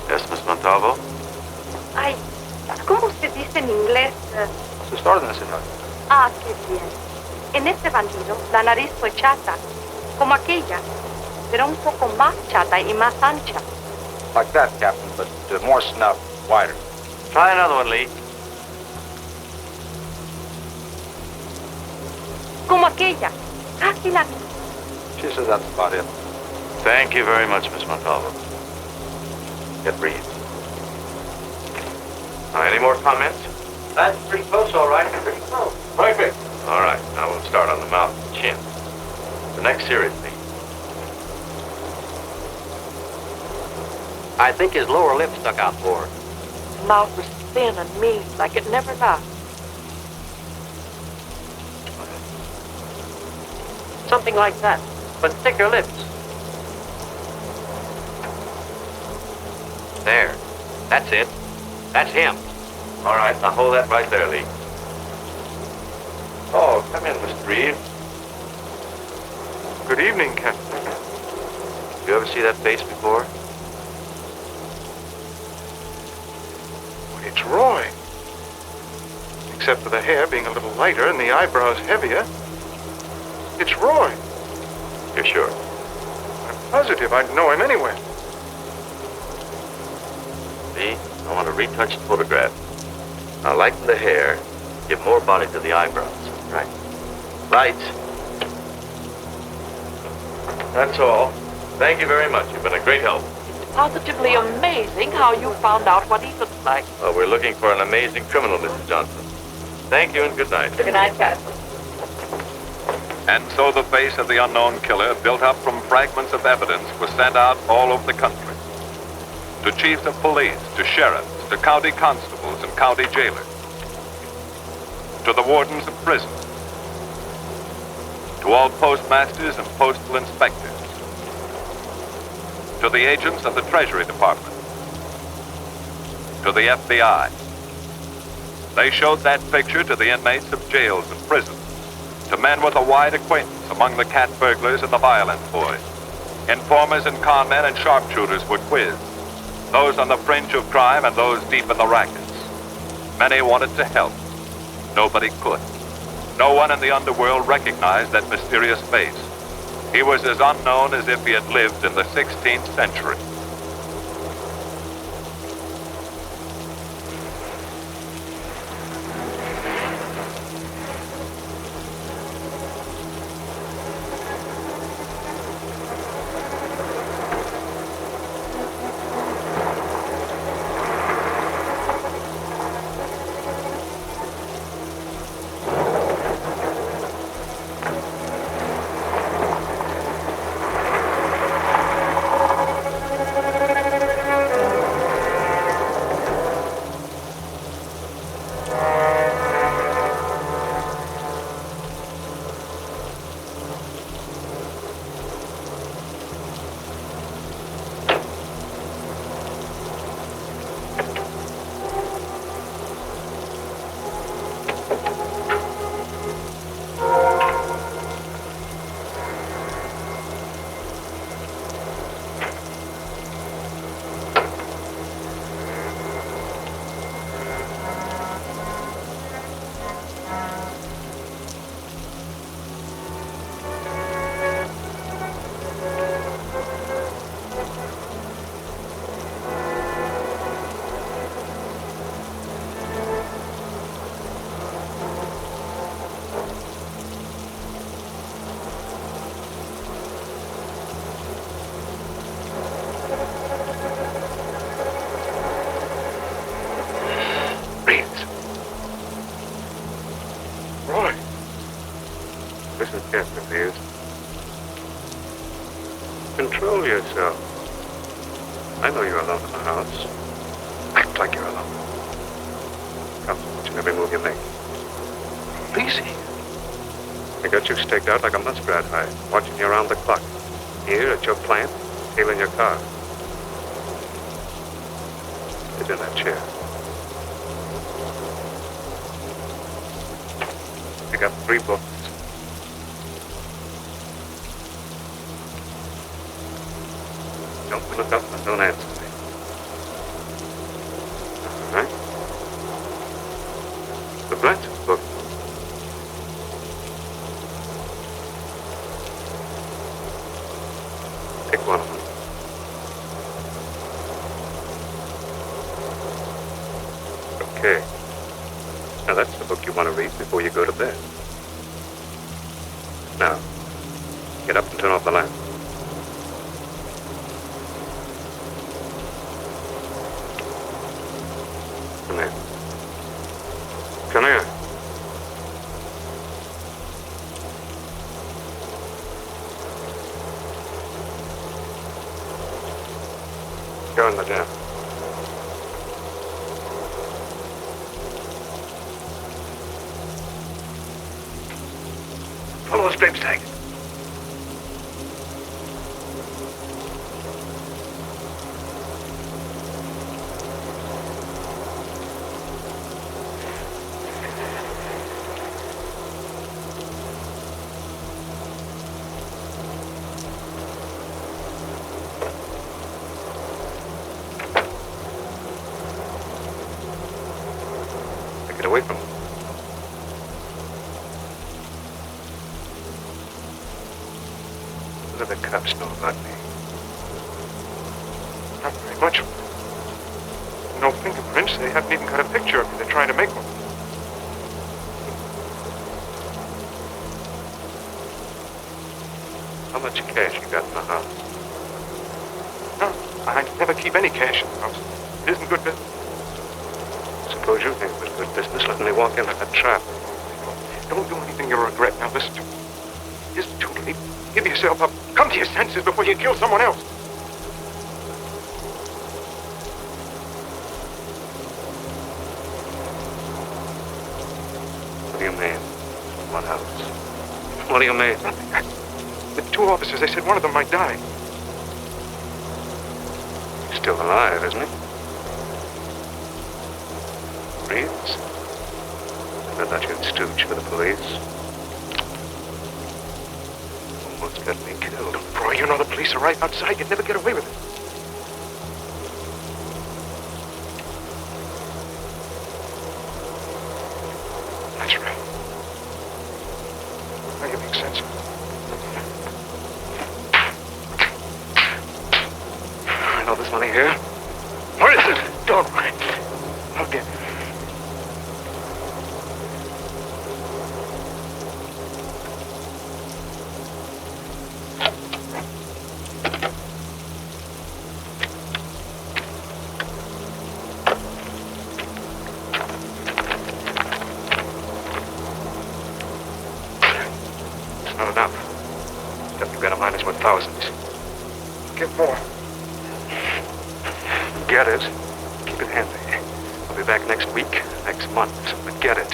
G: Yes, Miss Montalvo?
C: Ay, ¿cómo se dice en inglés?
D: Sus órdenes, señor.
C: Ah, qué bien. En este bandido, la nariz fue chata, como aquella, pero un poco más chata y más ancha.
D: Like that, Captain, but more snout, wider.
G: Try another one, Lee.
C: Como aquella, casi la misma.
D: She says that's about it.
G: Thank you very much, Miss Montalvo. Get breathed. Now, any more comments?
B: That's pretty close, all right. Pretty close.
G: Perfect. All right, now we'll start on the mouth and chin. The next series, please.
B: I think his lower lip stuck out more.
H: His mouth was thin and mean, like it never left. Something like that, but thicker lips.
B: There. That's it. That's him.
G: All right, now hold that right there, Lee. Oh, come in, Mr. Reed.
J: Good evening, Captain.
G: You ever see that face before?
L: except for the hair being a little lighter and the eyebrows heavier. It's Roy.
G: You're sure?
L: I'm positive I'd know him anywhere.
T: See? I want a retouched photograph. Now lighten the hair. Give more body to the eyebrows. Right. Lights. That's all. Thank you very much. You've been a great help.
H: Positively amazing how you found out what he looks like.
T: Well, we're looking for an amazing criminal, Mrs. Johnson. Thank you and good night.
H: Good night, Captain.
G: And so the face of the unknown killer, built up from fragments of evidence, was sent out all over the country. To chiefs of police, to sheriffs, to county constables and county jailers, to the wardens of prisons, to all postmasters and postal inspectors, to the agents of the Treasury Department, to the FBI. They showed that picture to the inmates of jails and prisons, to men with a wide acquaintance among the cat burglars and the violent boys. Informers and con men and sharpshooters were quizzed, those on the fringe of crime and those deep in the rackets. Many wanted to help. Nobody could. No one in the underworld recognized that mysterious face. He was as unknown as if he had lived in the 16th century.
L: Control yourself. I know you're alone in the house. Act like you're alone. I'm watching every move you make. Easy. I got you staked out like a muskrat hide, watching you around the clock. Here at your plant, here in your car. Sit in that chair. Pick up 3 books. Don't look up and don't answer me. All right? The Brunette book. Pick one of them. Okay. Now that's the book you want to read before you go to bed. Now, get up and turn off the lamp. Come here. Come here. Go in the den.
A: Follow the strip stag.
L: Get away from him. cops know about me? Not very much. No fingerprints. They haven't even got a picture of me. They're trying to make one. How much cash you got in the house? No, I never keep any cash in the house. It isn't good business. Suppose you think it was good business, letting me walk in like a trap. Don't do anything you'll regret. Now listen to me. It's too late. Give yourself up. Come to your senses before you kill someone else. What do you mean? What else? What do you mean? Nothing. The two officers, they said one of them might die. He's still alive, isn't he? Breathes? I thought you'd stooge for the police. Almost got me killed. Boy, you know the police are right outside. You'd never get away with it. That's right. Now you make sense of it. I know there's money here. Where is it? Don't run. I'll get it. Not enough. Stuff you got to mine is worth thousands. Get more. Get it. Keep it handy. I'll be back next week, next month. But get it.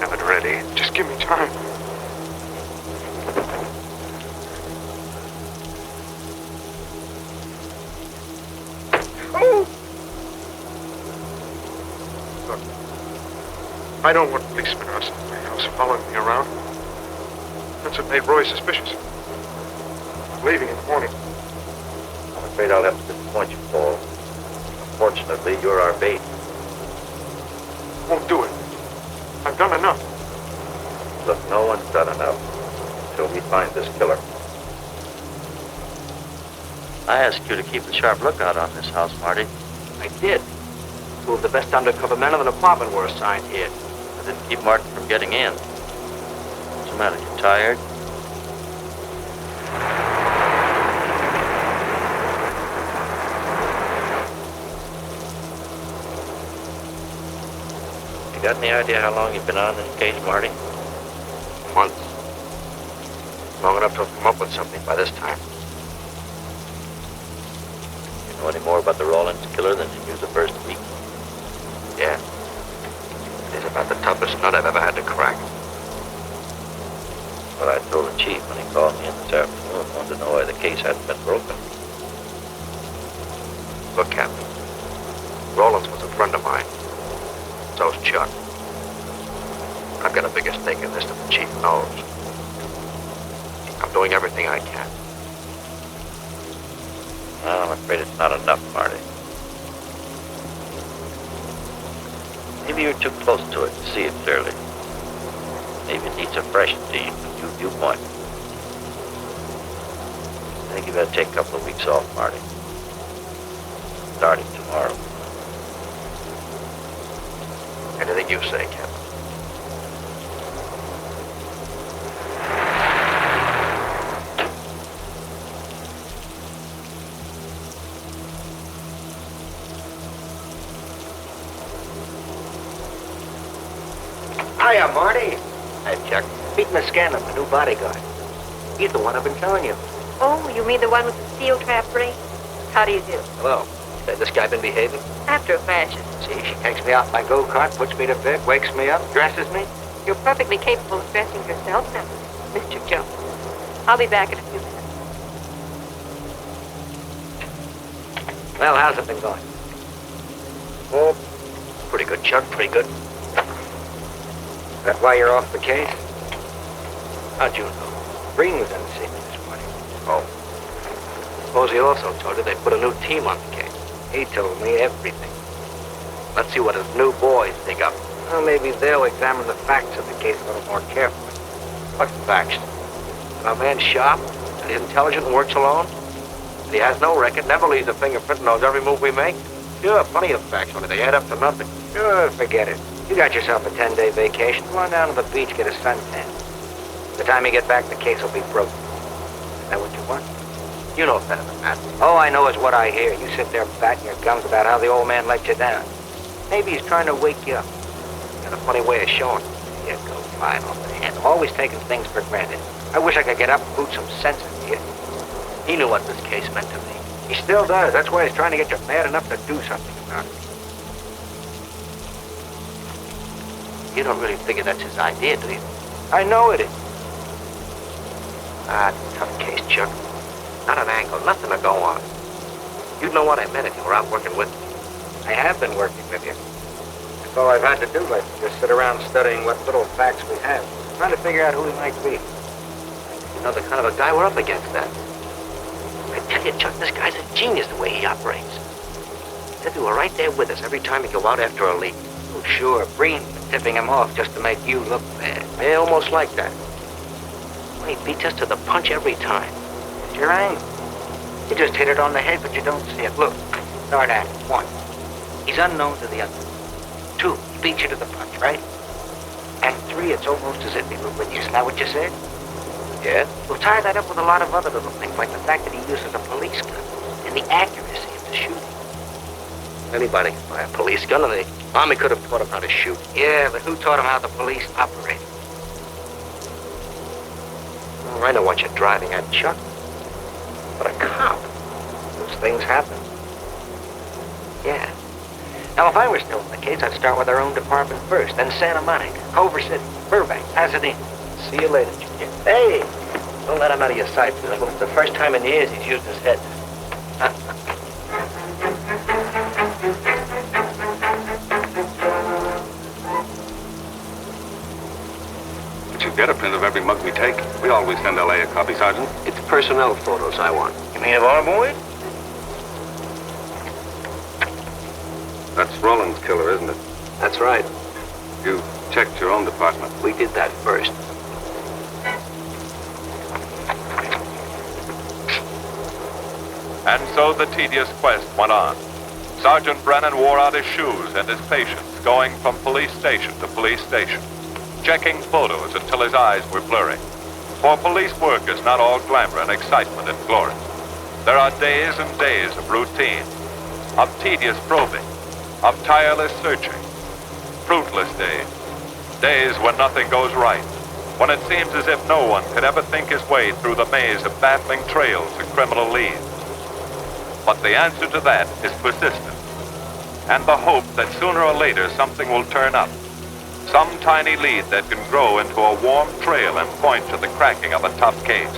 L: Have it ready. Just give me time. Oh! Look, I don't want policemen outside my house following me around. That's what made Roy suspicious. Leaving in the morning.
Q: I'm afraid I'll have to disappoint you, Paul. Unfortunately, you're our bait.
L: Won't do it. I've done enough.
Q: Look, no one's done enough until we find this killer.
B: I asked you to keep a sharp lookout on this house, Marty.
F: I did. Two of the best undercover men of the department were assigned here.
B: I didn't keep Martin from getting in. What's the matter? You tired? You got any idea how long you've been on this case, Marty?
F: Months. Long enough to have come up with something by this time.
B: You know any more about the Rawlins killer than you knew the first week?
F: Yeah. It is about the toughest nut I've ever had to crack.
B: Well, I told the chief when he called me in this afternoon, wanted to know why the case hadn't been broken.
F: Look, Captain. Rawlins was a friend of mine. So's Chuck. I've got a bigger stake in this than the chief knows. I'm doing everything I can.
B: Well, I'm afraid it's not enough, Marty. Maybe you're too close to it to see it clearly. Maybe it needs a fresh team, a new viewpoint. I think you better take a couple of weeks off, Marty. Starting tomorrow.
F: Anything you say, Captain.
M: Hiya, Marty.
F: Hey, Chuck.
M: Meeting the Scanlon, the new bodyguard. He's the one I've been telling you.
U: Oh, you mean the one with the steel trap ring? How do you do?
F: Hello. Has this guy been behaving?
U: After a fashion.
M: See, she takes me out in my go-kart, puts me to bed, wakes me up, dresses me.
U: You're perfectly capable of dressing yourself now, Mr. Jones. I'll be back in a few minutes.
M: Well, how's it been going?
F: Oh, pretty good, Chuck. Pretty good.
M: That why you're off the case? How'd you know? Breen was in to see me this morning.
F: Oh. Suppose he also told you they put a new team on the case.
M: He told me everything.
F: Let's see what his new boys dig up.
M: Well, maybe they'll examine the facts of the case a little more carefully.
F: What facts?
M: Our man Sharp,
B: And he's intelligent and works alone. And he has no record, never leaves a fingerprint, knows every move we make. Sure, plenty of facts, only they add up to nothing.
F: Sure, forget it. You got yourself a 10-day vacation. Go on down to the beach, get a suntan. By the time you get back, the case will be broken. Is that what you want?
B: You know better than that.
F: All I know is what I hear. You sit there batting your gums about how the old man let you down. Maybe he's trying to wake you up. You got a funny way of showing. You go flying off the handle. Always taking things for granted. I wish I could get up and boot some sense into you.
B: He knew what this case meant to me.
F: He still does. That's why he's trying to get you mad enough to do something about it.
B: You don't really figure that's his idea, do you?
F: I know it is.
B: Ah, it's a tough case, Chuck. Not an angle, nothing to go on. You'd know what I meant if you were out working with me.
F: I have been working with you. That's all I've had to do lately. Just sit around studying what little facts we have. Trying to figure out who he might be.
B: You know the kind of a guy we're up against, that. I tell you, Chuck, this guy's a genius the way he operates. Said you were right there with us every time you go out after a lead.
F: Oh, sure. Breen tipping him off just to make you look bad.
B: Yeah, almost like that. Well, he beats us to the punch every time.
F: It's your angle. You just hit it on the head, but you don't see it. Look, start at it. 1, he's unknown to the other. 2, he beats you to the punch, right? And 3, it's almost as if he were with you. Isn't that what you said?
B: Yeah?
F: We'll tie that up with a lot of other little things, like the fact that he uses a police gun and the accuracy of the shooting.
B: Anybody can buy a police gun, and the Army could have taught him how to shoot.
F: Yeah, but who taught him how the police operate?
B: Oh, I know what you're driving at, Chuck. But a cop, those things happen.
F: Yeah. Now, if I were still in the case, I'd start with our own department first, then Santa Monica, Culver City, Burbank, Pasadena.
B: See you later, Junior. Hey! Don't let him out of your sight, Bill. It's the first time in years he's used his head.
G: But you get a print of every mug we take. We always send LA a copy, Sergeant.
B: It's personnel photos I want.
F: You mean of our boys?
G: That's Roland's killer, isn't it?
B: That's right.
G: You checked your own department.
B: We did that first.
G: And so the tedious quest went on. Sergeant Brennan wore out his shoes and his patience, going from police station to police station, checking photos until his eyes were blurry. For police work is not all glamour and excitement and glory. There are days and days of routine, of tedious probing, of tireless searching, fruitless days, days when nothing goes right, when it seems as if no one could ever think his way through the maze of baffling trails and criminal leads. But the answer to that is persistence, and the hope that sooner or later something will turn up, some tiny lead that can grow into a warm trail and point to the cracking of a tough case.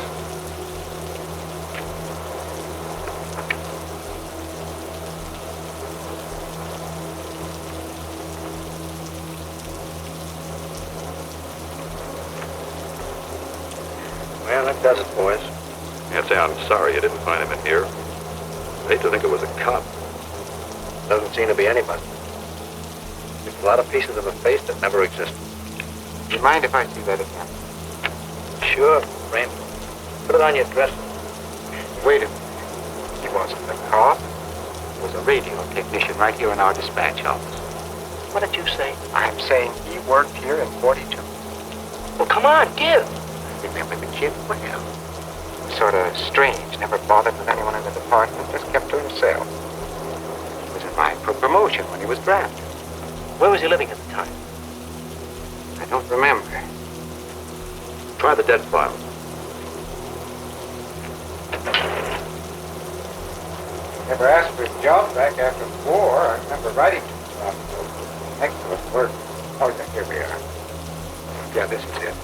B: Well, that does it, boys.
G: Can't say I'm sorry you didn't find him in here. I hate to think it was a cop.
B: Doesn't seem to be anybody. There's a lot of pieces of a face that never existed.
F: Do you mind if I see that again?
B: Sure, Rain. Put it on your dresser.
F: Wait a minute. He wasn't a cop. He was a radio technician right here in our dispatch office.
B: What did you say?
F: I'm saying he worked here in 42.
B: Well, come on, give.
F: Remember the kid? Well, sort of strange. Never bothered with anyone in the department. Just kept to himself. He was in line for promotion when he was drafted.
B: Where was he living at the time?
F: I don't remember.
B: Try the dead file.
F: Never asked for a job back after the war. I remember writing to him. Excellent work. Oh, yeah, here we are. Yeah, this is it.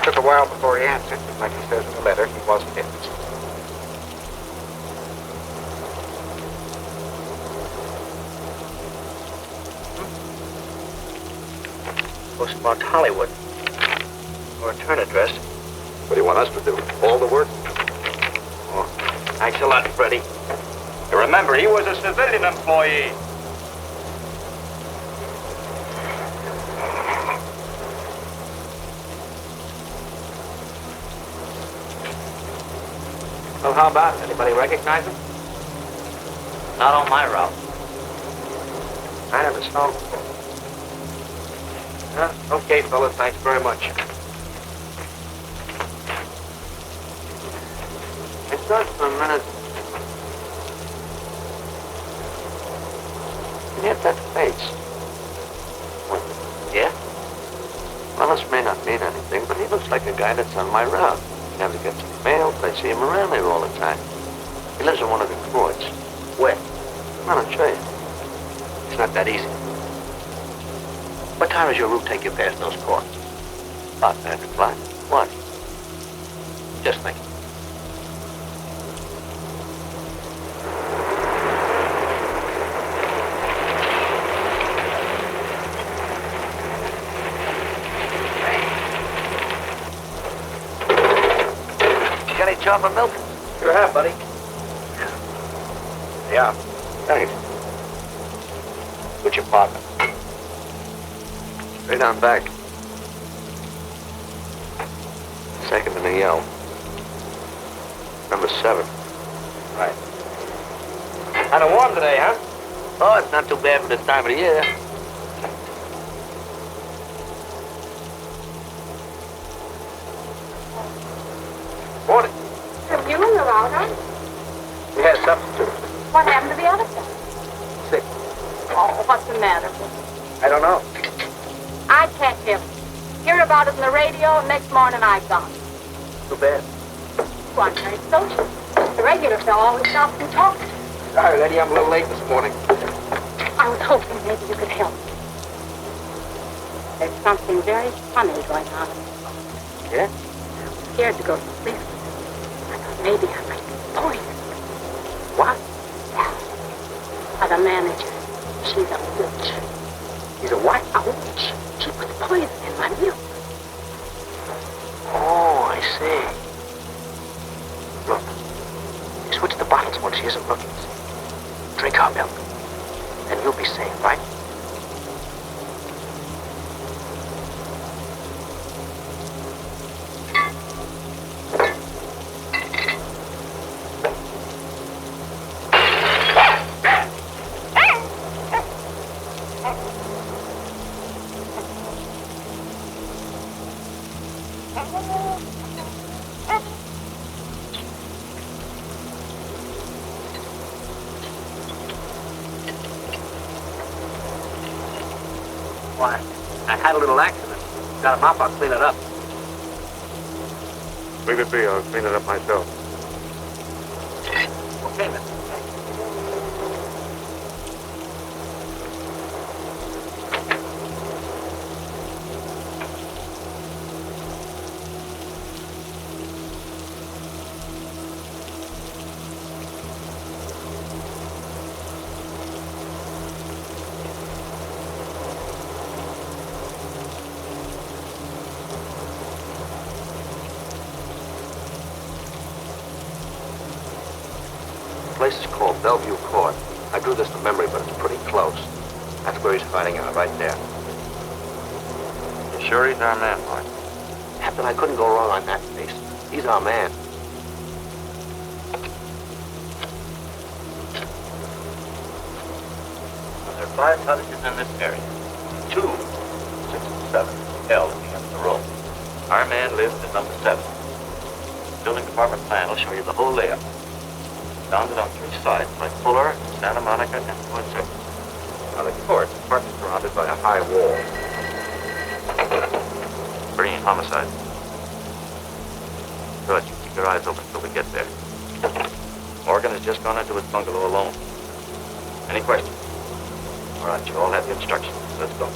F: Took a while before he answered, but like he says in the letter, he wasn't interested.
B: Postmarked Hollywood. Or return address.
G: What do you want us to do? All the work?
B: Oh, thanks a lot, Freddie. And remember, he was a civilian employee.
T: Well, how about it? Anybody recognize him?
V: Not on my route.
T: I never saw him before. Okay, fellas, thanks very much. I thought for a minute. You get that face? What?
V: Yeah?
T: Well, this may not mean anything, but he looks like a guy that's on my route. He never gets any mail, but I see him around there all the time. He lives in one of the courts.
V: Where?
T: I'll show you.
V: It's not that easy. What time does your route take you past those courts?
T: About 9 o'clock. What?
V: Just think.
T: Got any chocolate milk?
V: Sure have, buddy.
T: Yeah. Thanks. What's your partner? Straight on back. Second in the yell. Number 7.
V: Right. Kind of warm today, huh?
T: Oh, it's not too bad for this time of the year.
V: Morning.
C: So you and the router?
V: We had a substitute.
C: What happened to the other guy?
V: Sick.
C: Oh, what's the matter?
V: I don't know.
C: I catch him. Heard about it on the radio, and next morning I gone.
V: Too bad.
C: You aren't very social. The regular fellow always stops and talks.
V: Sorry, lady, I'm a little late this morning.
C: I was hoping maybe you could help. There's something very funny going on.
V: Yeah?
C: I'm scared to go to sleep. I thought maybe I might be poisoned.
V: What?
C: Yeah. By the manager. She's a witch.
V: He's a what?
C: A witch. She puts poison in my milk.
V: Oh, I see. Look, you switch the bottles when she isn't looking. Drink our milk, and you'll be safe, right? Why, I had a little accident. Got a mop, I'll clean it up.
T: Leave it be, I'll clean it up myself.
V: Okay, mister.
T: The place is called Bellevue Court. I drew this from memory, but it's pretty close. That's where he's hiding out, right there.
V: You sure he's our man, boy?
T: Captain, I couldn't go wrong on that face. He's our man.
V: There are 5 cottages in this area. 2, 6, and 7, L at the end of the row. Our man lives at number 7. Building department plan will show you the whole layout. Bounded on 3 sides by Fuller, Santa Monica, and Woodson.
T: Now, the court, the park is surrounded by a high wall.
V: Bringing homicide. Good. Keep your eyes open till we get there. Morgan has just gone into his bungalow alone. Any questions? All right, you all have the instructions. Let's go.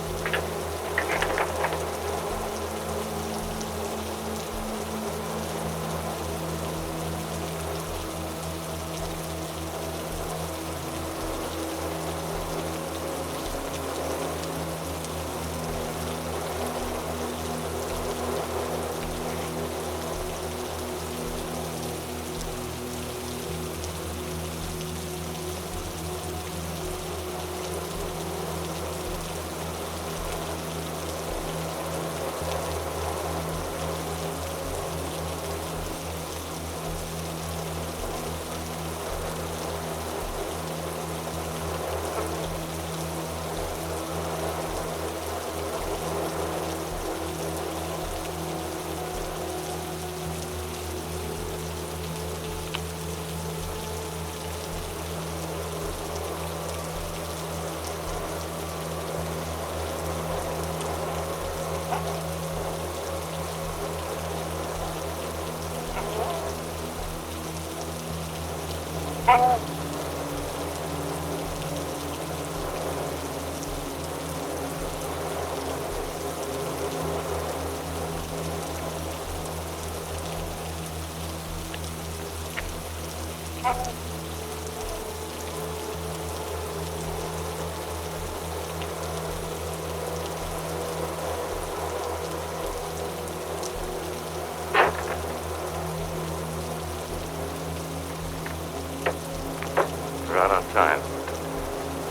T: We're out on time.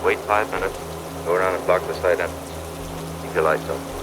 T: Wait 5 minutes. Go around and block the side entrance. Keep your lights on.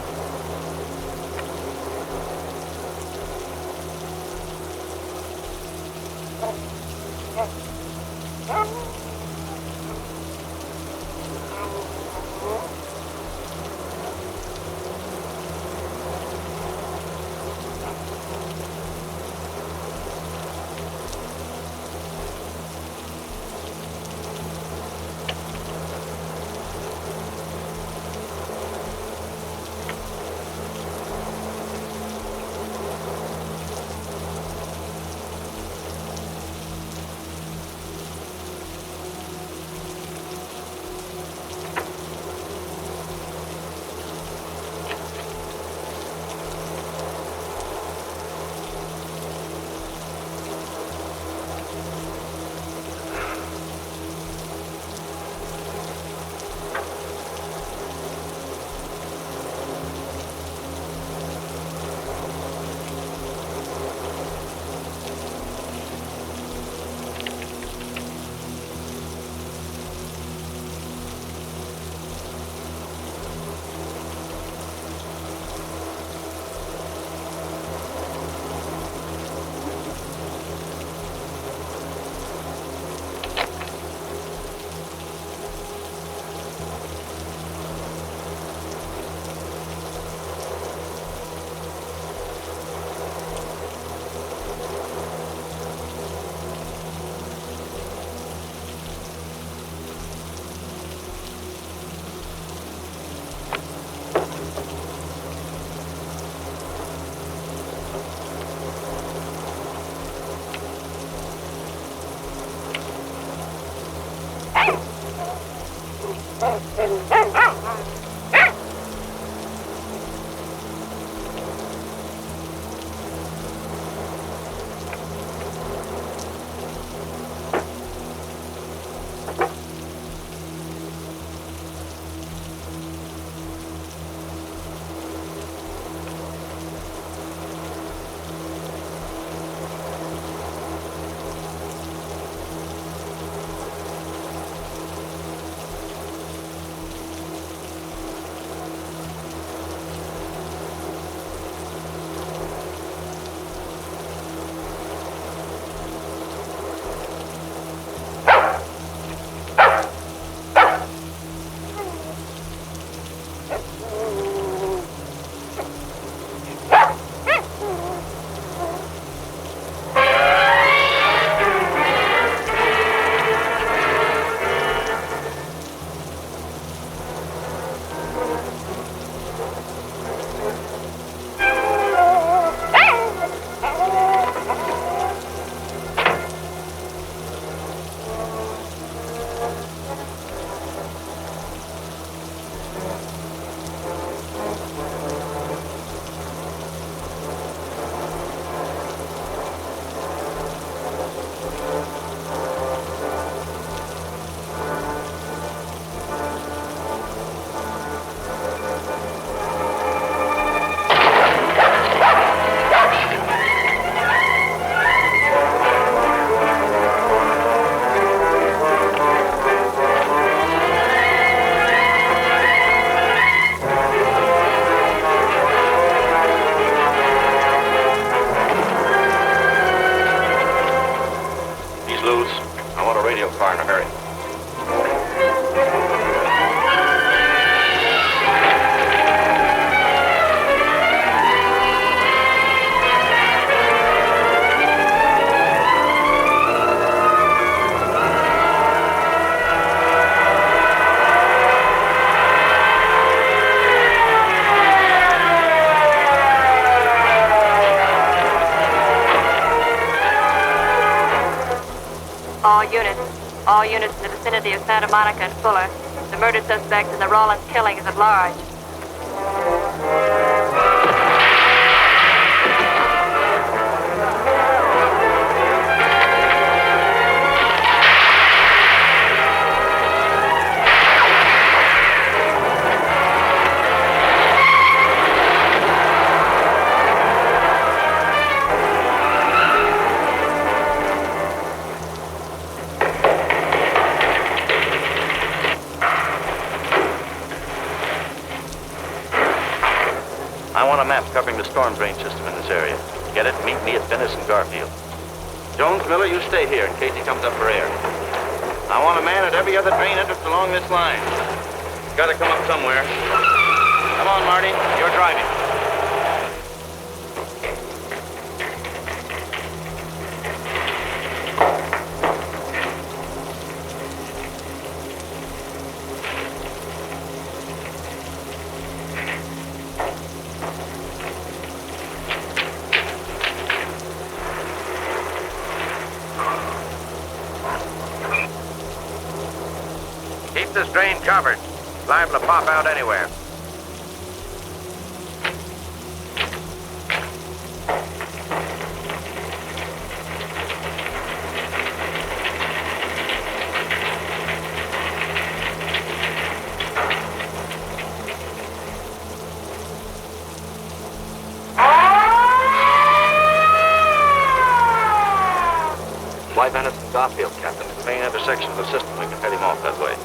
U: All units in the vicinity of Santa Monica and Fuller. The murder suspect in the Rollins killing is at large.
Q: covering the storm drain system in this area. Get it? Meet me at Venice and Garfield. Jones, Miller, you stay here in case he comes up for air. I want a man at every other drain entrance along this line. Gotta come up somewhere. Come on, Marty. You're driving.
B: Keep this drain covered. Liable to pop out anywhere.
Q: Why Venice and Garfield, Captain? It's the main intersection of the system. We can head him off that way.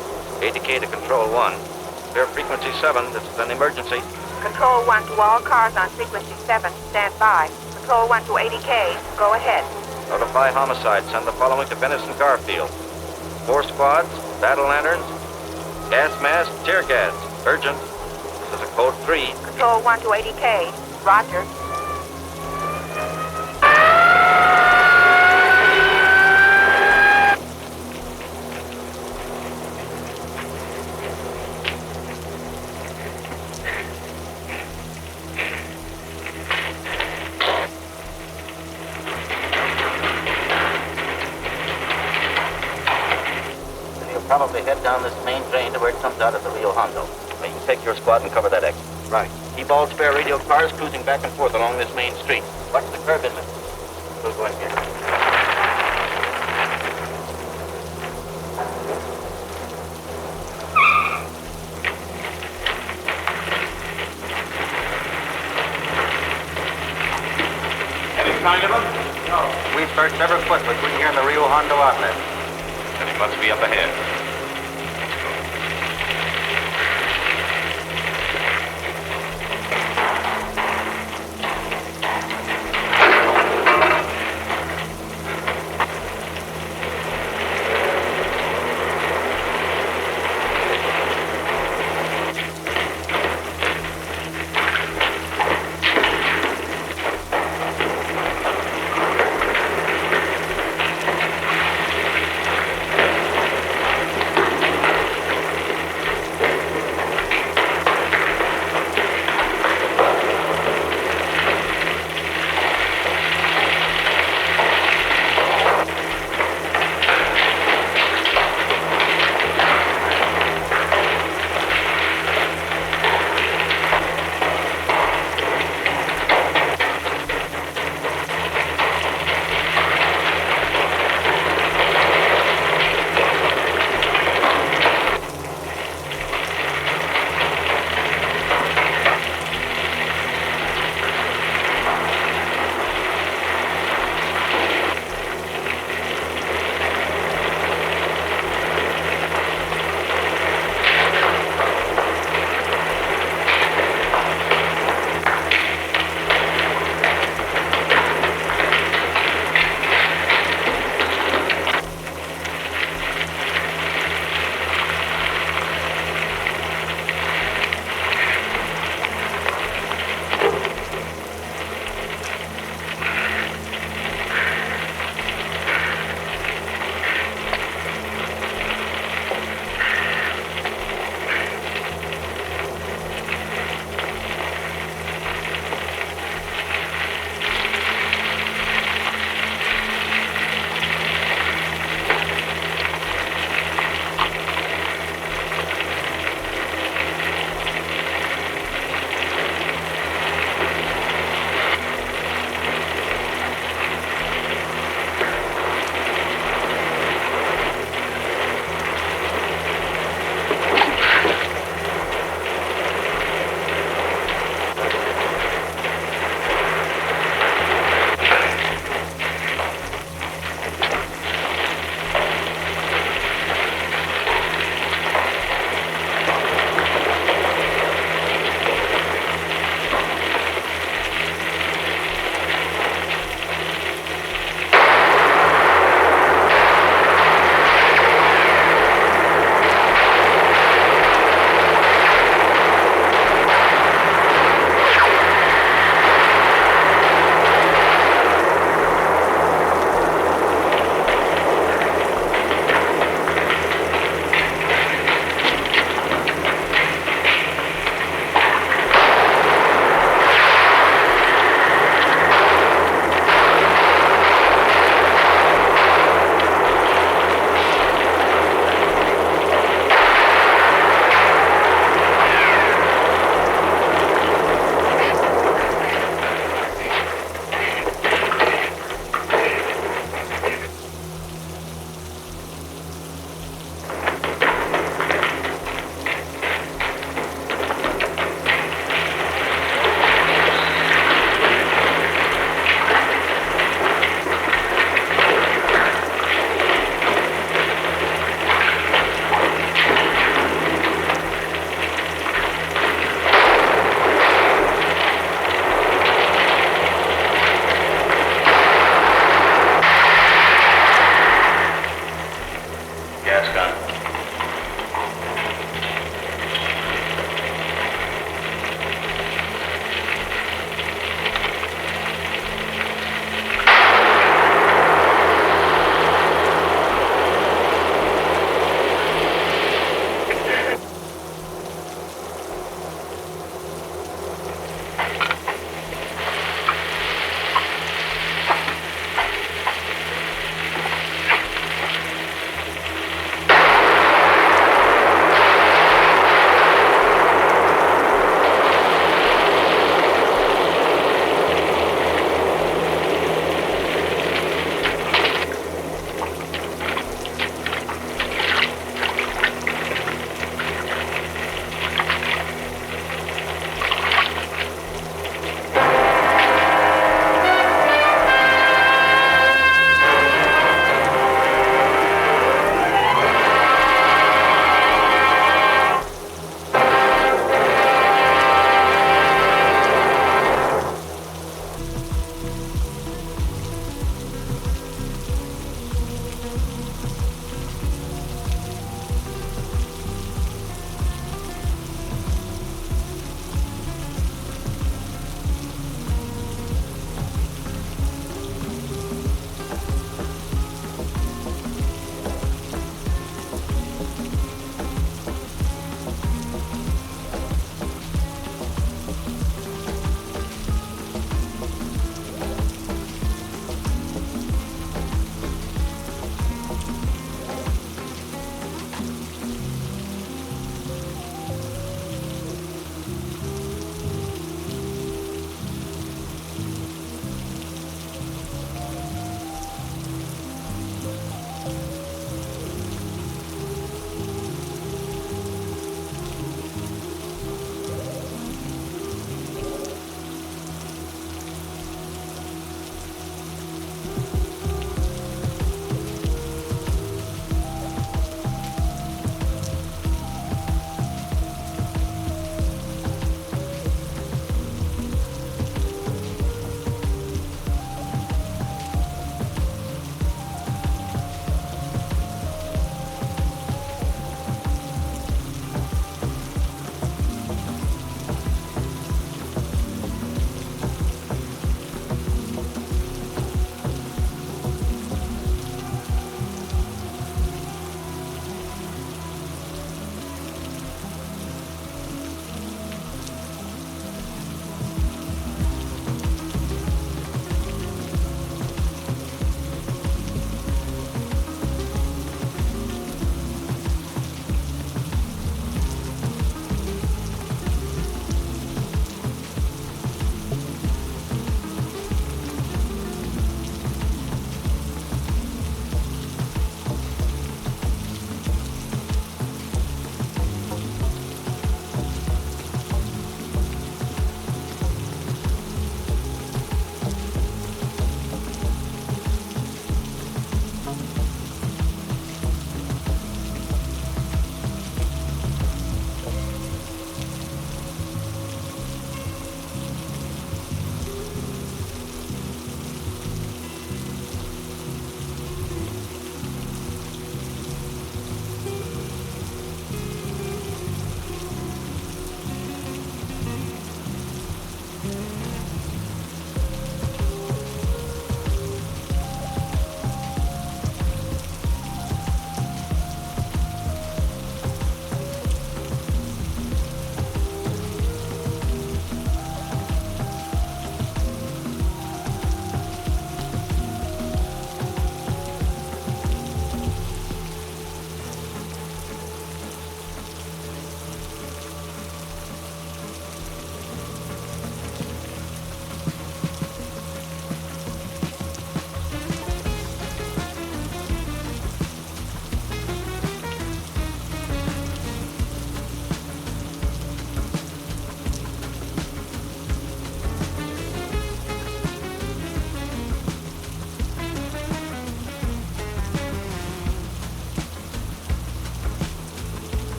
Q: ADK to Control 1. Clear frequency 7. This is an emergency.
U: Control 1 to all cars on frequency 7. Stand by. Control 1 to ADK. Go ahead.
Q: Notify homicide. Send the following to Venice and Garfield. 4 squads, battle lanterns, gas mask, tear gas. Urgent. This is a code 3.
U: Control 1 to ADK. Roger.
V: Probably head down this main drain to where it comes out of the Rio Hondo.
Q: Now you take your squad and cover that exit.
V: Right.
Q: Keep all spare radio cars cruising back and forth along this main street.
V: Watch the curb inlet. We'll go in here.
Q: Any sign of him?
V: No.
Q: We've searched every foot between here and the Rio Hondo outlet. Then he must be up ahead.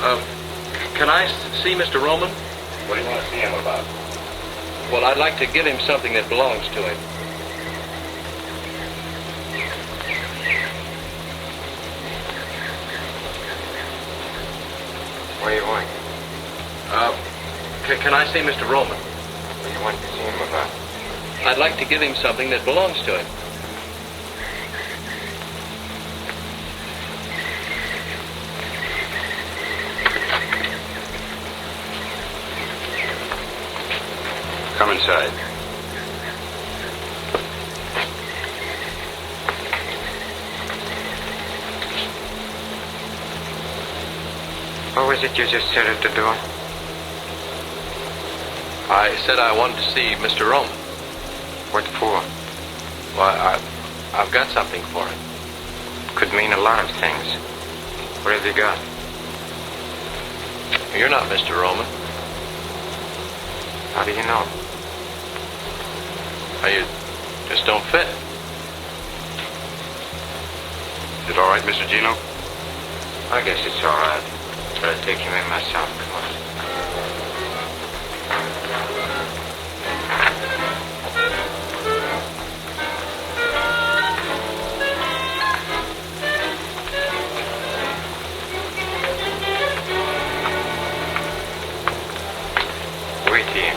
B: Can I see Mr. Roman?
F: What do you want to see him about?
B: Well, I'd like to give him something that belongs to him.
F: What do you want?
B: Can I see Mr. Roman?
F: What do you want to see him about?
B: I'd like to give him something that belongs to him.
F: Come inside. What was it you just said at the door?
B: I said I wanted to see Mr. Roman.
F: What for?
B: Well, I've got something for him.
F: Could mean a lot of things. What have you got?
B: You're not Mr. Roman.
F: How do you know?
B: You just don't fit.
F: Is it all right, Mr. Gino? I guess it's all right. But I'll take him in myself. Come on. Wait here.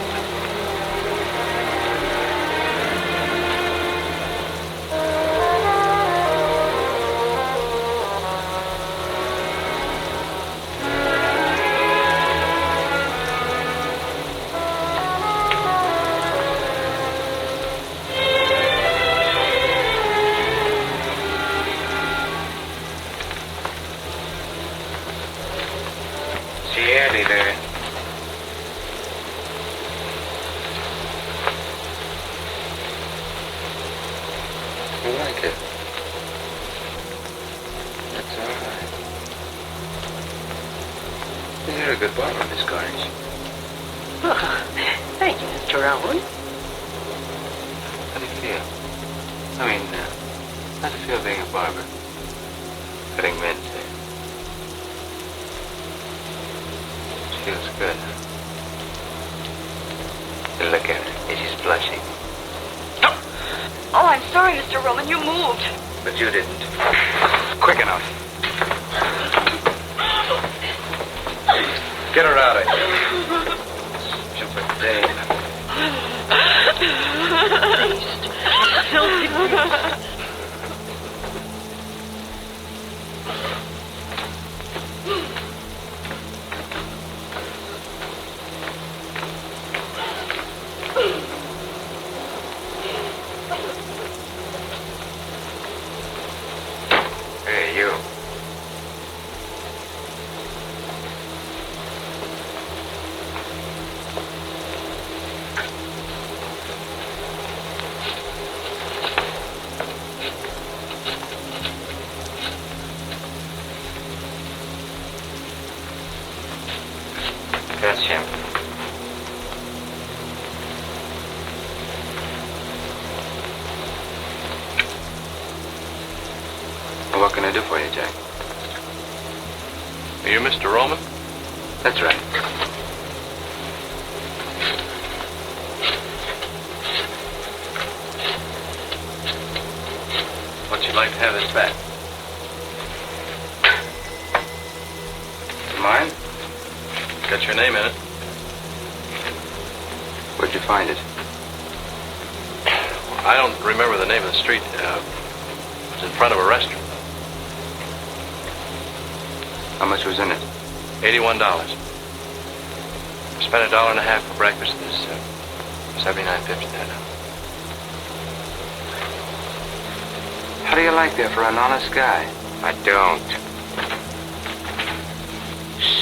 F: There. You like it? That's all right. You're a good barber, Miss Carnage.
H: Oh, thank you, Mr. Rowan.
F: How do you feel? I mean, how do you feel being a barber? Cutting men's hair. Feels good. Look at her. She's blushing.
H: Oh, I'm sorry, Mr. Roman. You moved.
F: But you didn't. Quick enough. Get her out of here. Just a day.
H: Filthy.
F: Hey, you. That's him. Well, what can I do for you, Jack?
B: Are you Mr. Roman?
F: That's right.
B: What'd you like to have this back?
F: Mine?
B: Got your name in it.
F: Where'd you find it?
B: I don't remember the name of the street. It was in front of a restaurant.
F: How much was in it?
B: $81. I spent $1.50 for breakfast. There's $79.50 there now.
F: How do you like that for an honest guy? I don't.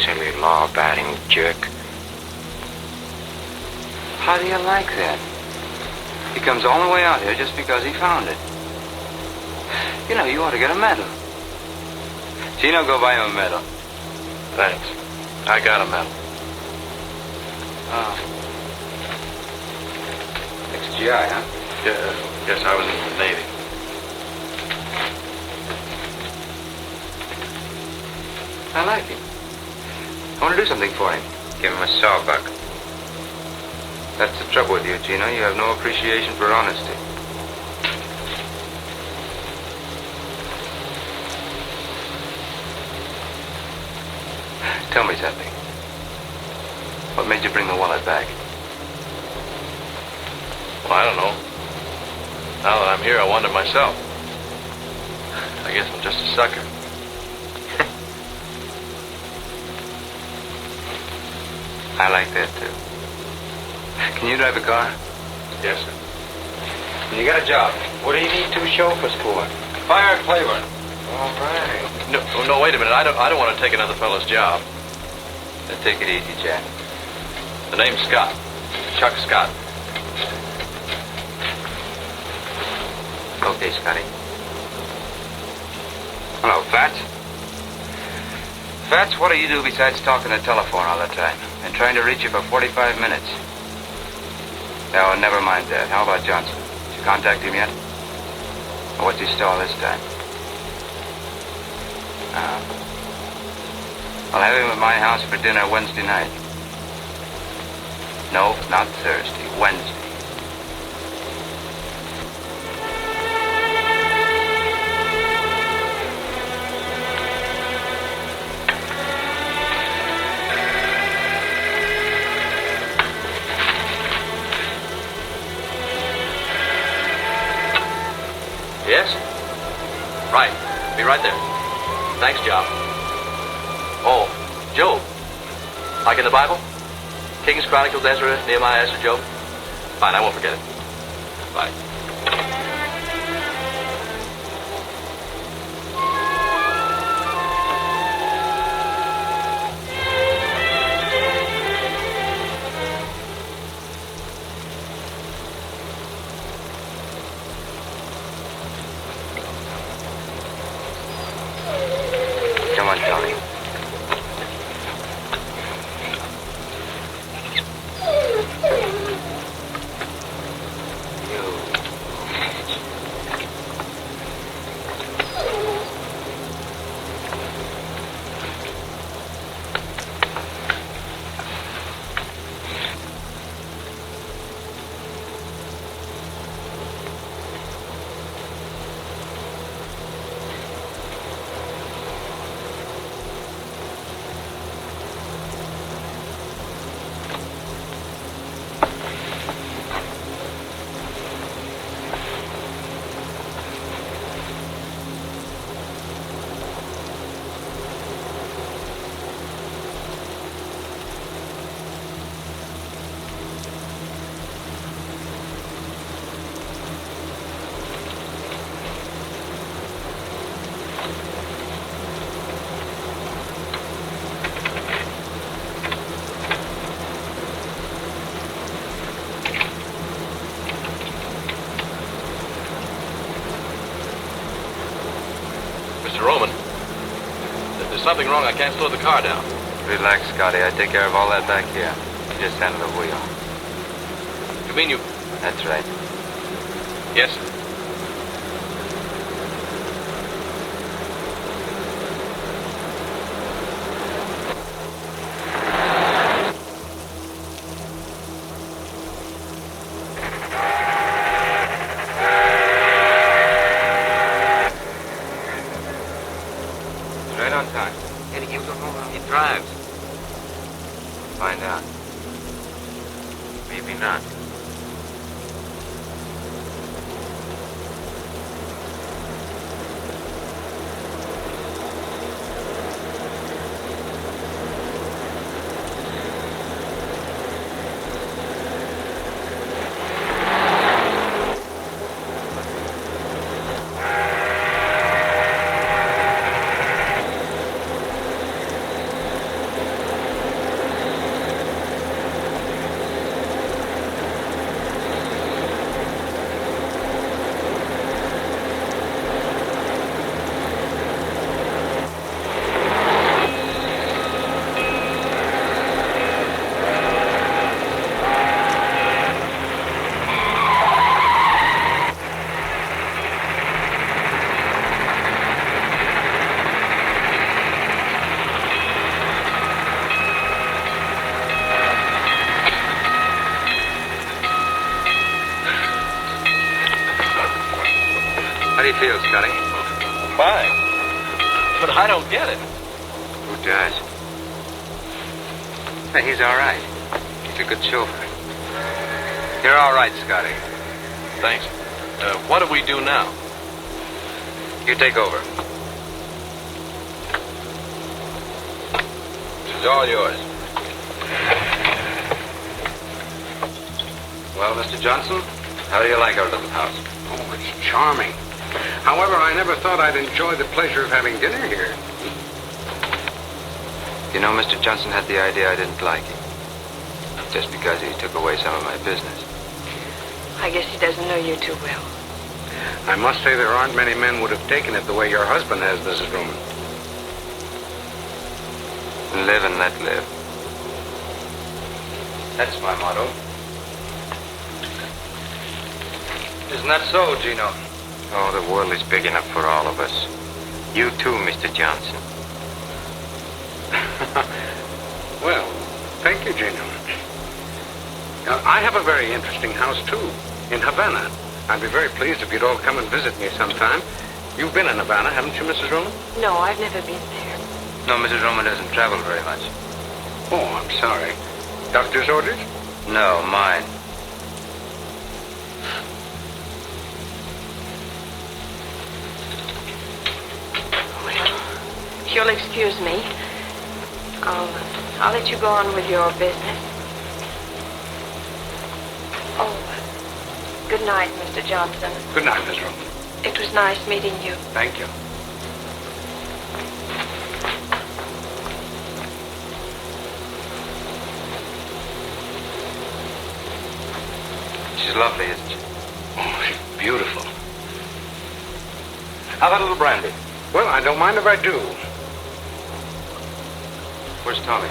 F: Silly law-abiding jerk. How do you like that? He comes all the way out here just because he found it. You know, you ought to get a medal. Gino, go buy him a medal.
B: Thanks. I got a medal.
F: Oh. Ex-GI, huh?
B: Yeah, yes, I was in the Navy.
F: I like him. I want to do something for him. Give him a sawbuck. That's the trouble with you, Gino. You have no appreciation for honesty. Tell me something. What made you bring the wallet back?
T: Well, I don't know. Now that I'm here, I wonder myself. I guess I'm just a sucker.
F: I like that, too. Can you drive a car?
T: Yes, sir.
F: You got a job. What do you need 2 chauffeurs for?
T: Fire Claiborne.
F: All right.
T: No, wait a minute. I don't want to take another fellow's job.
F: Then take it easy, Jack.
T: The name's Scott. Chuck Scott.
F: Okay, Scotty. Hello, Fats. Fats, what do you do besides talking the telephone all the time and trying to reach you for 45 minutes? No, never mind that. How about Johnson? Did you contact him yet? Or what's he stall this time? I'll have him at my house for dinner Wednesday night. No, not Thursday. Wednesday.
T: Yes? Right. Be right there. Thanks, Job. Oh, Job. Like in the Bible? Kings, Chronicles, Ezra, Nehemiah, Esther, Job? Fine, I won't forget it. Bye.
F: Come on, Tony.
T: Something wrong. I can't slow the car down.
F: Relax, Scotty. I take care of all that back here. You just handle the wheel.
T: You mean you...
F: That's right.
T: Yes, sir.
F: feel, Scotty?
J: Fine. But I don't get it.
F: Who does? Hey, he's all right. He's a good chauffeur. You're all right, Scotty.
J: Thanks. What do we do now?
F: You take over.
J: This is all yours.
F: Well, Mr. Johnson, how do you like our little house?
A: Oh, it's charming. However, I never thought I'd enjoy the pleasure of having dinner here.
F: You know, Mr. Johnson had the idea I didn't like him. Just because he took away some of my business.
H: I guess he doesn't know you too well.
A: I must say there aren't many men would have taken it the way your husband has, Mrs. Roman.
F: Live and let live. That's my motto. Isn't that so, Gino? Oh, the world is big enough for all of us. You too, Mr. Johnson.
A: Well, thank you, Gino. I have a very interesting house, too, in Havana. I'd be very pleased if you'd all come and visit me sometime. You've been in Havana, haven't you, Mrs. Roman?
H: No, I've never been there.
F: No, Mrs. Roman doesn't travel very much.
A: Oh, I'm sorry. Doctor's orders?
F: No, mine.
H: If you'll excuse me, I'll let you go on with your business. Oh, good night, Mr. Johnson.
A: Good night, Miss Roman.
H: It was nice meeting you.
A: Thank you.
F: She's lovely, isn't she?
A: Oh, she's beautiful.
F: How about a little brandy?
A: Well, I don't mind if I do.
F: Where's Tommy?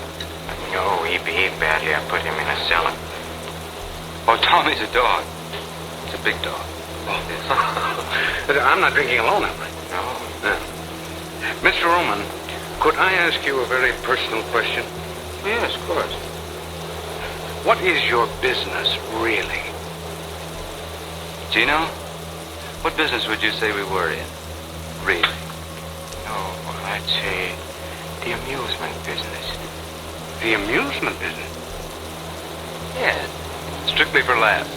F: No, he behaved badly. I put him in a cellar. Oh, Tommy's a dog. It's a big dog.
A: Oh. I'm not drinking alone, am I?
F: No.
A: Mr. Roman, could I ask you a very personal question?
F: Yes, of course.
A: What is your business, really?
F: Gino, what business would you say we were in? Really? Oh, I'd say the amusement business.
A: The amusement business?
F: Yes. Strictly for laughs.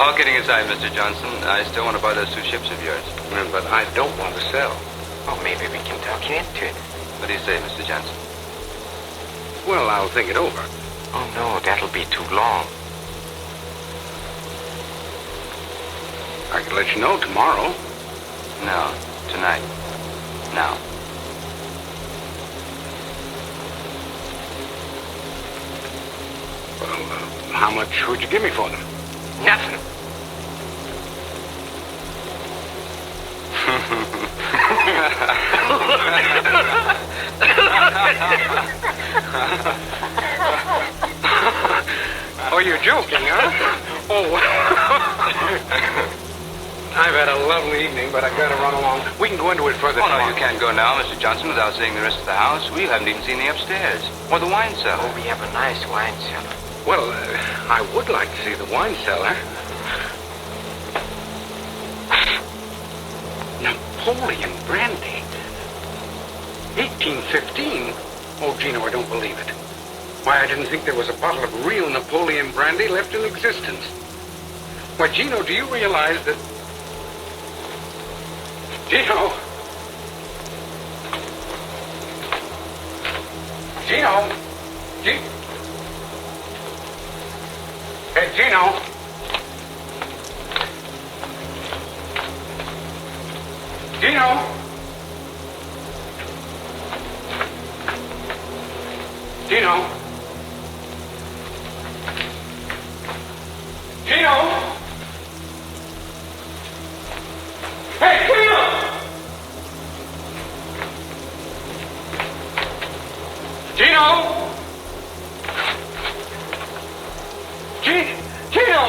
F: All kidding aside, Mr. Johnson, I still want to buy those 2 ships of yours.
A: But I don't want to sell.
F: Oh, maybe we can talk you into it. What do you say, Mr. Johnson?
A: Well, I'll think it over.
F: Oh, no, that'll be too long.
A: I can let you know tomorrow.
F: No, tonight. Now.
A: Well, how much would you give me for them?
F: Nothing.
A: Oh, you're joking, huh? Oh. I've had a lovely evening, but I've got to run along. We can go into it further
F: Oh, no,
A: tomorrow.
F: you can't go now, Mr. Johnson, without seeing the rest of the house. We haven't even seen the upstairs. Or the wine cellar. Oh, we have a nice wine cellar.
A: Well, I would like to see the wine cellar. Napoleon brandy. 1815? Oh, Gino, I don't believe it. Why, I didn't think there was a bottle of real Napoleon brandy left in existence. Why, Gino, do you realize that... Gino! Gino! Hey, Gino! Gino! Gino! Gino! Hey, Gino! Gino! Gino!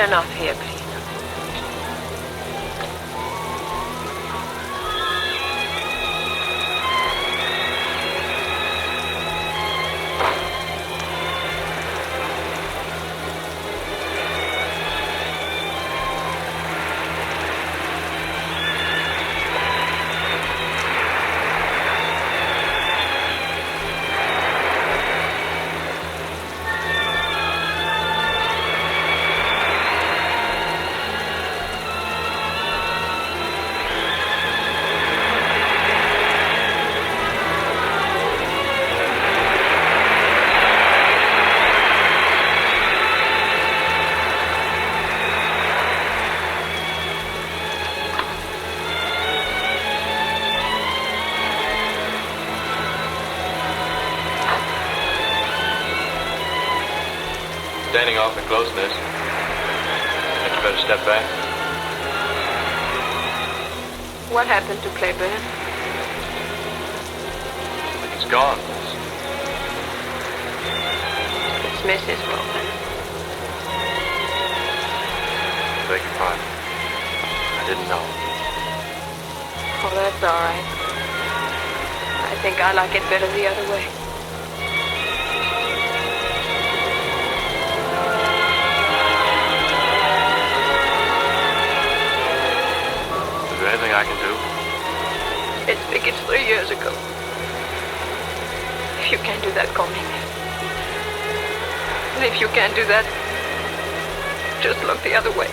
U: Turn off here, please.
J: Standing off in closeness. Think you better step back.
U: What happened to Claiborne?
J: He's gone.
U: It's Mrs. Roman.
J: Beg your pardon. I didn't know.
U: Oh, that's all right. I think I like it better the other way.
J: Is there anything I can do?
U: I think it's 3 years ago. If you can't do that, call me. And if you can't do that, just look the other way.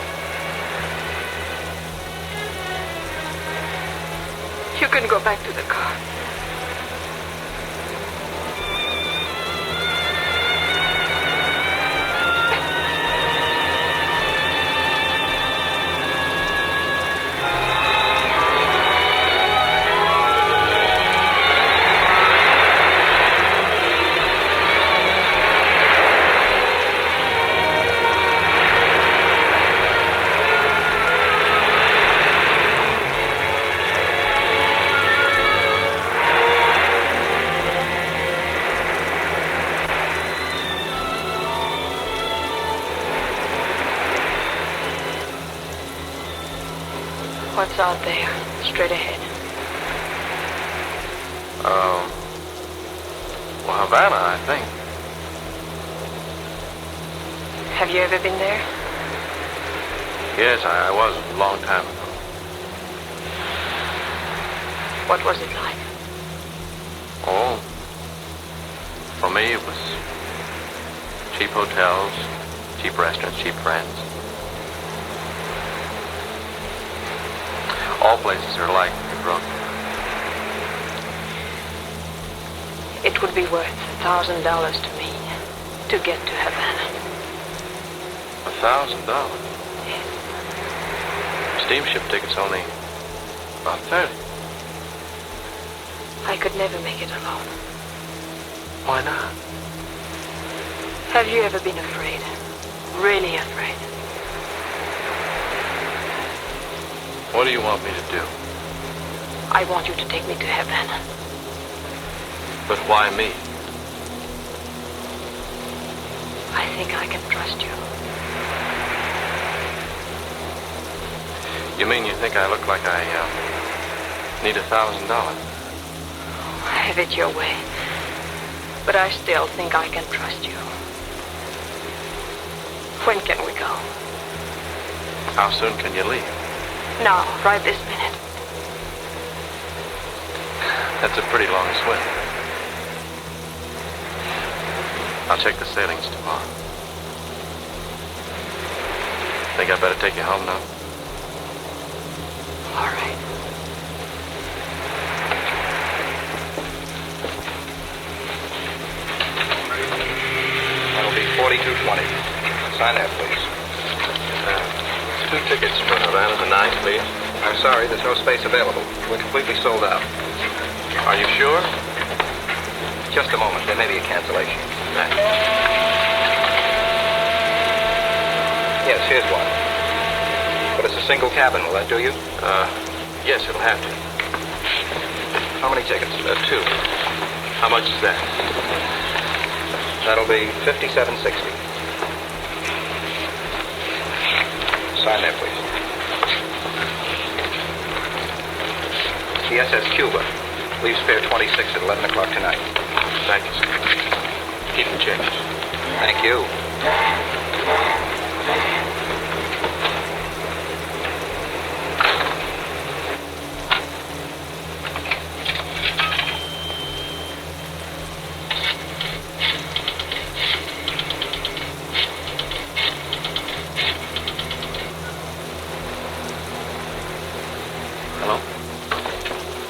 U: You can go back to the car. What's out there, straight ahead?
J: Well, Havana, I think.
U: Have you ever been there?
J: Yes, I was a long time ago.
U: What was it like?
J: Oh, for me it was cheap hotels, cheap restaurants, cheap friends. All places are like you're drunk.
U: It would be worth $1,000 to me to get to Havana.
J: $1,000? Steamship tickets only about 30.
U: I could never make it alone.
J: Why not?
U: Have you ever been afraid? Really afraid?
J: What do you want me to do?
U: I want you to take me to Havana.
J: But why me?
U: I think I can trust you.
J: You mean you think I look like I need $1,000?
U: Have it your way. But I still think I can trust you. When can we go?
J: How soon can you leave?
U: Now, right this minute.
J: That's a pretty long swim. I'll check the sailings tomorrow. Think I better take you home now?
U: All right.
K: That'll be $42.20. Sign that, please.
J: 2 tickets for Havana tonight, please.
K: I'm sorry, there's no space available. We're completely sold out.
J: Are you sure?
K: Just a moment. There may be a cancellation. Yes, here's one. But it's a single cabin. Will that do you?
J: Yes, it'll have to.
K: How many tickets?
J: 2. How much is that?
K: That'll be $57.60.
F: Sign there, please. The SS Cuba. Leaves fare 26 at 11 o'clock tonight.
J: Thank you, sir. Keep the change.
F: Thank you.
J: Hello?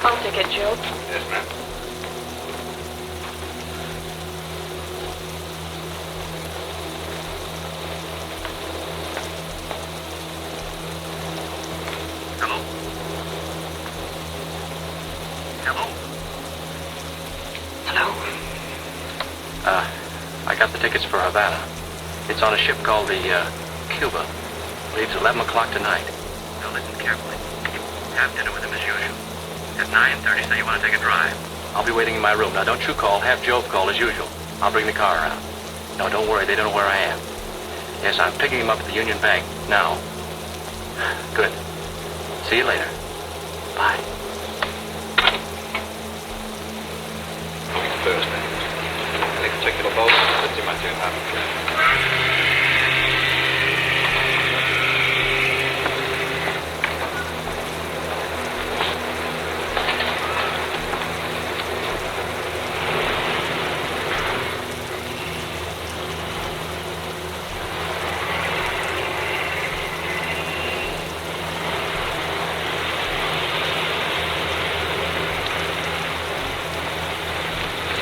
H: I'll take it, Joe.
F: Yes, ma'am.
J: I got the tickets for Havana. It's on a ship called the Cuba. Leaves 11 o'clock tonight. Now listen carefully. Have dinner with him as usual. At 9:30, say you want to take a drive. I'll be waiting in my room. Now don't you call. Have Jove call as usual. I'll bring the car around. No, don't worry. They don't know where I am. Yes, I'm picking him up at the Union Bank now. Good. See you later. Bye.
F: Thursday. Any particular boat? Let's see my tune happen.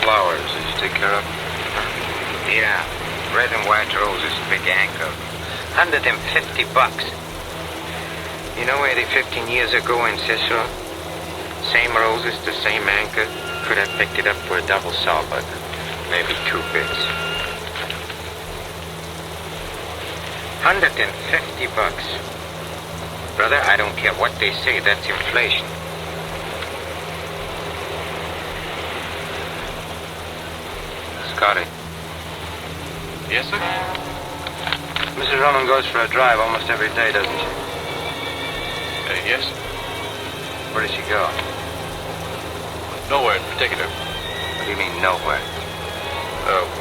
R: Flowers, did you take care of? Yeah, red and white roses, big anchor. $150. You know, Eddie, 15 years ago in Cicero, same roses, the same anchor, could have picked it up for a double sawbuck. Maybe 2 bits. $150. Brother, I don't care what they say, that's inflation. Scotty.
J: Yes, sir?
R: Mrs. Roman goes for a drive almost every day, doesn't she?
J: Yes.
R: Where does she go?
J: Nowhere in particular.
R: What do you mean, nowhere?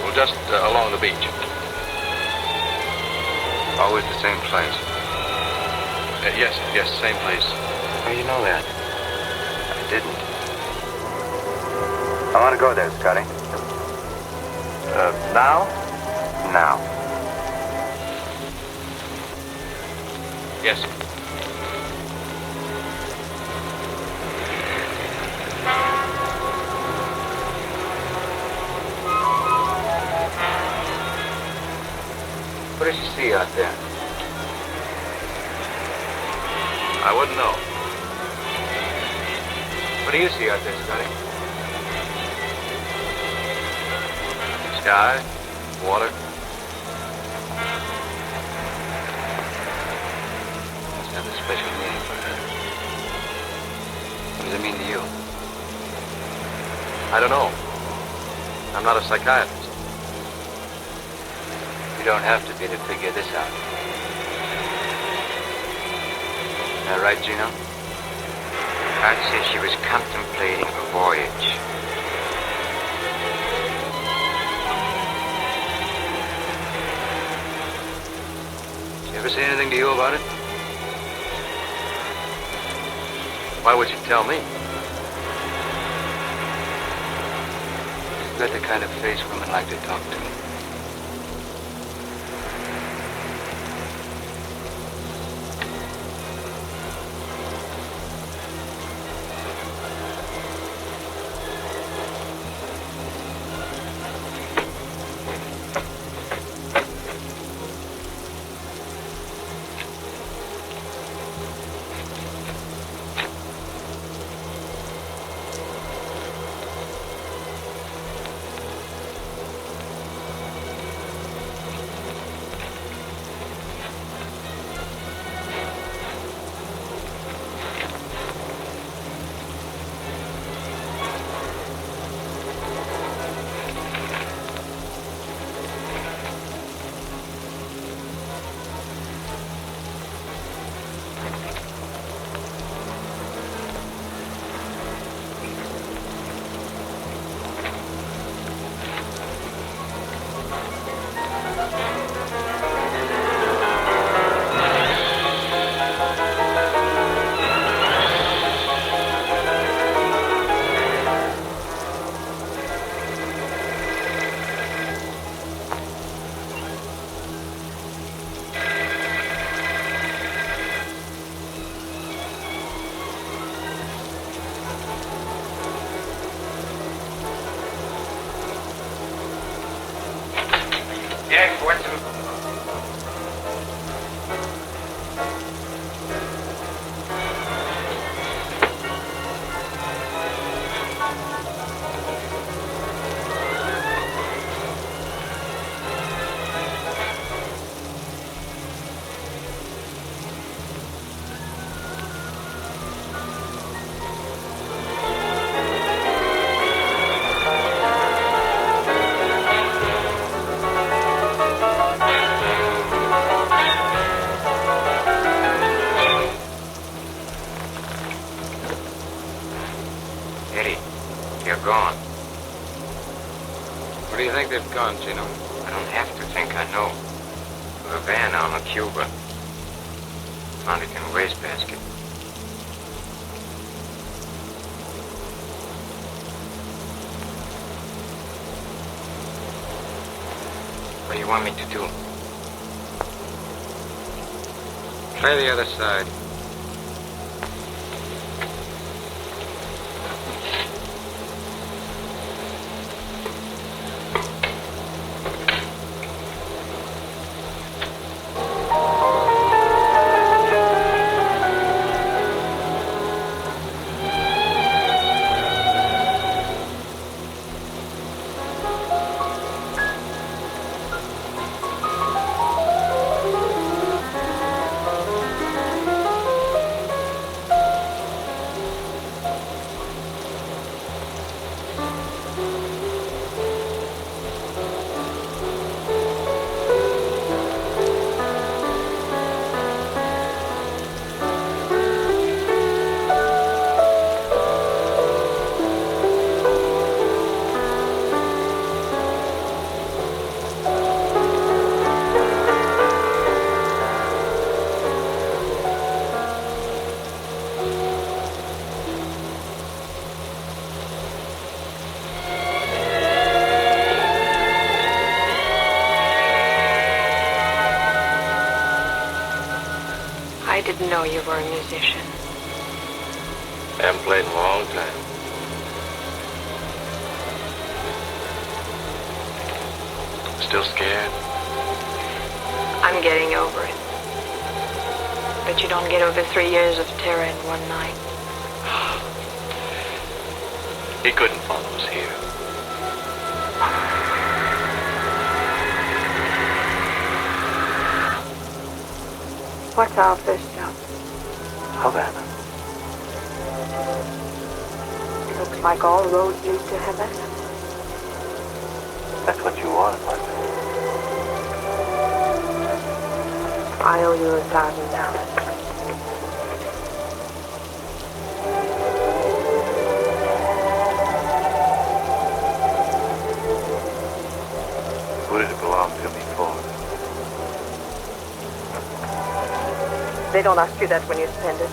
J: Well, just along the beach.
R: Always the same place?
J: Yes, same place.
R: How do you know that? I didn't. I want to go there, Scotty.
J: Now?
R: Now.
J: Yes.
R: What does she see out there?
J: I wouldn't know.
R: What do you see out there, Scotty?
J: Sky, water.
R: Must have a special meaning for her. What does it mean to you?
J: I don't know. I'm not a psychiatrist.
R: You don't have to be to figure this out. Is that right, Gino? I'd say she was contemplating a voyage. Did she ever say anything to you about it?
J: Why would you tell me?
R: You've got the kind of face women like to talk to. Eddie, you're gone.
F: Where do you think they've gone, Gino?
R: I don't have to think, I know. To the van on the Cuba. Found it in a wastebasket. What do you want me to do?
F: Play the other side.
U: I didn't know you were a musician.
T: I haven't played in a long time. Still scared?
U: I'm getting over it. But you don't get over 3 years of terror in one night.
T: He couldn't follow us here.
U: What's our first stop?
T: Havana.
U: Looks like all roads lead to Havana.
T: That's what you want, wasn't it?
U: I owe you $1,000.
T: Who did it belong to me for?
U: They don't ask you that when you spend it.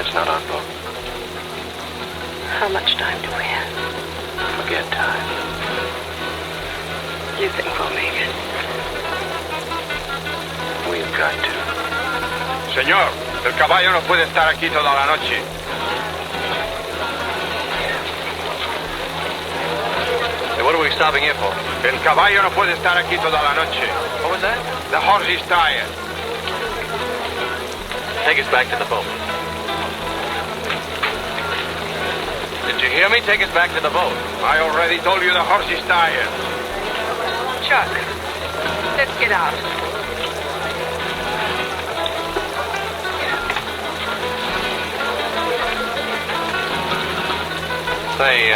J: That's not our boat.
H: How much time do we have?
J: Forget time.
H: You think we'll make it?
J: We've got to.
F: Señor, el caballo no puede estar aquí toda la noche.
J: Hey, what are we stopping here for?
F: El caballo no puede estar aquí toda la noche.
J: What was that?
F: The horse is tired.
J: Take us back to the boat. Did you hear me? Take us back to the boat.
F: I already told you the horse is tired.
H: Chuck, let's get out.
J: Say,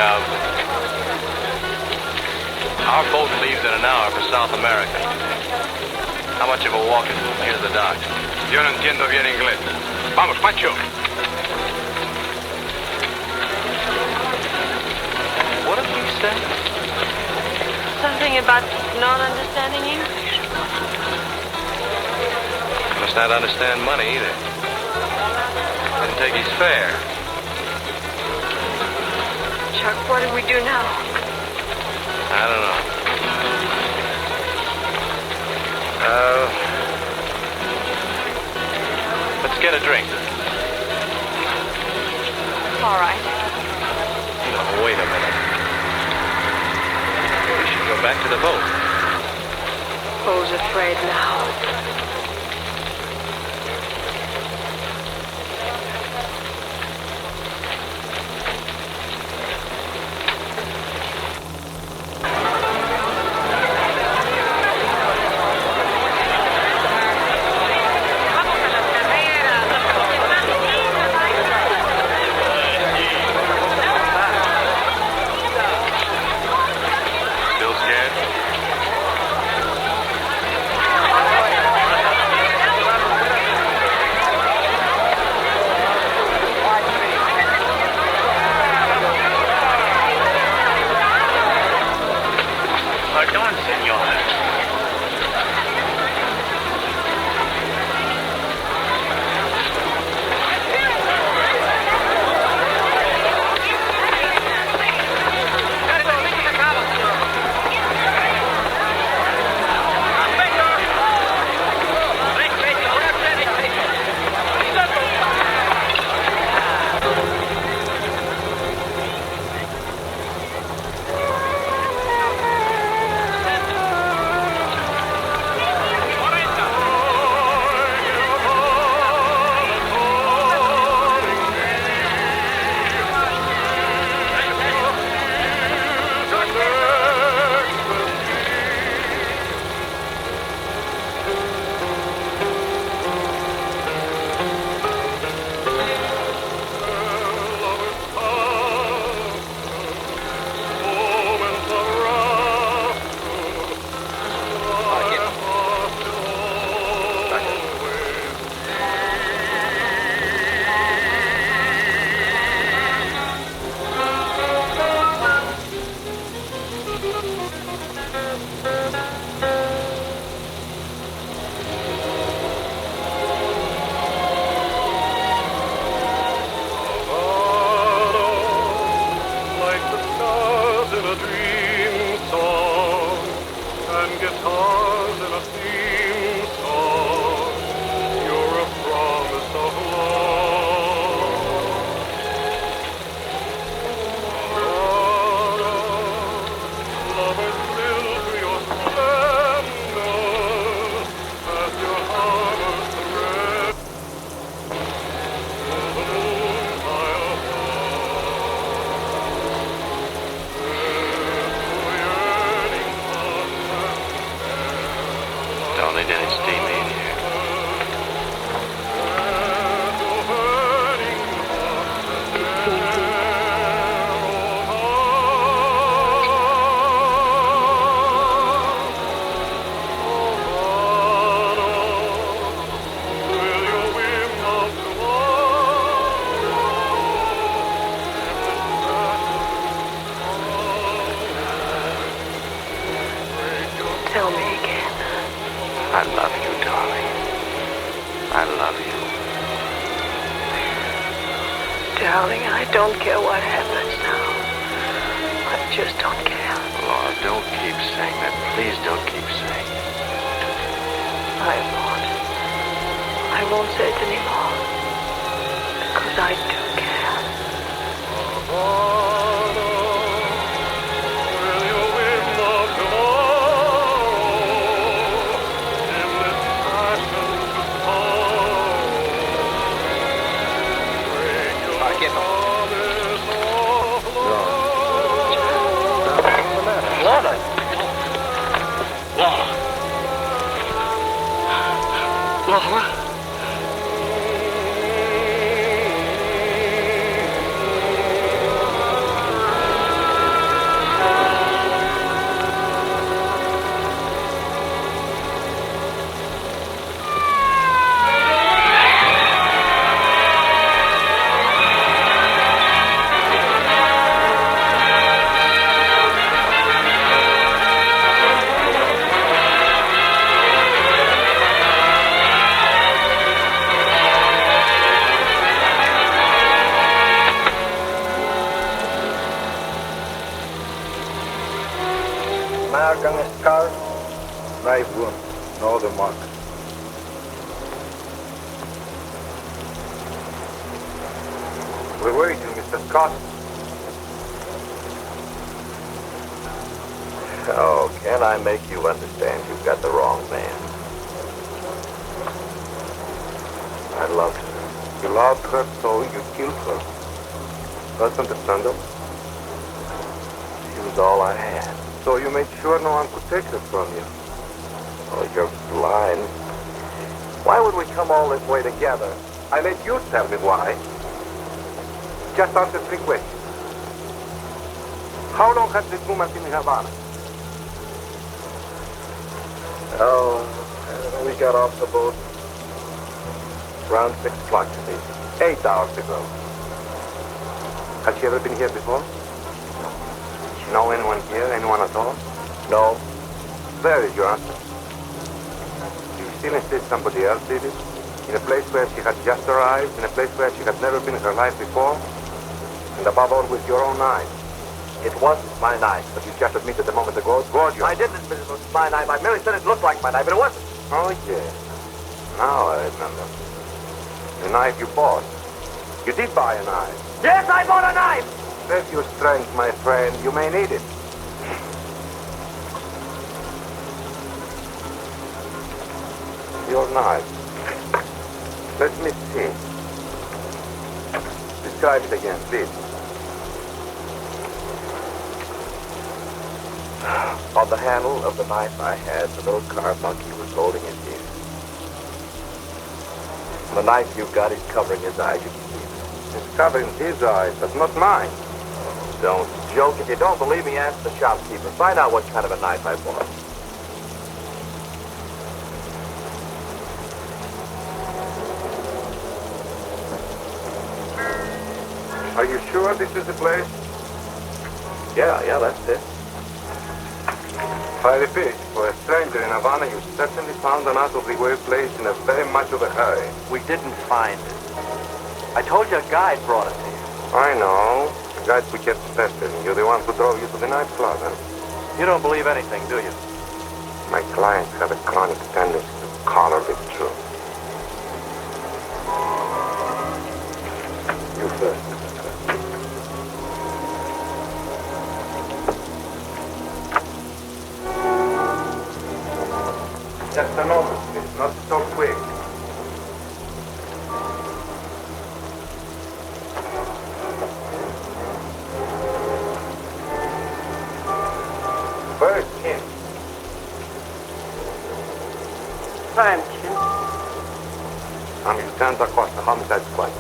J: our boat leaves in an hour for South America. How much of a walk is from here to the dock?
F: Yo no entiendo bien inglés. Vamos, Pancho.
J: What did he say?
H: Something about not understanding English.
J: Must not understand money either. Didn't take his fare.
H: Chuck, what do we do now?
J: I don't know. Let's get a drink.
H: All right.
J: No, wait a minute. We should go back to the boat.
H: Who's afraid now?
J: Still scared?
H: Darling, I don't care what happens now. I just don't care.
T: Laura, don't keep saying that. Please don't keep saying it.
H: I won't. I won't say it anymore. Because I do care.
B: Laura. Laura. Laura.
N: American scar, knife wound, no other mark.
F: We're waiting, Mr. Scott.
Q: Oh, can I make you understand you've got the wrong man?
F: I loved her. You loved her, so you killed her. That's understandable.
Q: She was all I had.
F: So you made sure no one could take her from you.
Q: Oh, you're blind. Why would we come all this way together?
F: I let you tell me why. Just answer 3 questions. How long has this woman been in Havana?
Q: Oh, we got off the boat around 6 o'clock today.
F: 8 hours ago. Has she ever been here before? Does she know anyone here, anyone at all?
Q: No.
F: There is your answer. You still insist somebody else did it? In a place where she had just arrived, in a place where she had never been in her life before, and above all with your own eyes.
Q: It wasn't my knife.
F: But you just admitted a moment ago it was yours.
Q: I didn't admit it was my knife. I merely said it looked like my knife, but it wasn't.
F: Oh, yes. Now I remember. The knife you bought. You did buy a knife.
Q: Yes, I bought a knife!
F: Save your strength, my friend. You may need it. Your knife. Let me see. Describe it again, please.
Q: On the handle of the knife I had, the little car monkey was holding his ear. The knife you got is covering his eyes. You can see it.
F: It's covering his eyes, but not mine.
Q: Don't joke. If you don't believe me, ask the shopkeeper. Find out what kind of a knife I bought.
F: Are you sure this is the place?
Q: Yeah, that's it.
F: I repeat, for a stranger in Havana, you certainly found an out-of-the-way place in a very much of a hurry.
B: We didn't find it. I told you a guide brought us here.
F: I know. The guides we kept pestering. You're the one who drove you to the nightclub, huh?
B: You don't believe anything, do you?
F: My clients have a chronic tendency to color the truth. You first. Just a moment, please. Not so quick. First, him.
H: I'm Jim.
F: I'm Lieutenant Acosta, Homicide Squad.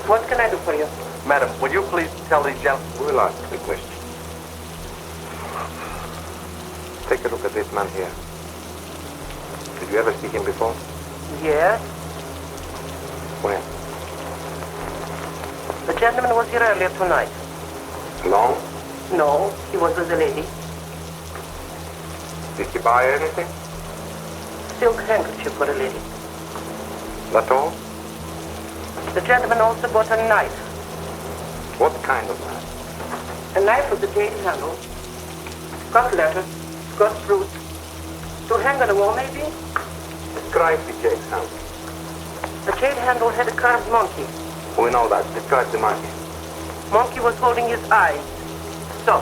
H: What can I do for you?
B: Madam, will you please tell these gentlemen?
F: We'll ask the question. Take a look at this man here. Did you ever see him before?
H: Yes.
F: When?
H: The gentleman was here earlier tonight.
F: Alone?
H: No, he was with a lady.
F: Did he buy anything?
H: Silk handkerchief for a lady.
F: That all?
O: The gentleman also bought a knife.
F: What kind of knife?
O: A knife with a jade handle. Got letters, got fruit. To hang on the wall, maybe?
F: Describe the jade handle.
O: The jade handle had a carved monkey.
F: We know that. Describe the monkey.
O: Monkey was holding his eyes. So.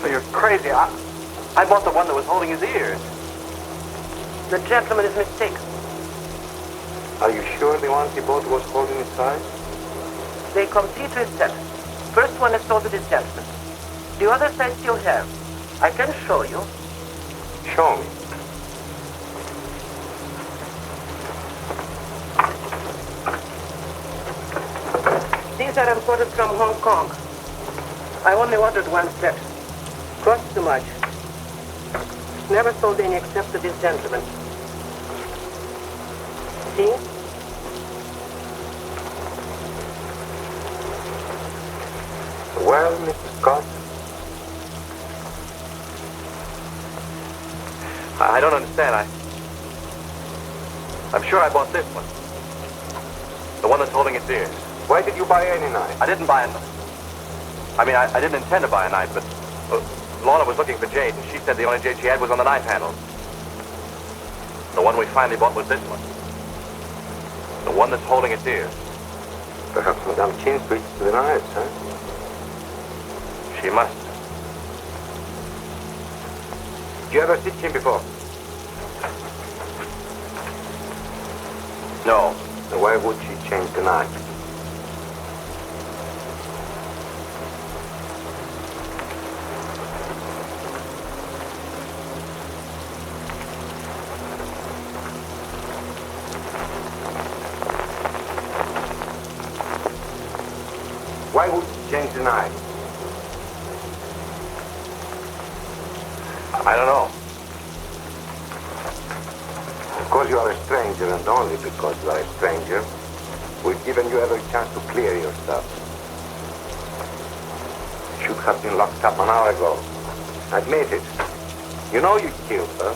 B: So you're crazy. I bought the one that was holding his ears.
O: The gentleman is mistaken.
F: Are you sure the one he bought was holding his eyes?
O: They complete reset. First one is sold to this gentleman. The others I still have. I can show you.
F: Show me.
O: These are imported from Hong Kong. I only ordered one set. Cost too much. Never sold any except to this gentleman. See?
F: Well, Mr. Scott?
B: I don't understand. I'm sure I bought this one. The one that's holding its ears.
F: Why did you buy any knife?
B: I didn't buy a knife. I mean, I didn't intend to buy a knife, but Lorna was looking for jade, and she said the only jade she had was on the knife handle. The one we finally bought was this one. The one that's holding its ears.
F: Perhaps Madame Chin switched to the knives, huh?
B: She must.
F: Did you ever see Chin before?
B: No.
F: Then why would she change the knife? Why would she change the knife?
B: I don't know.
F: Because you are a stranger, and only because you are a stranger, we've given you every chance to clear yourself. You should have been locked up an hour ago. Admit it. You know you killed her.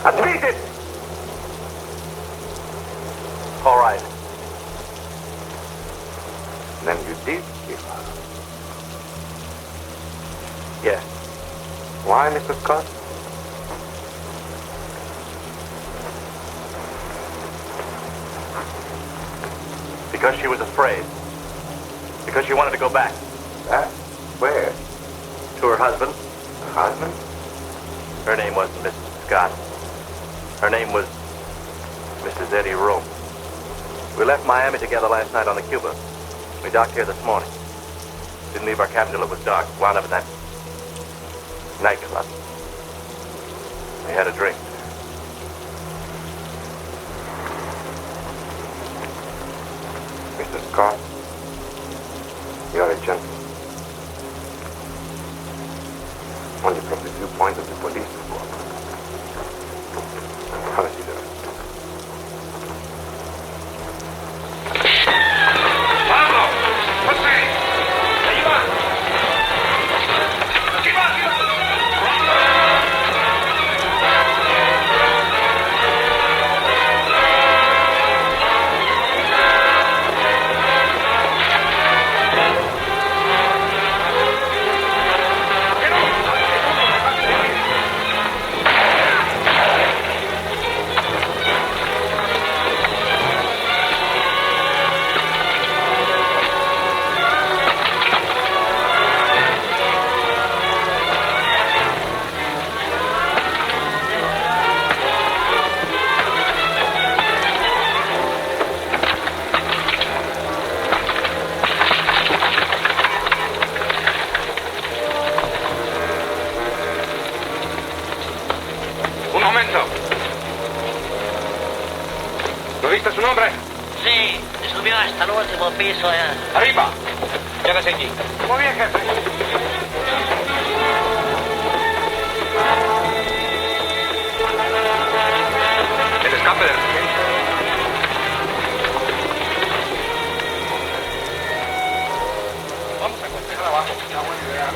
F: Admit it!
B: All right.
F: Then you did kill her.
B: Yes.
F: Why, Mr. Scott?
B: Because she was afraid. Because she wanted to go back.
F: Back? Where?
B: To her husband.
F: Her husband?
B: Her name wasn't Mrs. Scott. Her name was Mrs. Eddie Rome. We left Miami together last night on the Cuba. We docked here this morning. Didn't leave our cabin till it was dark. Wound up in that nightclub. We had a drink.
F: Mr. Scott, you're a gentleman. Only from the viewpoint of the police report. How does he do it?
V: Sí, subió hasta el último piso ya.
D: Arriba. Quédese aquí.
F: Muy bien, jefe.
D: El escape del vamos a costejar abajo. Una buena idea.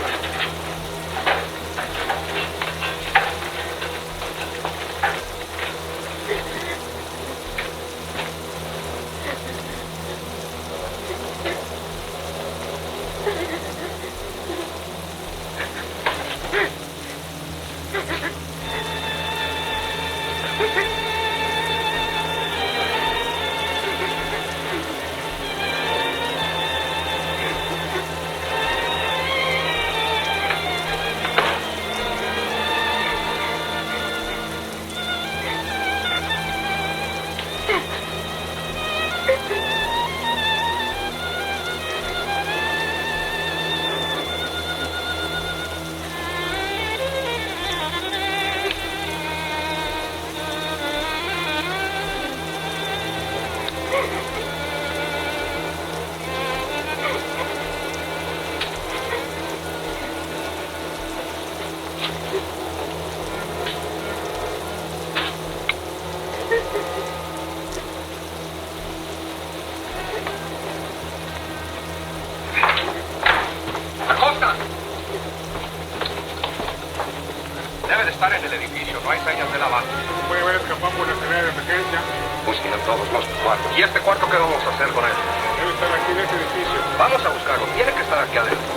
F: Debe de estar en el edificio, no hay señas de la base.
L: Puede haber escapado por la escalera de emergencia.
F: Busquen en todos los cuartos. ¿Y este cuarto qué vamos a hacer con él?
L: Debe estar aquí en este edificio.
F: Vamos a buscarlo. Tiene que estar aquí adentro.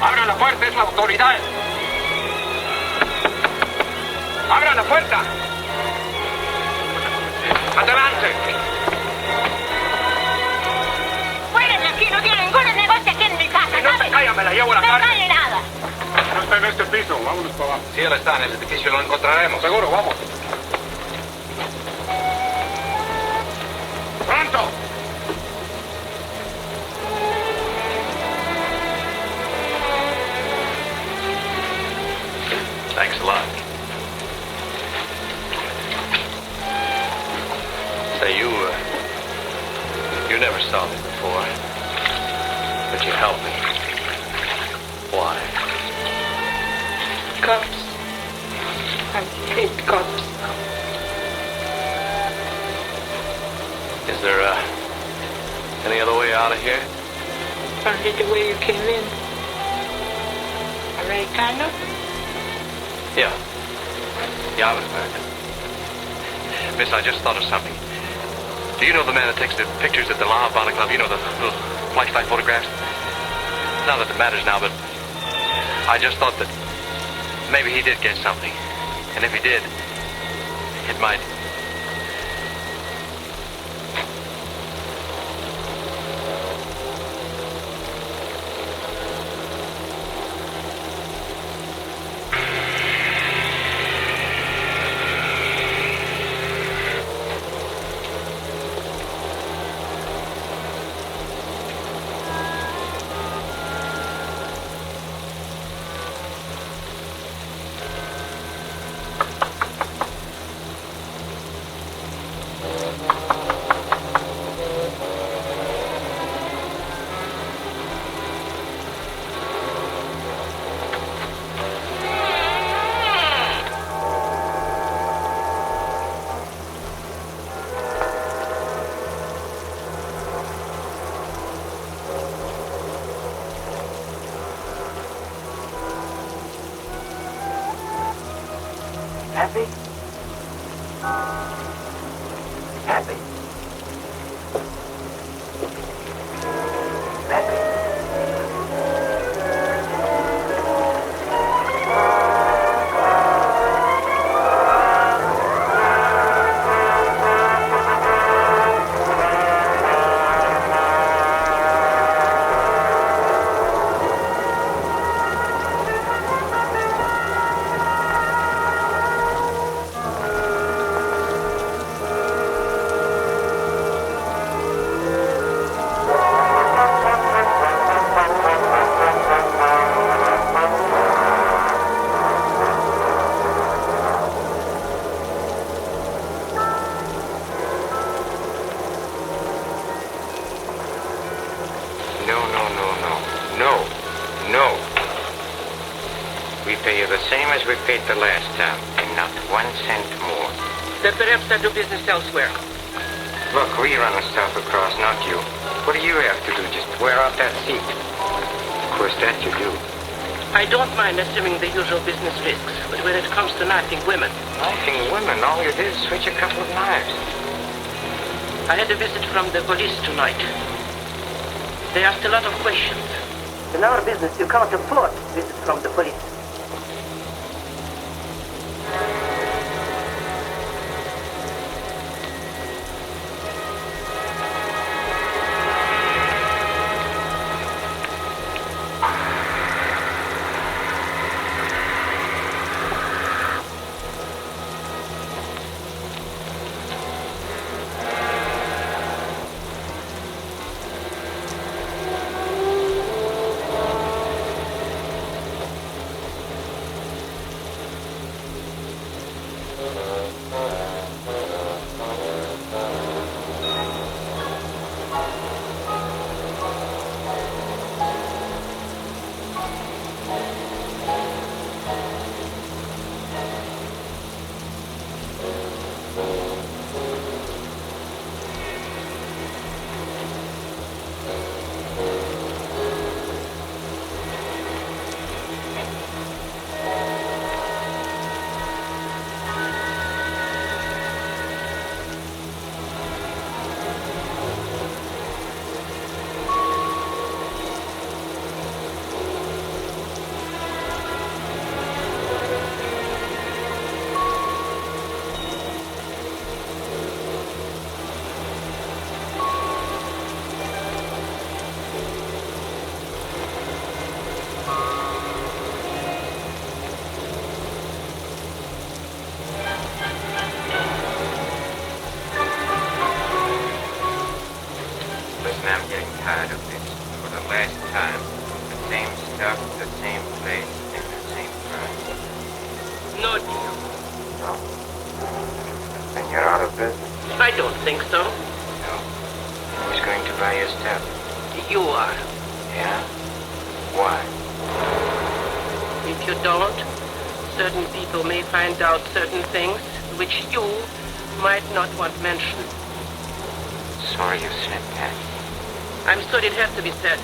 F: ¡Abran la puerta! ¡Es la autoridad! ¡Abran la puerta! ¡Adelante!
P: ¡Fuera de aquí! No tiene ningún negocio aquí en mi casa.
F: No te calles, me la llevo a la
P: no
F: cárcel.
P: No calle nada.
L: No está en este piso. Vámonos para abajo.
F: Sí, él está en el edificio. Lo encontraremos.
L: Seguro, vamos.
F: ¡Pronto!
K: Thanks a lot. Say, you never saw me before, but you helped me. Why?
E: Cops. I hate cops.
K: Is there, any other way out of here?
E: Only the way you came in. Americano?
K: Yeah. Yeah, I was American. Miss, I just thought of something. Do you know the man that takes the pictures at the La Habana Club? You know, the little flashlight photographs? Not that it matters now, but I just thought that maybe he did get something. And if he did, it might...
A: Happy? Happy?
R: As we paid the last time, and not 1 cent more.
O: Then perhaps I do business elsewhere.
R: Look, we run the stuff across, not you. What do you have to do? Just wear out that seat. Of course, that you do.
O: I don't mind assuming the usual business risks, but when it comes to knifing women...
R: Knifing women? All you did is switch a couple of knives.
O: I had a visit from the police tonight. They asked a lot of questions. In our business, you can't afford visits from the police.
R: last time. The same stuff, the same place, and the same price.
V: No deal.
R: No? Then you're out of business.
V: I don't think so.
R: No. Who's going to buy your stuff?
V: You are.
R: Yeah? Why?
V: If you don't, certain people may find out certain things which you might not want mentioned.
R: Sorry you said that.
V: I'm sorry it has to be said.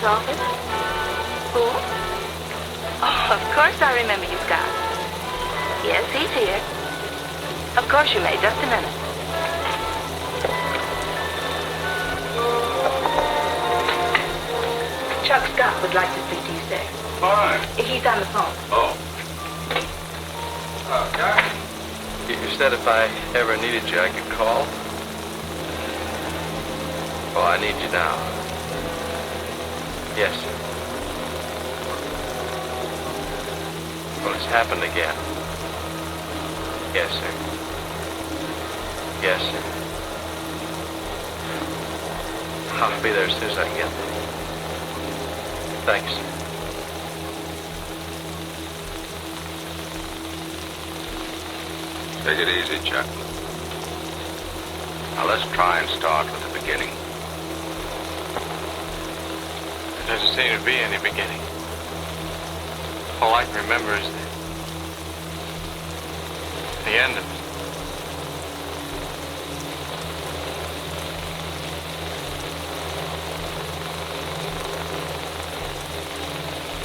U: Office? Who? Oh, of course I remember you, Scott. Yes, he's here. Of course you may. Just a minute. Chuck Scott would like to speak to you, sir.
G: Fine.
U: He's on the phone.
G: Oh. Doc? You said if I ever needed you, I could call? Well, I need you now. Yes, sir. Well, it's happened again. Yes, sir. Yes, sir. I'll be there as soon as I can get there. Thanks, sir.
F: Take it easy, Chuck. Now let's try and start with the beginning.
J: There doesn't seem to be any beginning. All I can remember is the end of it.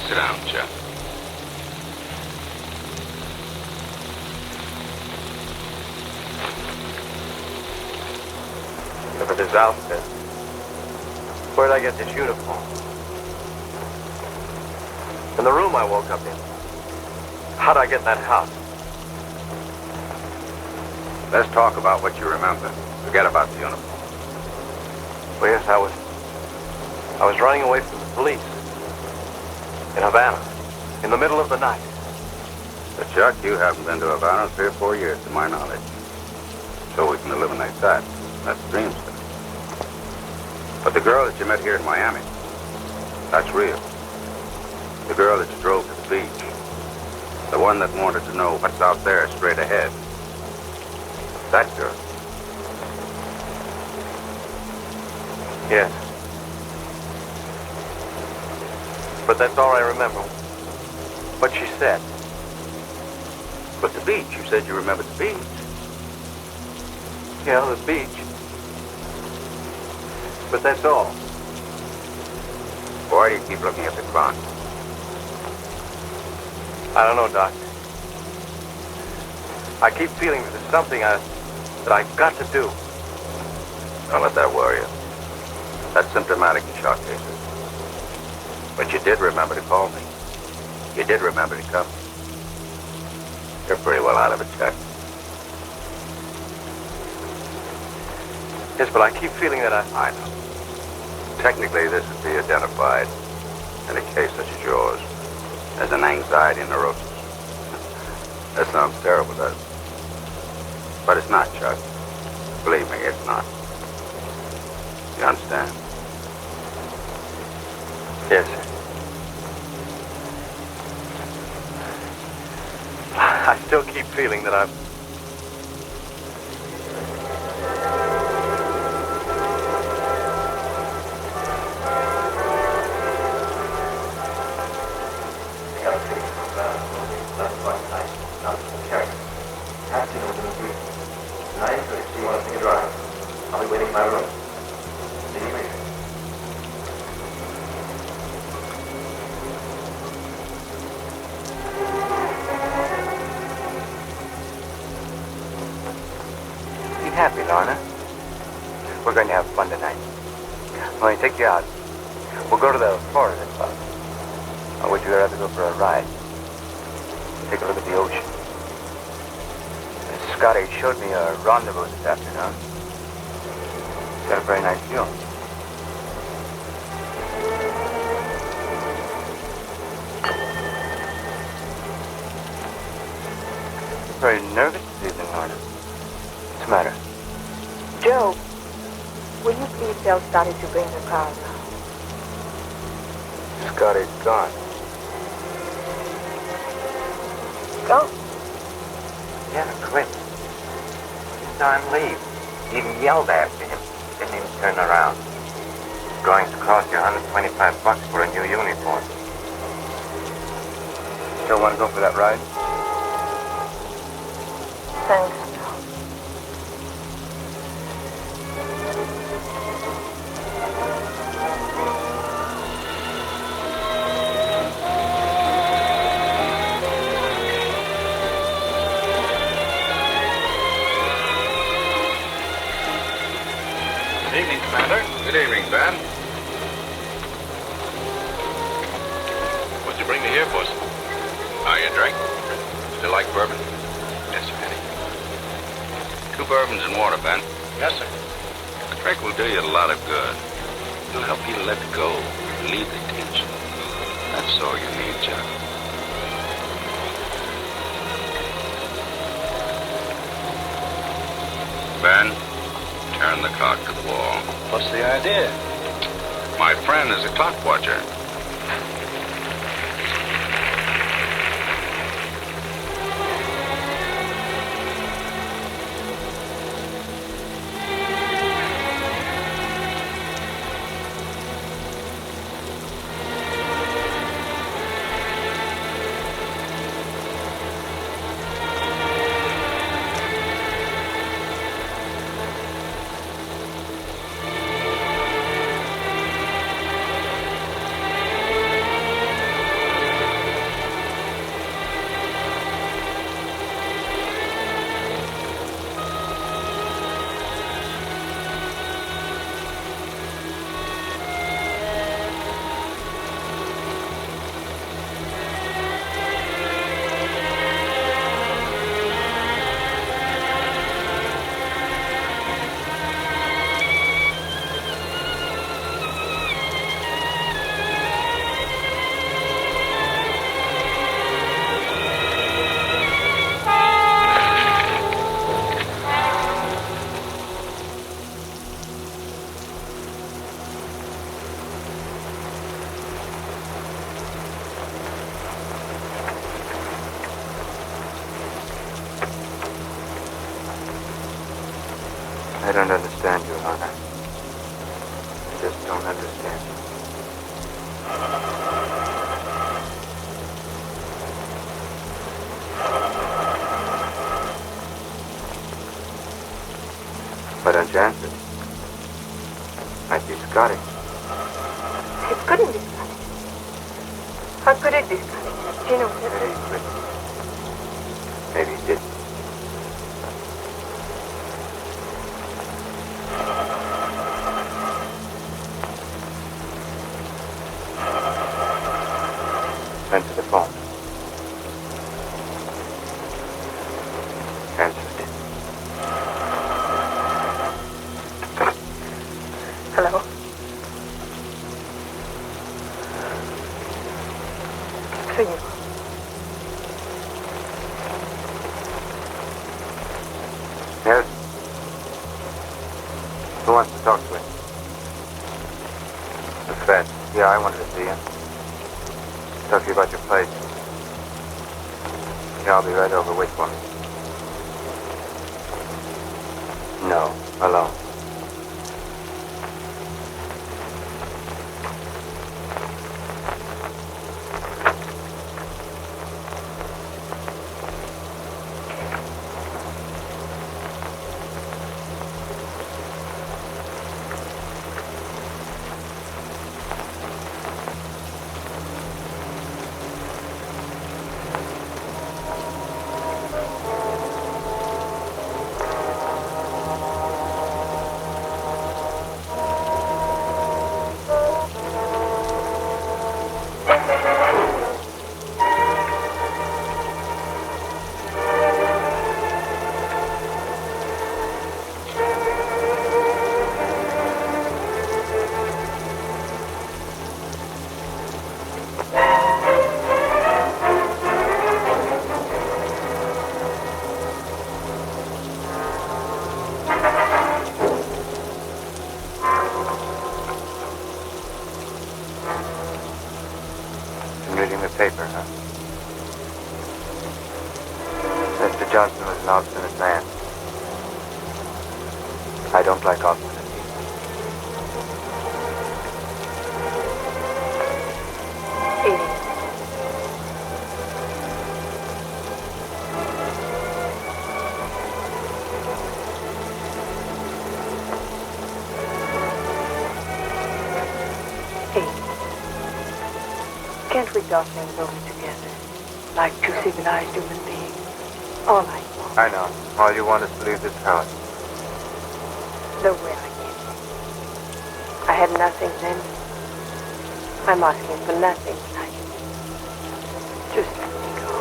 F: Sit down, Chuck.
B: Look at this outfit. Where'd I get this uniform? In the room I woke up in. How'd I get in that house?
F: Let's talk about what you remember. Forget about the uniform.
B: Well, yes, I was running away from the police. In Havana. In the middle of the night.
F: But Chuck, you haven't been to Havana in 3 or 4 years, to my knowledge. So we can eliminate that. That's dream stuff. But the girl that you met here in Miami, that's real. The girl that you drove to the beach. The one that wanted to know what's out there straight ahead. That girl.
B: Yes. But that's all I remember. What she said.
F: But the beach, you said you remembered the beach.
B: Yeah, the beach. But that's all.
F: Why do you keep looking at the clock?
B: I don't know, Doc. I keep feeling that there's something that I've got to do.
F: Don't let that worry you. That's symptomatic in shock cases. But you did remember to call me. You did remember to come. You're pretty well out of it, Chuck.
B: Yes, but I keep feeling that
F: I know. Technically, this would be identified in a case such as yours as an anxiety neurosis. That sounds terrible, doesn't it? But it's not, Chuck. Believe me, it's not. You understand?
B: Yes. I still keep feeling that I'm...
I: Happy, Lorna. We're going to have fun tonight. I'm going to take you out. We'll go to the Florida Club. Or would you rather go for a ride? Take a look at the ocean. Scotty showed me a rendezvous this afternoon. It's got a very nice view. You're very nervous this evening, Lorna. What's the matter?
C: Joe, will you please tell Scotty to bring the car around?
I: Scotty's gone.
C: Go.
I: Yeah, quit. You saw him leave. You even yelled after him. Didn't even turn around. Going to cost you $125 for a new uniform. Still want to go for that ride?
C: Thanks.
F: Good evening, Ben.
L: What'd you bring me here for? Oh, you drink? Still like bourbon?
F: Yes, sir, Eddie. 2 bourbons and water, Ben.
L: Yes, sir.
F: A drink will do you a lot of good. It'll help you to let go, relieve the tension. That's all you need, Chuck. Ben, turn the clock to the wall.
L: What's the idea?
F: My friend is a clock watcher.
I: I don't understand you, Lana. I just don't understand you. But on chances, might be Scotty.
C: It couldn't be Scotty. How could it be Scotty? Gino said
I: Maybe he could. Maybe he didn't. Answer the phone. Answer it.
C: Hello? It's for you.
I: Yes? Who wants to talk to him? The Fed. Yeah, I wanted to see you. Talk to you about your place. Yeah, I'll be right over. Wait for me. No, alone. Paper, huh? Mr. Johnson was an obstinate man. I don't like obstinate
C: Can't we talk things over together? Like two civilized human beings. All I want.
I: I know. All you want is to leave this house.
C: The way I came. I had nothing then. I'm asking for nothing tonight. Just let me go.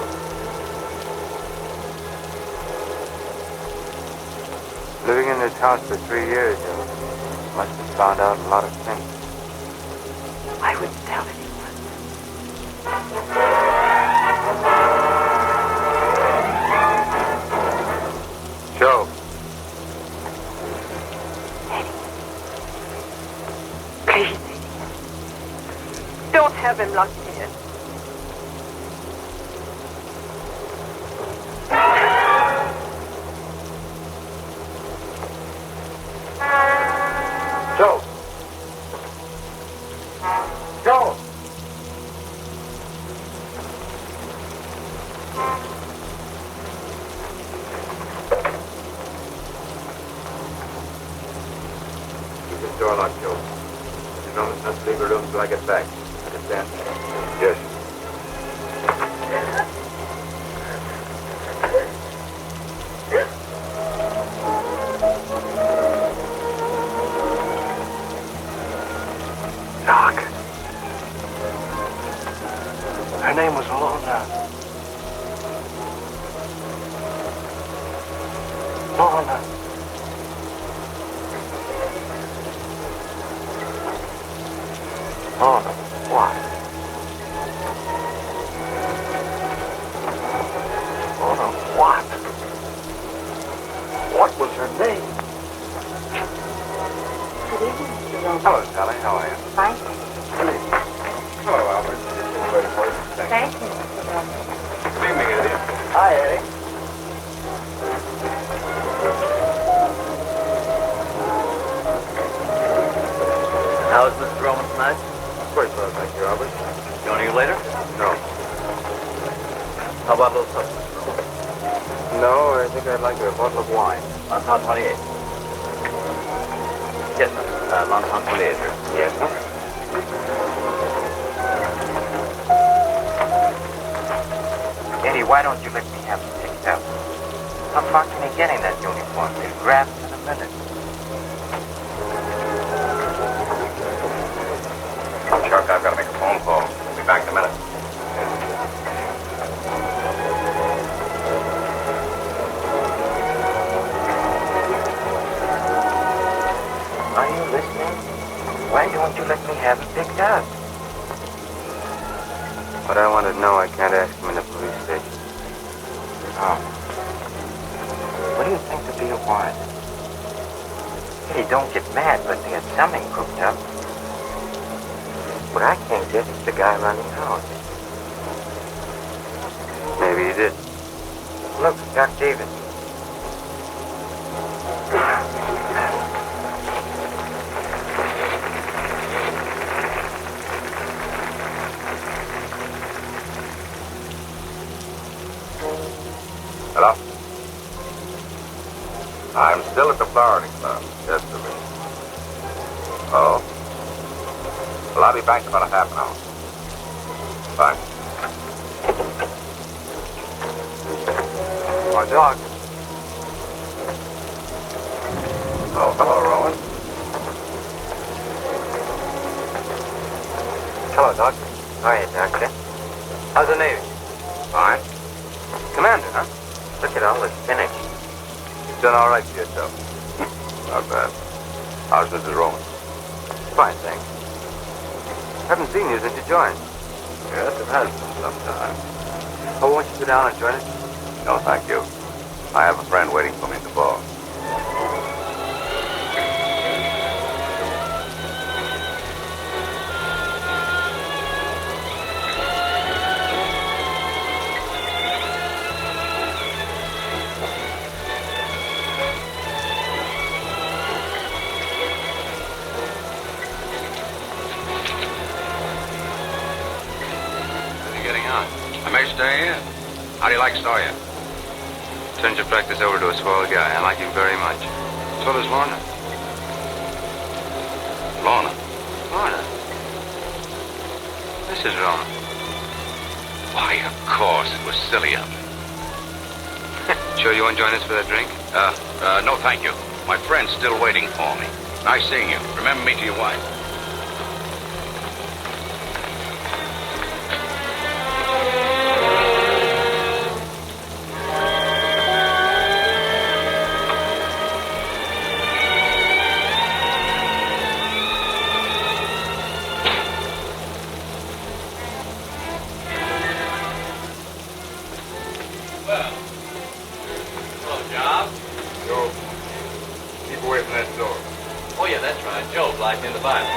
I: Living in this house for 3 years, you must have found out a lot of things.
C: I wouldn't tell anyone.
I: Joe.
C: Eddie. Please, Eddie. Don't have him locked in.
I: Joe. Joe. Door locked, Joe. You promise not to leave her room until I get back. Understand? Yes.
A: Doc. Her name was Lorna. Lorna. Lorna, what? Lorna, what? What was her name?
C: Good evening, Mr. Roman.
I: Hello, Sally. How are you?
C: Fine.
I: Hello, Albert. Waiting for you.
C: Thank you, Mr. Roman.
I: Good evening, Eddie. Hi, Eddie. think I'd like a bottle of wine.
B: Lanson 28. Yes, sir. Lanson 28, sir.
I: Yes, sir. Eddie, why don't you let me have it picked up? How far can he get in that uniform? He'll grab it in a minute.
F: Chuck, I've got to make a phone call. I'll be back in a minute.
I: Are you listening? Why don't you let me have it picked up? What I want to know, I can't ask him in the police station. Oh. What do you think would be a warrant? Eddie, don't get mad, but they had something cooked up. What I can't get is the guy running out. Maybe he did. Look, Doc Davis.
F: Hello? I'm still at the Florida Club. Just a minute. Oh? Well, I'll be back in about a half an hour. Bye.
I: My dog.
F: Oh, hello, Rowan.
I: Hello, Doc. Hiya, Doctor. How's the Navy?
F: Fine.
I: Commander, huh? Look at all the spinach.
F: You've done all right for yourself. Not bad. How's Mrs. Rowan?
I: Fine, thanks. Haven't seen you since you joined.
F: Yes, it has been some time.
I: Oh, won't you sit down and join us?
F: No, thank you. I have a friend waiting for me at the bar.
I: Stay in. How do you like Sawyer? Turned your practice over to a swell guy. I like him very much. So does Lorna.
F: Lorna?
I: Lorna? This is Lorna.
F: Why, of course. It was silly of me.
I: Sure you want to join us for that drink?
F: No, thank you. My friend's still waiting for me. Nice seeing you. Remember me to your wife.
J: In the Bible.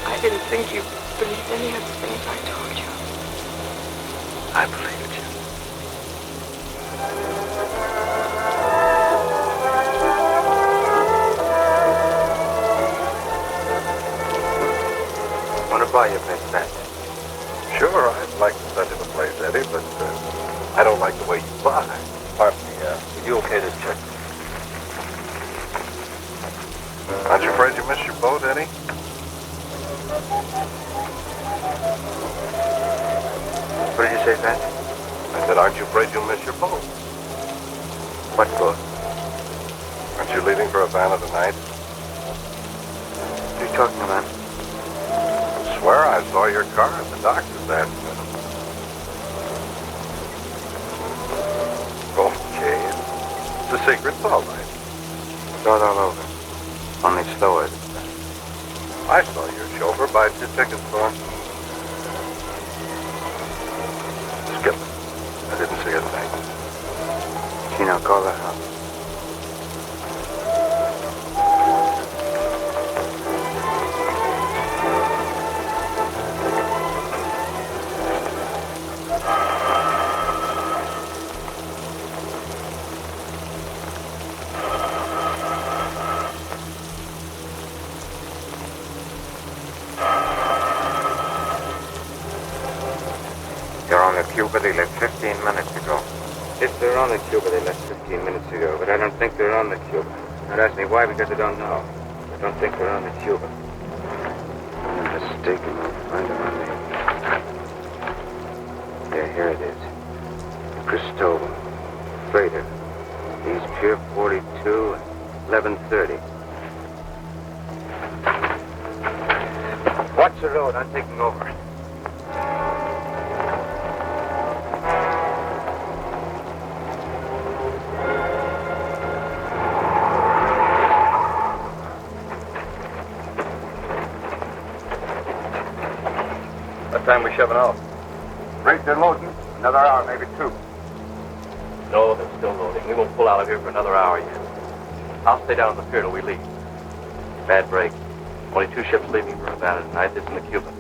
C: I didn't think you believed any of the things I told you.
F: I believed you.
I: Want to buy your place back?
L: Sure, I'd like to send you the place, Eddie, but I don't like the way you buy.
N: Pardon me, are you okay to check?
L: Aren't you afraid you missed your boat, Eddie?
I: What did you say, Pat?
L: I said, aren't you afraid you'll miss your boat?
I: What boat?
L: Aren't you leaving for Havana tonight?
I: What are you talking about?
L: I swear I saw your car at the doctor's that minute. Okay. It's a secret. It's all right.
I: Start all over. Only slower.
L: I saw your chauffeur buy 2 tickets for him. Skip it. I didn't see a thing.
I: Chino, call the house.
R: Cuba. They left 15 minutes ago. If they're on the Cuba, they left 15 minutes ago. But I don't think they're on the Cuba. Don't ask me why, because I don't know. I don't think they're on the Cuba. I'm mistaken. I'll find them on the... Yeah, here it is. Cristobal. Freighter. East Pier 42 and 11:30. Watch the road. I'm taking over.
B: What time we shoving off?
N: Right, they're loading. Another hour, maybe two.
B: No, they're still loading. We won't pull out of here for another hour yet. I'll stay down on the pier till we leave. Bad break. Only 2 ships leaving for Havana tonight. This and the Cuban.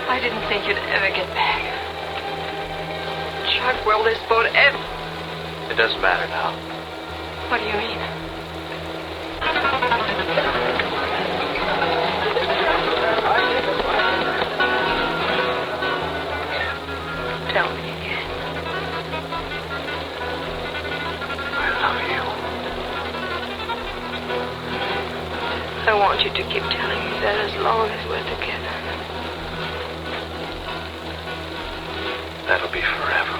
H: I didn't think you'd ever get back. Chuck, will this boat ever...
J: It doesn't matter now.
H: What do you mean? Tell me again.
K: I love you.
H: I want you to keep telling me that as long as we're together.
K: That'll be forever.